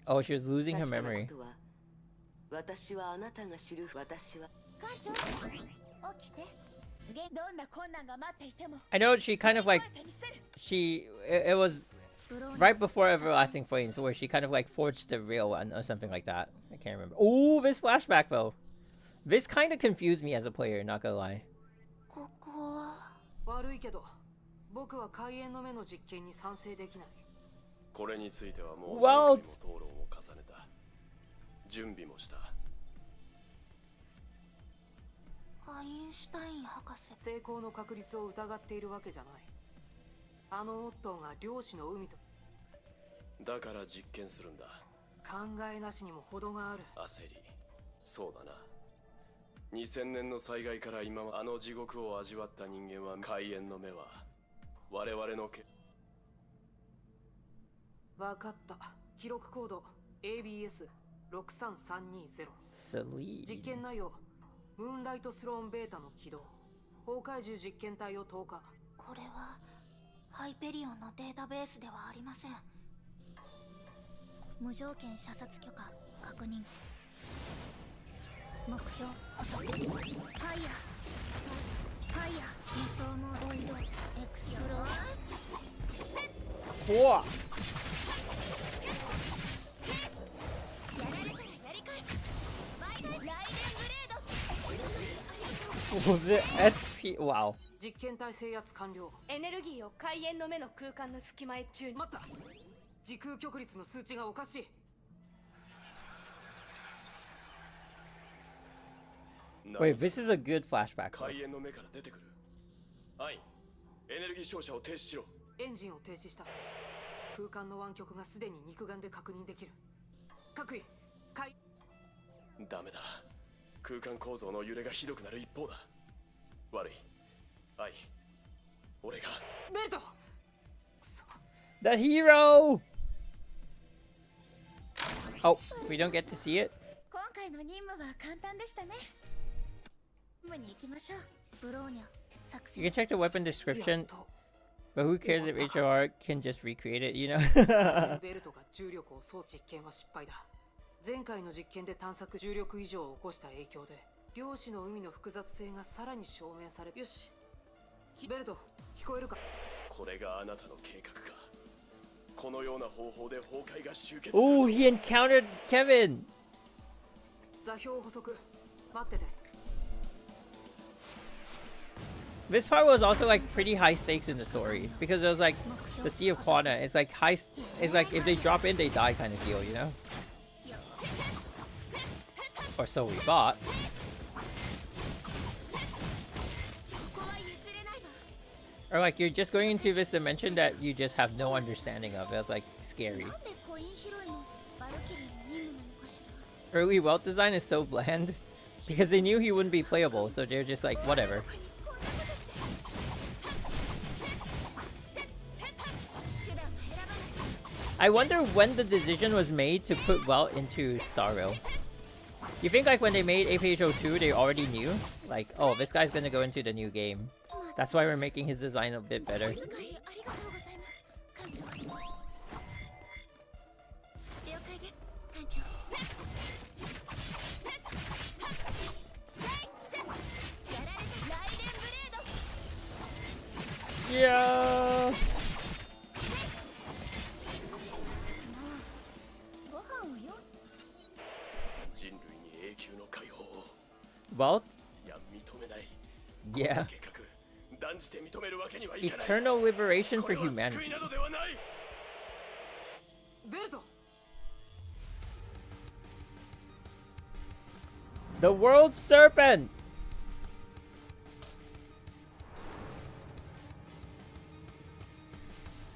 Oh, she was losing her memory. I know she kind of like it was right before Everlasting Flames where she kind of like forged the real one or something like that. I can't remember. Oh, this flashback though. This kind of confused me as a player, not gonna lie. 悪いけど、僕は開演の目の実験に賛成できない。これについてはもう Well, 討論を重ねた。準備もした。アインシュタイン博士。成功の確率を疑っているわけじゃない。あのオットーが漁師の海と。だから実験するんだ。考えなしにも程がある。焦り。そうだな。2000年の災害から今はあの地獄を味わった人間は開演の目は我々のわかった。記録コード ABS63320。実験内容、ムーンライトスローンベータの起動。崩壊獣実験体を投下。これはハイペリオンのデータベースではありません。無条件射殺許可確認。目標捕捉。ファイヤー。ファイヤー。輸送モード移動。エクスプロー。Whoa. The SP. Wow. 実験体制圧完了。エネルギーを開演の目の空間の隙間へ注入。待った。時空極率の数値がおかしい。Wait, this is a good flashback. 開演の目から出てくる。はい。エネルギー照射を停止しろ。エンジンを停止した。空間の湾曲がすでに肉眼で確認できる。各位、ダメだ。空間構造の揺れがひどくなる一方だ。悪い。はい。俺が。ベルト。くThe そ。hero. Oh, we don't get to see it. 今回の任務は簡単でしたね。任務に行きましょう。ブローニャ。You can check the weapon description, but who cares if HR can just recreate it, you know? ベルトが重力を操実験は失敗だ。前回の実験で探索重力異常を起こした影響で、漁師の海の複雑性がさらに証明される。よし。ベルト、聞こえるか？これがあなたの計画か。このような方法で崩壊が集結する。Oh, he encountered Kevin. 座標補足。待ってて。This part was also like pretty high stakes in the story because it was like the Sea of Quana. It's like it's like if they drop in, they die kind of deal, you know? Or so we thought. Or like you're just going into this dimension that you just have no understanding of. It was like scary. Early wealth design is so bland because they knew he wouldn't be playable, so they're just like whatever. I wonder when the decision was made to put Welt into Star Rail. You think like when they made APH02 they already knew? Like, oh, this guy's gonna go into the new game. That's why we're making his design a bit better. Yeah. Well, yeah. Eternal liberation for humanity. The world serpent.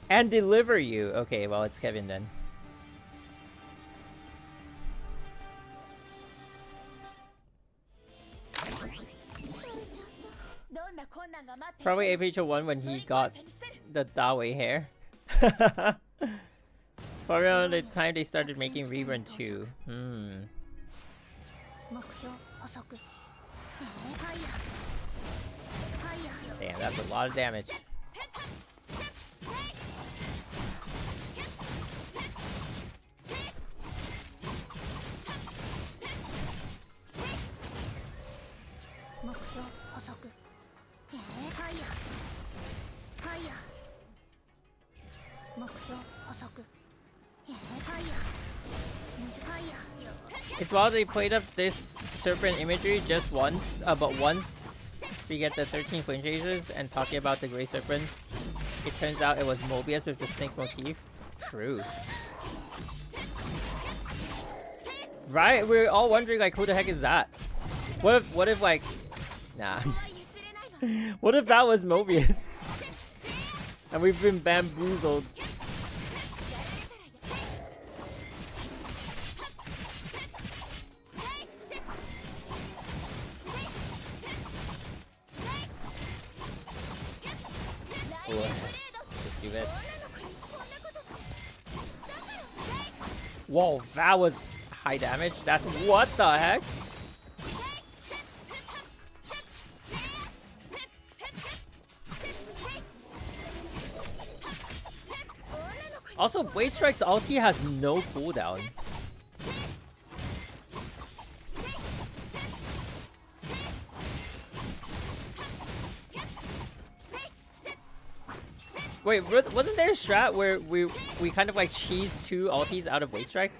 And deliver you. Okay, well, it's Kevin then. Probably APH01 when he got the Dawei hair. Probably around the time they started making Rerun 2. Damn, that's a lot of damage. It's while they played up this serpent imagery just once, but once we get the 13 flame chasers and talking about the gray serpent, it turns out it was Mobius with the snake motif. True. Right? We're all wondering like, who the heck is that? What if like, nah. What if that was Mobius? And we've been bamboozled. Let's do this. Whoa, that was high damage. That's what the heck? Also, Blade Strike's ulti has no cooldown. Wait, wasn't there a strat where we kind of like cheesed 2 ultis out of Blade Strike?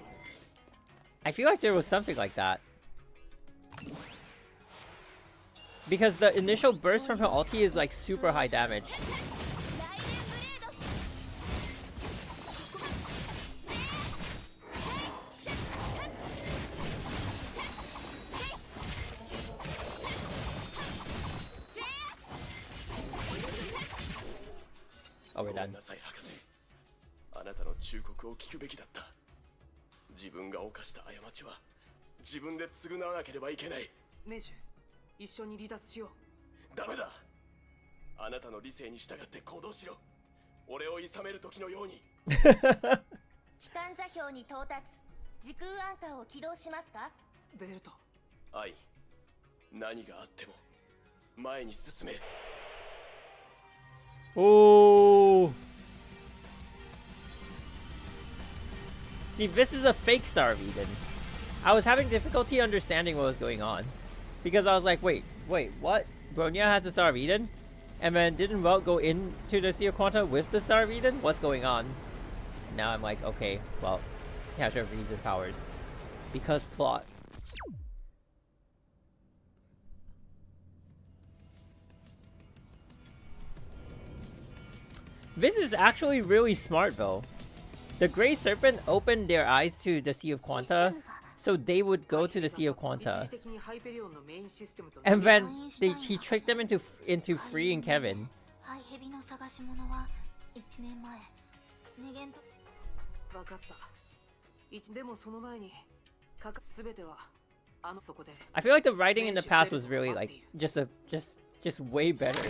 I feel like there was something like that. Because the initial burst from her ulti is like super high damage. Oh, we're done. あなたの忠告を聞くべきだった。自分が犯した過ちは自分で償わなければいけない。メイジュ、一緒に離脱しよう。ダメだ。あなたの理性に従って行動しろ。俺を諌める時のように。機関座標に到達。時空アンカーを起動しますか？ベルト。はい。何があっても前に進め。Oh. See, this is a fake Star of Eden. I was having difficulty understanding what was going on. Because I was like, wait, what? Bronya has the Star of Eden? And then didn't Welt go into the Sea of Quanta with the Star of Eden? What's going on? Now I'm like, okay, well, Azure Reason powers. Because plot. This is actually really smart though. The Grey Serpent opened their eyes to the Sea of Quanta, so they would go to the Sea of Quanta. And then he tricked them into freeing Kevin. I feel like the writing in the past was really like just way better.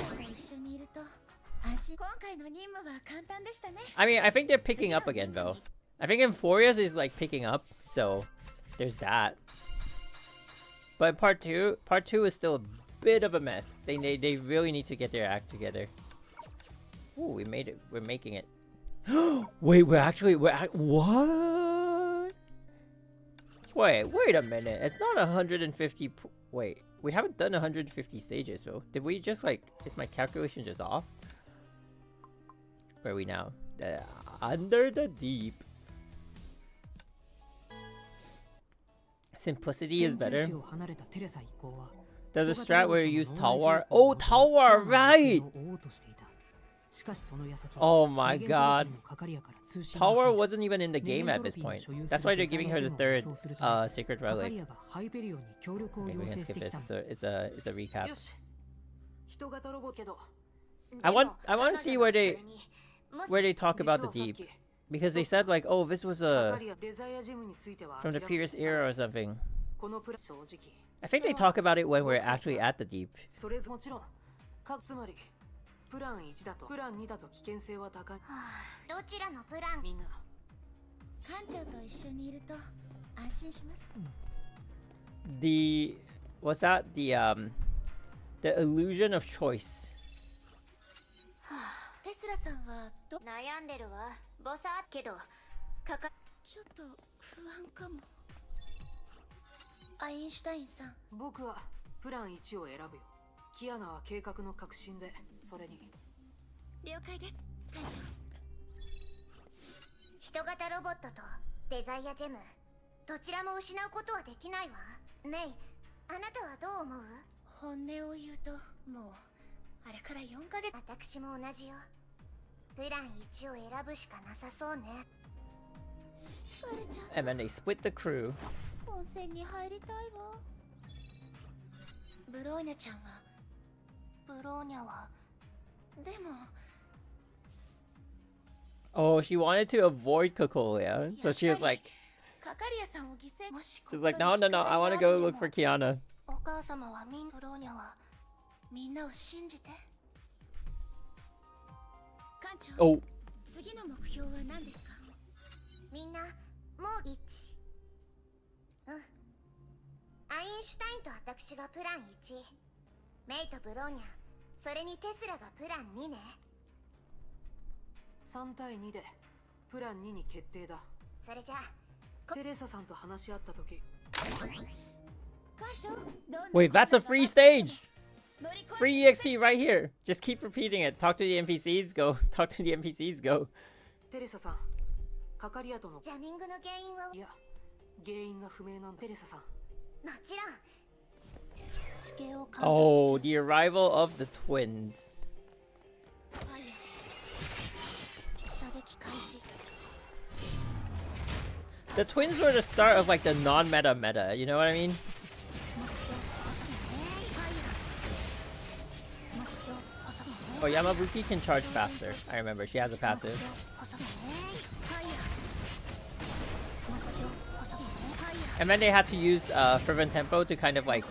I mean, I think they're picking up again though. I think Emphoria's is like picking up, so there's that. But part two is still a bit of a mess. They really need to get their act together. Ooh, we made it. We're making it. Wait, what? Wait a minute. It's not 150. Wait, we haven't done 150 stages, so did we just like? Is my calculation just off? Where are we now? Under the deep. Simplicity is better. There's a strat where you use Talwar. Oh, Talwar, right! Oh my god. Talwar wasn't even in the game at this point. That's why they're giving her the third Sacred Relic. Maybe we can skip this. It's a recap. I want to see where they talk about the deep, because they said like, oh, this was from the previous era or something. I think they talk about it when we're actually at the deep. What's that? The illusion of choice. テスラさんは悩んでるわ。ボサーけどちょっと不安かも。アインシュタインさん。僕はプラン1を選ぶよ。キアナは計画の革新で、それに。了解です、艦長。人型ロボットとデザイアジェム、どちらも失うことはできないわ。メイ、あなたはどう思う？本音を言うと、もうあれから4ヶ月。私も同じよ。プラン1を選ぶしかなさそうね。疲れちゃう。 And then they split the crew. 温泉に入りたいわ。ブローニャちゃんはでも Oh, she wanted to avoid Coralie, so she was like, カカリアさんを犠牲。もし she's like, no, no, no, I want to go look for Kiana. お母様はブローニャはみんなを信じて。艦長、 Oh, 次の目標は何ですか？みんなもう一致。うん。アインシュタインと私がプラン1、メイとブローニャ、それにテスラがプラン2ね。3対2でプラン2に決定だ。それじゃあテレサさんと話し合った時、艦長、どんな wait, that's a free stage. 乗り越え Free EXP right here. Just keep repeating it. Talk to the NPCs, go. Talk to the NPCs, go. テレサさん、カカリアとのジャミングの原因は、いや原因が不明なんだ。テレサさん、もちろん地形を観察 Oh, 中。 the arrival of the twins. 射撃開始。 The twins were the start of like the non-meta meta, you know what I mean? Oh, Yamabuki can charge faster. I remember, she has a passive. And then they had to use Fervent Tempo to kind of like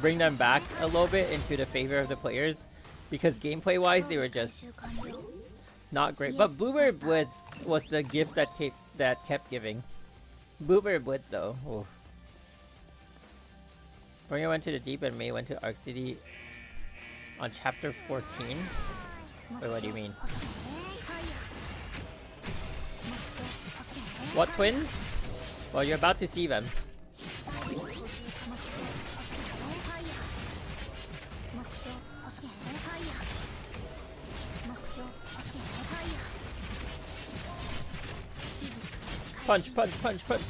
bring them back a little bit into the favor of the players. Because gameplay-wise, they were just not great. But Blueberry Blitz was the gift that kept giving. Blueberry Blitz though. Oof. Bronya went to the deep and May went to Arc City on chapter 14. Wait, what do you mean? What twins? Well, you're about to see them. Punch, punch, punch, punch.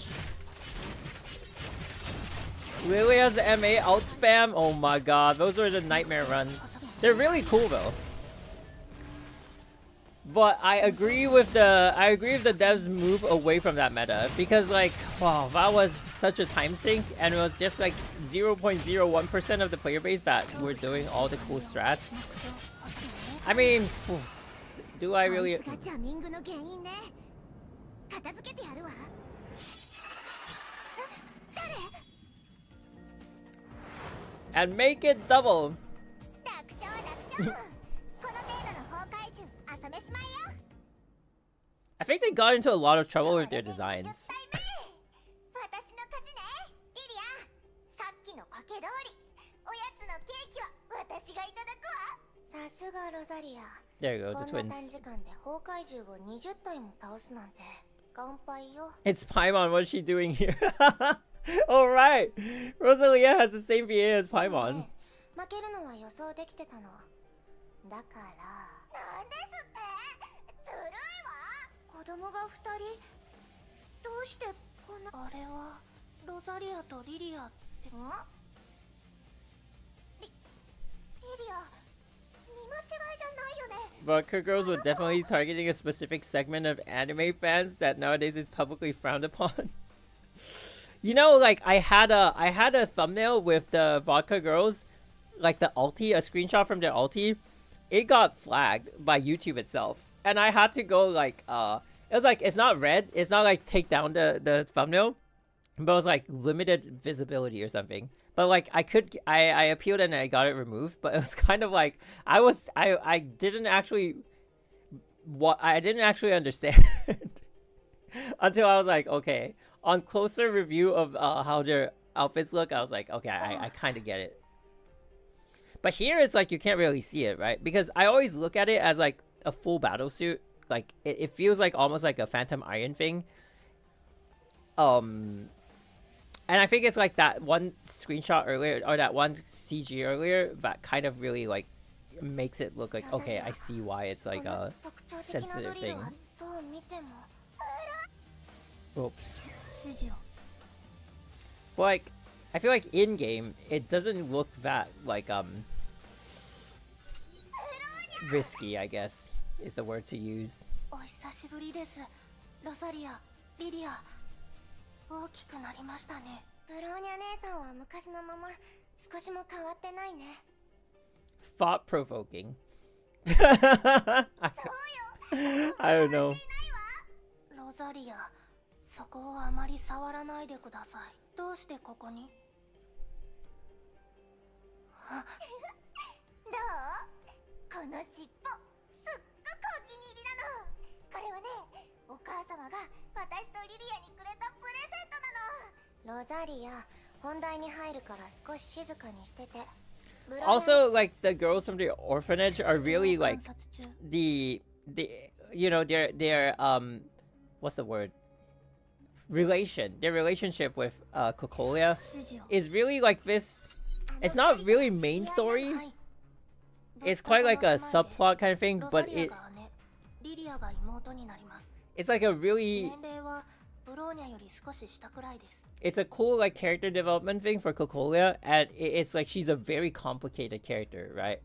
Lily has the MA out spam. Oh my god, those are the nightmare runs. They're really cool though. But I agree with the devs move away from that meta because like wow, that was such a time sink and it was just like 0.01% of the player base that were doing all the cool strats. I mean, do I really? こいつがジャミングの原因ね。片付けてやるわ。誰？ And make it double. 楽勝楽勝。この程度の崩壊獣朝飯前よ。 I think they got into a lot of trouble with their designs. 私の勝ちね。リリア、さっきの賭け通り、おやつのケーキは私がいただくわ。さすがロザリア。 There you go, こ the んな twins. 短時間で崩壊獣を20体も倒すなんて乾杯よ。 It's Paimon. What is she doing here? Oh right, Rosalia has the same VA as でも Paimon. ね、負けるのは予想できてたの。だからなんですってずるいわ。子供が2人どうしてこんな。あれはロザリアとリリアって。リリア、見間違いじゃないよね。 Vodka Girls were definitely targeting a specific segment of anime fans that nowadays is publicly frowned upon. You know, like I had a thumbnail with the Vodka Girls, like the ulti, a screenshot from their ulti. It got flagged by YouTube itself, and I had to go like it was like it's not red, it's not like take down the thumbnail, but it was like limited visibility or something. But like I appealed and I got it removed, but it was kind of like I didn't actually understand until I was like, okay, on closer review of how their outfits look, I was like, okay, I kind of get it. But here it's like you can't really see it, right? Because I always look at it as like a full battle suit. Like it feels like almost like a Phantom Iron thing. And I think it's like that one screenshot earlier or that one CG earlier that kind of really like makes it look like, okay, I see why it's like a sensitive thing. Oops. Like, I feel like in game it doesn't look that like risky, I guess is the word to use. お久しぶりです。ロザリア、リディア。大きくなりましたね。ブローニャ姉さんは昔のまま少しも変わってないね。Thought provoking. I don't know. ロザリア、そこをあまり触らないでください。どうしてここに？どう？この尻尾、すっごくお気に入りなの。これはね、お母様が私とリリアにくれたプレゼントなの。ロザリア、本題に入るから少し静かにしてて。Also, like the girls from the orphanage are really like the you know their what's the word? Their relationship with Coralie is really like this. It's not really main story. It's quite like a subplot kind of thing, but it's like a really it's a cool like character development thing for Coralie, and it's like she's a very complicated character, right?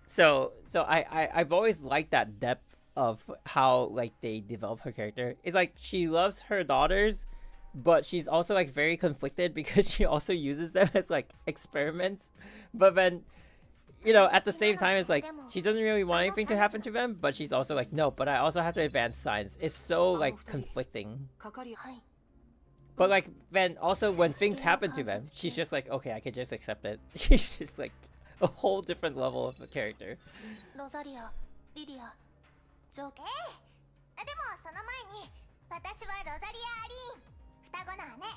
So I've always liked that depth of how like they develop her character. It's like she loves her daughters, but she's also like very conflicted because she also uses them as like experiments. But then, you know, at the same time, it's like she doesn't really want anything to happen to them, but she's also like, no, but I also have to advance science. It's so like conflicting. But like then also when things happen to them, she's just like, okay, I can just accept it. She's just like a whole different level of a character. でもその前に私はロザリア・アリーン、双子の姉。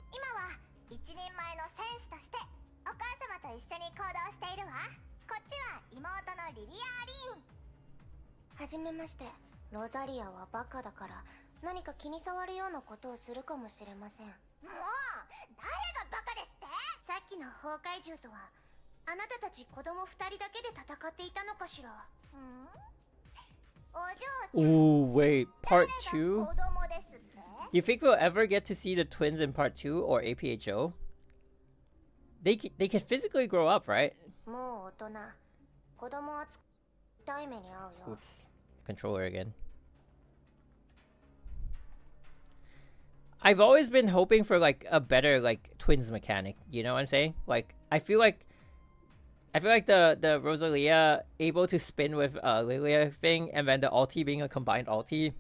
今は一人前の戦士としてお母様と一緒に行動しているわ。こっちは妹のリリア・アリーン。はじめまして。ロザリアはバカだから何か気に障るようなことをするかもしれません。もう誰がバカですって？さっきの崩壊獣とはあなたたち子供2人だけで戦っていたのかしら。Oh wait, part 2? You think we'll ever get to see the twins in part 2 or APHO? They can physically grow up, right? Oops. Controller again. I've always been hoping for like a better like twins mechanic, you know what I'm saying? Like I feel like the Rosalia able to spin with Lilia thing, and then the ulti being a combined ulti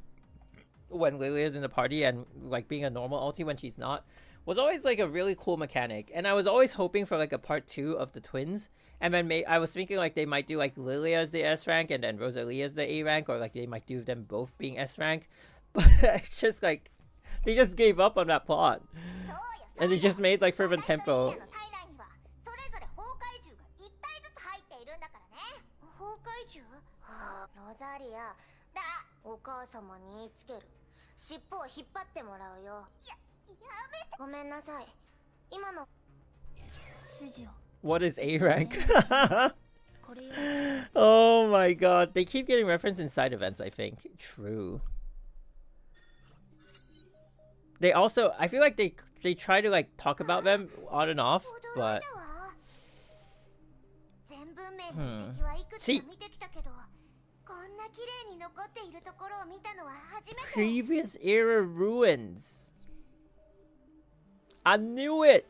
when Lilia's in the party and like being a normal ulti when she's not, was always like a really cool mechanic. And I was always hoping for like a part 2 of the twins, and then I was thinking like they might do like Lilia as the S rank and then Rosalia as the A rank, or like they might do them both being S rank. But it's just like they just gave up on that plot, and they just made like Fervent Tempo. ロザリア、お母様に言いつける。尻尾を引っ張ってもらうよ。やめて。ごめんなさい。今の What is A rank? Oh my god, they keep getting referenced in side events, I think. True. They also, I feel like they try to like talk about them on and off, but see, previous era ruins. I knew it.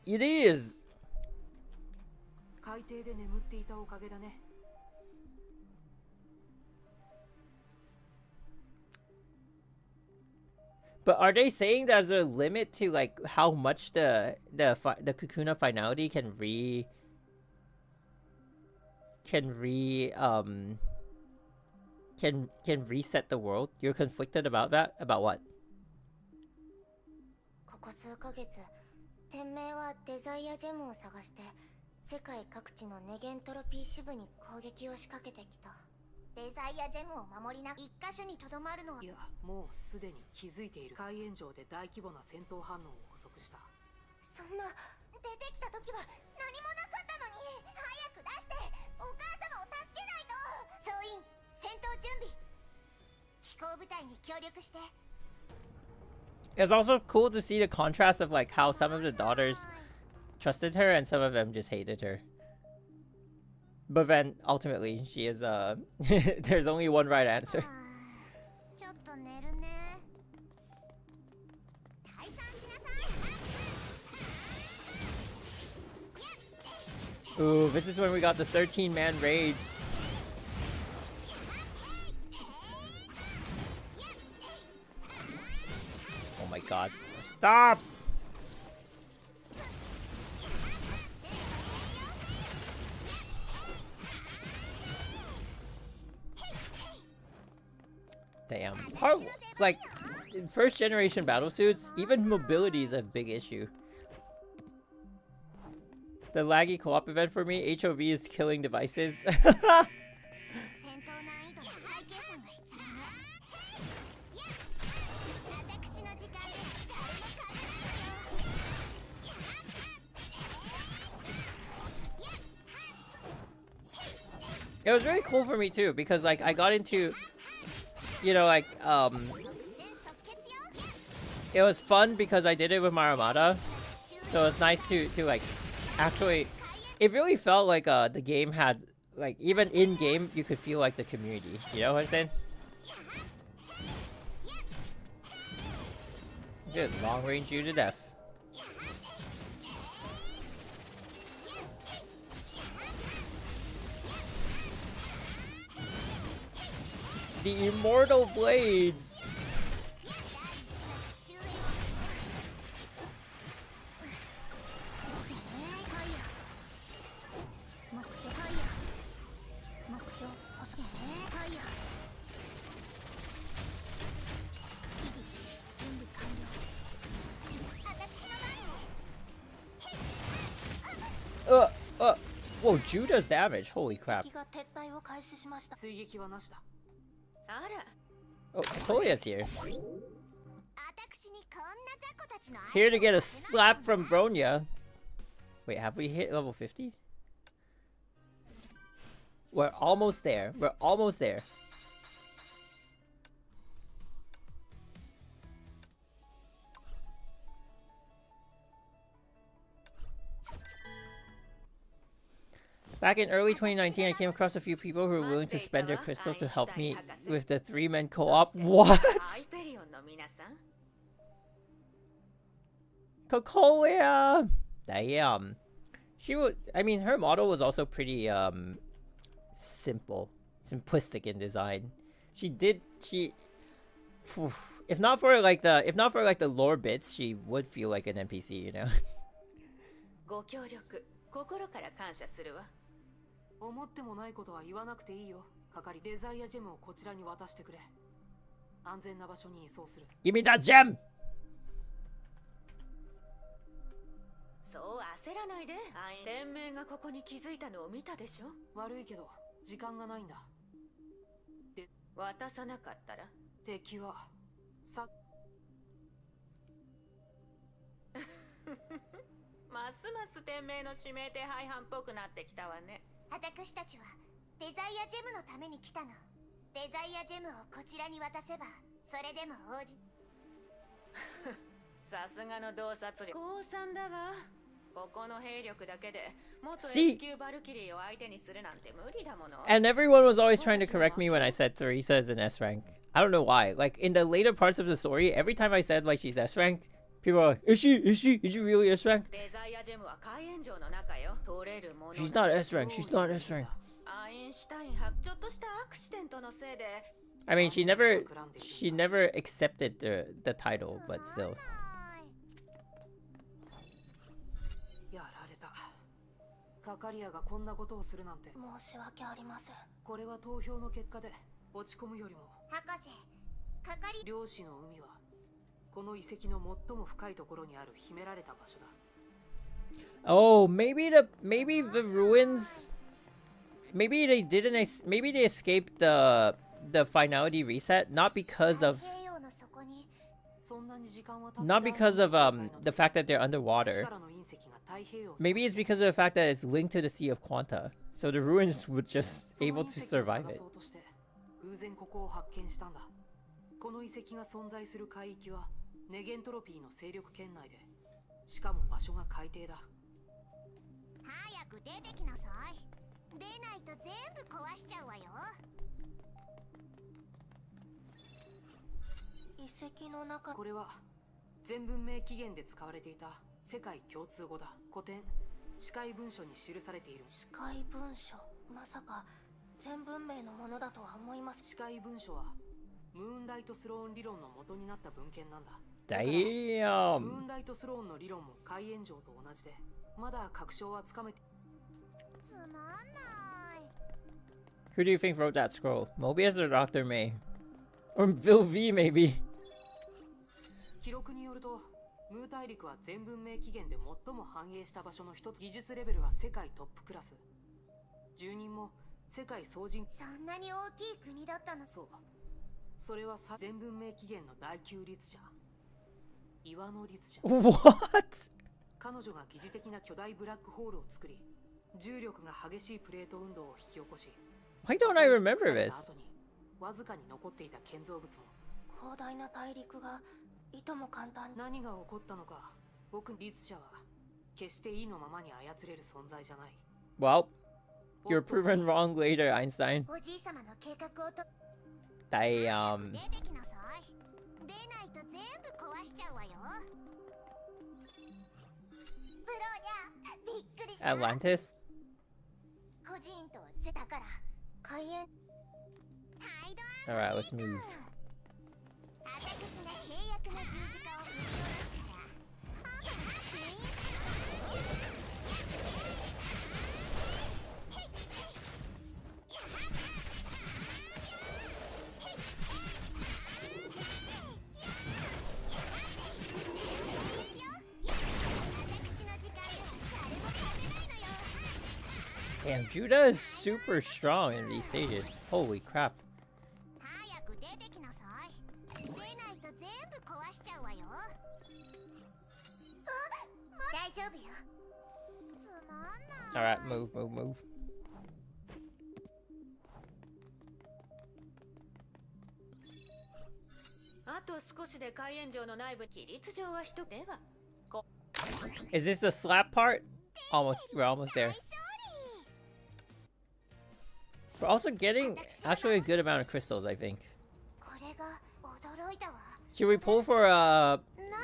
It is. But are they saying there's a limit to like how much the Kakuna finality can reset the world? You're conflicted about that? About what? ここ数ヶ月、天命はデザイアジェムを探して世界各地のネゲントロピー支部に攻撃を仕掛けてきた。デザイアジェムを守りな一箇所にとどまるのは。いや、もうすでに気づいている。海炎上で大規模な戦闘反応を捕捉した。そんな出てきた時は何もなかったのに。早く出してお母様を助けないと。総員戦闘準備。飛行部隊に協力して。It's also cool to see the contrast of like how some of the daughters trusted her and some of them just hated her. But then ultimately she is there's only one right answer. Ooh, this is when we got the 13-man raid. Oh my god. Stop! Damn. Like, in first generation battlesuits, even mobility is a big issue. The laggy co-op event for me, HOV is killing devices. It was really cool for me too, because like I got into, you know, like it was fun because I did it with my Armada, so it's nice to like actually, it really felt like the game had, like, even in game you could feel like the community, you know what I'm saying? Good, long range you to death. The immortal blades. Whoa, Ju does damage. Holy crap. Oh, Kolia's here. Here to get a slap from Bronya. Wait, have we hit level 50? We're almost there. We're almost there. Back in early 2019, I came across a few people who were willing to spend their crystals to help me with the 3-man co-op. What? Cocolia! Damn. She was, I mean, her model was also pretty, simplistic in design. If not for like the lore bits, she would feel like an NPC, you know? 思ってもないことは言わなくていいよ。係デザイアジェムをこちらに渡してくれ。安全な場所に移送する。Give me that gem! そう焦らないで。天命がここに気づいたのを見たでしょ。悪いけど時間がないんだ。で、渡さなかったら敵はさ。ますます天命の指名手配犯っぽくなってきたわね。私たちはデザイアジェムのために来たの。デザイアジェムをこちらに渡せばそれでも応じ。さすがの洞察力。高3だわ。ここの兵力だけで元 See, S 級バルキリーを相手にするなんて無理だもの。And everyone was always trying to correct me when I said Theresa is an S rank. I don't know why. Like in the later parts of the story, every time I said like she's S rank, people are like, is she really S rank? She's not S rank. She's not S rank. I mean, she never accepted the title, but still. やられた。カカリアがこんなことをするなんて。申し訳ありません。これは投票の結果で落ち込むよりも。博士、カカリ。漁師の海はこの遺跡の最も深いところにある秘められた場所だ。Oh, maybe the ruins. Maybe they escaped the finality reset, not because of the fact that they're underwater. Maybe it's because of the fact that it's linked to the Sea of Quanta, so the ruins would just able to survive it. この遺跡が存在する海域はネゲントロピーの勢力圏内で、しかも場所が海底だ。早く出てきなさい。出ないと全部壊しちゃうわよ。遺跡の中。これは全文明起源で使われていた世界共通語だ。古典視界文書に記されている。視界文書、まさか全文明のものだとは思います。視界文書はムーンライトスローン理論の元になった文献なんだ。Damn. ムーンライトスローンの理論も海炎上と同じで、まだ確証はつかめて。つまんない。 Who do you think wrote that scroll? Mobius or Dr. May? Or Bill V, maybe? 記録によると、ムー大陸は全文明起源で最も繁栄した場所の一つ。技術レベルは世界トップクラス。住人も世界総人。そんなに大きい国だったの。そう。それは全文明起源の第9律者。岩の律者。What? 彼女が疑似的な巨大ブラックホールを作り、重力が激しいプレート運動を引き起こし。Why don't I remember this? わずかに残っていた建造物も。広大な大陸がいとも簡単に。何が起こったのか、僕律者は決して意のままに操れる存在じゃない。Well, you're proven wrong later, Einstein. おじい様の計画をと。Damn. 出てきなさい。出ないと全部壊しちゃうわよ。ブローニャ、びっくりした。 Atlantis? 個人とゼタから開演。 Alright, let's move. 私が制約の十字架を振り下ろしたら、あんたが全員。Damn, Judah is super strong in these stages. Holy crap. 早く出てきなさい。出ないと全部壊しちゃうわよ。大丈夫よ。つまんない。 Alright, move, move, move. あと少しで海炎上の内部。規律上は一では。Is this the slap part? We're almost there. We're also getting actually a good amount of crystals, I think. これが驚いたわ。 Should we pull for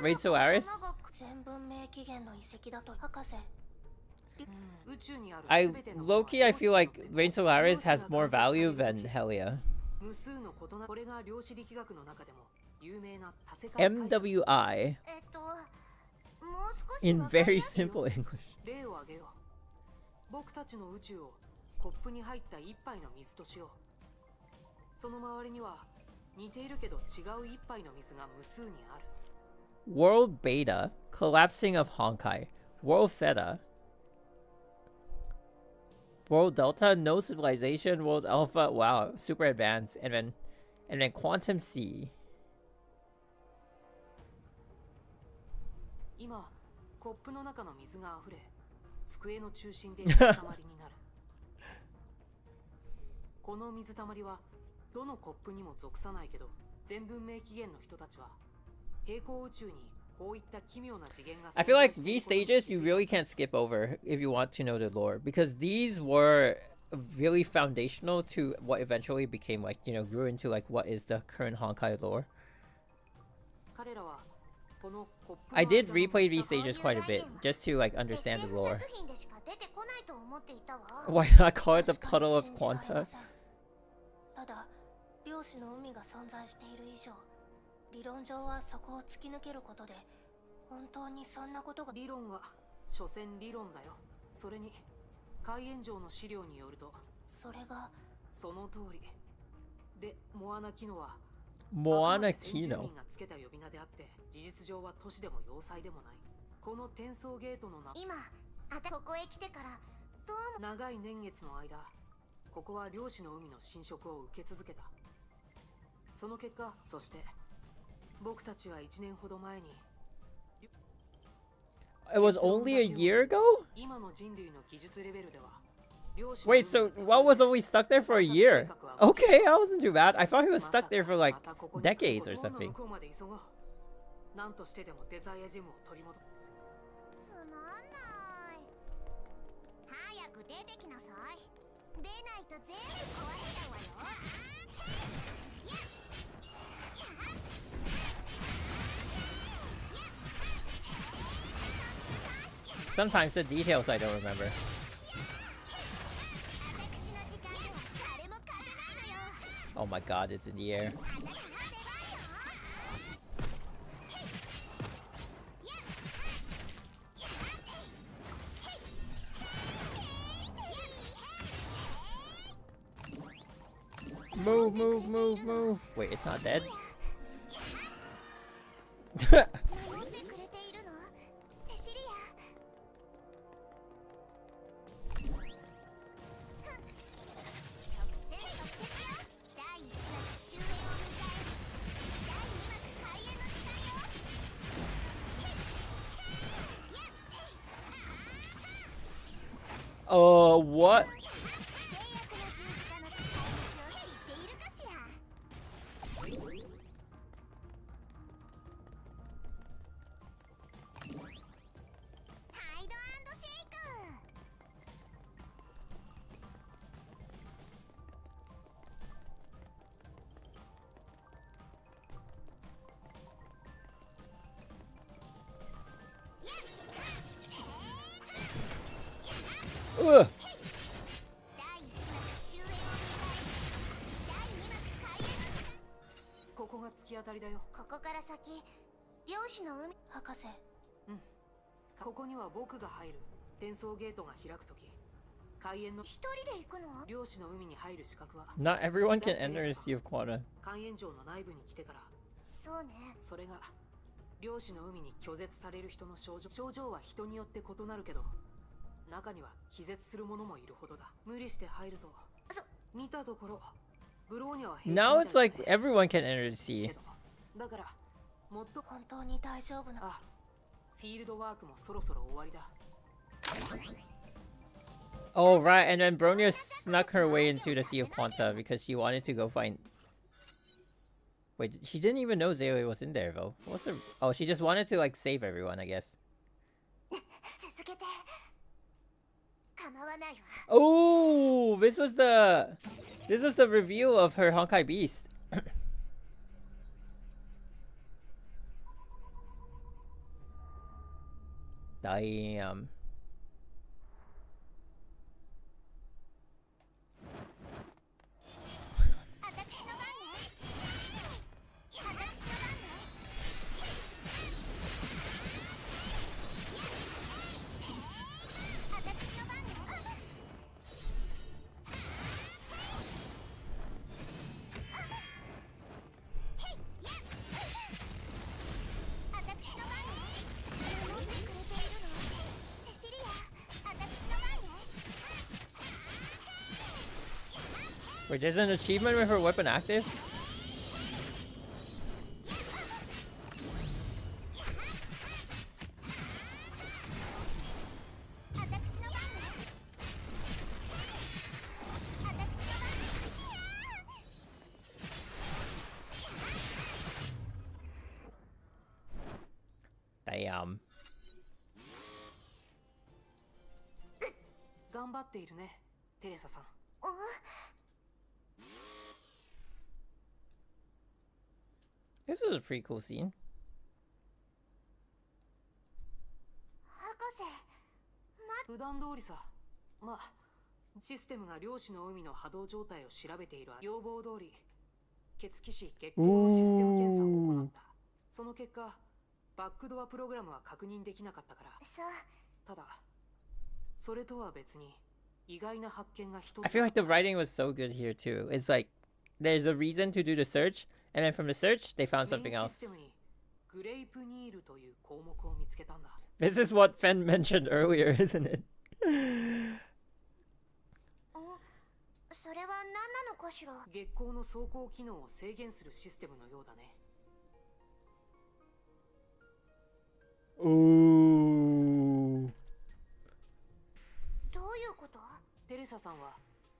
Raid Solaris? 全文明起源の遺跡だと博士。low-key, I feel like Raid Solaris has more value than Helia. MWI. In very simple English. 僕たちの宇宙をコップに入った一杯の水としよう。その周りには似ているけど違う一杯の水が無数にある。World Beta, collapsing of Honkai. World Theta. World Delta, no civilization. World Alpha, wow, super advanced. And then Quantum C. 今コップの中の水が溢れ、机の中心で水たまりになる。この水たまりはどのコップにも属さないけど、全文明起源の人たちは平行宇宙にこういった奇妙な次元が。I feel like these stages you really can't skip over if you want to know the lore, because these were really foundational to what eventually became, like, you know, grew into like what is the current Honkai lore. I did replay these stages quite a bit just to like understand the lore. Why not call it the puddle of Quanta? ただ、量子の海が存在している以上、理論上はそこを突き抜けることで、本当にそんなことが。理論は所詮理論だよ。それに海炎上の資料によると、それがその通りで、モアナキノはモアナキノがつけた呼び名であって、事実上は都市でも要塞でもない。この転送ゲートの今ここへ来てからどうも長い年月の間、ここは漁師の海の侵食を受け続けた。その結果、そして僕たちは1年ほど前に。 It was only a year ago? 今の人類の技術レベルでは。 Wait, so what was only stuck there for a year? Okay, that wasn't too bad. I thought he was stuck there for like decades or something. 何としてでもデザイアジムを取り戻つまんない。早く出てきなさい。出ないと全部壊れちゃうわよ。Sometimes the details I don't remember. Oh my god, it's in the air. Move, move, move, move. Wait, it's not dead? What? Ugh. ここが突き当たりだよ。ここから先、漁師の海。博士。ここには僕が入る転送ゲートが開くとき、開園の一人で行くの？漁師の海に入る資格は Not everyone can enter the Sea of Quanta. 開園場の内部に来てから。そうね。それが漁師の海に拒絶される人の症状は人によって異なるけど、中には気絶する者もいるほどだ。無理して入ると見たところブローニャは平気みたい Now だ it's like everyone can enter the sea. だからもっと本当に大丈夫な。あ、フィールドワークもそろそろ終わりだ。 Oh right, and then Bronya snuck her way into the Sea of Quanta because she wanted to go find. Wait, she didn't even know Zeoi was in there though. What's the? Oh, she just wanted to like save everyone, I guess. Oh, this was the reveal of her Honkai Beast. Damn. Wait, there's an achievement with her weapon active? Damn. 頑張っているね、テレサさん。This is a pretty cool scene. 普段通りさ。まあ、システムが漁師の海の波動状態を調べている要望通り、血気師月光のシステム検査を行った。その結果、バックドアプログラムは確認できなかったから。ただ、それとは別に意外な発見が一つ。I feel like the writing was so good here too. It's like there's a reason to do the search, and then from the search they found something else. グレープニールという項目を見つけたんだ。This is what Fen mentioned earlier, isn't it? それは何なのかしら。月光の走行機能を制限するシステムのようだね。Ooh. どういうこと？テレサさんは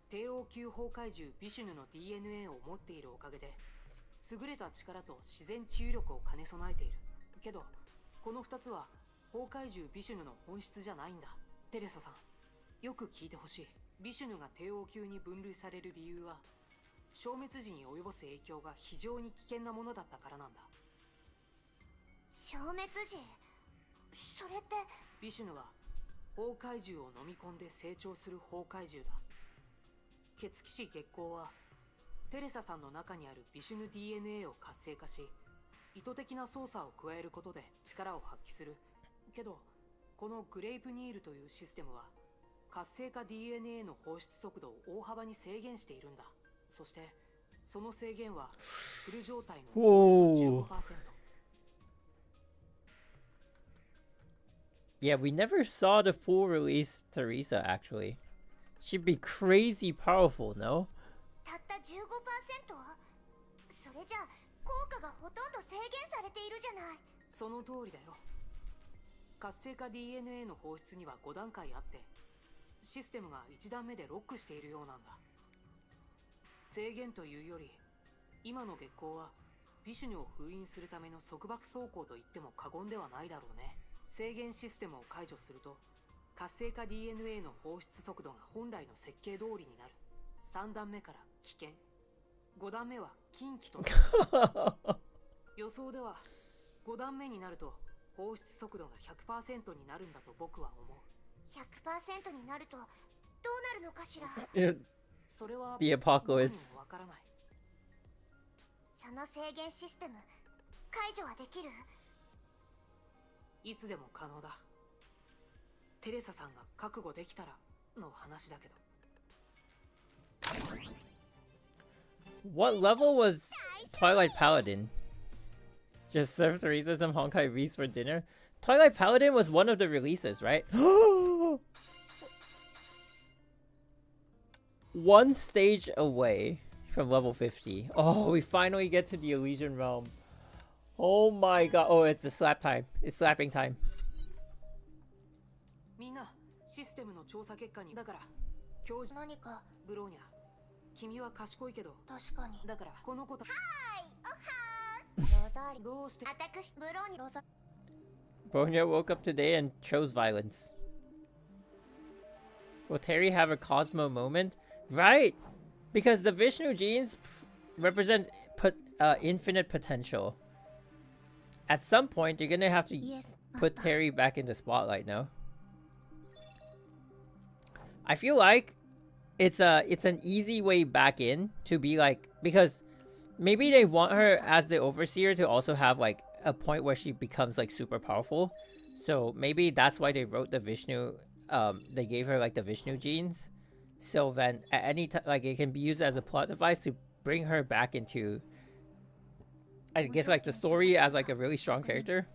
帝王級崩壊獣ビシュヌの DNA を持っているおかげで優れた力と自然治癒力を兼ね備えている。けどこの2つは崩壊獣ビシュヌの本質じゃないんだ。テレサさん、よく聞いてほしい。ビシュヌが帝王級に分類される理由は消滅時に及ぼす影響が非常に危険なものだったからなんだ。消滅時、それって。ビシュヌは崩壊獣を飲み込んで成長する崩壊獣だ。血騎士月光はテレサさんの中にあるビシュヌ DNA を活性化し、意図的な操作を加えることで力を発揮する。けどこのグレイプニールというシステムは活性化 DNA の放出速度を大幅に制限しているんだ。そしてその制限はフル状態のおよそ 15%。 Yeah, we never saw the full release Teresa actually. She'd be crazy powerful, no? たった 15%？ それじゃ効果がほとんど制限されているじゃない。その通りだよ。活性化 DNA の放出には5段階あって、システムが1段目でロックしているようなんだ。制限というより、今の月光はビシュヌを封印するための束縛走行と言っても過言ではないだろうね。制限システムを解除すると活性化 DNA の放出速度が本来の設計通りになる。3段目から危険、5段目は禁忌となる。予想では5段目になると放出速度が 100% になるんだと僕は思う。 100% になるとどうなるのかしら。それは The apocalypse. わからない。その制限システム解除はできる？いつでも可能だ。テレサさんが覚悟できたらの話だけど。What level was Twilight Paladin? Just serve Teresa some Honkai Beast for dinner? Twilight Paladin was one of the releases, right? One stage away from level 50. Oh, we finally get to the Elysian Realm. Oh my god. Oh, it's the slap time. It's slapping time. みんな、システムの調査結果にだから、教授何かブローニャ、君は賢いけど、確かに。だからこの子た。ロザリどうして私ブローニロザ Bronya woke up today and chose violence. Will Terry have a Cosmo moment? Right! Because the Vishnu genes represent infinite potential. At some point, you're gonna have to put Terry back in the spotlight, no? I feel like it's an easy way back in to be like, because maybe they want her as the overseer to also have like a point where she becomes like super powerful. So maybe that's why they wrote the Vishnu, they gave her like the Vishnu genes. So then at any time, like it can be used as a plot device to bring her back into, I guess, like the story as like a really strong character.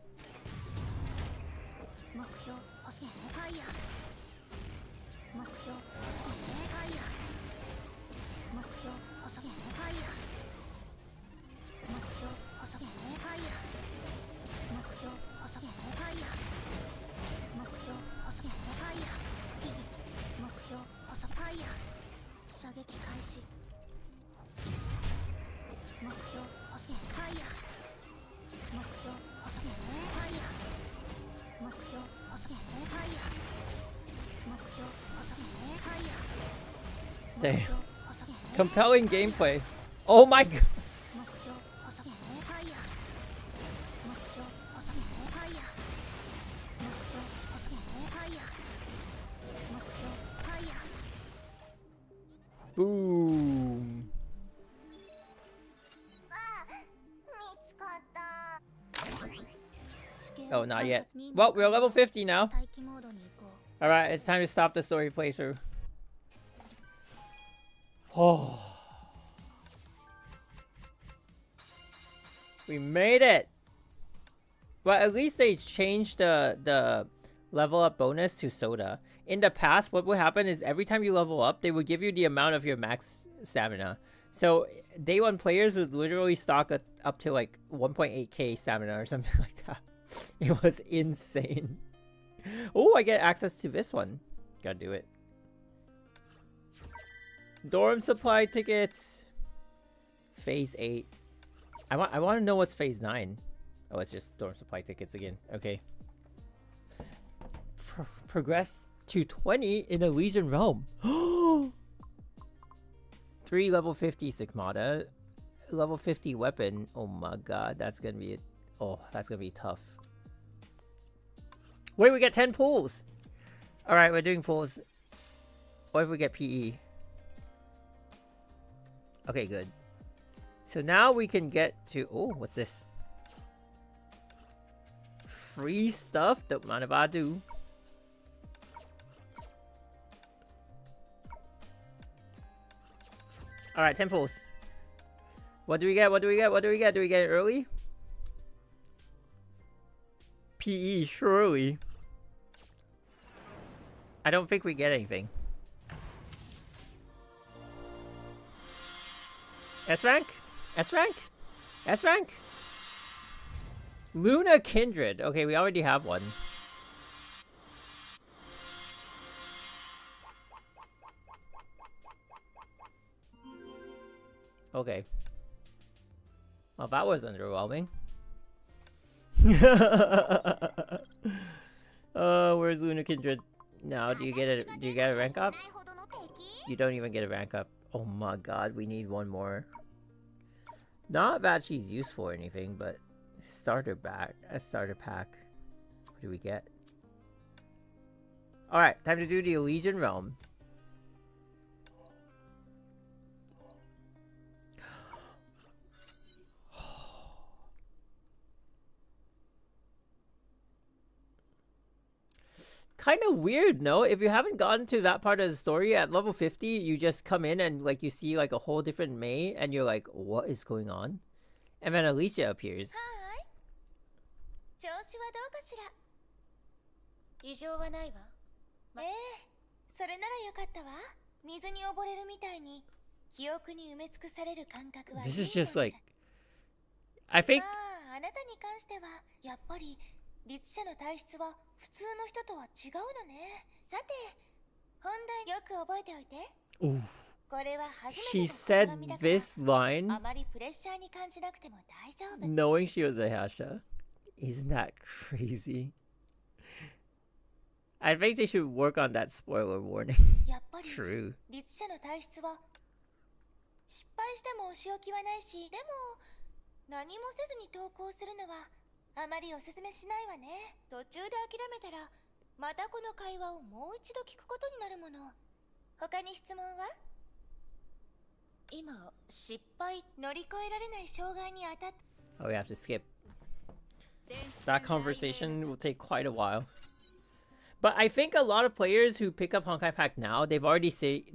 Damn. Compelling gameplay. Oh my god. Boom. Oh, not yet. Well, we're level 50 now. Alright, it's time to stop the story playthrough. Oh. We made it! But at least they changed the level up bonus to soda. In the past, what would happen is every time you level up, they would give you the amount of your max stamina. So day one players would literally stock up to like 1.8k stamina or something like that. It was insane. Oh, I get access to this one. Gotta do it. Dorm supply tickets. Phase 8. I want to know what's phase 9. Oh, it's just Storm Supply tickets again. Okay. Progress to 20 in Elysian Realm. 3 level 50 Sigmata. Level 50 weapon. Oh my god, that's gonna be it. Oh, that's gonna be tough. Wait, we get 10 pulls! Alright, we're doing pulls. What if we get PE? Okay, good. So now we can get to... Oh, what's this? Free stuff? Don't mind if I do. Alright, 10 pulls. What do we get? What do we get? What do we get? Do we get it early? PE, surely. I don't think we get anything. S rank? S rank? S rank? Luna Kindred. Okay, we already have one. Okay. Well, that was underwhelming. Where's Luna Kindred? Now, do you get a rank up? You don't even get a rank up. Oh my god, we need one more. Not that she's useful or anything, but starter pack. What do we get? Alright, time to do the Elysian Realm. Kind of weird, no? If you haven't gotten to that part of the story at level 50, you just come in and like you see like a whole different May and you're like, what is going on? And then Alicia appears. Hi. 調子はどうかしら。異常はないわ。それならよかったわ。水に溺れるみたいに記憶に埋め尽くされる感覚は。This is just like, I think. あなたに関してはやっぱり律者の体質は普通の人とは違うのね。さて、本題よく覚えておいて。これは初めての試みだから。She said this line あまりプレッシャーに感じなくても大丈夫。Knowing she was a Hasha. Isn't that crazy? I think they should work on that spoiler warning. True. 律者の体質は失敗してもお仕置きはないし、でも何もせずに投稿するのはあまりおすすめしないわね。途中で諦めたらまたこの会話をもう一度聞くことになるもの。他に質問は？今失敗乗り越えられない障害に当たっ Oh, we have to skip. That conversation will take quite a while. But I think a lot of players who pick up Honkai Impact now, they've already seen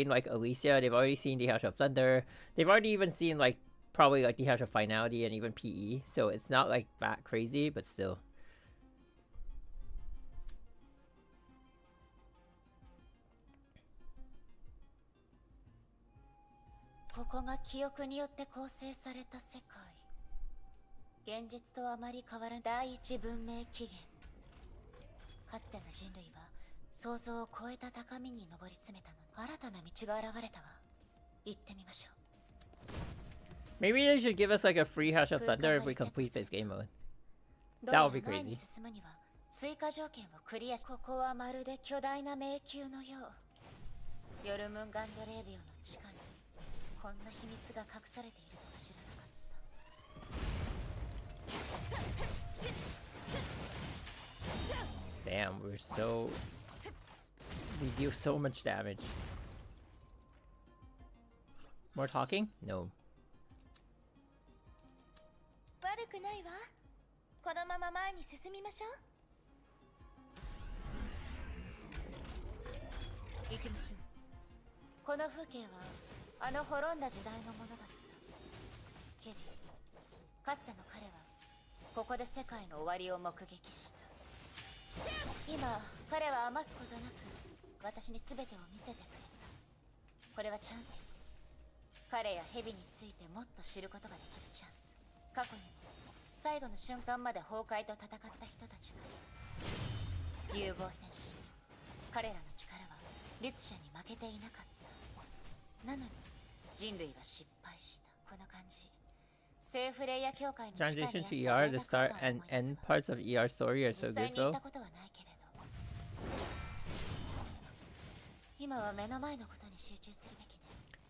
like Alicia, they've already seen the House of Thunder, they've already even seen like probably like the House of Finality and even PE, so it's not like that crazy, but still. This 現実とあまり変わらない第一文明起源。かつての人類は想像を超えた高みに上り詰めたの。新たな道が現れたわ。行ってみましょう。 Maybe they should give us like a free House of Thunder if we complete this game mode. That would be crazy. 追加条件をクリアし、ここはまるで巨大な迷宮のよう。ヨルムンガンドレービオの地下にこんな秘密が隠されているとは知らなかった。 Damn, we deal so much damage. More talking? No. 悪くないわ。このまま前に進みましょう。行きましょう。この風景はあの滅んだ時代のものだった。ケビン、かつての彼はここで世界の終わりを目撃した。今彼は余すことなく私に全てを見せてくれた。これはチャンスよ。彼やヘビについてもっと知ることができるチャンス。過去に最後の瞬間まで崩壊と戦った人たちがいる。融合戦士、彼らの力は律者に負けていなかった。なのに人類は失敗した。この感じ、Transition to ER, the start and end parts of ER story are so good though.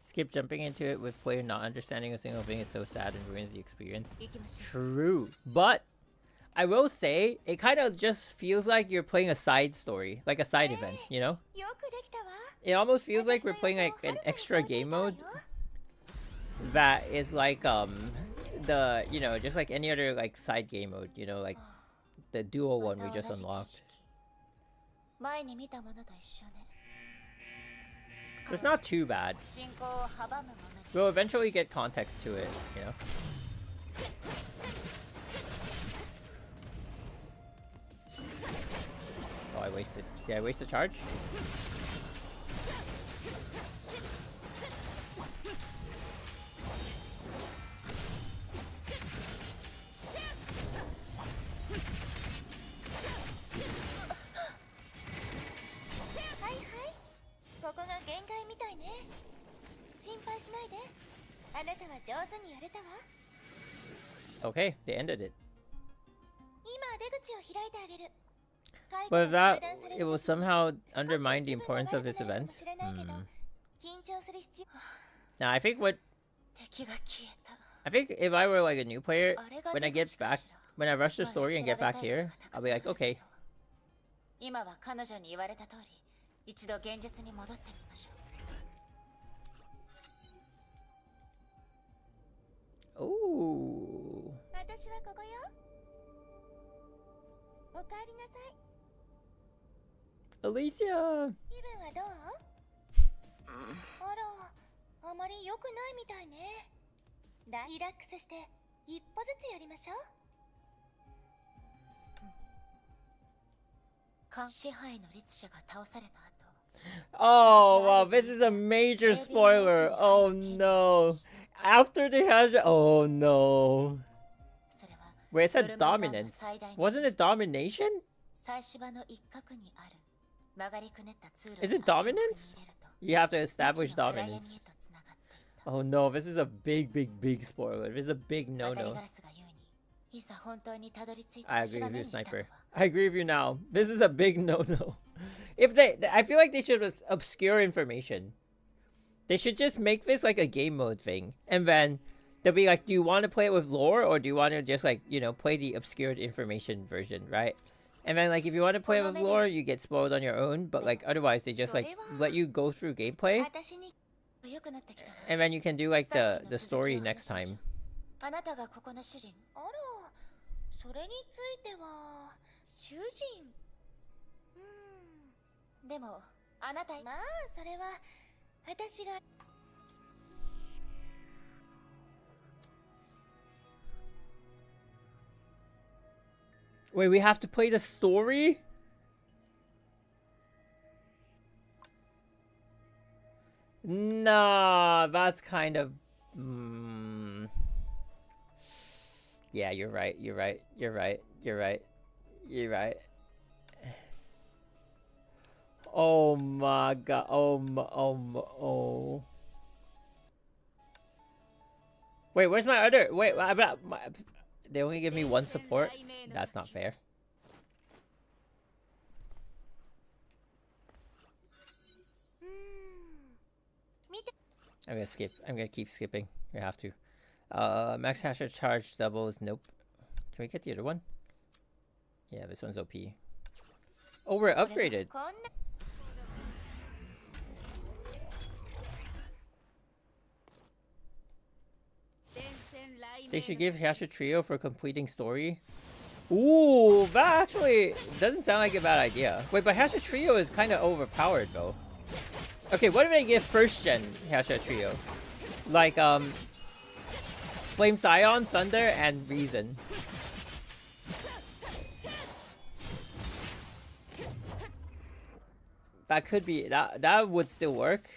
Skip jumping into it with player not understanding a single thing is so sad and ruins the experience. True, but I will say it kind of just feels like you're playing a side story, like a side event, you know? It almost feels like we're playing like an extra game mode that is like the, you know, just like any other like side game mode, you know, like the dual one we just unlocked. So it's not too bad. We'll eventually get context to it, you know. Oh, I wasted. Did I waste the charge? Okay, they ended it. But that it will somehow undermine the importance of this event. Now I think if I were like a new player, when I get back, when I rush the story and get back here, I'll be like, okay. Ooh. Alicia. Oh wow, this is a major spoiler. Oh no. After they had, oh no. Wait, it said dominance. Wasn't it domination? Is it dominance? You have to establish dominance. Oh no, this is a big spoiler. This is a big no-no. I agree with you, Sniper. I agree with you now. This is a big no-no. I feel like they should obscure information. They should just make this like a game mode thing. And then they'll be like, do you want to play it with lore or do you want to just like, you know, play the obscured information version, right? And then like if you want to play it with lore, you get spoiled on your own. But like otherwise they just like let you go through gameplay. And then you can do like the story next time. Wait, we have to play the story? Nah, that's kind of... Yeah, you're right. Oh my god. Oh. Wait, where's my other... Wait, they only give me one support? That's not fair. I'm gonna skip. I'm gonna keep skipping. We have to. Max Hasher charge doubles. Nope. Can we get the other one? Yeah, this one's OP. Oh, we're upgraded. They should give Hasher Trio for completing story. Ooh, that actually doesn't sound like a bad idea. Wait, but Hasher Trio is kind of overpowered though. Okay, what if they give first gen Hasher Trio? Like, Flame Scion, Thunder, and Reason. That could be, that would still work.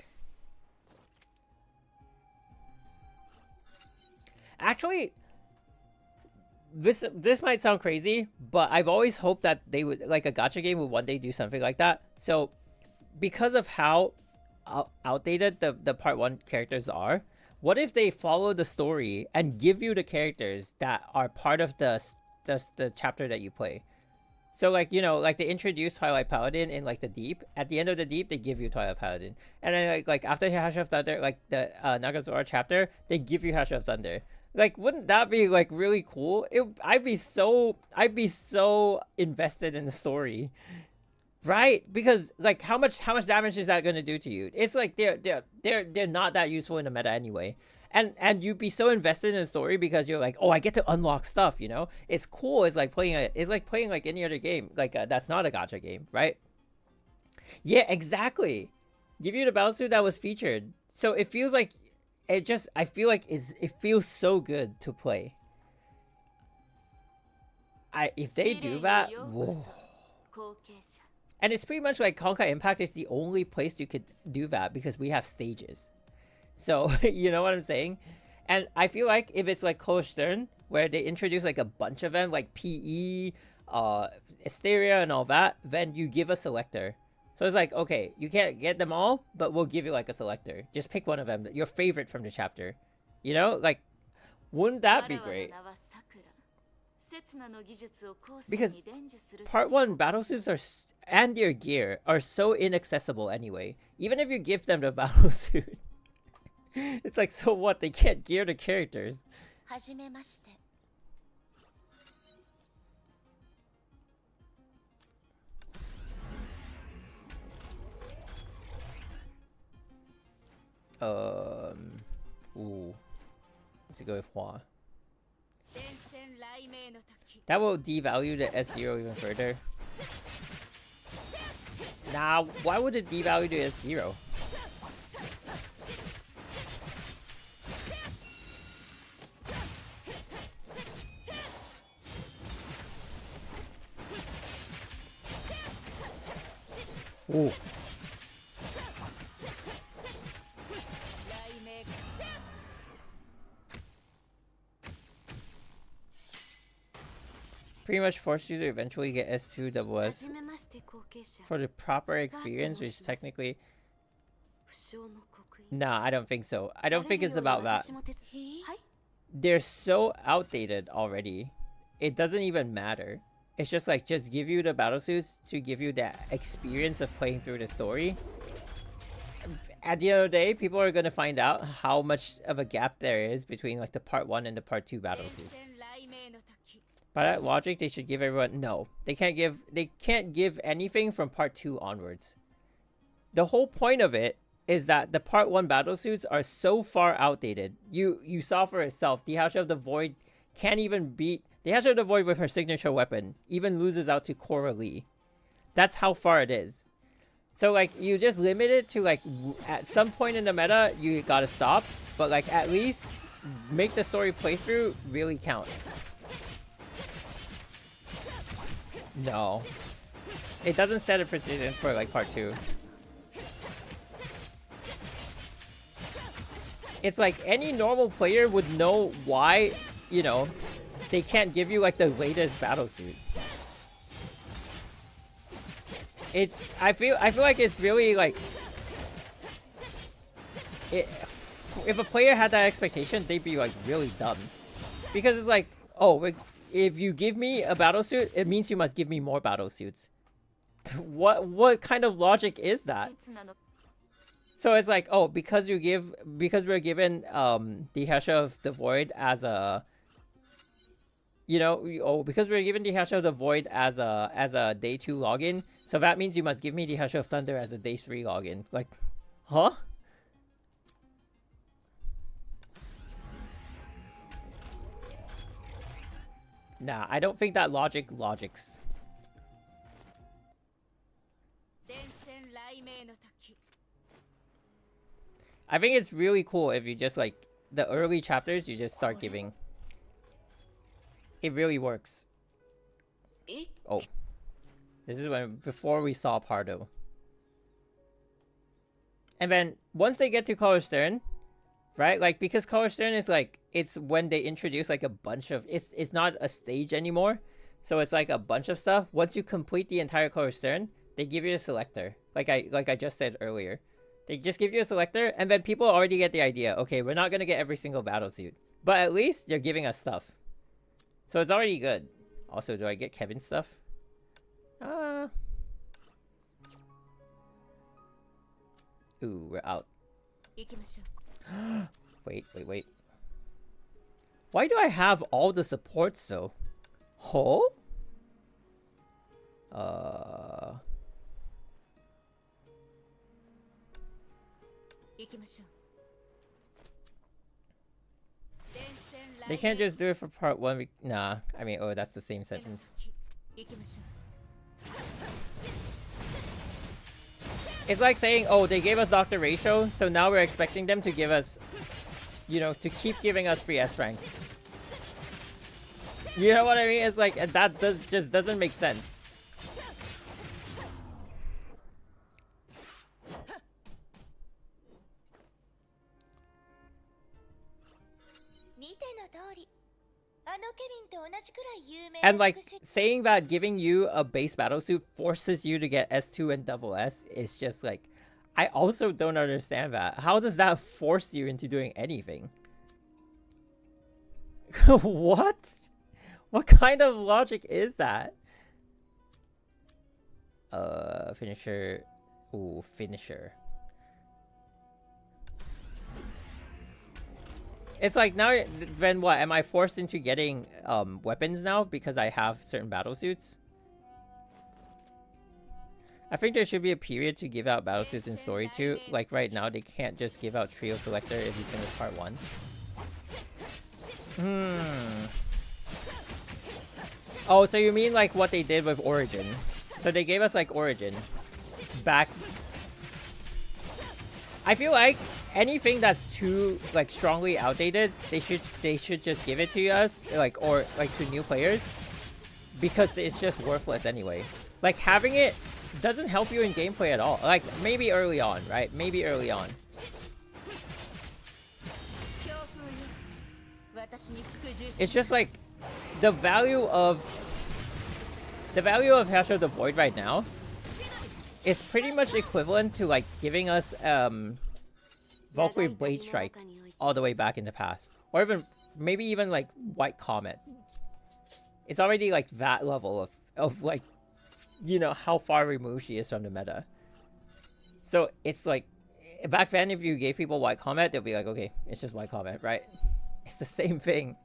Actually, this might sound crazy, but I've always hoped that they would, like a gacha game would one day do something like that. So, because of how outdated the part 1 characters are, What if they follow the story and give you the characters that are part of the chapter that you play? So like, you know, like they introduce Twilight Paladin in like the Deep. At the end of the Deep, they give you Twilight Paladin, and then like after Hash of Thunder, like the Nagazora chapter, they give you Hash of Thunder. Like, wouldn't that be like really cool? I'd be so invested in the story, right? Because like how much damage is that gonna do to you? It's like they're not that useful in the meta anyway. And you'd be so invested in the story because you're like, oh, I get to unlock stuff, you know? It's cool. It's like playing like any other game. Like that's not a gacha game, right? Yeah, exactly. Give you the battlesuit that was featured. So it feels like I feel like it feels so good to play. If they do that, whoa. And it's pretty much like Honkai Impact is the only place you could do that because we have stages. So, you know what I'm saying? And I feel like if it's like Cold Stern, where they introduce like a bunch of them, like PE, Hysteria and all that, then you give a selector. So it's like, okay, you can't get them all, but we'll give you like a selector. Just pick one of them, your favorite from the chapter. You know? Like, wouldn't that be great? Because part 1 battlesuits and your gear are so inaccessible anyway. Even if you give them the battlesuit. It's like, so what? They can't gear the characters. Ooh. Let's go with Hua. That will devalue the S0 even further. Nah, why would it devalue the S0? Ooh. Pretty much force you to eventually get S2 double S for the proper experience, which technically... Nah, I don't think so. I don't think it's about that. They're so outdated already. It doesn't even matter. It's just like, just give you the battlesuits to give you that experience of playing through the story. At the end of the day, people are going to find out how much of a gap there is between like the part 1 and the part 2 battlesuits. By that logic, they should give everyone... No, they can't give anything from part 2 onwards. The whole point of it is that the part 1 battlesuits are so far outdated. You saw for yourself, the House of the Void can't even beat... The Azure of the Void with her signature weapon even loses out to Coralie. That's how far it is. So like, you just limit it to like, at some point in the meta, you gotta stop. But like, at least make the story playthrough really count. No. It doesn't set a precedent for like part 2. It's like any normal player would know why, you know, they can't give you like the latest battlesuit. I feel like it's really like if a player had that expectation, they'd be like really dumb. Because it's like, oh, if you give me a battlesuit, it means you must give me more battlesuits. What kind of logic is that? So it's like, oh, because we're given the Hash of the Void as a, you know, oh, because we're given the Hash of the Void as a day 2 login, so that means you must give me the Hash of Thunder as a day 3 login. Like, huh? Nah, I don't think that logics. I think it's really cool if you just like the early chapters you just start giving. It really works. Oh. This is before we saw Pardo. And then once they get to Color Stern, right? Like, because Color Stern is like, it's when they introduce like a bunch of, it's not a stage anymore. So it's like a bunch of stuff. Once you complete the entire Color Stern, they give you a selector. Like I just said earlier. They just give you a selector, and then people already get the idea. Okay, we're not gonna get every single battlesuit, but at least they're giving us stuff. So it's already good. Also, do I get Kevin's stuff? Ooh, we're out. Wait. Why do I have all the supports though? Oh? They can't just do it for part 1. Nah, I mean, oh, that's the same sentence. It's like saying, oh, they gave us Dr. Ratio, so now we're expecting them to give us, you know, to keep giving us free S ranks. You know what I mean? It's like, that just doesn't make sense. And like saying that giving you a base battlesuit forces you to get S2 and double S is just like, I also don't understand that. How does that force you into doing anything? What? What kind of logic is that? Finisher. Ooh, finisher. It's like now, then what? Am I forced into getting weapons now because I have certain battlesuits? I think there should be a period to give out battlesuits in story too. Like right now, they can't just give out trio selector if you finish part 1. Oh, so you mean like what they did with Origin? So they gave us like Origin back. I feel like anything that's too like strongly outdated, they should just give it to us, like, or like to new players, because it's just worthless anyway. Like having it doesn't help you in gameplay at all. Like maybe early on, right? Maybe early on. It's just like the value of Hash of the Void right now is pretty much equivalent to like giving us Valkyrie Blade Strike all the way back in the past, or even maybe even like White Comet. It's already like that level of like, you know, how far removed she is from the meta. So it's like back then, if you gave people White Comet, they'll be like, okay, it's just White Comet, right? It's the same thing.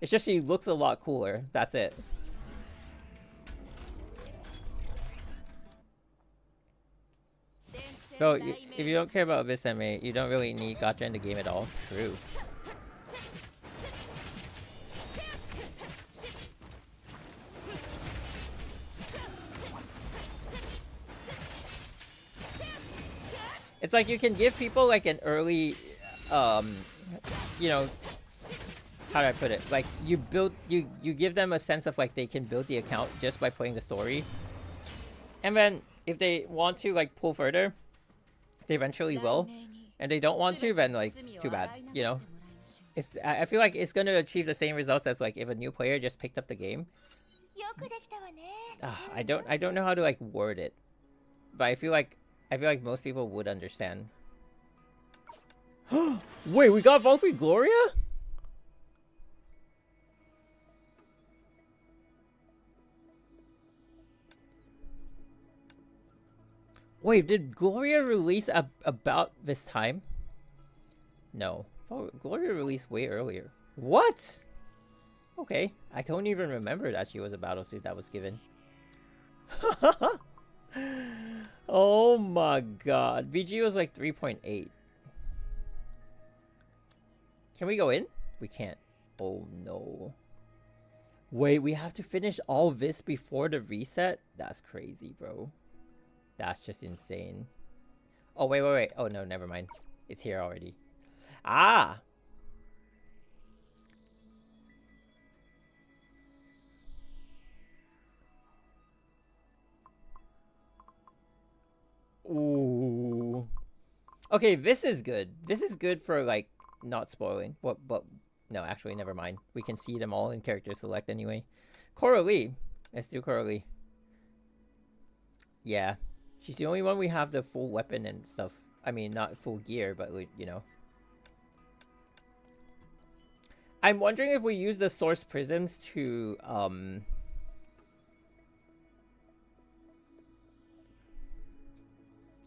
It's just she looks a lot cooler. That's it. Bro, if you don't care about Abyss MA, you don't really need gacha in the game at all. True. It's like you can give people like an early, you know, how do I put it? Like you give them a sense of like they can build the account just by playing the story. And then if they want to like pull further, they eventually will. And they don't want to, then like too bad, you know. I feel like it's gonna achieve the same results as like if a new player just picked up the game. I don't know how to like word it, but I feel like most people would understand. Wait, we got Valkyrie Gloria? Wait, did Gloria release about this time? No. Oh, Gloria released way earlier. What? Okay. I don't even remember that she was a battlesuit that was given. Oh my god. VG was like 3.8. Can we go in? We can't. Oh no. Wait, we have to finish all this before the reset? That's crazy, bro. That's just insane. Oh, wait. Oh, no, never mind. It's here already. Ah! Ooh. Okay, this is good. This is good for, like, not spoiling. But no, actually, never mind. We can see them all in character select anyway. Coralie. Let's do Coralie. Yeah. She's the only one we have the full weapon and stuff. I mean, not full gear, but you know. I'm wondering if we use the source prisms to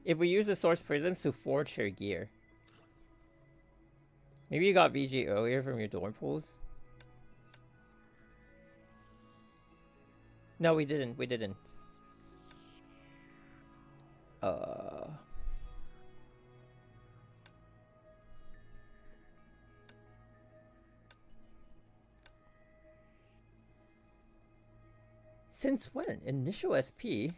if we use the source prisms to forge her gear. Maybe you got VG earlier from your dorm pools. No, we didn't. We didn't. Since when? Initial SP?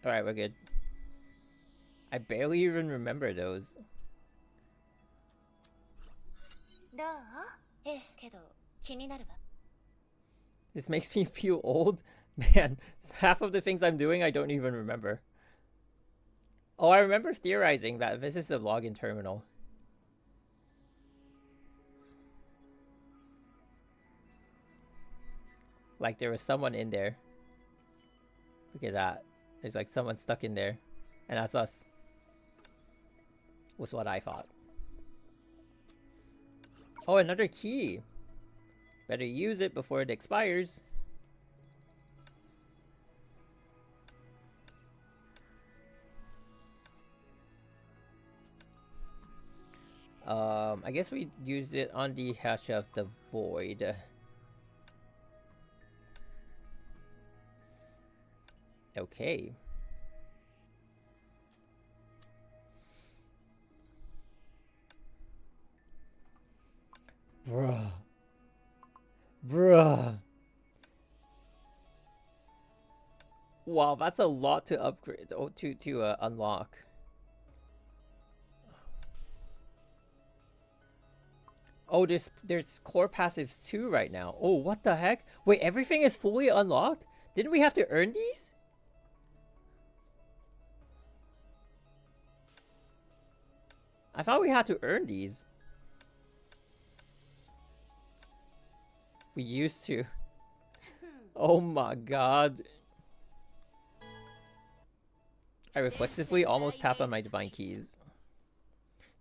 Alright, we're good. I barely even remember those. This makes me feel old. Man, half of the things I'm doing I don't even remember. Oh, I remember theorizing that this is the login terminal. Like there was someone in there. Look at that. There's like someone stuck in there. And that's us. Was what I thought. Oh, another key. Better use it before it expires. I guess we used it on the Hatch of the Void. Okay. Bruh. Bruh. Wow, that's a lot to upgrade, to unlock. Oh, there's core passives too right now. Oh, what the heck? Wait, everything is fully unlocked? Didn't we have to earn these? I thought we had to earn these. We used to. Oh my god. I reflexively almost tap on my divine keys.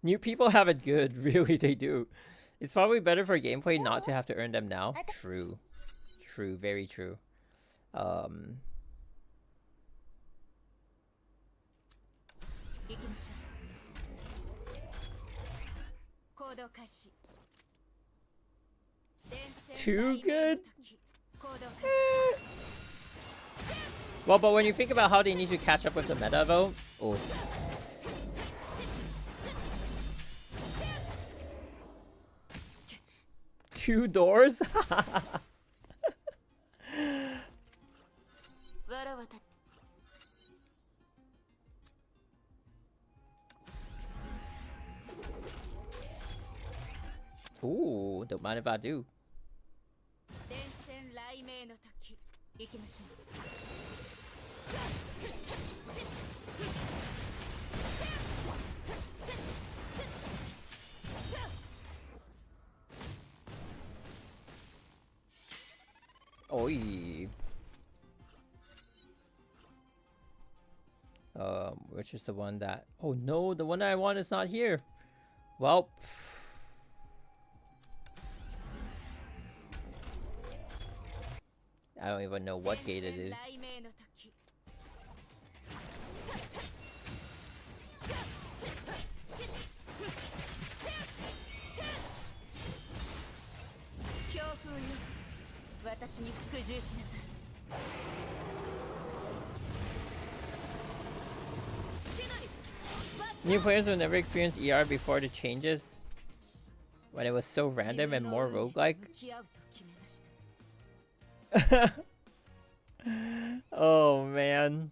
New people have it good, really they do. It's probably better for gameplay not to have to earn them now. True. True, very true. Too good? Well, but when you think about how they need to catch up with the meta though, oh. Two doors? Ooh, don't mind if I do. Oi. Which is the one that... Oh no, the one that I want is not here. Well... I don't even know what gate it is. New players will never experience ER before the changes, when it was so random and more roguelike. Oh man.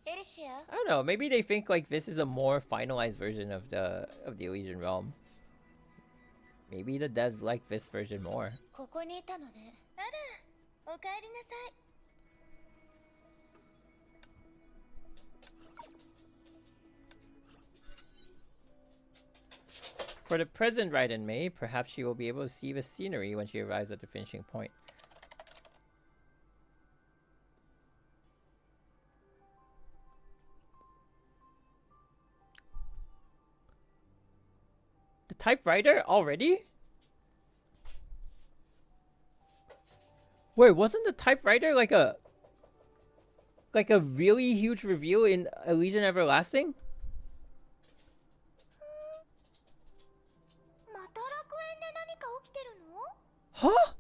I don't know, maybe they think like this is a more finalized version of the Elysian Realm. Maybe the devs like this version more. For the present ride in May, perhaps she will be able to see the scenery when she arrives at the finishing point. The typewriter already? Wait, wasn't the typewriter like a really huge reveal in Elysian Everlasting? Huh?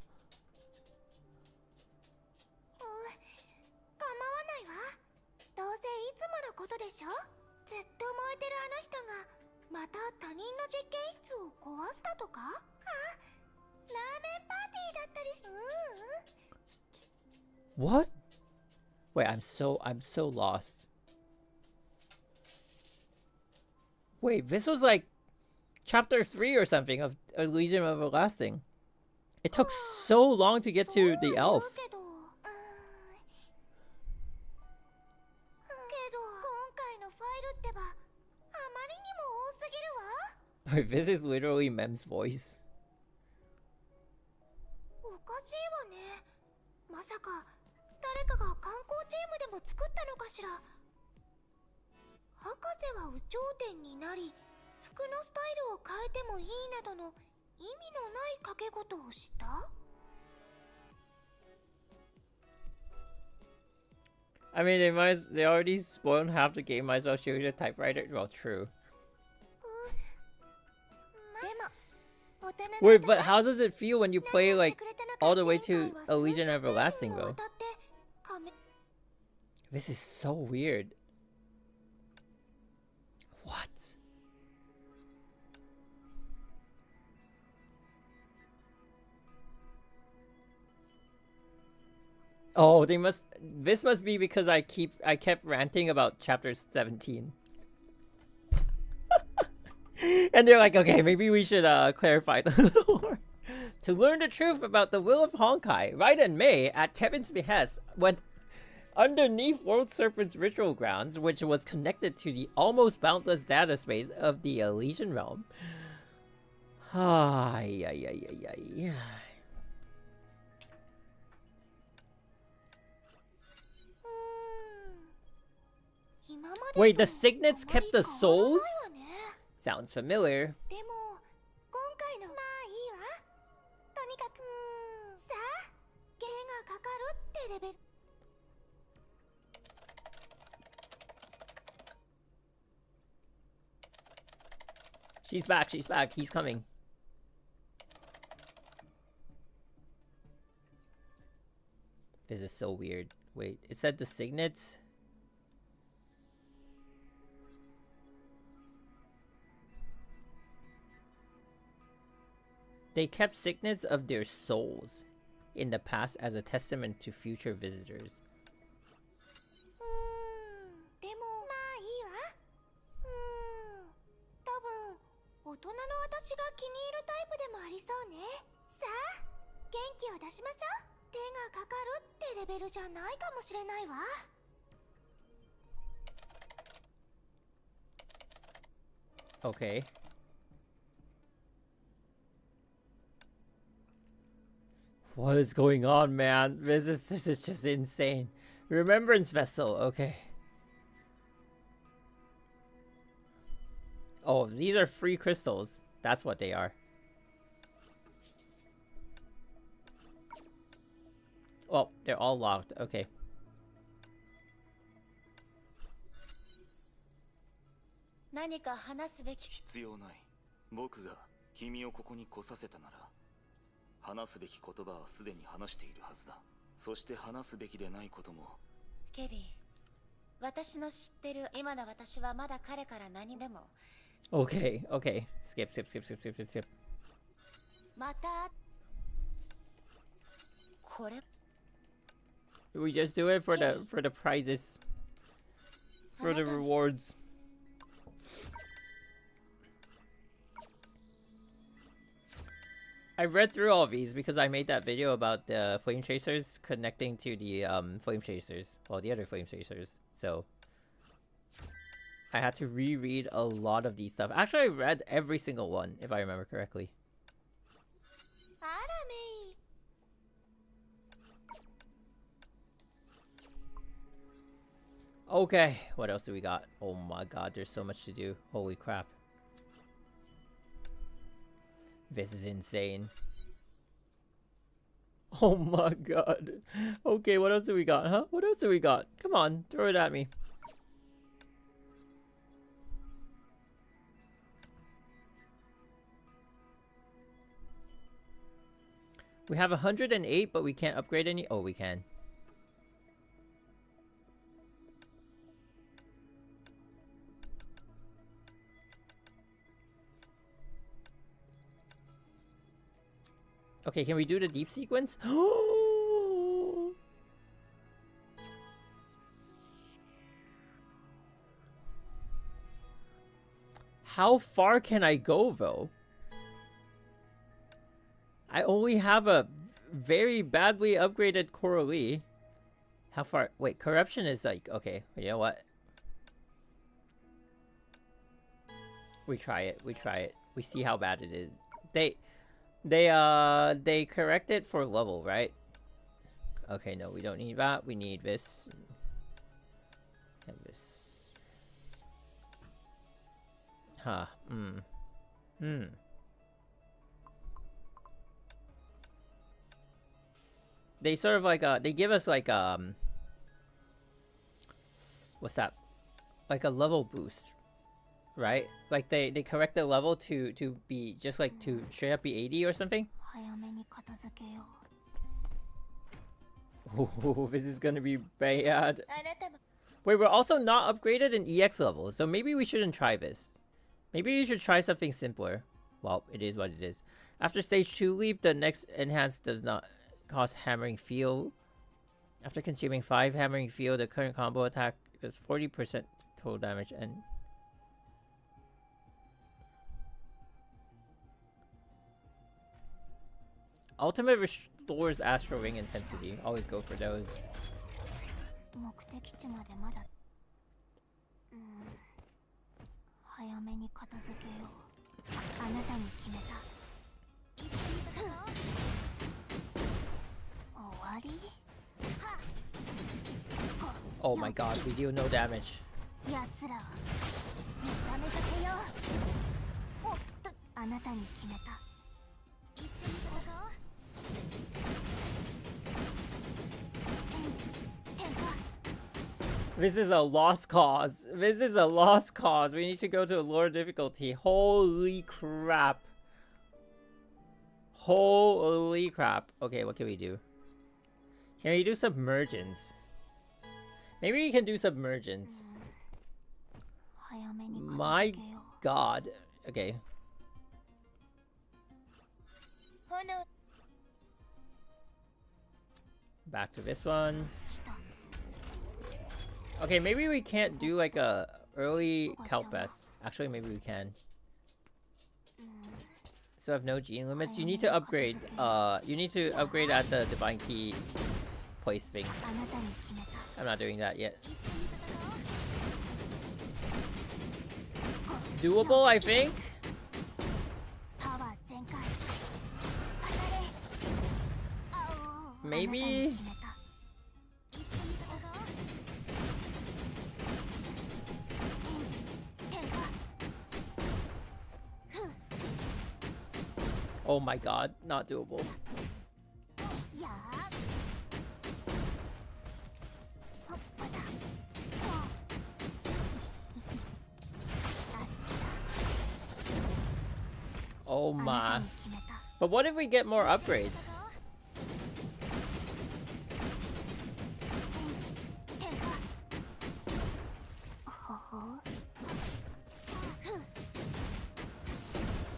What? Wait, I'm so lost. Wait, this was like chapter 3 or something of Elysian Everlasting. It took so long to get to the elf. Wait, this is literally Mem's voice. I mean, they already spoiled half the game, might as well show you the typewriter. Well, true. Wait, but how does it feel when you play like all the way to Elysian Everlasting though? This is so weird. What? Oh, this must be because I kept ranting about chapter 17. And they're like, okay, maybe we should clarify the lore. To learn the truth about the will of Honkai, Raiden Mei, at Kevin's behest, went underneath World Serpent's ritual grounds, which was connected to the almost boundless data space of the Elysian Realm. Wait, the signets kept the souls? Sounds familiar. She's back, he's coming. This is so weird. Wait, it said the signets? They kept signets of their souls in the past as a testament to future visitors. Okay. What is going on, man? This is just insane. Remembrance vessel, okay. Oh, these are free crystals. That's what they are. Oh, they're all locked. Okay. Okay, okay. Skip. We just do it for the prizes. For the rewards. I read through all of these because I made that video about the flame chasers connecting to the flame chasers. Well, the other flame chasers. So I had to reread a lot of these stuff. Actually, I read every single one, if I remember correctly. Okay, what else do we got? Oh my god, there's so much to do. Holy crap. This is insane. Oh my god. Okay, what else do we got, huh? What else do we got? Come on, throw it at me. We have 108, but we can't upgrade any. Oh, we can. Okay, can we do the deep sequence? How far can I go, though? I only have a very badly upgraded Coralie. How far? Wait, corruption is like... Okay, you know what? We try it. We try it. We see how bad it is. They correct it for level, right? Okay, no, we don't need that. We need this. And this. Huh. They sort of like they give us like what's that? Like a level boost, right? Like they correct the level to be just like to straight up be 80 or something. Oh, this is gonna be bad. Wait, we're also not upgraded in EX levels, so maybe we shouldn't try this. Maybe we should try something simpler. Well, it is what it is. After stage 2 leap, the next enhance does not cost hammering field. After consuming 5 hammering field, the current combo attack does 40% total damage and ultimate restores astral ring intensity. Always go for those. Oh my god, we deal no damage. This is a lost cause. This is a lost cause. We need to go to a lower difficulty. Holy crap. Holy crap. Okay, what can we do? Can we do submergence? Maybe we can do submergence. My god. Okay. Back to this one. Okay, maybe we can't do like a early Kelpest. Actually, maybe we can. So have no gene limits. You need to upgrade. You need to upgrade at the Divine Key place thing. I'm not doing that yet. Doable, I think. Maybe. Oh my god, not doable. Oh my. But what if we get more upgrades?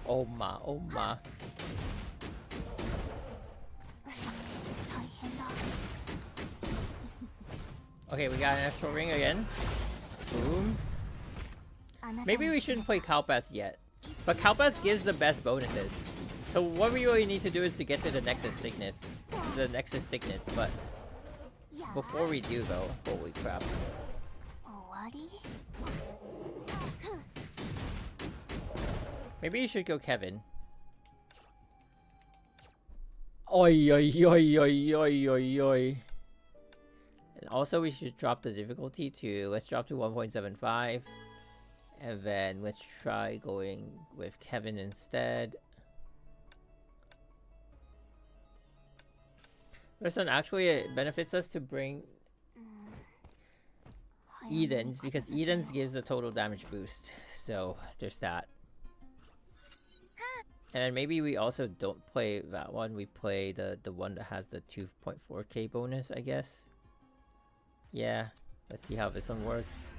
Oh my, oh my. Okay, we got an astral ring again. Boom. Maybe we shouldn't play Kalpas yet. But Kalpas gives the best bonuses. So what we really need to do is to get to the Nexus Signet. The Nexus Signet, but before we do though, holy crap. Maybe you should go Kevin. Oi, oi, oi, oi, oi, oi, oi. And also we should drop the difficulty to, let's drop to 1.75. And then let's try going with Kevin instead. This one actually, it benefits us to bring Eden's, because Eden's gives a total damage boost. So there's that. And then maybe we also don't play that one. We play the one that has the 2.4k bonus, I guess. Yeah, let's see how this one works.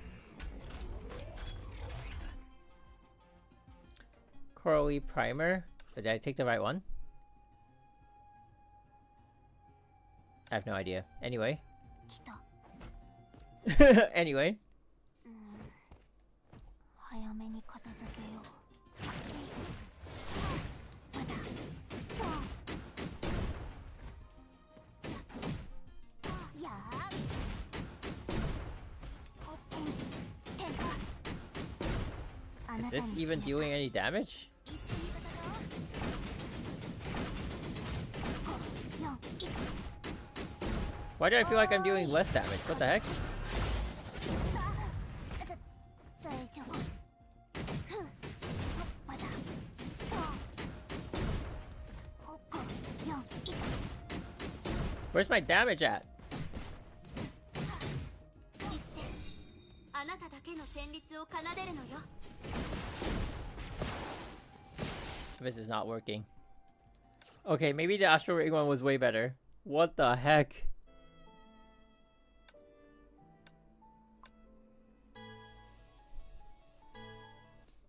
Coralie Primer. Did I take the right one? I have no idea. Anyway. Anyway. Is this even doing any damage? Why do I feel like I'm doing less damage? What the heck? Where's my damage at? This is not working. Okay, maybe the Astral Ring one was way better. What the heck?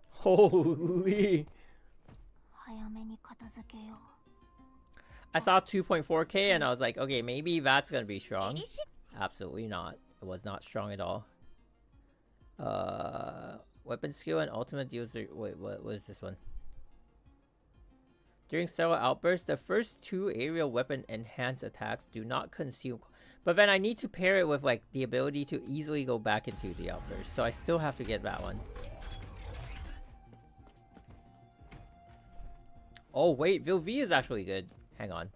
Holy. I saw 2.4k and I was like, okay, maybe that's gonna be strong. Absolutely not. It was not strong at all. Weapon skill and ultimate deals. Wait, what is this one? During several outbursts, the first 2 aerial weapon enhanced attacks do not consume. But then I need to pair it with like the ability to easily go back into the outburst. So I still have to get that one. Oh wait, Vil V is actually good. Hang on.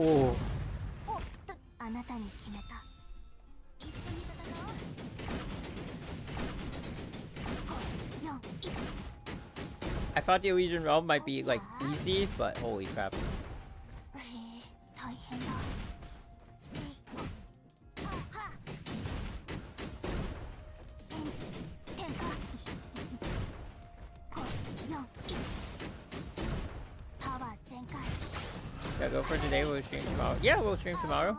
Oh. I thought the Elysian Realm might be like easy, but holy crap. Should I go for today? We'll stream tomorrow. Yeah, we'll stream tomorrow.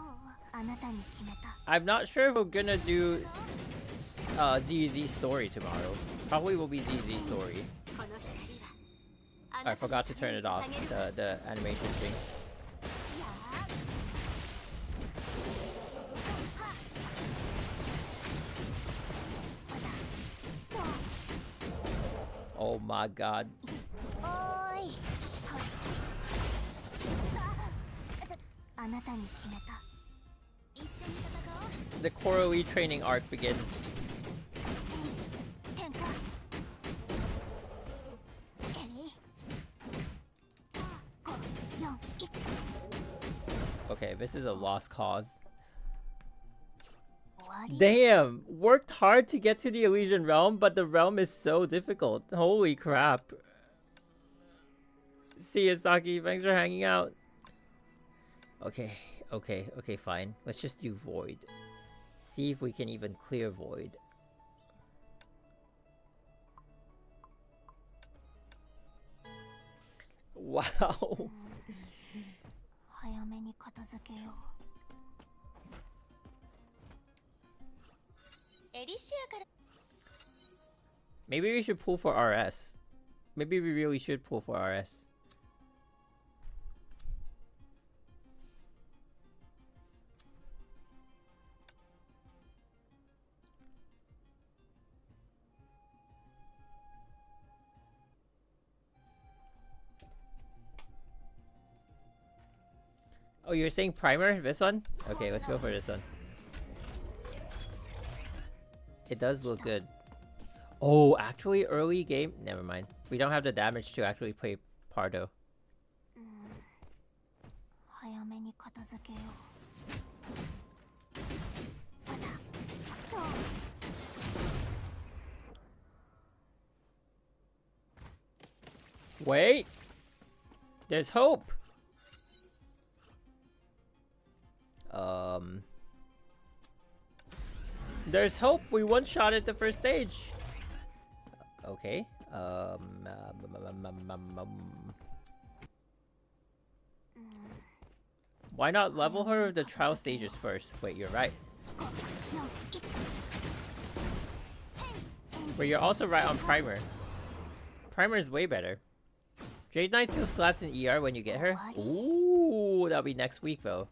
I'm not sure if we're gonna do ZZ story tomorrow. Probably will be ZZ story. I forgot to turn it off, the animation thing. Oh my god. The Coralie training arc begins. Okay, this is a lost cause. Damn! Worked hard to get to the Elysian Realm, but the realm is so difficult. Holy crap. See ya, Saki. Thanks for hanging out. Okay, fine. Let's just do Void. See if we can even clear Void. Wow. Maybe we should pull for RS. Maybe we really should pull for RS. Oh, you're saying primer? This one? Okay, let's go for this one. It does look good. Oh, actually, early game? Never mind. We don't have the damage to actually play Pardo. Wait! There's hope! There's hope! We one-shot at the first stage! Okay. Why not level her with the trial stages first? Wait, you're right. But you're also right on primer. Primer is way better. Jade Knight still slaps in ER when you get her. Ooh, that'll be next week though.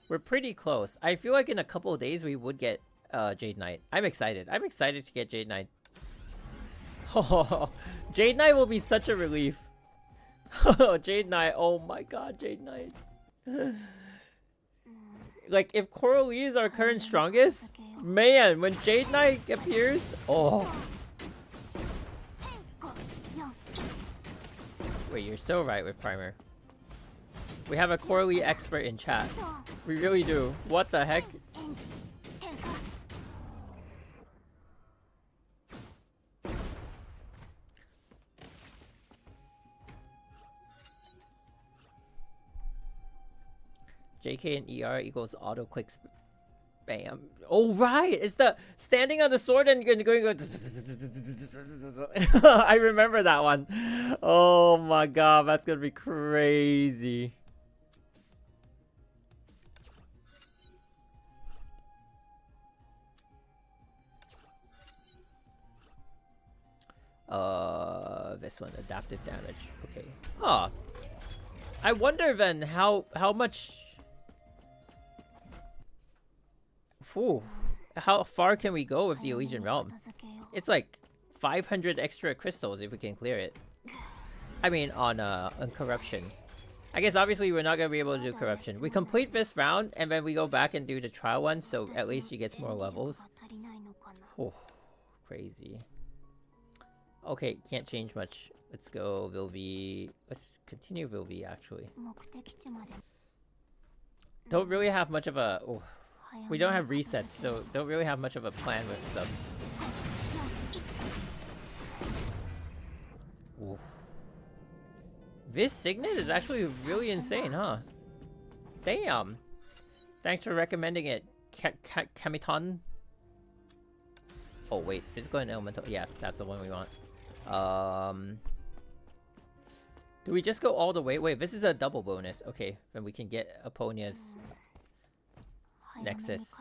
We're pretty close. I feel like in a couple of days we would get Jade Knight. I'm excited. I'm excited to get Jade Knight. Oh, Jade Knight will be such a relief. Jade Knight. Oh my god, Jade Knight. Like, if Coralie is our current strongest, man, when Jade Knight appears, oh. Wait, you're so right with primer. We have a Coralie expert in chat. We really do. What the heck? JK and ER equals auto quick spam. Oh right, it's the standing on the sword and going. I remember that one. Oh my god, that's gonna be crazy. This one, adaptive damage. Okay. Huh. I wonder then how much. Ooh, how far can we go with the Elysian Realm? It's like 500 extra crystals if we can clear it. I mean, on corruption. I guess obviously we're not gonna be able to do corruption. We complete this round and then we go back and do the trial one, so at least she gets more levels. Oh, crazy. Okay, can't change much. Let's go Vilvi. Let's continue Vilvi actually. Don't really have much of a. Oh. We don't have resets, so don't really have much of a plan with stuff. Oof. This signet is actually really insane, huh? Damn! Thanks for recommending it, Kamiton. Oh wait, physical and elemental. Yeah, that's the one we want. Do we just go all the way? Wait, this is a double bonus. Okay, then we can get Eponia's Nexus.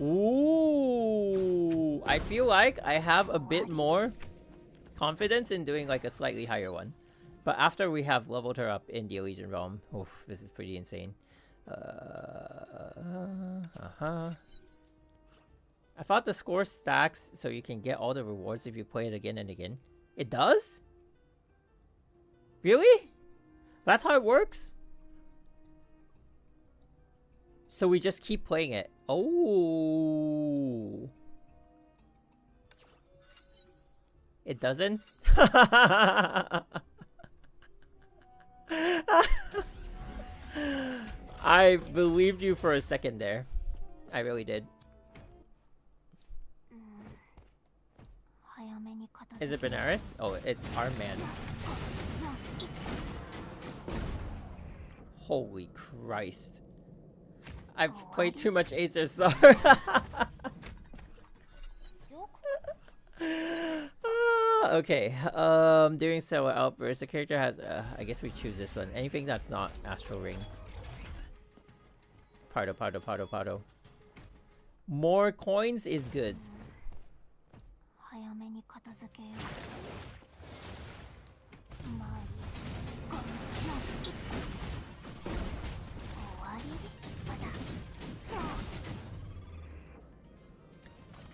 Ooh, I feel like I have a bit more confidence in doing like a slightly higher one. But after we have leveled her up in the Elysian Realm, oof, this is pretty insane. I thought the score stacks so you can get all the rewards if you play it again and again. It does? Really? That's how it works? So we just keep playing it. Oh. It doesn't? I believed you for a second there. I really did. Is it Benares? Oh, it's our man. Holy Christ. I've played too much Azure, sorry. Okay, during Sewa Outburst, the character has, I guess we choose this one. Anything that's not Astral Ring. Pardo. More coins is good.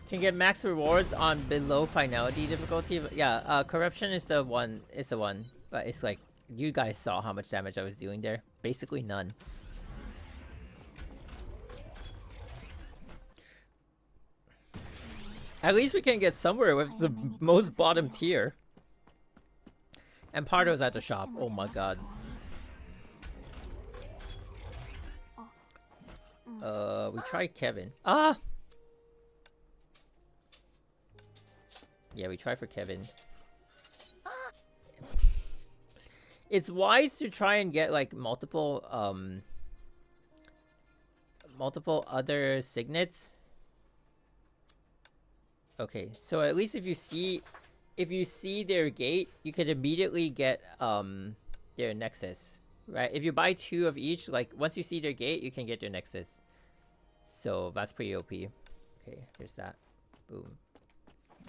Can get max rewards on below finality difficulty. Yeah, corruption is the one. But it's like you guys saw how much damage I was doing there. Basically none. At least we can get somewhere with the most bottom tier. And Pardo's at the shop. Oh my god. We tried Kevin. Ah! Yeah, we try for Kevin. It's wise to try and get like multiple other signets. Okay, so at least if you see their gate, you can immediately get their nexus, right? If you buy 2 of each, like once you see their gate, you can get their nexus. So that's pretty OP. Okay, here's that. Boom.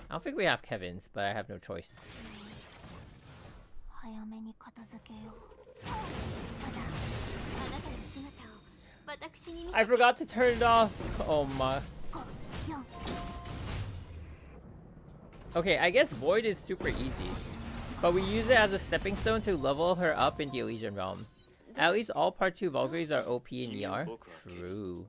I don't think we have Kevin's, but I have no choice. I forgot to turn it off. Oh my. Okay, I guess Void is super easy, but we use it as a stepping stone to level her up in the Elysian Realm. At least all Part 2 Valkyries are OP in ER. True.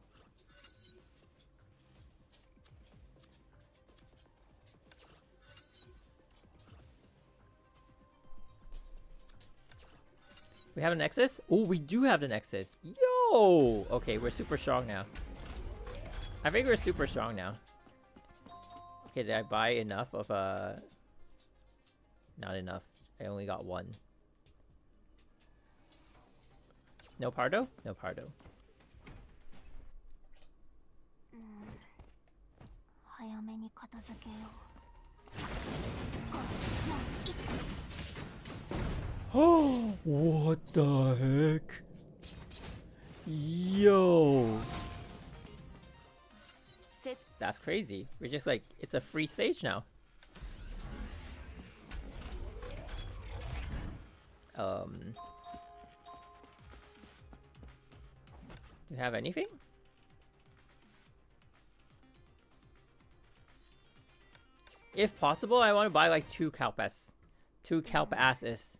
We have a Nexus? Oh, we do have the Nexus. Yo! Okay, we're super strong now. I think we're super strong now. Okay, did I buy enough of a... Not enough. I only got 1. No Pardo? No Pardo. Oh, what the heck? Yo! That's crazy. We're just like, it's a free stage now. Do you have anything? If possible, I want to buy like 2 Kalpas. 2 Kalpasses.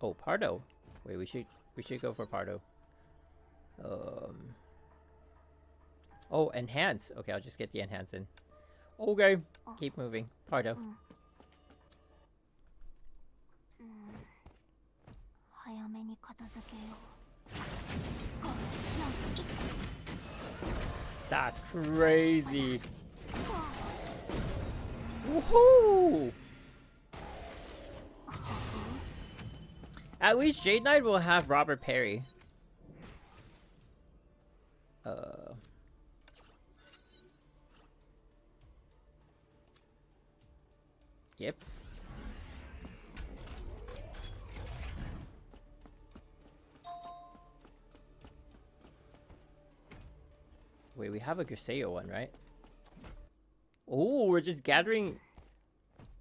Oh, Pardo. Wait, we should go for Pardo. Oh, enhance. Okay, I'll just get the enhance in. Okay, keep moving. Pardo. That's crazy. Woohoo! At least Jade Knight will have Robert Perry. Yep. Wait, we have a Guseo one, right? Oh, we're just gathering.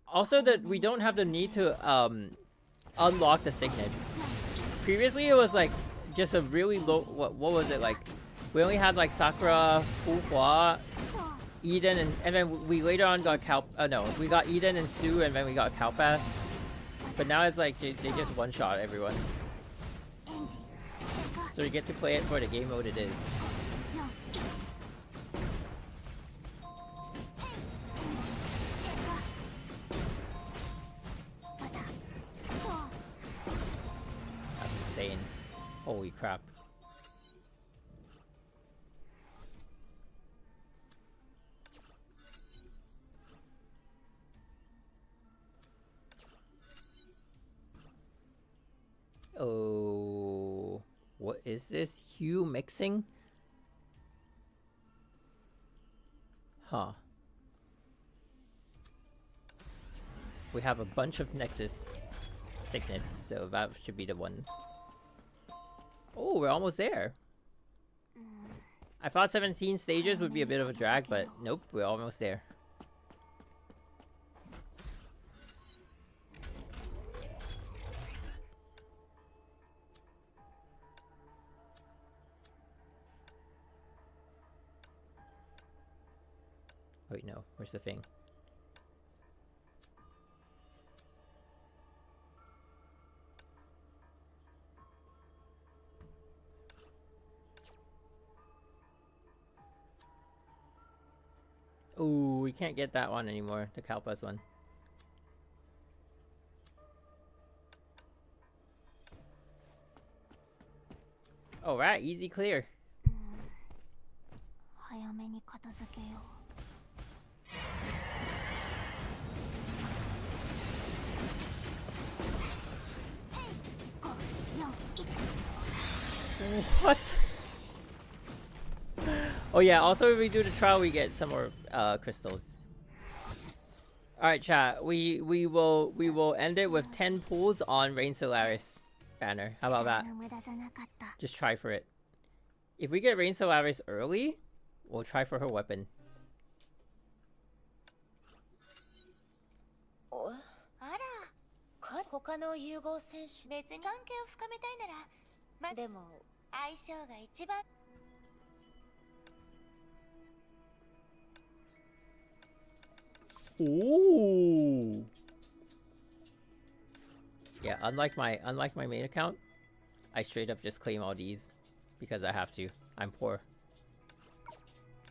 Also, that we don't have the need to unlock the signets. Previously, it was like just a really low. What was it like? We only had like Sakura, Fuhua, Eden, and then we later on got no, we got Eden and Sue, and then we got Kalpas. But now it's like they just one shot everyone. So you get to play it for the game mode it is. Holy crap. Oh, what is this? Hue mixing? Huh. We have a bunch of Nexus signets, so that should be the one. Oh, we're almost there. I thought 17 stages would be a bit of a drag, but nope, we're almost there. wait, no. Where's the thing? Ooh, we can't get that one anymore. The Kalpas one. Alright, easy clear. What? Oh yeah, also if we do the trial we get some more crystals. Alright chat, we will end it with 10 pulls on Rain Solaris banner. How about that? Just try for it. If we get Rain Solaris early, we'll try for her weapon. Ooh. Yeah, unlike my main account, I straight up just claim all these because I have to. I'm poor.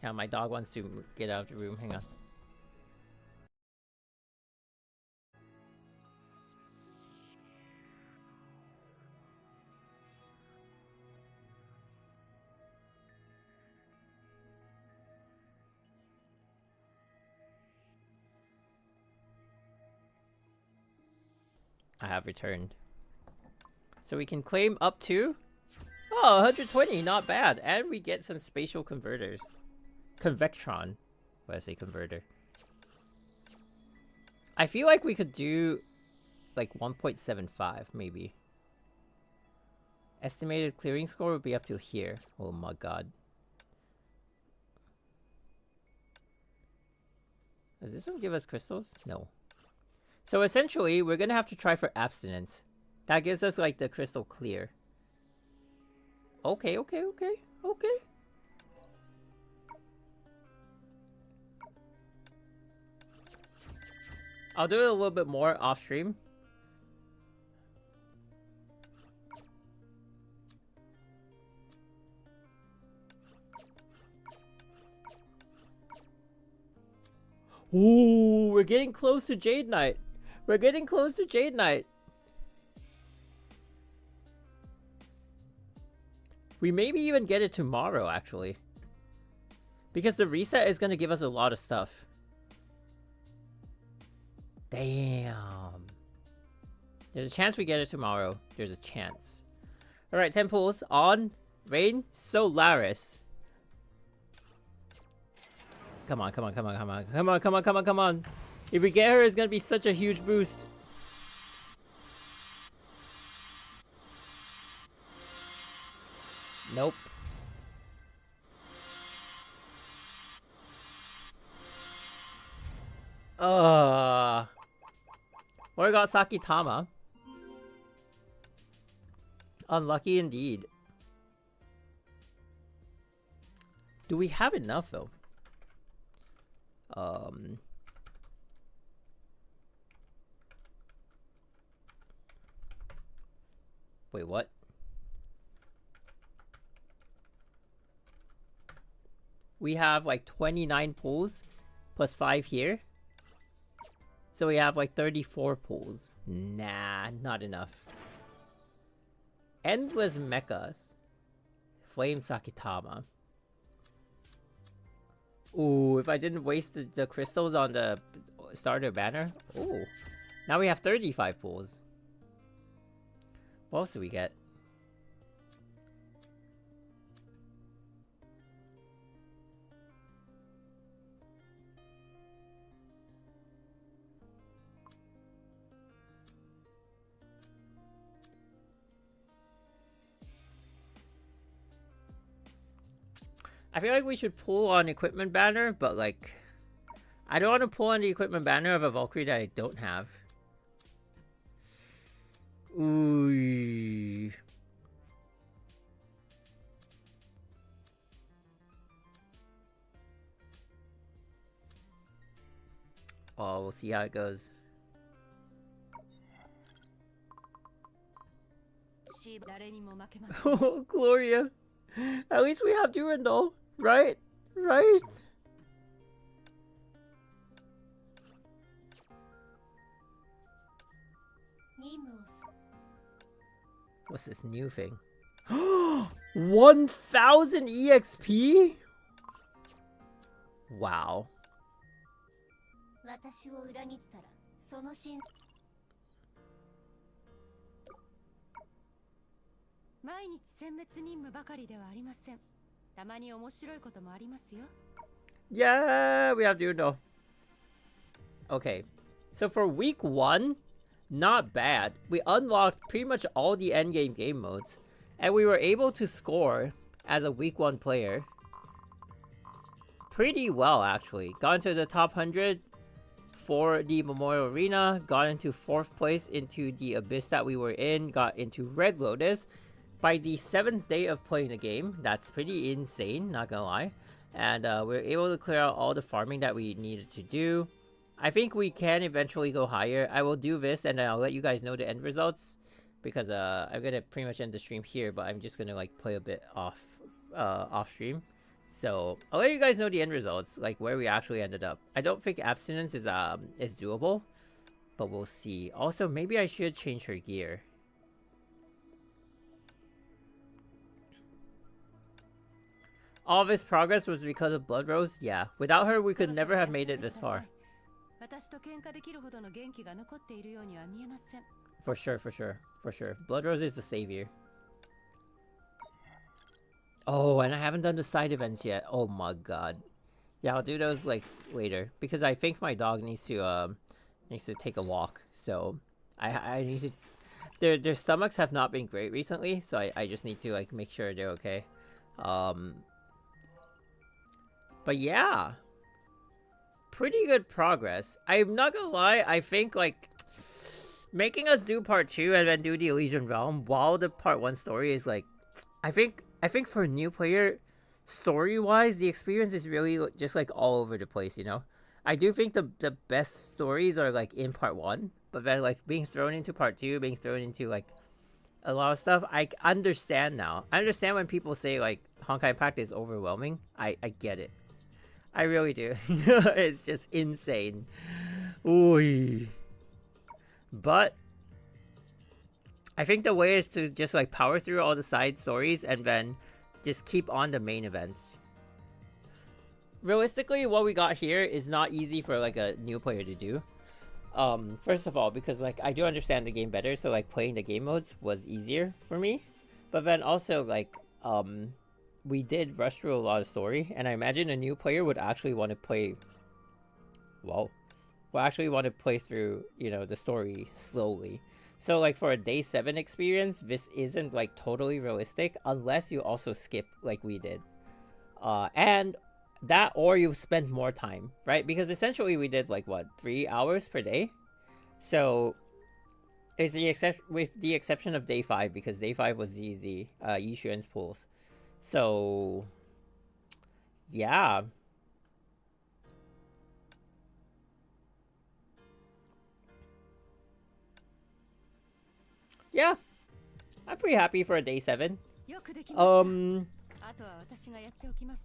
Yeah, my dog wants to get out of the room. Hang on. I have returned. So we can claim up to... Oh, 120, not bad. And we get some spatial converters. Convectron. What did I say, converter? I feel like we could do like 1.75, maybe. Estimated clearing score would be up to here. Oh my god. Does this one give us crystals? No. So essentially, we're gonna have to try for abstinence. That gives us like the crystal clear. Okay. I'll do it a little bit more off stream. Ooh, we're getting close to Jade Knight. We're getting close to Jade Knight. We maybe even get it tomorrow, actually. Because the reset is going to give us a lot of stuff. Damn. There's a chance we get it tomorrow. There's a chance. Alright, 10 pulls on Rain Solaris. Come on. If we get her, it's gonna be such a huge boost. Nope. Or got Sakitama. Unlucky indeed. Do we have enough though? Wait, what? We have like 29 pulls plus 5 here. So we have like 34 pulls. Nah, not enough. Endless Mechas. Flame Sakitama. Ooh, if I didn't waste the crystals on the starter banner. Ooh. Now we have 35 pulls. What else do we get? I feel like we should pull on equipment banner, but like... I don't want to pull on the equipment banner of a Valkyrie that I don't have. Ooh. Oh, we'll see how it goes. Oh, Gloria. At least we have Durandal, right? Right? What's this new thing? 1000 EXP? Wow. Yeah, we have Durandal. Okay, so for week 1, not bad. We unlocked pretty much all the endgame game modes, and we were able to score as a week 1 player pretty well, actually. Got into the top 100 for the Memorial Arena, got into 4th place into the Abyss that we were in, got into Red Lotus by the 7th day of playing the game. That's pretty insane, not gonna lie. And we were able to clear out all the farming that we needed to do. I think we can eventually go higher. I will do this and then I'll let you guys know the end results, because I'm gonna pretty much end the stream here, but I'm just gonna like play a bit off stream. So I'll let you guys know the end results, like where we actually ended up. I don't think abstinence is doable, but we'll see. Also, maybe I should change her gear. All this progress was because of Blood Rose? Yeah. Without her, we could never have made it this far. For sure, for sure, for sure. Blood Rose is the savior. Oh, and I haven't done the side events yet. Oh my god. Yeah, I'll do those like later, because I think my dog needs to take a walk. So I need to. Their stomachs have not been great recently, so I just need to like make sure they're okay. But yeah, pretty good progress. I'm not gonna lie, I think like making us do part 2 and then do the Elysian Realm while the part 1 story is like, I think for a new player, story-wise, the experience is really just like all over the place, you know? I do think the best stories are like in part 1, but then like being thrown into part 2, being thrown into like a lot of stuff, I understand now. I understand when people say like Honkai Impact is overwhelming. I get it. I really do. It's just insane. Ooh. But I think the way is to just like power through all the side stories and then just keep on the main events. Realistically, what we got here is not easy for like a new player to do. First of all, because like I do understand the game better, so like playing the game modes was easier for me. But then also like we did rush through a lot of story, and I imagine a new player would actually want to play. Well, will actually want to play through, you know, the story slowly. So like for a day 7 experience, this isn't like totally realistic unless you also skip like we did. And that, or you spend more time, right? Because essentially we did like what, 3 hours per day? So it's with the exception of day 5, because day 5 was easy, Yishuan's pools. So yeah. Yeah, I'm pretty happy for a day 7.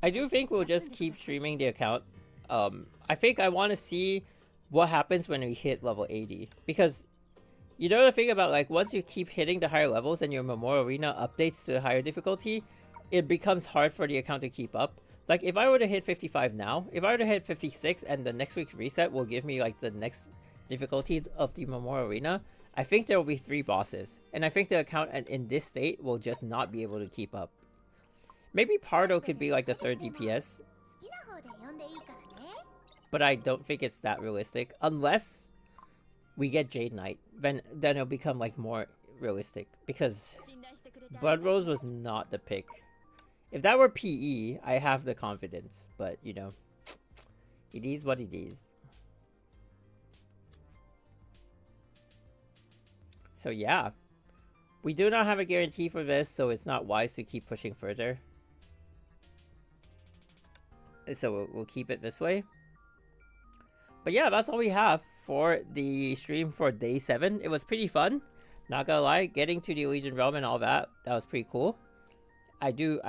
I do think we'll just keep streaming the account. I think I want to see what happens when we hit level 80. Because, you know the thing about like, once you keep hitting the higher levels and your Memorial Arena updates to the higher difficulty, it becomes hard for the account to keep up. Like, if I were to hit 55 now, if I were to hit 56 and the next week reset will give me like the next difficulty of the Memorial Arena, I think there will be 3 bosses, and I think the account in this state will just not be able to keep up. Maybe Pardo could be like the 3rd DPS, but I don't think it's that realistic, unless we get Jade Knight. Then it'll become like more realistic, because Blood Rose was not the pick. If that were PE, I have the confidence, but you know, it is what it is. So yeah, we do not have a guarantee for this, so it's not wise to keep pushing further. So we'll keep it this way. But yeah, that's all we have for the stream for day 7. It was pretty fun. Not gonna lie, getting to the Elysian Realm and all that was pretty cool. I do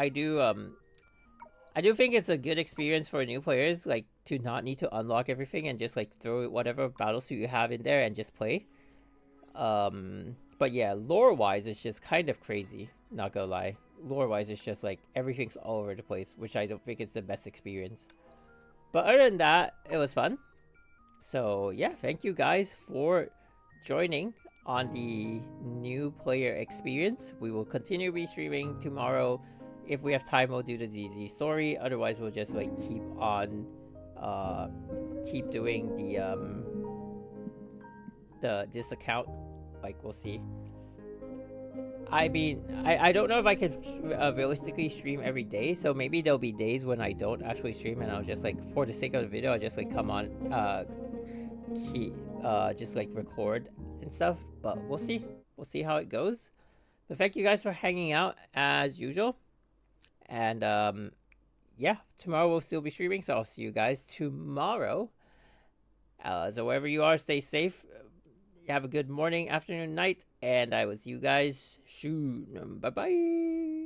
think it's a good experience for new players, like to not need to unlock everything and just like throw whatever battlesuit you have in there and just play. But yeah, lore-wise, it's just kind of crazy. Not gonna lie, lore-wise, it's just like everything's all over the place, which I don't think it's the best experience. But other than that, it was fun. So yeah, thank you guys for joining on the new player experience. We will continue restreaming tomorrow. If we have time, we'll do the ZZ story. Otherwise, we'll just like keep on, keep doing this account. Like, we'll see. I mean, I don't know if I could realistically stream every day. So maybe there'll be days when I don't actually stream, and I'll just like, for the sake of the video, I'll just like come on, just like record and stuff. But we'll see. We'll see how it goes. But thank you guys for hanging out as usual. And yeah, tomorrow we'll still be streaming, so I'll see you guys tomorrow. So wherever you are, stay safe. Have a good morning, afternoon, night, and I will see you guys soon. Bye bye.